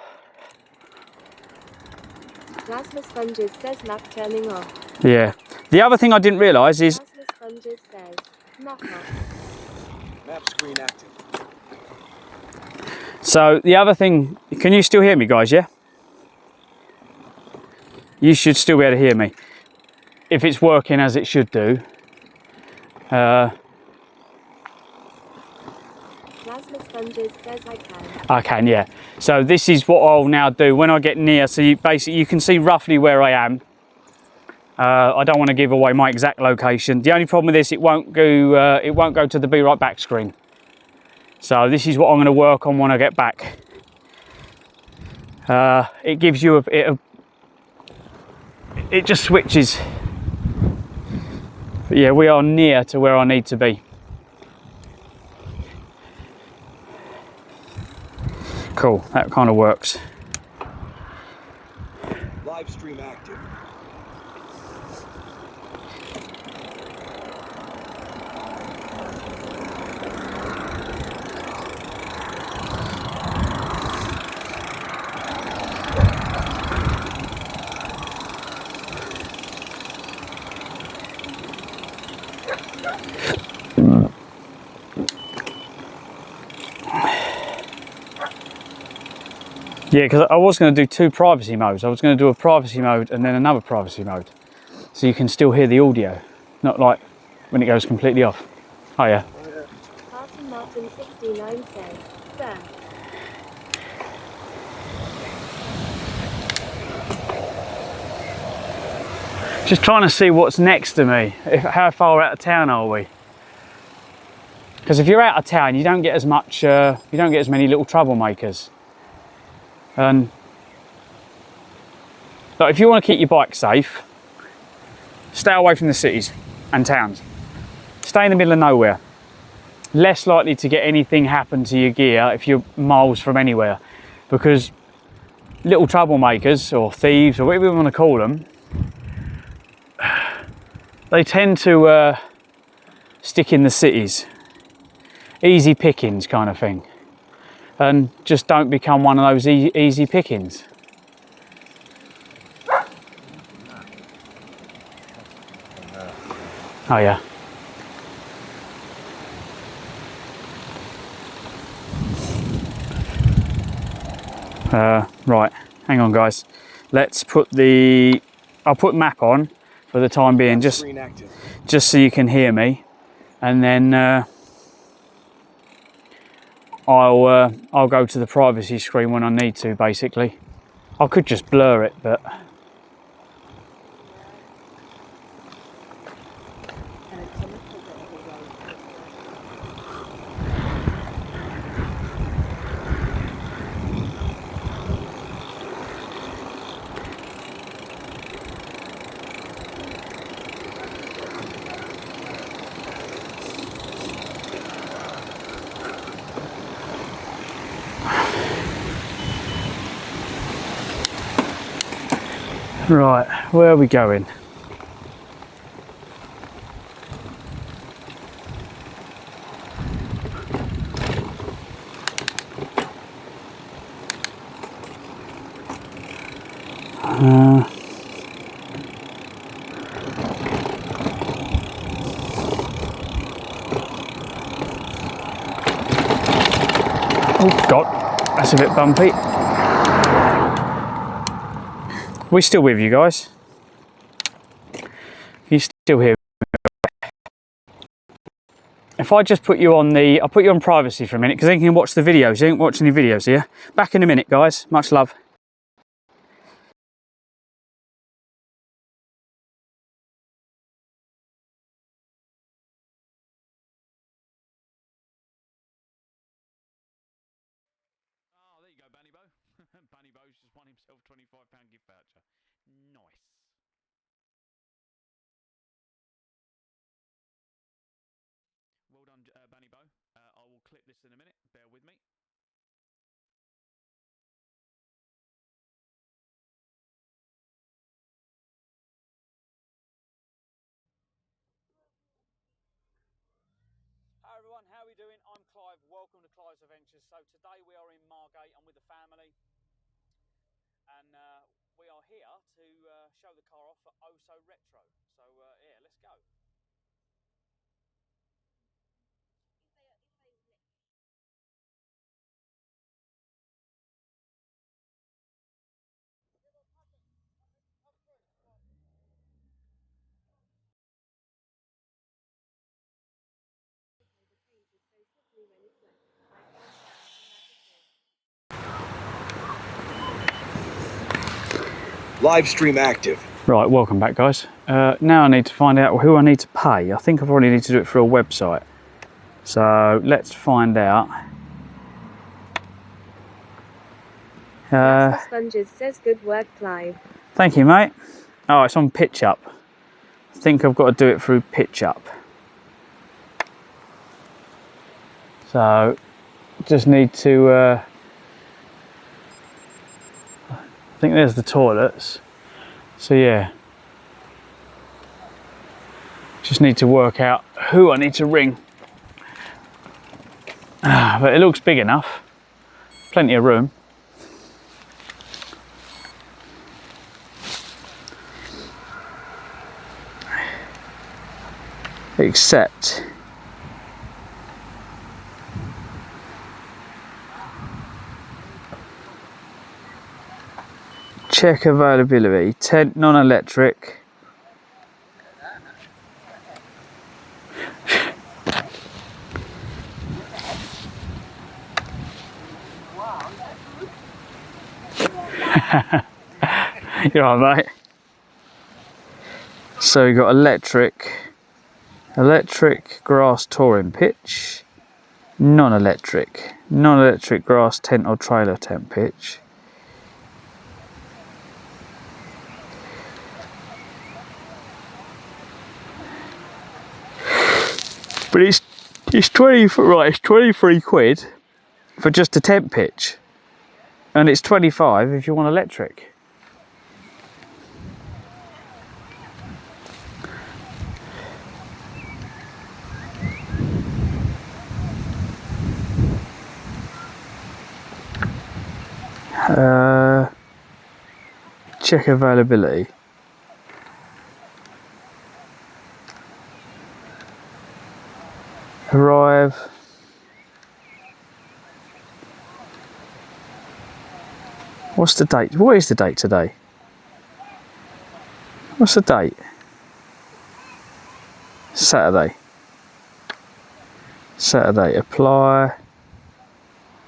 Sponges says map turning off. Yeah. The other thing I didn't realise is. Plasma Sponges says map off. Map screen active. So the other thing, can you still hear me, guys? Yeah. You should still be able to hear me. If it's working as it should do. Plasma Sponges says I can. I can, yeah. So this is what I'll now do when I get near. So you can see roughly where I am. I don't want to give away my exact location. The only problem with this, it won't go to the Be Right Back screen. So this is what I'm going to work on when I get back. It gives you it just switches. But yeah, we are near to where I need to be. Cool, that kind of works. Live stream active. Yeah, because I was going to do 2 privacy modes. I was going to do a privacy mode and then another privacy mode. So you can still hear the audio. Not like when it goes completely off. Oh yeah. Martin 69 says, there. Just trying to see what's next to me. How far out of town are we? Because if you're out of town, you don't get as much. You don't get as many little troublemakers. And but if you want to keep your bike safe, stay away from the cities and towns. Stay in the middle of nowhere. Less likely to get anything happen to your gear if you're miles from anywhere, because little troublemakers or thieves or whatever you want to call them, they tend to stick in the cities. Easy pickings kind of thing. And just don't become one of those easy pickings. Oh yeah. Right, hang on guys. Let's put I'll put map on for the time being, just so you can hear me, and then I'll go to the privacy screen when I need to. Basically, I could just blur it, but right, where are we going? Oh God, that's a bit bumpy. We're still with you guys. You still hear me? If I just put you on I'll put you on privacy for a minute, because then you can watch the videos. You ain't watching any videos here. Back in a minute, guys. Much love. Oh, there you go, Bunny Bo. Bunny Bo's just won himself £25 gift voucher. Nice. Well done, Bunny Bo. I will clip this in a minute. Bear with me. Hi everyone, how are we doing? I'm Clive. Welcome to Clives Adventures. So today we are in Margate. I'm with the family, and we are here to show the car off for Oh So Retro. So yeah, let's go. Live stream active. Right, welcome back guys. Now I need to find out who I need to pay. I think I probably need to do it through a website. So let's find out. Sponges says good work, Clive. Thank you, mate. Oh, it's on PitchUp. I think I've got to do it through PitchUp. So just need to I think there's the toilets. So yeah, just need to work out who I need to ring. But it looks big enough, plenty of room. Except Check availability. Tent non-electric. You're right, mate. So we got electric grass touring pitch, non-electric grass tent or trailer tent pitch. But it's 23 quid for just a tent pitch, and it's 25 if you want electric. Check availability. Arrive. What's the date? What is the date today? What's the date? Saturday. Saturday. Apply.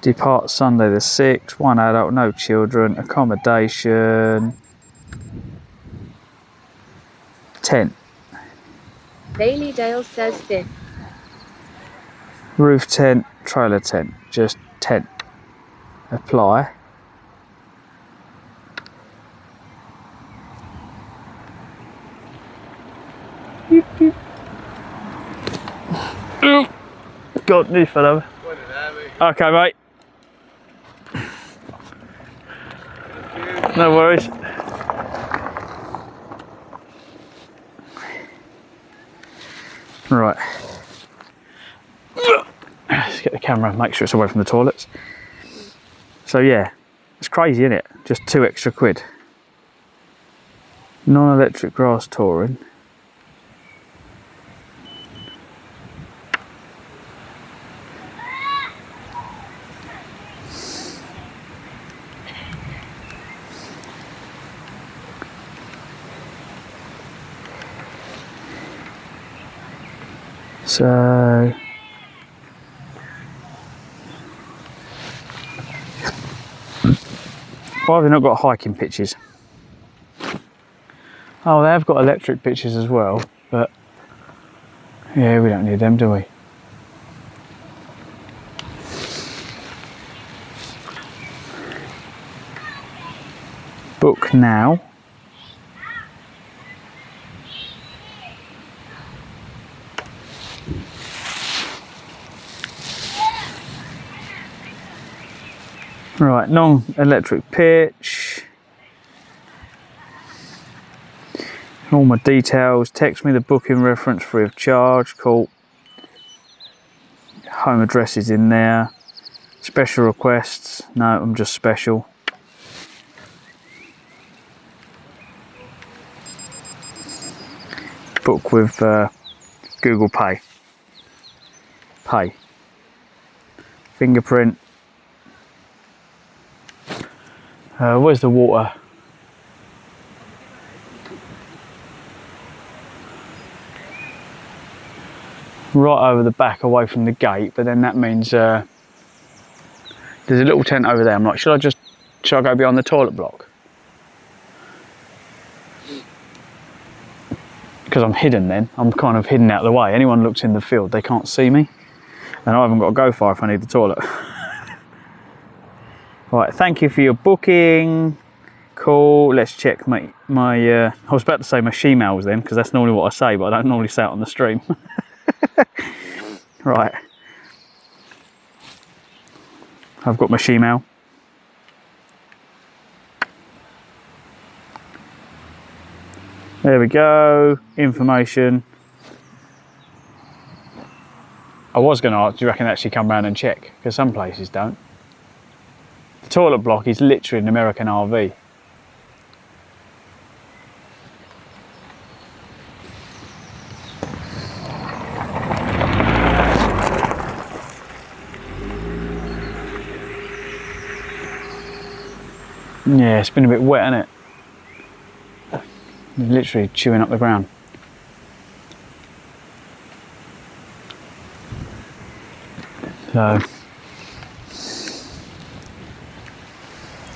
Depart Sunday the 6th. One adult, no children. Accommodation. Tent. Daily Dale says this. Roof tent, trailer tent, just tent. Apply. God, new fellow. Okay, mate. No worries. Right. Let's get the camera, make sure it's away from the toilets. So yeah, it's crazy, isn't it? Just 2 extra quid. Non-electric grass touring. So why have they not got hiking pitches? Oh, they have got electric pitches as well, but yeah, we don't need them, do we? Book now. Right, non-electric pitch. All my details. Text me the booking reference free of charge. Cool. Home address is in there. Special requests. No, I'm just special. Book with Google Pay. Pay. Fingerprint. Where's the water? Right over the back, away from the gate, but then that means there's a little tent over there. I'm like, should I go behind the toilet block? Because I'm hidden then. I'm kind of hidden out of the way. Anyone looks in the field, they can't see me. And I haven't got to go far if I need the toilet. Right, thank you for your booking. Cool, let's check my I was about to say my she-mails then, because that's normally what I say, but I don't normally say it on the stream. Right. I've got my she-mail. There we go, information. I was going to ask, do you reckon they actually come round and check? Because some places don't. The toilet block is literally an American RV. Yeah, it's been a bit wet, hasn't it? They're literally chewing up the ground. So,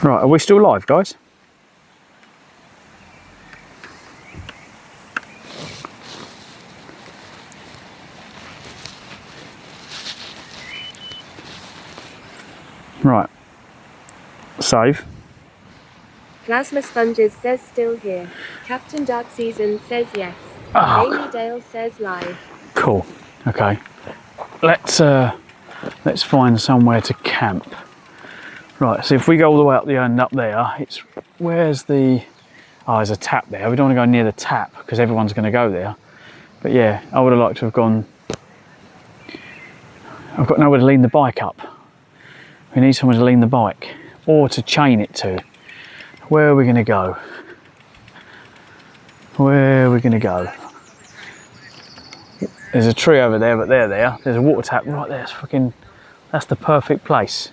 right, are we still live, guys? Right, save. Plasma Sponges says still here. Captain Dark Season says yes. Oh. Amy Dale says live. Cool. Okay. Let's find somewhere to camp. Right. So if we go all the way up the end up there, where's the? Oh, there's a tap there. We don't want to go near the tap because everyone's going to go there. But yeah, I would have liked to have gone. I've got nowhere to lean the bike up. We need somewhere to lean the bike or to chain it to. Where are we going to go? Where are we going to go? There's a tree over there, but they're there. There's a water tap right there. That's the perfect place.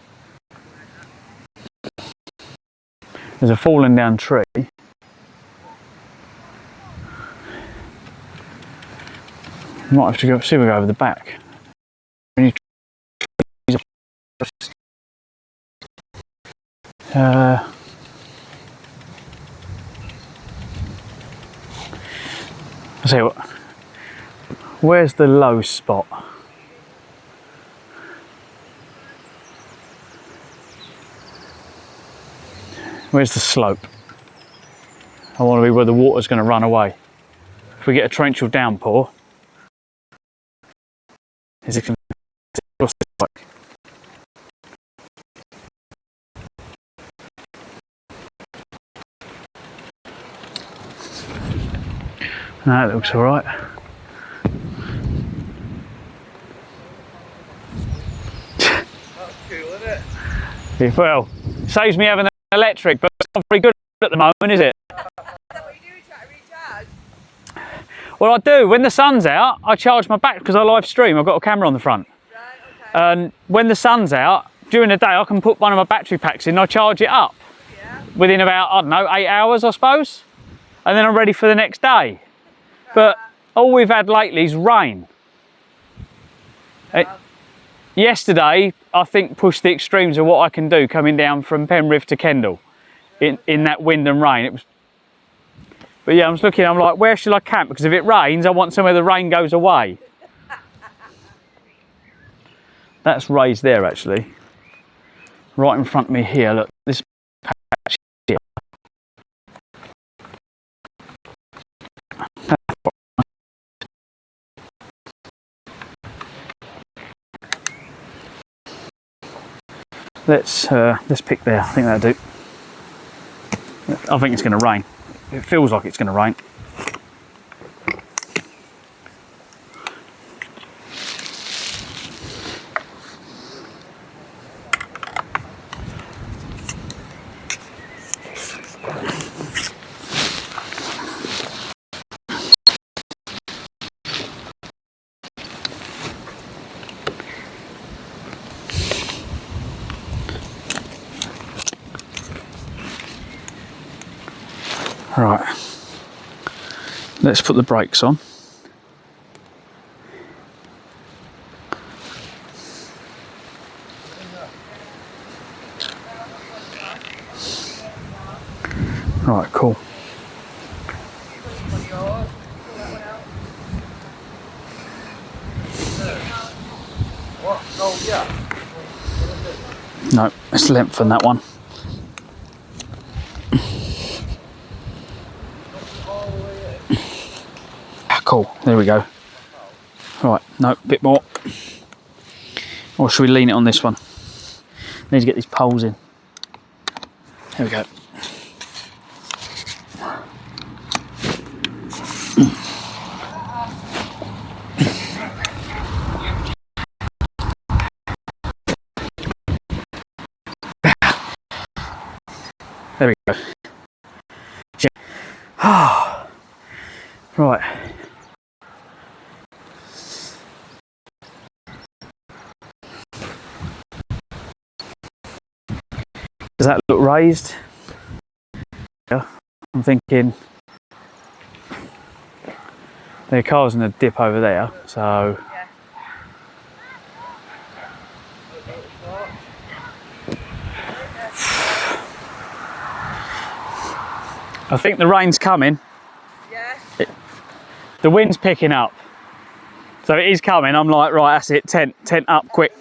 There's a fallen down tree. Might have to go, see if we go over the back. I'll tell you what, where's the low spot? Where's the slope? I want to be where the water's going to run away. If we get a torrential downpour, is it going to cross this bike? No, it looks all right. That's cool, isn't it? Yeah, well, saves me having an electric, but it's not very good at the moment, is it? Is that what you do, try to recharge? Well, I do. When the sun's out, I charge my back because I live stream. I've got a camera on the front. Right, okay. And when the sun's out, during the day, I can put one of my battery packs in and I charge it up. Yeah. Within about, I don't know, 8 hours, I suppose. And then I'm ready for the next day. But all we've had lately is rain. Yesterday, I think, pushed the extremes of what I can do coming down from Penrith to Kendal in that wind and rain. But yeah, I'm just looking, I'm like, where should I camp? Because if it rains, I want somewhere the rain goes away. That's raised there, actually. Right in front of me here, look, this patch here. Let's pick there. I think that'll do. I think it's going to rain. It feels like it's going to rain. Right, let's put the brakes on. Right, cool. What? Oh, yeah. No, it's length on that one. Cool, there we go. Right, no, a bit more. Or should we lean it on this one? Need to get these poles in. There we go. There we go. Right. Does that look raised? Yeah. I'm thinking The car's in a dip over there, so. I think the rain's coming. Yeah. The wind's picking up. So it is coming. I'm like, right, that's it, tent up quick.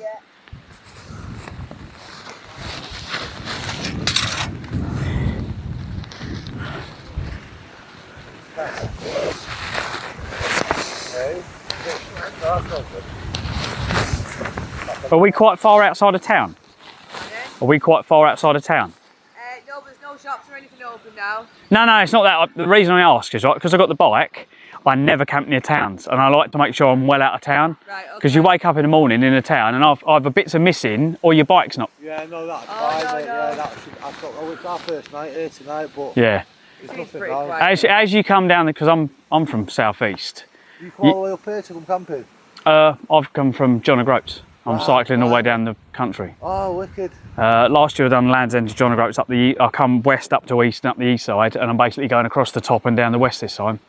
Are we quite far outside of town? Are we quite far outside of town? No, there's no shops or anything open now. No, it's not that. The reason I ask is, right, because I've got the bike, I never camp near towns, and I like to make sure I'm well out of town. Right, okay. Because you wake up in the morning in a town, and either bits are missing, or your bike's not. Yeah, no, that's fine, mate. Yeah, it's our first night here tonight, but yeah. There's nothing wrong. As you come down, because I'm from South East. You come all the way up here to come camping? I've come from John O'Groats. I'm cycling all the way down the country. Oh, wicked. Last year I done Land's End to John O'Groats up I come west up to east and up the east side, and I'm basically going across the top and down the west this time.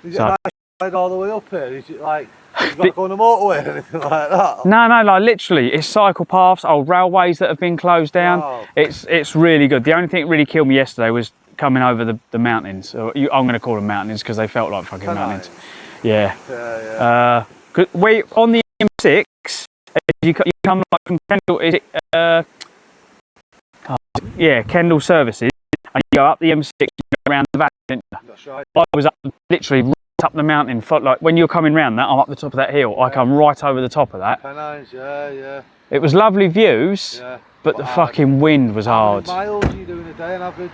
Is it a nice ride all the way up here? Is it like, you've got to go on the motorway or anything like that? No, like literally, it's cycle paths, old railways that have been closed down. Wow. It's really good. The only thing that really killed me yesterday was coming over the mountains. I'm going to call them mountains because they felt like fucking mountains. Yeah. We on the M6. You come like from Kendal, is it? Yeah, Kendal Services, and you go up the M6 around the valley. That's right. I was literally right up the mountain. Like when you're coming round that, I'm up the top of that hill. I come right over the top of that. Pennines, yeah. It was lovely views, but the fucking wind was hard. How many miles are you doing a day on average?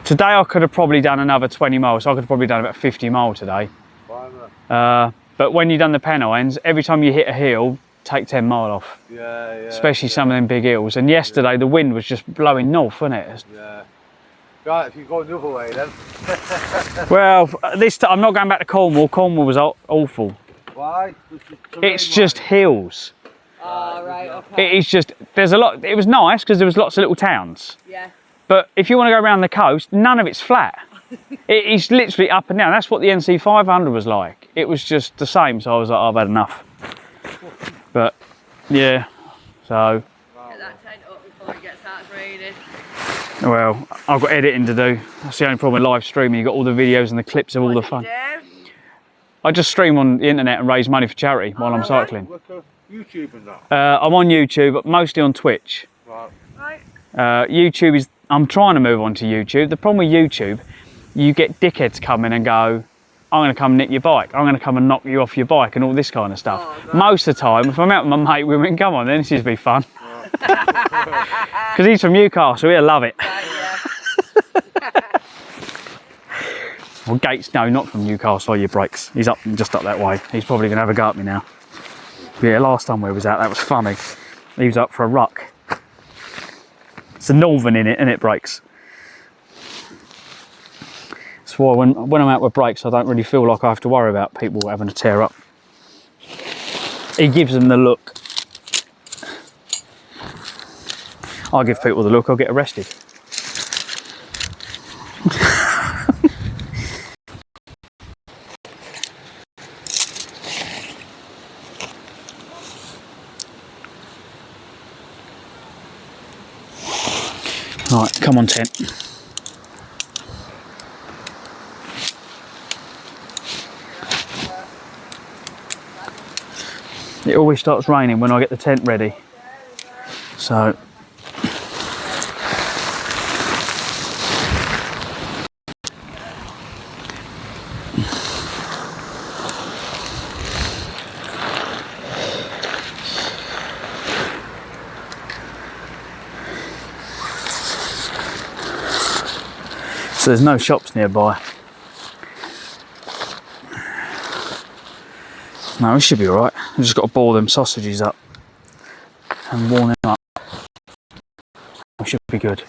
Today I could have probably done another 20 miles, so I could have probably done about 50 miles today. But when you've done the Pennines, every time you hit a hill, take 10 mile off. Yeah. Especially some of them big hills. And yesterday the wind was just blowing north, wasn't it? Yeah. Right, if you go the other way then. Well, this time I'm not going back to Cornwall. Cornwall was awful. Why? It's just hills. Oh, right, okay. It is just, there's a lot, it was nice because there was lots of little towns. Yeah. But if you want to go around the coast, none of it's flat. It is literally up and down. That's what the NC 500 was like. It was just the same, so I was like, I've had enough. But yeah, so. Get that tent up before it gets starts raining. Well, I've got editing to do. That's the only problem with live streaming. You've got all the videos and the clips of all the fun. I just stream on the internet and raise money for charity while I'm cycling. YouTube and that? I'm on YouTube, but mostly on Twitch. Right. YouTube is, I'm trying to move on to YouTube. The problem with YouTube, you get dickheads coming and go, I'm going to come nick your bike, I'm going to come and knock you off your bike and all this kind of stuff. Most of the time, if I'm out with my mate, we went, come on then, this is be fun. Because he's from Newcastle, he'll love it. Well, Gates, no, not from Newcastle, your brakes. He's just up that way. He's probably going to have a go at me now. But yeah, last time we was out, that was funny. He was up for a ruck. It's a northern in it, isn't it, brakes? That's why when I'm out with brakes, I don't really feel like I have to worry about people having to tear up. He gives them the look. I give people the look, I'll get arrested. Right, come on, tent. It always starts raining when I get the tent ready. So. So there's no shops nearby. No, we should be alright. We've just got to boil them sausages up and warm them up. We should be good.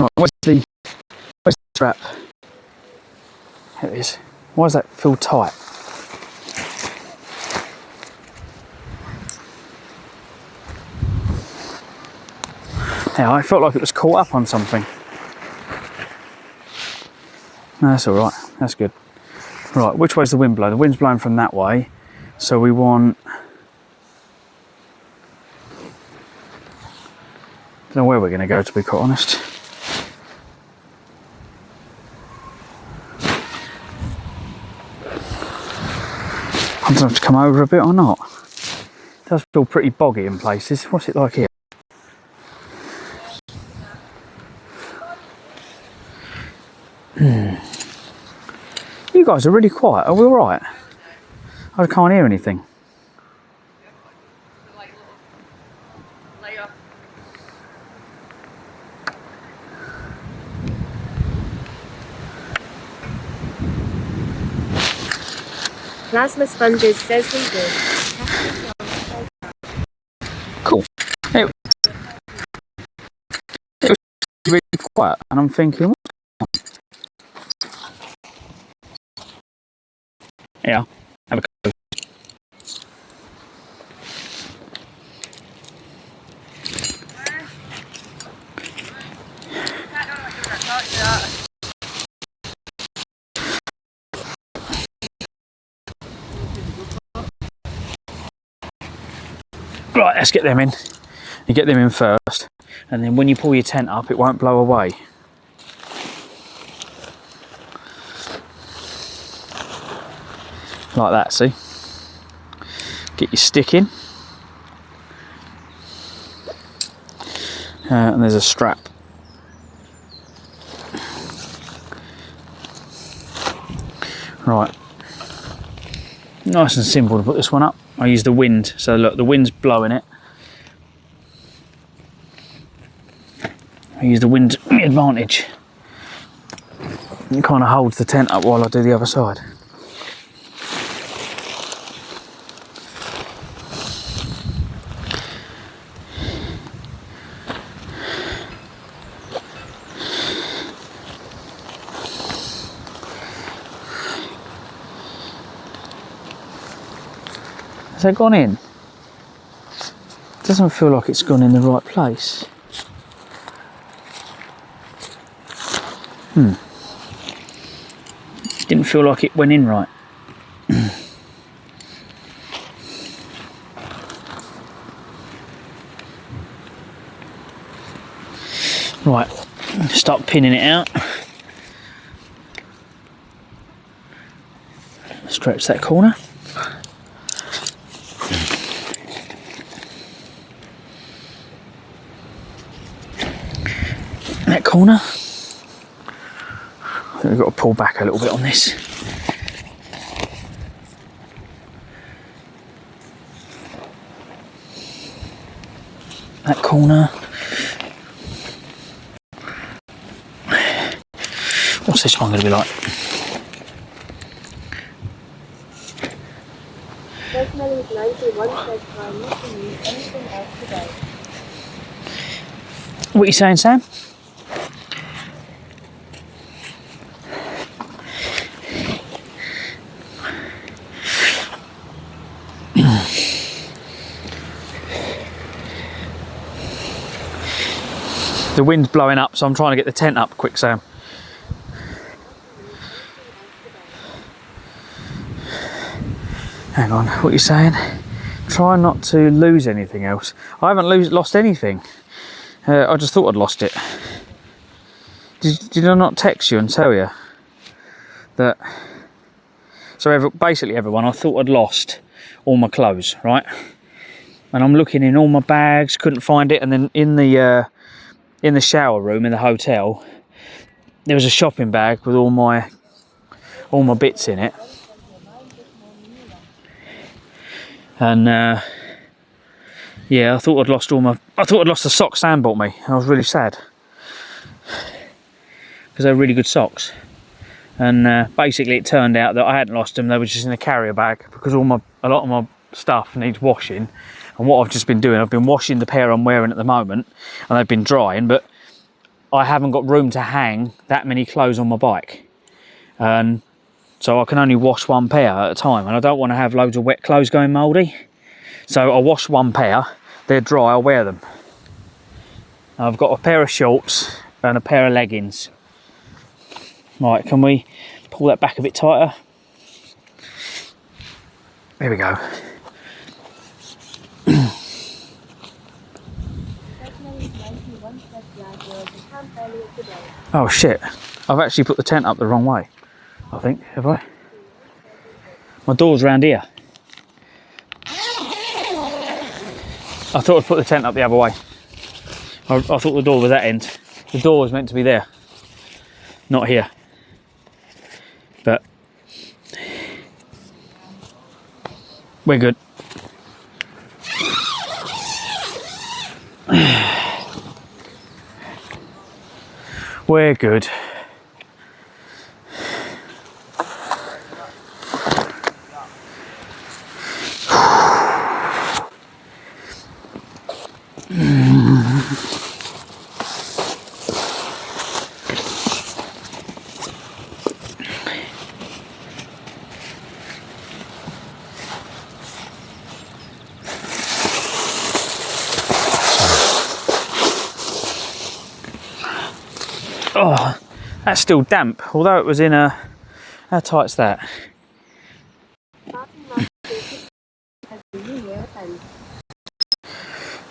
Right, where's the strap? Here it is. Why does that feel tight? Yeah, I felt like it was caught up on something. No, that's all right. That's good. Right, which way's the wind blowing? The wind's blowing from that way, so we want. Don't know where we're going to go, to be quite honest. I don't know if to come over a bit or not. It does feel pretty boggy in places. What's it like here? You guys are really quiet. Are we all right? I can't hear anything. Plasma Sponges says we did. Cool. It was really quiet, and I'm thinking, what's going on? Yeah, have a go. Right, let's get them in. You get them in first, and then when you pull your tent up, it won't blow away. Like that, see? Get your stick in. And there's a strap. Right. Nice and simple to put this one up. I use the wind, so look, the wind's blowing it. I use the wind advantage. It kind of holds the tent up while I do the other side. Has that gone in? It doesn't feel like it's gone in the right place. Didn't feel like it went in right. Right, start pinning it out. Stretch that corner. That corner. I think we've got to pull back a little bit on this. That corner. What's this one going to be like? Personally, 91 says try not to use anything else today. What are you saying, Sam? The wind's blowing up, so I'm trying to get the tent up quick, Sam. Hang on, what are you saying? Try not to lose anything else. I haven't lost anything. I just thought I'd lost it. Did I not text you and tell you that? So basically, everyone, I thought I'd lost all my clothes, right? And I'm looking in all my bags, couldn't find it, and then in the shower room in the hotel, there was a shopping bag with all my bits in it. And yeah, I thought I'd lost the socks Sam bought me. I was really sad because they're really good socks. And basically, it turned out that I hadn't lost them; they were just in a carrier bag because a lot of my stuff needs washing. And what I've just been doing, I've been washing the pair I'm wearing at the moment, and they've been drying, but I haven't got room to hang that many clothes on my bike. And so I can only wash one pair at a time, and I don't want to have loads of wet clothes going mouldy. So I wash one pair, they're dry, I'll wear them. I've got a pair of shorts and a pair of leggings. Right, can we pull that back a bit tighter? There we go. Oh shit, I've actually put the tent up the wrong way, I think, have I? My door's round here. I thought I'd put the tent up the other way. I thought the door was that end. The door was meant to be there, not here. But we're good. We're good. Oh, that's still damp, although it was in a... How tight's that?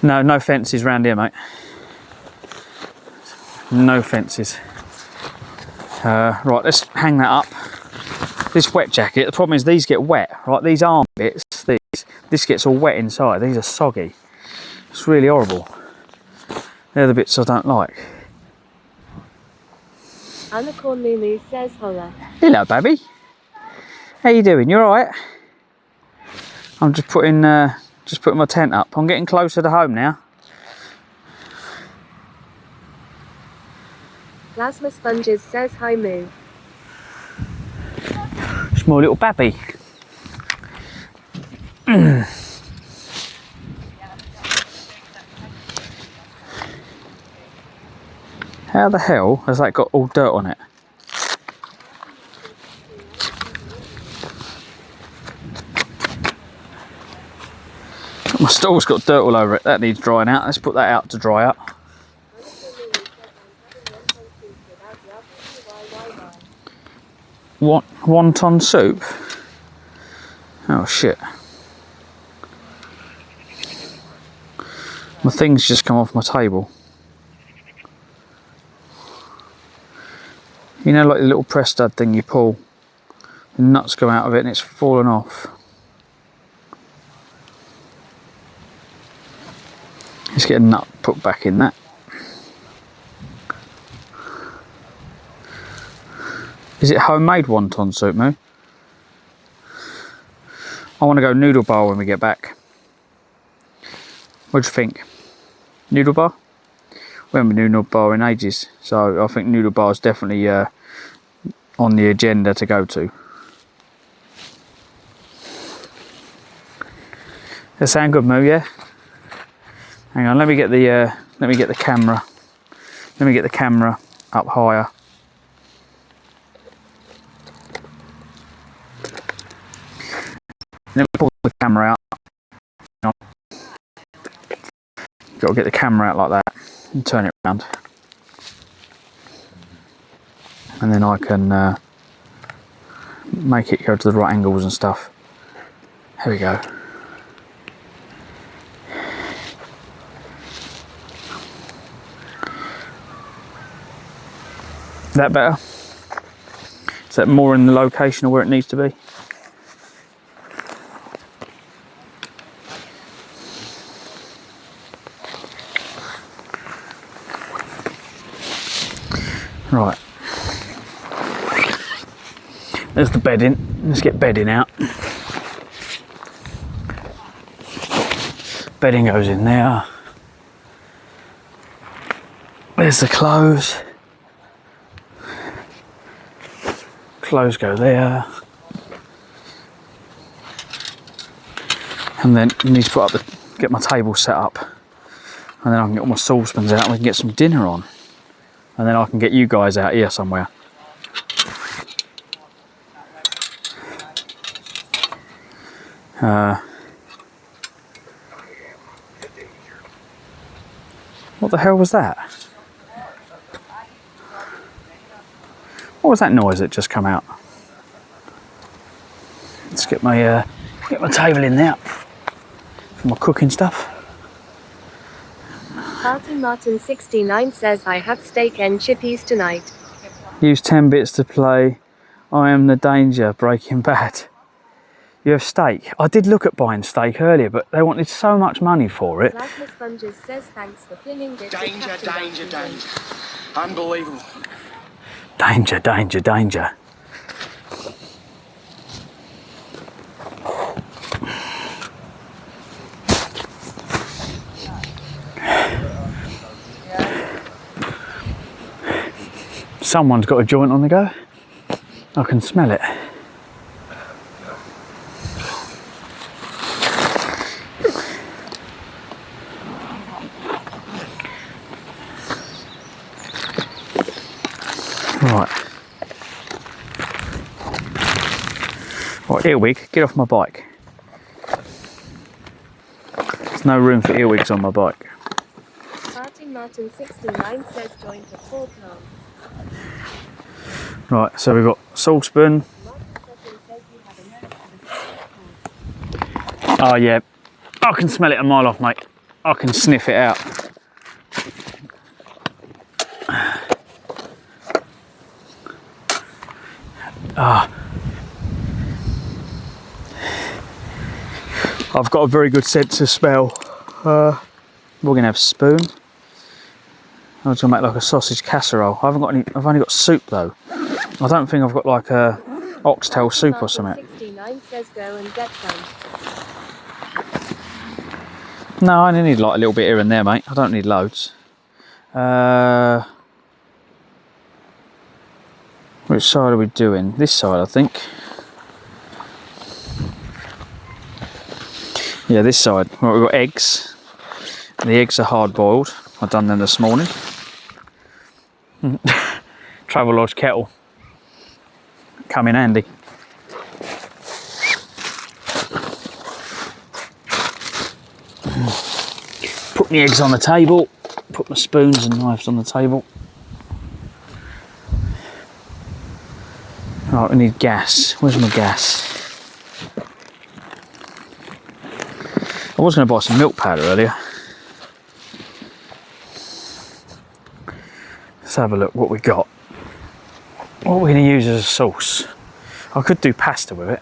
No, no fences round here, mate. No fences. Right, let's hang that up. This wet jacket, the problem is these get wet, right? These arm bits, this gets all wet inside. These are soggy. It's really horrible. They're the bits I don't like. Unicorn Lulu says holla. Hello, baby. How you doing? You alright? I'm just putting my tent up. I'm getting closer to home now. Plasma Sponges says hi moo. Small little babby. How the hell has that got all dirt on it? My stool's got dirt all over it. That needs drying out. Let's put that out to dry up. What? Wonton soup? Oh shit. My thing's just come off my table. You know, like the little press stud thing you pull, the nuts come out of it and it's fallen off. Let's get a nut put back in that. Is it homemade wonton soup, Moo? I want to go noodle bar when we get back. What do you think? Noodle bar? We haven't been noodle bar in ages, so I think noodle bar is definitely on the agenda to go to. That sound good, Moo? Yeah. Hang on, let me get the camera. Let me get the camera up higher. Let me pull the camera out. Got to get the camera out like that and turn it around, and then I can make it go to the right angles and stuff. Here we go. Is that better? Is that more in the location of where it needs to be? Right. There's the bedding. Let's get bedding out. Bedding goes in there. There's the clothes. Clothes go there. And then I need to put up get my table set up. And then I can get all my saucepans out and we can get some dinner on. And then I can get you guys out here somewhere. What the hell was that? What was that noise that just come out? Let's get my table in there for my cooking stuff. Martin 69 says I have steak and chippies tonight. Use 10 bits to play I Am the Danger, Breaking Bad. You have steak. I did look at buying steak earlier, but they wanted so much money for it. Clives says thanks for flinging bits. Danger, danger, danger. Unbelievable. Danger, danger, danger. Someone's got a joint on the go. I can smell it. Right. Right, earwig, get off my bike. There's no room for earwigs on my bike. Martin 69 says join to 4 pounds. Right, so we've got saucepan. Oh yeah, I can smell it a mile off, mate. I can sniff it out. I've got a very good sense of smell. We're gonna have a spoon. I was gonna make like a sausage casserole. I haven't got any. I've only got soup though. I don't think I've got like a oxtail soup or something. 69 says go and get some. No, I only need like a little bit here and there, mate. I don't need loads. Which side are we doing? This side, I think. Yeah, this side. Right, we've got eggs. The eggs are hard boiled. I've done them this morning. Travelodge kettle. Come in handy. Put my eggs on the table. Put my spoons and knives on the table. Right, we need gas. Where's my gas? I was going to buy some milk powder earlier. Let's have a look what we got. What we're going to use as a sauce. I could do pasta with it.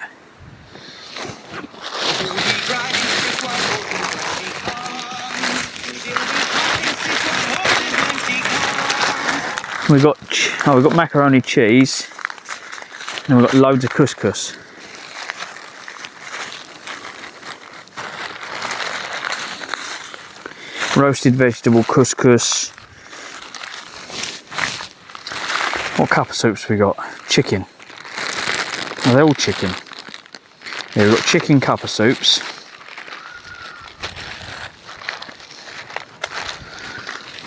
We've got macaroni cheese, and we've got loads of couscous. Roasted vegetable couscous. What cup of soups we got? Chicken. Oh, they're all chicken. Yeah, we've got chicken cup of soups.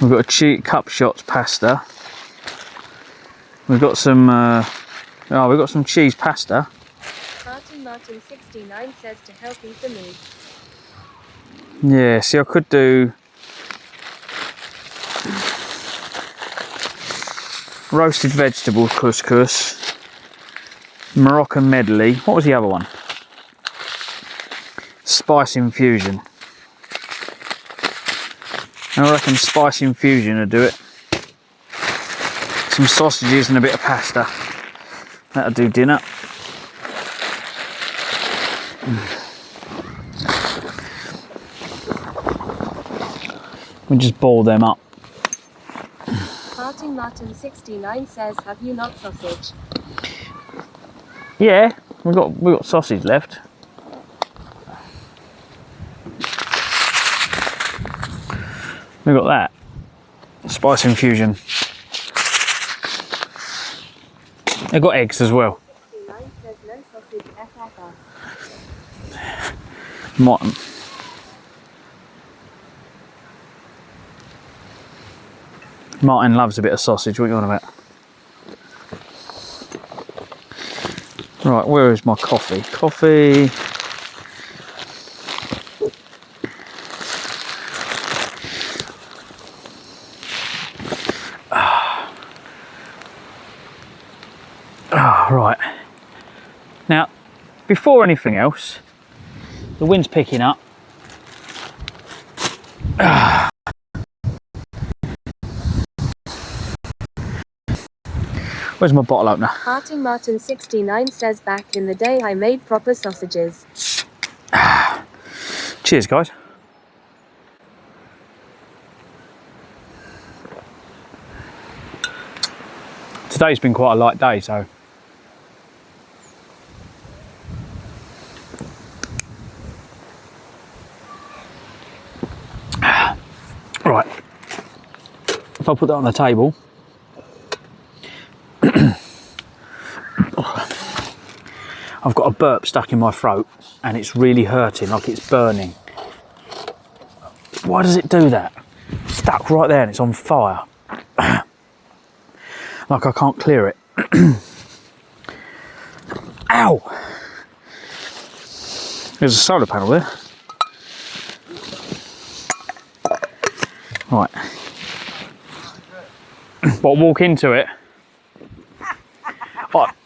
We've got a cup shots pasta. We've got some. We've got some cheese pasta. Martin 69 says to help eat the meat. Yeah, see, I could do roasted vegetable couscous, Moroccan medley. What was the other one? Spice infusion. I reckon spice infusion will do it. Some sausages and a bit of pasta. That'll do dinner. We just boil them up. Martin 69 says, have you not sausage? Yeah, we got sausage left. We got that. Spice infusion. They've got eggs as well. 69 says no sausage FFR. Martin loves a bit of sausage. What are you on about? Right, where is my coffee? Coffee. before anything else, the wind's picking up. Where's my bottle opener? Farting Martin 69 says, back in the day I made proper sausages. Cheers, guys. Today's been quite a light day, so. Right. If I put that on the table. I've got a burp stuck in my throat and it's really hurting, like it's burning. Why does it do that? It's stuck right there and it's on fire. Like I can't clear it. Ow! There's a solar panel there. Right. But walk into it.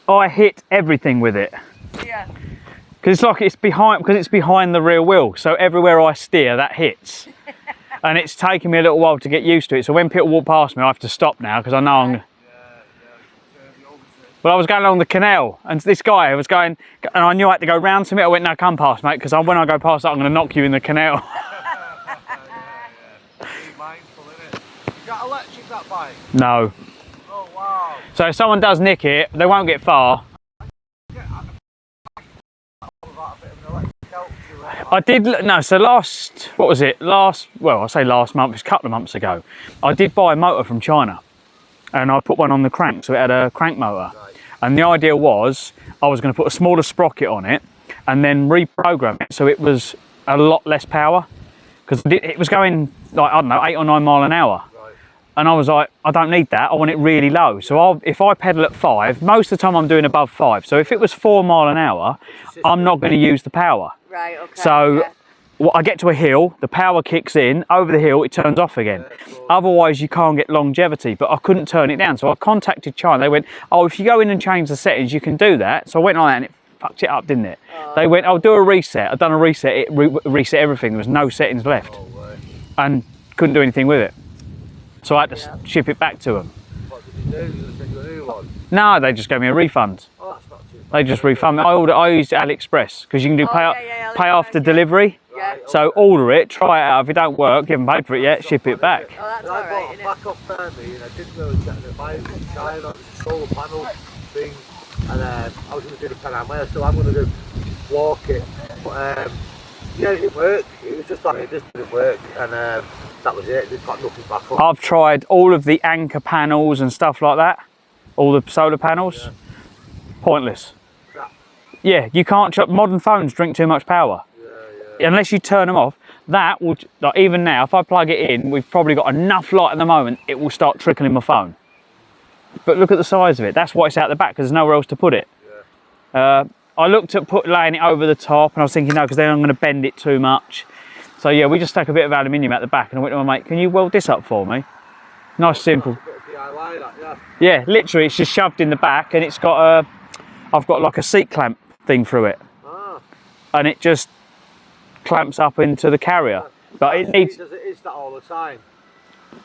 I hit everything with it. Yeah. Because it's behind the rear wheel, so everywhere I steer that hits. And it's taken me a little while to get used to it, so when people walk past me I have to stop now because I know I'm... Well, I was going along the canal and this guy was going, and I knew I had to go round to me. I went, no, come past, mate, because when I go past that I'm going to knock you in the canal. Be mindful, innit? You got electric, that bike? No. Oh, wow. So if someone does nick it, they won't get far. I did, no, so what was it? Well, I say last month, it's a couple of months ago. I did buy a motor from China and I put one on the crank, so it had a crank motor. Right. And the idea was, I was going to put a smaller sprocket on it and then reprogram it so it was a lot less power. Because it was going, like, I don't know, 8 or 9 mile an hour. Right. And I was like, I don't need that, I want it really low. So if I pedal at 5, most of the time I'm doing above 5. So if it was 4 mile an hour, I'm not going to use the power. Right, okay. So I get to a hill, the power kicks in, over the hill, it turns off again. Otherwise you can't get longevity, but I couldn't turn it down. So I contacted China, they went, oh, if you go in and change the settings, you can do that. So I went on that and it fucked it up, didn't it? They went, I'll do a reset. I've done a reset, it reset everything, there was no settings left. And couldn't do anything with it. So I had to ship it back to them. What did you do? Did they send you a new one? No, they just gave me a refund. Oh, that's not too bad. They just refund me. I used AliExpress because you can do pay after delivery. Yeah. So order it, try it out. If it don't work, you haven't paid for it yet, ship it back. Oh, that's I bought a backup Fermi and I didn't really check the bike from China. It was a solar panel thing, and I was going to do the Panama, so I'm going to do walk it. But yeah, it didn't work. It was just like it just didn't work, and that was it. They've got nothing back up. I've tried all of the anchor panels and stuff like that, all the solar panels. Yeah. Pointless. Yeah, you can't. Modern phones drink too much power. Yeah. Unless you turn them off. That will, like, even now, if I plug it in, we've probably got enough light at the moment, it will start trickling my phone. But look at the size of it. That's why it's out the back, because there's nowhere else to put it. Yeah. I looked at laying it over the top, and I was thinking, no, because then I'm going to bend it too much. So yeah, we just stuck a bit of aluminium at the back, and I went to my mate, can you weld this up for me? Nice, simple. Yeah, literally, it's just shoved in the back, and it's got I've got like a seat clamp thing through it. Ah. And it just clamps up into the carrier. But it needs... Is that all the time?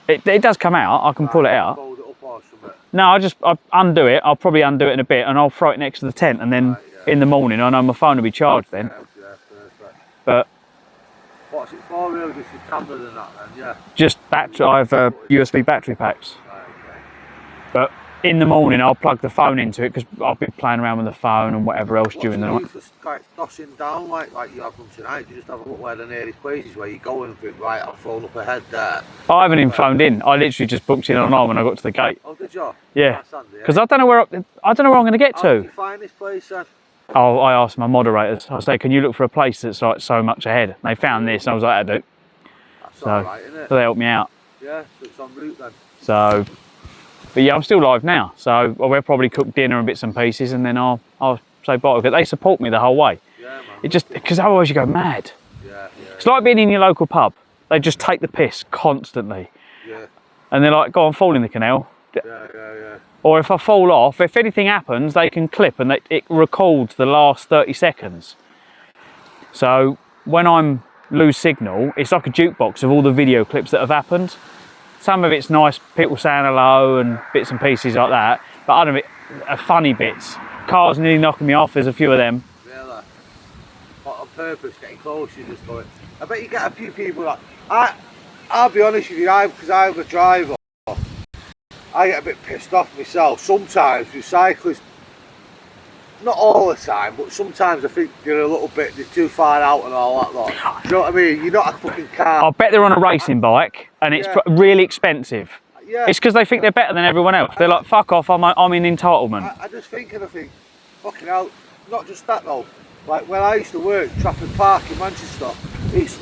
It does come out, I can pull it out. Fold it up or something? No, I undo it, I'll probably undo it in a bit, and I'll throw it next to the tent, and then in the morning I know my phone will be charged then. Yeah, perfect. But... What's it for really? Just your camera and that then, yeah? Just battery, I have USB battery packs. Right, okay. But in the morning I'll plug the phone into it because I'll be playing around with the phone and whatever else during the night. Just like tossing down like you have them tonight, you just have a look where the nearest place is where you go and think, right, I'll phone up ahead there. I haven't even phoned in, I literally just booked in online when I got to the gate. Oh, did you? Yeah, because I don't know where I'm going to get to. How did you find this place then? Oh, I asked my moderators, I say, can you look for a place that's like so much ahead? And they found this and I was like, I do. That's alright, isn't it? So they helped me out. Yeah, so it's en route then. So, but yeah, I'm still live now. So we'll probably cook dinner and bits and pieces and then I'll say bye. But they support me the whole way. Yeah, man. It just, because otherwise you go mad. Yeah. It's like being in your local pub. They just take the piss constantly. Yeah. And they're like, go on, fall in the canal. Yeah. or if I fall off, if anything happens, they can clip and it records the last 30 seconds. So when I'm lose signal, it's like a jukebox of all the video clips that have happened. Some of it's nice, people saying hello and bits and pieces like that, but other of it are funny bits. Cars nearly knocking me off, there's a few of them. Really? But on purpose, getting close, you just go. I bet you get a few people that. I'll be honest with you, because I'm a driver, I get a bit pissed off myself sometimes with cyclists. Not all the time, but sometimes I think they're a little bit, they're too far out and all that lot. Do you know what I mean? You're not a fucking car. I bet they're on a racing bike and it's really expensive. Yeah. It's because they think they're better than everyone else. They're like, fuck off, I'm in entitlement. I just think, fucking hell, not just that though. Like when I used to work Trafford Park in Manchester, it's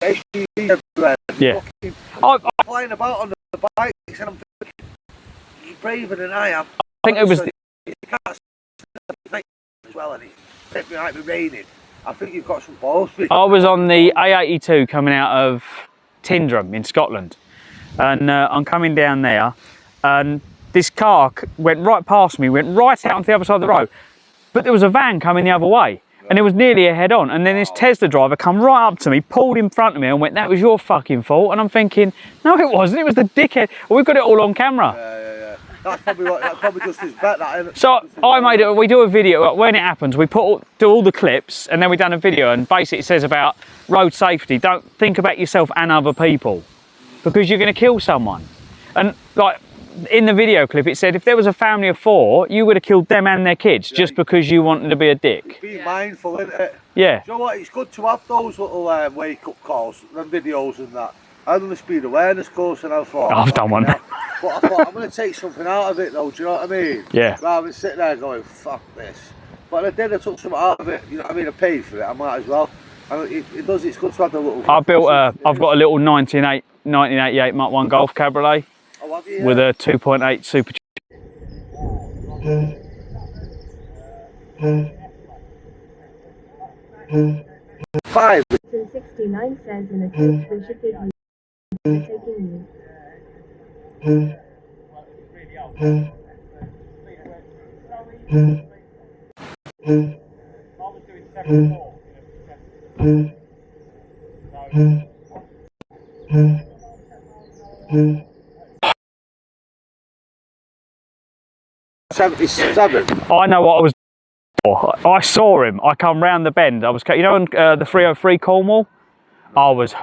SUVs everywhere. Yeah. I'm flying about on the bikes and I'm thinking, you're braver than I am. I think it was. You can't as well, and it might be raining. I think you've got some balls. I was on the A82 coming out of Tyndrum in Scotland, and I'm coming down there, and this car went right past me, went right out onto the other side of the road, but there was a van coming the other way, and it was nearly a head-on, and then this Tesla driver come right up to me, pulled in front of me and went, that was your fucking fault, and I'm thinking, no it wasn't, it was the dickhead. Well, we've got it all on camera. Yeah. That's probably just as bad. So I made it. We do a video when it happens. We do all the clips, and then we done a video, and basically it says about road safety. Don't think about yourself and other people, because you're going to kill someone. And like in the video clip, it said if there was a family of 4, you would have killed them and their kids just because you wanted to be a dick. Be mindful, isn't it? Yeah. Do you know what? It's good to have those little wake-up calls, them videos and that. I done the speed awareness course and I thought, I've done one. But I thought I'm going to take something out of it though, do you know what I mean? Yeah. Rather than sitting there going, fuck this. But I took something out of it, you know what I mean? I paid for it, I might as well. And it's good to have the little... I've got a little 1988 Mark 1 Golf Cabriolet with a 2.8 super. 5. 69 says in a text we should give you taking you. 77. I know what I was. I saw him. I come round the bend. I was, you know, on the 303 Cornwall. I was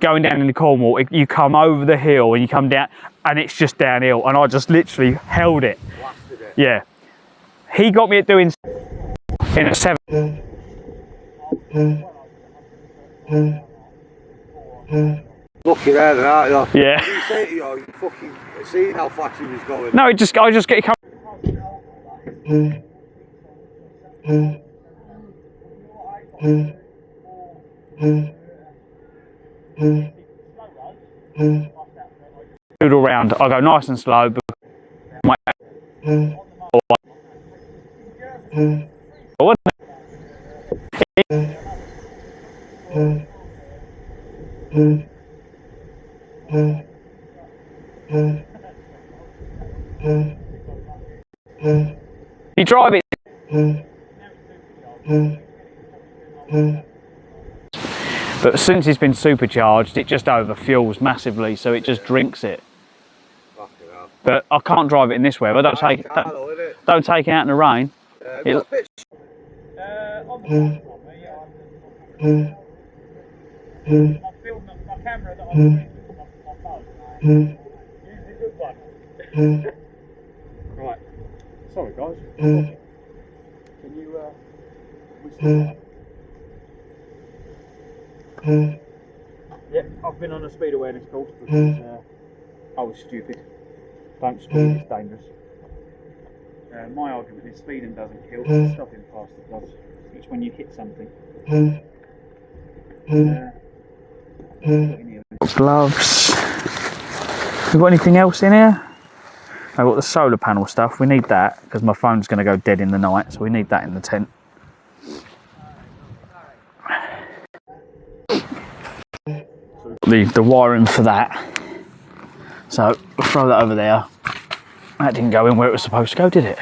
going down in the Cornwall. You come over the hill and you come down, and it's just downhill. And I just literally held it. Blasted it. Yeah. He got me at doing in a 7. Lucky there, then, aren't you? Yeah. You say to you fucking see how fast he was going. No, I just get come. Doodle round. I go nice and slow. You drive it. But since it's been supercharged, it just overfuels massively, so it just drinks it. But I can't drive it in this weather. Don't take it out in the rain. Right. Sorry guys. Can you whistle? Yeah, I've been on a speed awareness course because I was stupid. Don't speed, it's dangerous. My argument is speeding doesn't kill, stopping faster does. It's when you hit something. Gloves. We got anything else in here? I've got the solar panel stuff. We need that because my phone's going to go dead in the night, so we need that in the tent. The wiring for that. So we'll throw that over there. That didn't go in where it was supposed to go, did it?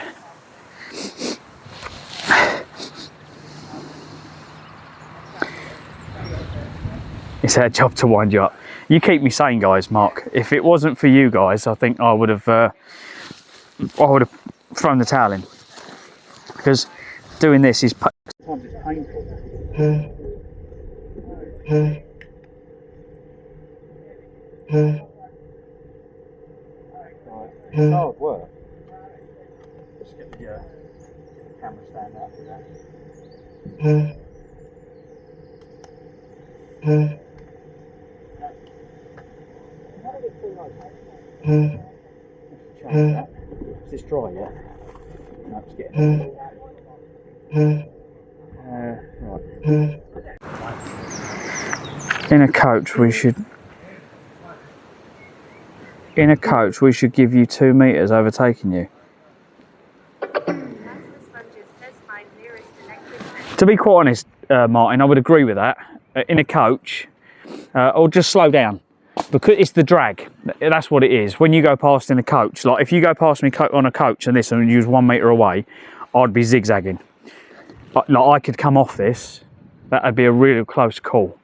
It's our job to wind you up. You keep me sane, guys, Mark. If it wasn't for you guys, I think I would have thrown the towel in, because doing this is sometimes it's painful. It's hard work. Just get the camera stand up with that. Change that. Is this dry yet? No, it's getting right. In a coach we should give you 2 meters overtaking you. To be quite honest, Martin, I would agree with that. In a coach, or just slow down, because it's the drag. That's what it is. When you go past in a coach, like if you go past me on a coach and this and you was 1 meter away, I'd be zigzagging. Like I could come off this, that'd be a really close call.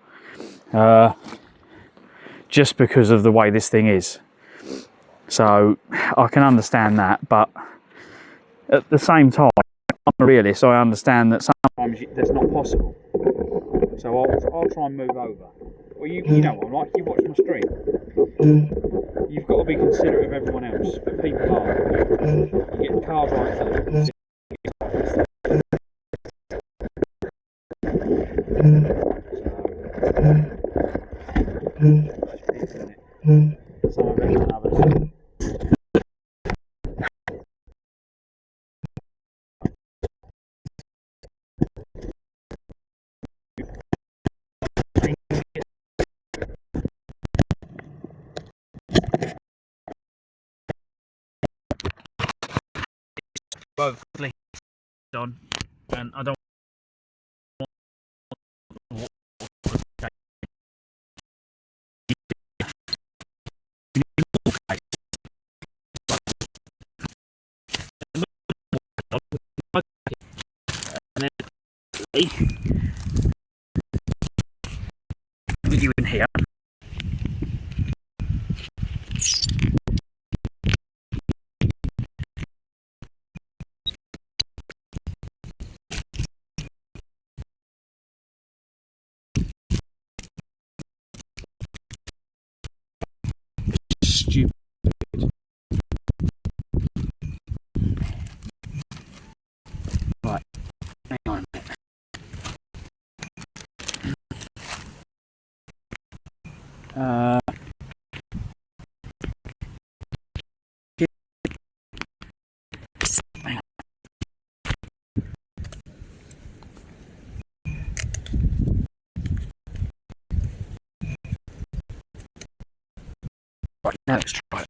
Just because of the way this thing is. So I can understand that, but at the same time, I'm a realist, so I understand that sometimes that's not possible. So I'll try and move over. Well, you know what, right? You watch my stream. You've got to be considerate of everyone else, but people are. You get car drivers. Some are better than others. Both on, and I don't want with you in here. Stupid. Right, hang on a minute. Hang on. Right, now let's try it.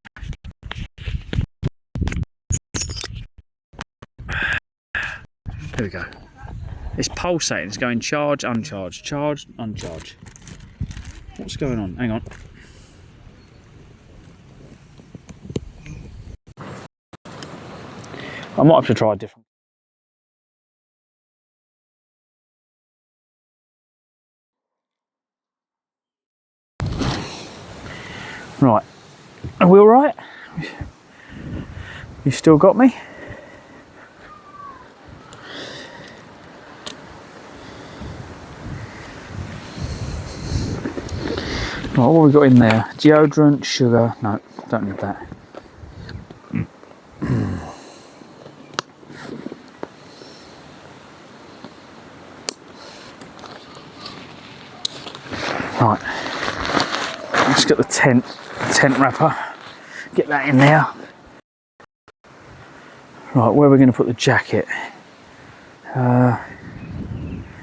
There we go. It's pulsating, it's going charge, uncharge, charge, uncharge. What's going on? Hang on. I might have to try a different. Right. Are we all right? You still got me? Right, what have we got in there? Deodorant, sugar. No, don't need that. Right, let's get the tent wrapper, get that in there. Right, where are we going to put the jacket?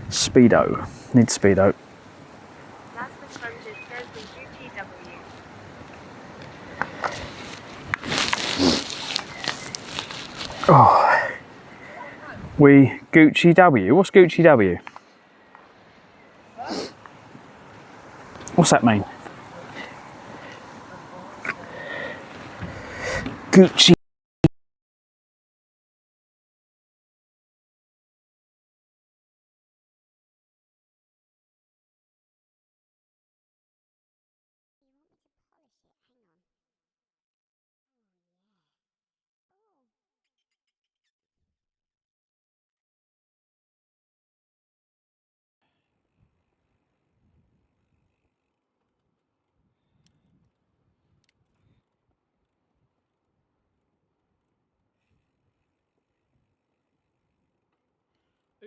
Speedo, need Speedo. Oh, we Gucci W. What's Gucci W? What's that mean? Gucci.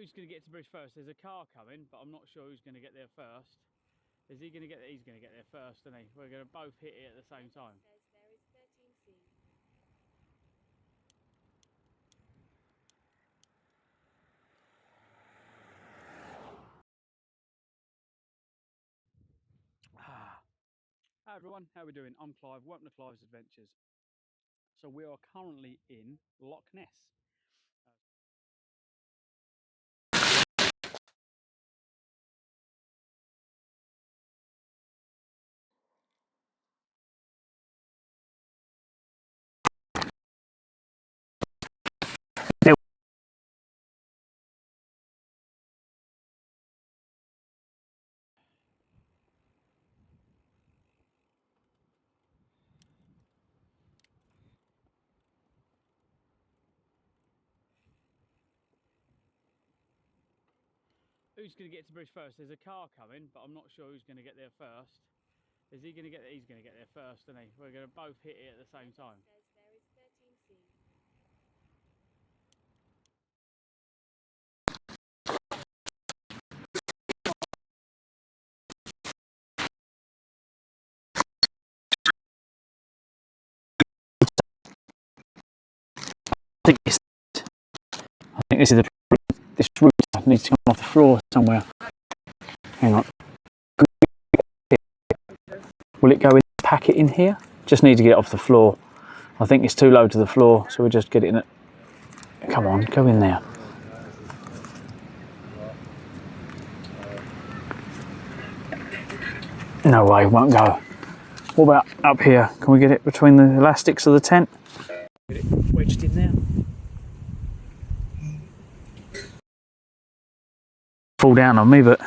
Who's going to get to the bridge first? There's a car coming, but I'm not sure who's going to get there first. Is he going to get there? He's going to get there first, isn't he? We're going to both hit it at the same time. Hi everyone, how are we doing? I'm Clive, welcome to Clives Adventures. So we are currently in Loch Ness. Who's going to get to the bridge first? There's a car coming, but I'm not sure who's going to get there first. Is he going to get there? He's going to get there first, isn't he? We're going to both hit it at the same time. I think this is the this router needs to come off the floor somewhere. Hang on. Will it go in the packet in here? Just need to get it off the floor. I think it's too low to the floor, so we'll just get it in it. Come on, go in there. No way, won't go. What about up here? Can we get it between the elastics of the tent? Get it wedged in there. Fall down on me, but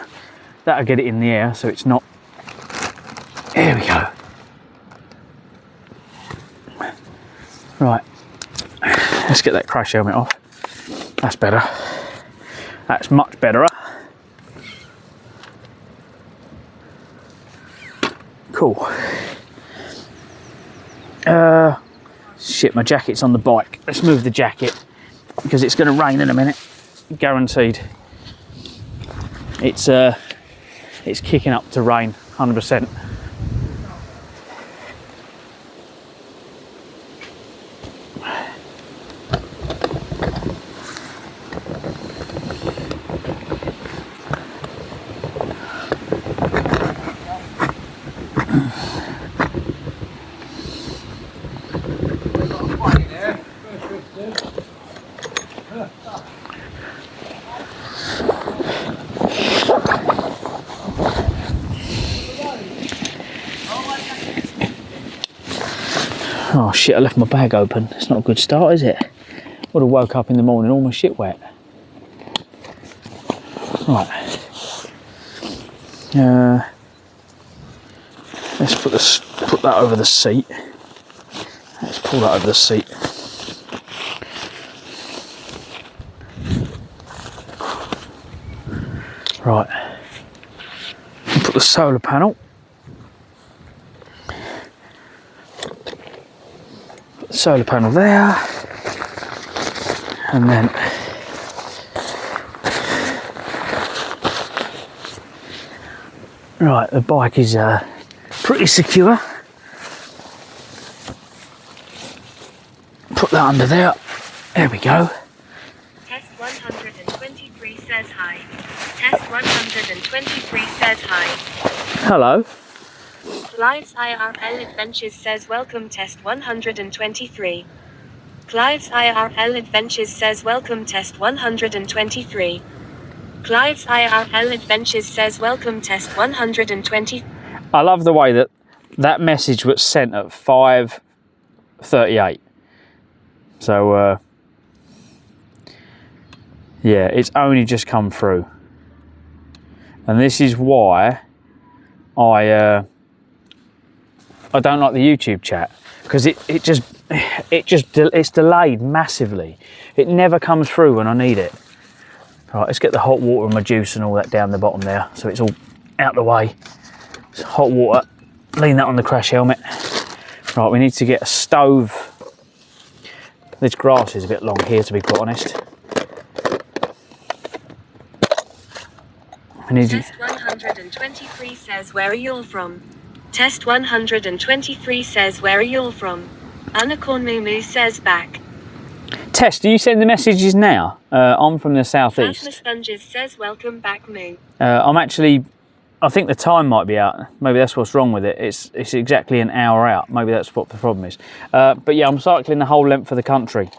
that'll get it in the air so it's not. There we go. Right, let's get that crash helmet off. That's better. That's much better. Cool. Shit, my jacket's on the bike. Let's move the jacket because it's going to rain in a minute. Guaranteed. It's kicking up to rain, 100%. Oh shit, I left my bag open. It's not a good start, is it? Would have woke up in the morning all my shit wet. Right. Let's put that over the seat. Let's pull that over the seat. Right. Put the solar panel. Put the solar panel there. And then right, the bike is pretty secure. Put that under there. There we go. Test 123 says hi. Test 123 says hi. Hello. Clives IRL Adventures says welcome. Test 123. Clives IRL Adventures says welcome. Test 123. Clives IRL Adventures says welcome. Test 120. I love the way that that message was sent at 5:38. So yeah, it's only just come through, and this is why I don't like the YouTube chat, because it's delayed massively. It never comes through when I need it. Right, let's get the hot water and my juice and all that down the bottom there, so it's all out the way. It's hot water, lean that on the crash helmet. Right, we need to get a stove. This grass is a bit long here, to be quite honest. Test 123 says, where are you all from? Test 123 says, where are you all from? Unicorn Moo says back. Tess, do you send the messages now? I'm from the southeast. Plasma Sponges says, welcome back Moo. I'm actually, I think the time might be out. Maybe that's what's wrong with it. It's exactly an hour out. Maybe that's what the problem is. But yeah, I'm cycling the whole length of the country.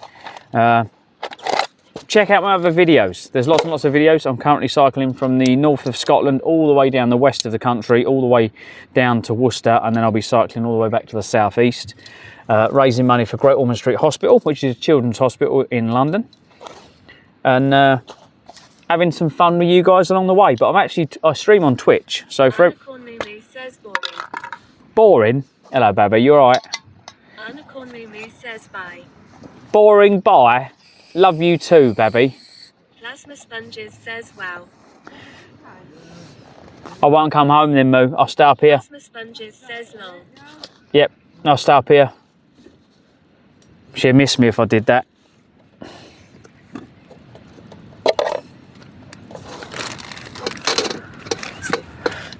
Check out my other videos. There's lots and lots of videos. I'm currently cycling from the north of Scotland all the way down the west of the country, all the way down to Worcester, and then I'll be cycling all the way back to the southeast, raising money for Great Ormond Street Hospital, which is a children's hospital in London, and having some fun with you guys along the way. But I stream on Twitch, so for Unicorn Moo says boring. boring. Hello, Baba. You all right? Unicorn Moo says bye. Boring. Bye. Love you too, Babby. Plasma Sponges says wow. I won't come home then, Moo. I'll stay up here. Plasma Sponges says lol. Yep, I'll stay up here. She'd miss me if I did that.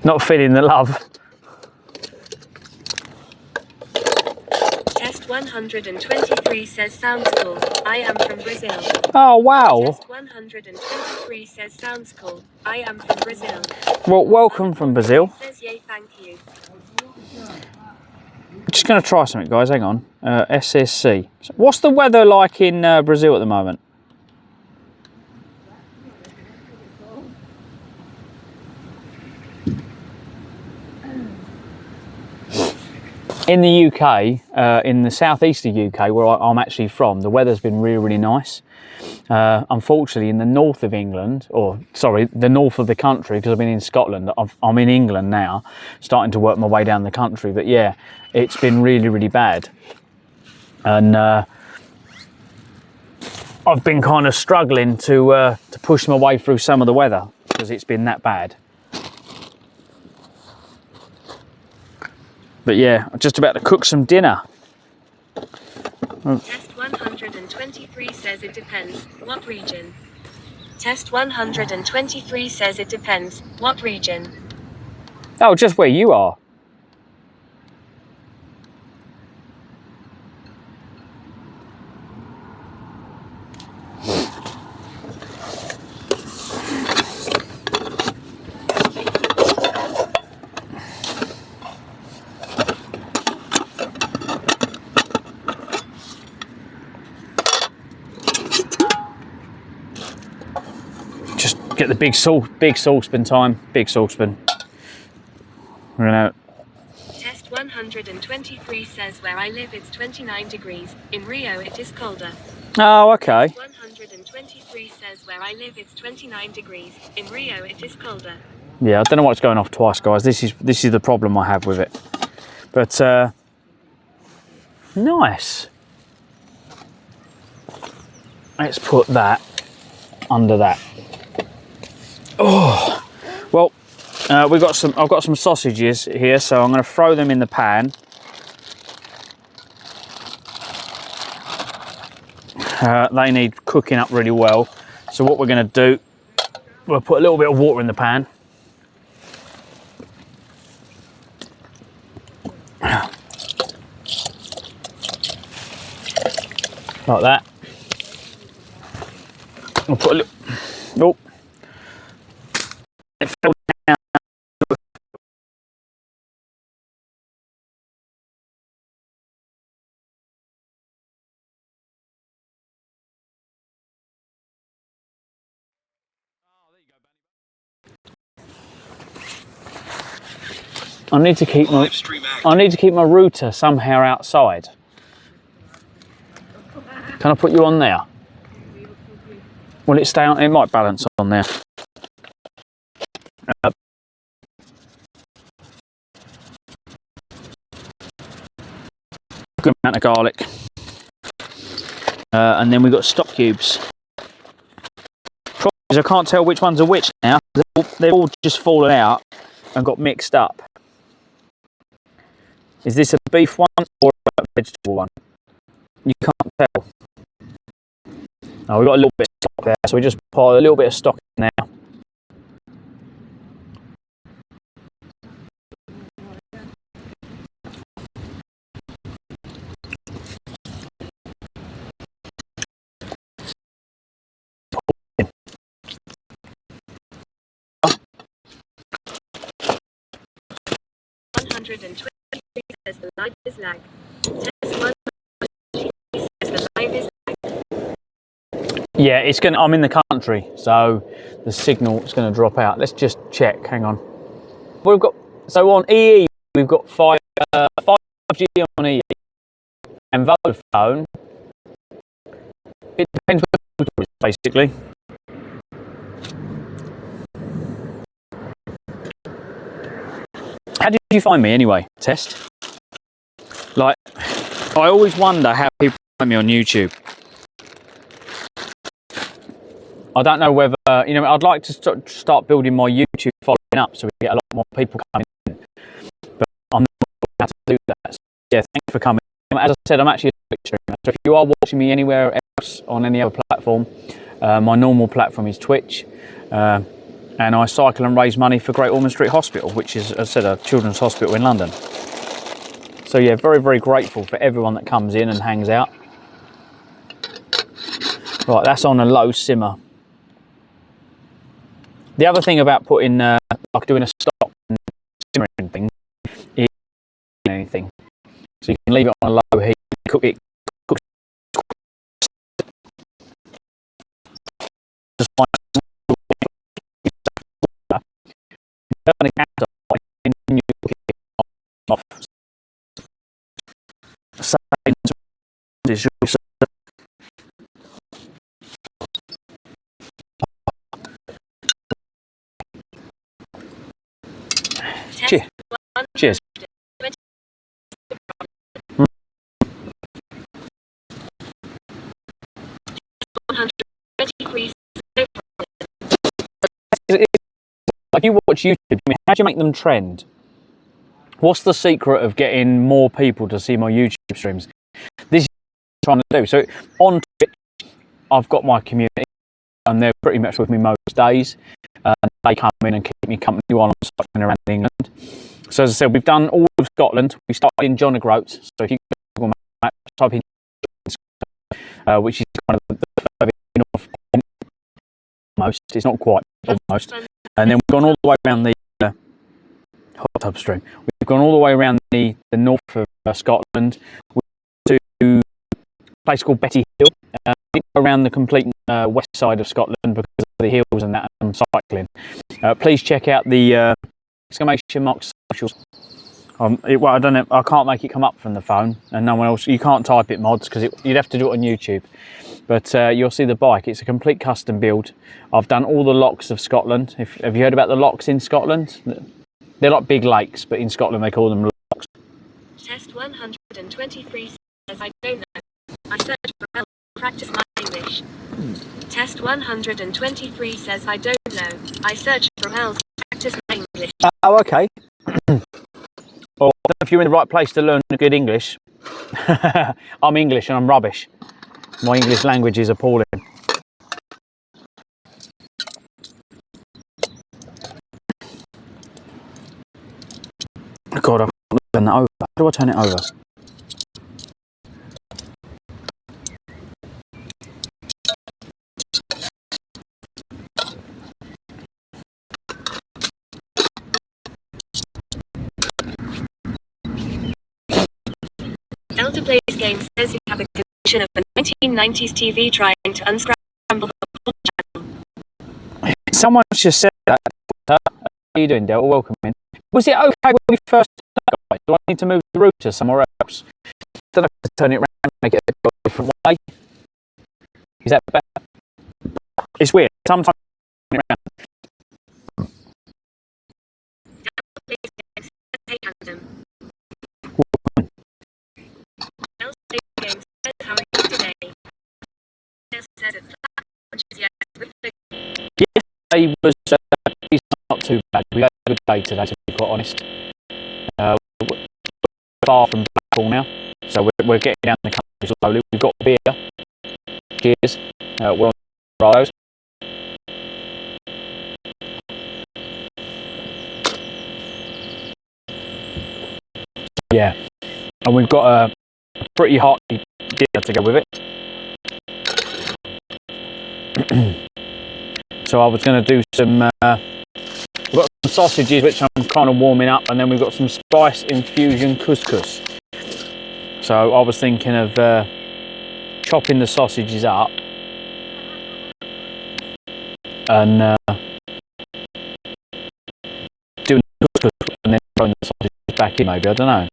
Not feeling the love. Test 123 says sounds cool. I am from Brazil. Oh, wow. Test 123 says sounds cool. I am from Brazil. Well, welcome from Brazil. Says yay, thank you. Just going to try something, guys. Hang on. SSC. What's the weather like in Brazil at the moment? In the UK, in the southeast of UK, where I'm actually from, the weather's been really, really nice. Unfortunately, in the north of England, or sorry, the north of the country, because I've been in Scotland, I'm in England now, starting to work my way down the country. But yeah, it's been really, really bad. And I've been kind of struggling to push my way through some of the weather, because it's been that bad. But yeah, I'm just about to cook some dinner. Test 123 says it depends. What region? Test 123 says it depends. What region? Oh, just where you are. Get the big saucepan time, big saucepan. We're gonna. Test 123 says where I live it's 29 degrees. In Rio it is colder. Oh, okay. Test 123 says where I live it's 29 degrees. In Rio it is colder. Yeah, I don't know what's going off twice, guys. This is the problem I have with it. But nice. Let's put that under that. Oh, well, I've got some sausages here, so I'm going to throw them in the pan. They need cooking up really well. So what we're going to do, we'll put a little bit of water in the pan. Like that. We'll put a little. Oh. It fell down. I need to keep my router somehow outside. Can I put you on there? Will it stay on? It might balance on there. Good amount of garlic. And then we've got stock cubes. Problem is I can't tell which ones are which now. They've all just fallen out and got mixed up. Is this a beef one or a vegetable one? You can't tell. Oh, we've got a little bit of stock there, so we just pile a little bit of stock in there. Says the live is lag. Test 1 says the live is lag. Yeah, it's gonna. I'm in the country, so the signal is going to drop out. Let's just check. Hang on. We've got on EE. We've got 5G on EE and Vodafone. It depends what it is, basically. How did you find me anyway, Test? Like, I always wonder how people find me on YouTube. I don't know whether, you know, I'd like to start building my YouTube following up so we get a lot more people coming in. But I'm not sure how to do that. So, yeah, thanks for coming. As I said, I'm actually a Twitch streamer. So if you are watching me anywhere else on any other platform, my normal platform is Twitch. And I cycle and raise money for Great Ormond Street Hospital, which is, as I said, a children's hospital in London. So yeah, very, very grateful for everyone that comes in and hangs out. Right, that's on a low simmer. The other thing about putting, like doing a stop and simmering thing, is anything. So you can leave it on a low heat, cook it. Just find turn the gas off, and you cook it off. Cheers. Cheers. If you watch YouTube, how do you make them trend? What's the secret of getting more people to see my YouTube streams? This is what I'm trying to do. So on Twitch, I've got my community and they're pretty much with me most days. They come in and keep me company while I'm cycling around England. So as I said, we've done all of Scotland. We started in John O'Groats. So if you Google Maps, type in which is kind of the further north point, almost. It's not quite, almost. And then we've gone all the way around the hot tub stream. We've gone all the way around the north of Scotland to a place called Betty Hill. Around the complete west side of Scotland because of the hills and that I'm cycling. Please check out the exclamation mark socials. Well, I don't know. I can't make it come up from the phone, and no one else. You can't type it mods because you'd have to do it on YouTube. But you'll see the bike. It's a complete custom build. I've done all the locks of Scotland. Have you heard about the locks in Scotland? They're like big lakes, but in Scotland they call them locks. Test 123 says I don't know. I search for help. Practice my English. Test 123 says I don't know. I search for help. Practice my English. Oh, okay. Well, I don't know if you're in the right place to learn good English. I'm English and I'm rubbish. My English language is appalling. God, I can't turn that over. How do I turn it over? Delta Plays Games says you have a condition of a 1990s TV trying to unscramble the channel. Someone just said that. How are you doing, Delta? Welcome in. Was it okay when we first started? Do I need to move the router somewhere else? I don't know if to turn it around and make it a different way. Is that better? It's weird. Sometimes yesterday was it's not too bad. We had a good day today, to be quite honest. We're far from Blackpool now, so we're getting down the country slowly. We've got beer. Cheers. We're on Rose. Yeah, and we've got a pretty hearty dinner to go with it. So I was going to do some, we've got some sausages which I'm kind of warming up, and then we've got some spice infusion couscous. So I was thinking of chopping the sausages up and doing the couscous and then throwing the sausages back in, maybe, I don't know.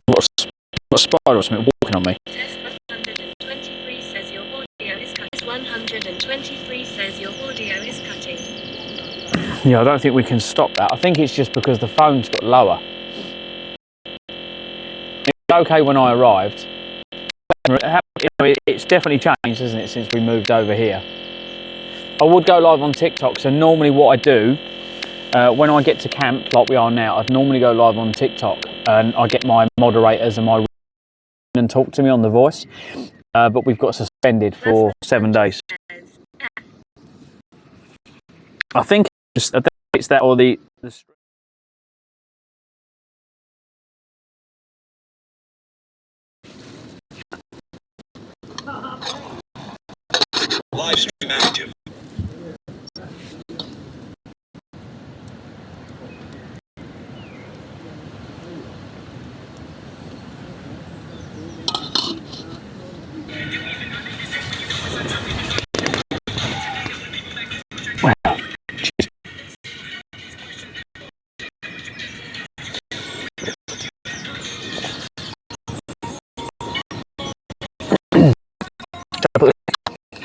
What a spider or something walking on me. 123 says your audio is cut. 123 says your audio is cutting. Yeah, I don't think we can stop that. I think it's just because the phone's got lower. It was okay when I arrived. It's definitely changed, hasn't it, since we moved over here. I would go live on TikTok, so normally what I do when I get to camp like we are now, I'd normally go live on TikTok and I get my moderators and my and talk to me on the voice, but we've got suspended for 7 days. I think it's that or the Live stream active.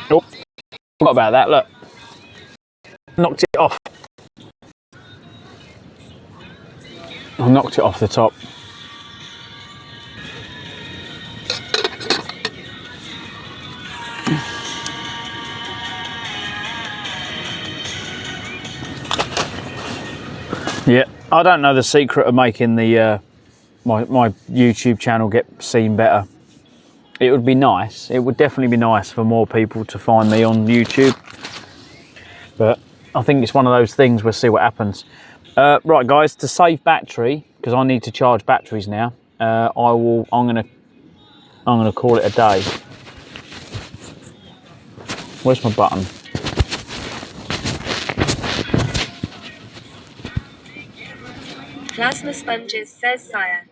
Oh, forgot about that, look. Knocked it off. I knocked it off the top. Yeah, I don't know the secret of making the my YouTube channel get seen better. It would be nice. It would definitely be nice for more people to find me on YouTube. But I think it's one of those things. We'll see what happens. Right, guys, to save battery, because I need to charge batteries now. I'm gonna call it a day. Where's my button? Plasma sponges, says Sire.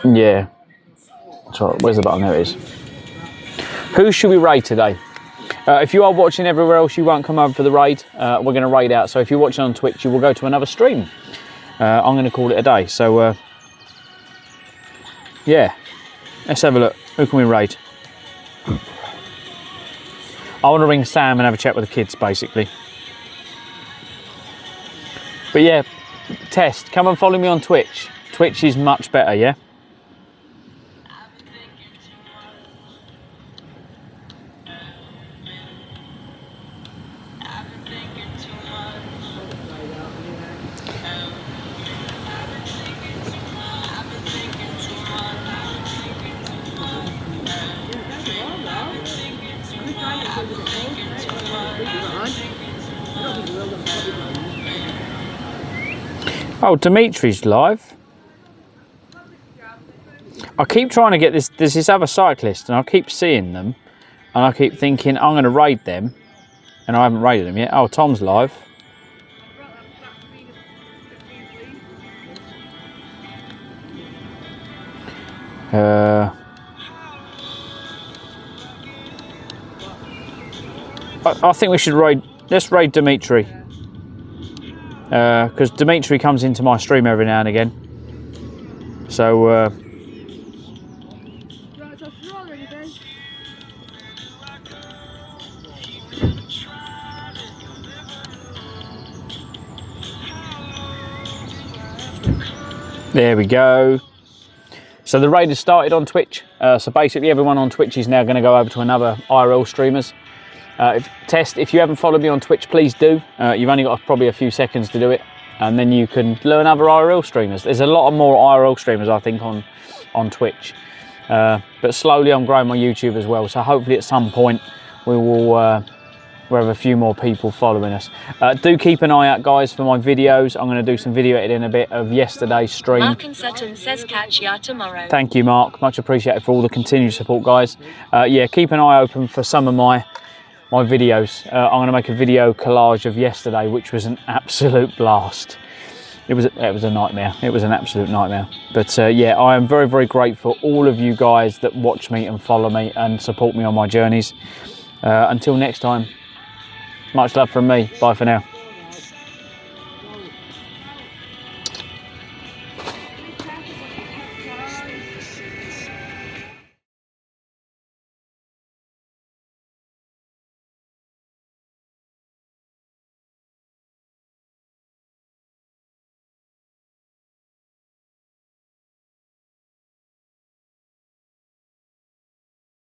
Yeah. Sorry, where's the button? There it is. Who should we raid today? If you are watching everywhere else, you won't come over for the raid. We're going to raid out. So if you're watching on Twitch, you will go to another stream. I'm going to call it a day. So, yeah. Let's have a look. Who can we raid? I want to ring Sam and have a chat with the kids, basically. But yeah, Test, come and follow me on Twitch. Twitch is much better, yeah? Oh, Dimitri's live. I keep trying to get this. There's this other cyclist, and I keep seeing them, and I keep thinking I'm going to raid them, and I haven't raided them yet. Oh, Tom's live. I think we should raid. Let's raid Dimitri. Because Dimitri comes into my stream every now and again. So, There we go. So the raid has started on Twitch. So basically everyone on Twitch is now going to go over to another IRL streamers. If you haven't followed me on Twitch, please do. You've only got probably a few seconds to do it, and then you can learn other IRL streamers. There's a lot of more IRL streamers, I think, on Twitch. But slowly I'm growing my YouTube as well. So hopefully at some point we'll have a few more people following us. Do keep an eye out, guys, for my videos. I'm going to do some video editing a bit of yesterday's stream. Mark and Sutton says catch ya tomorrow. Thank you, Mark. Much appreciated for all the continued support, guys. Yeah, keep an eye open for some of my videos. I'm going to make a video collage of yesterday, which was an absolute blast. It was a nightmare. It was an absolute nightmare. But yeah, I am very, very grateful all of you guys that watch me and follow me and support me on my journeys. Until next time, much love from me. Bye for now.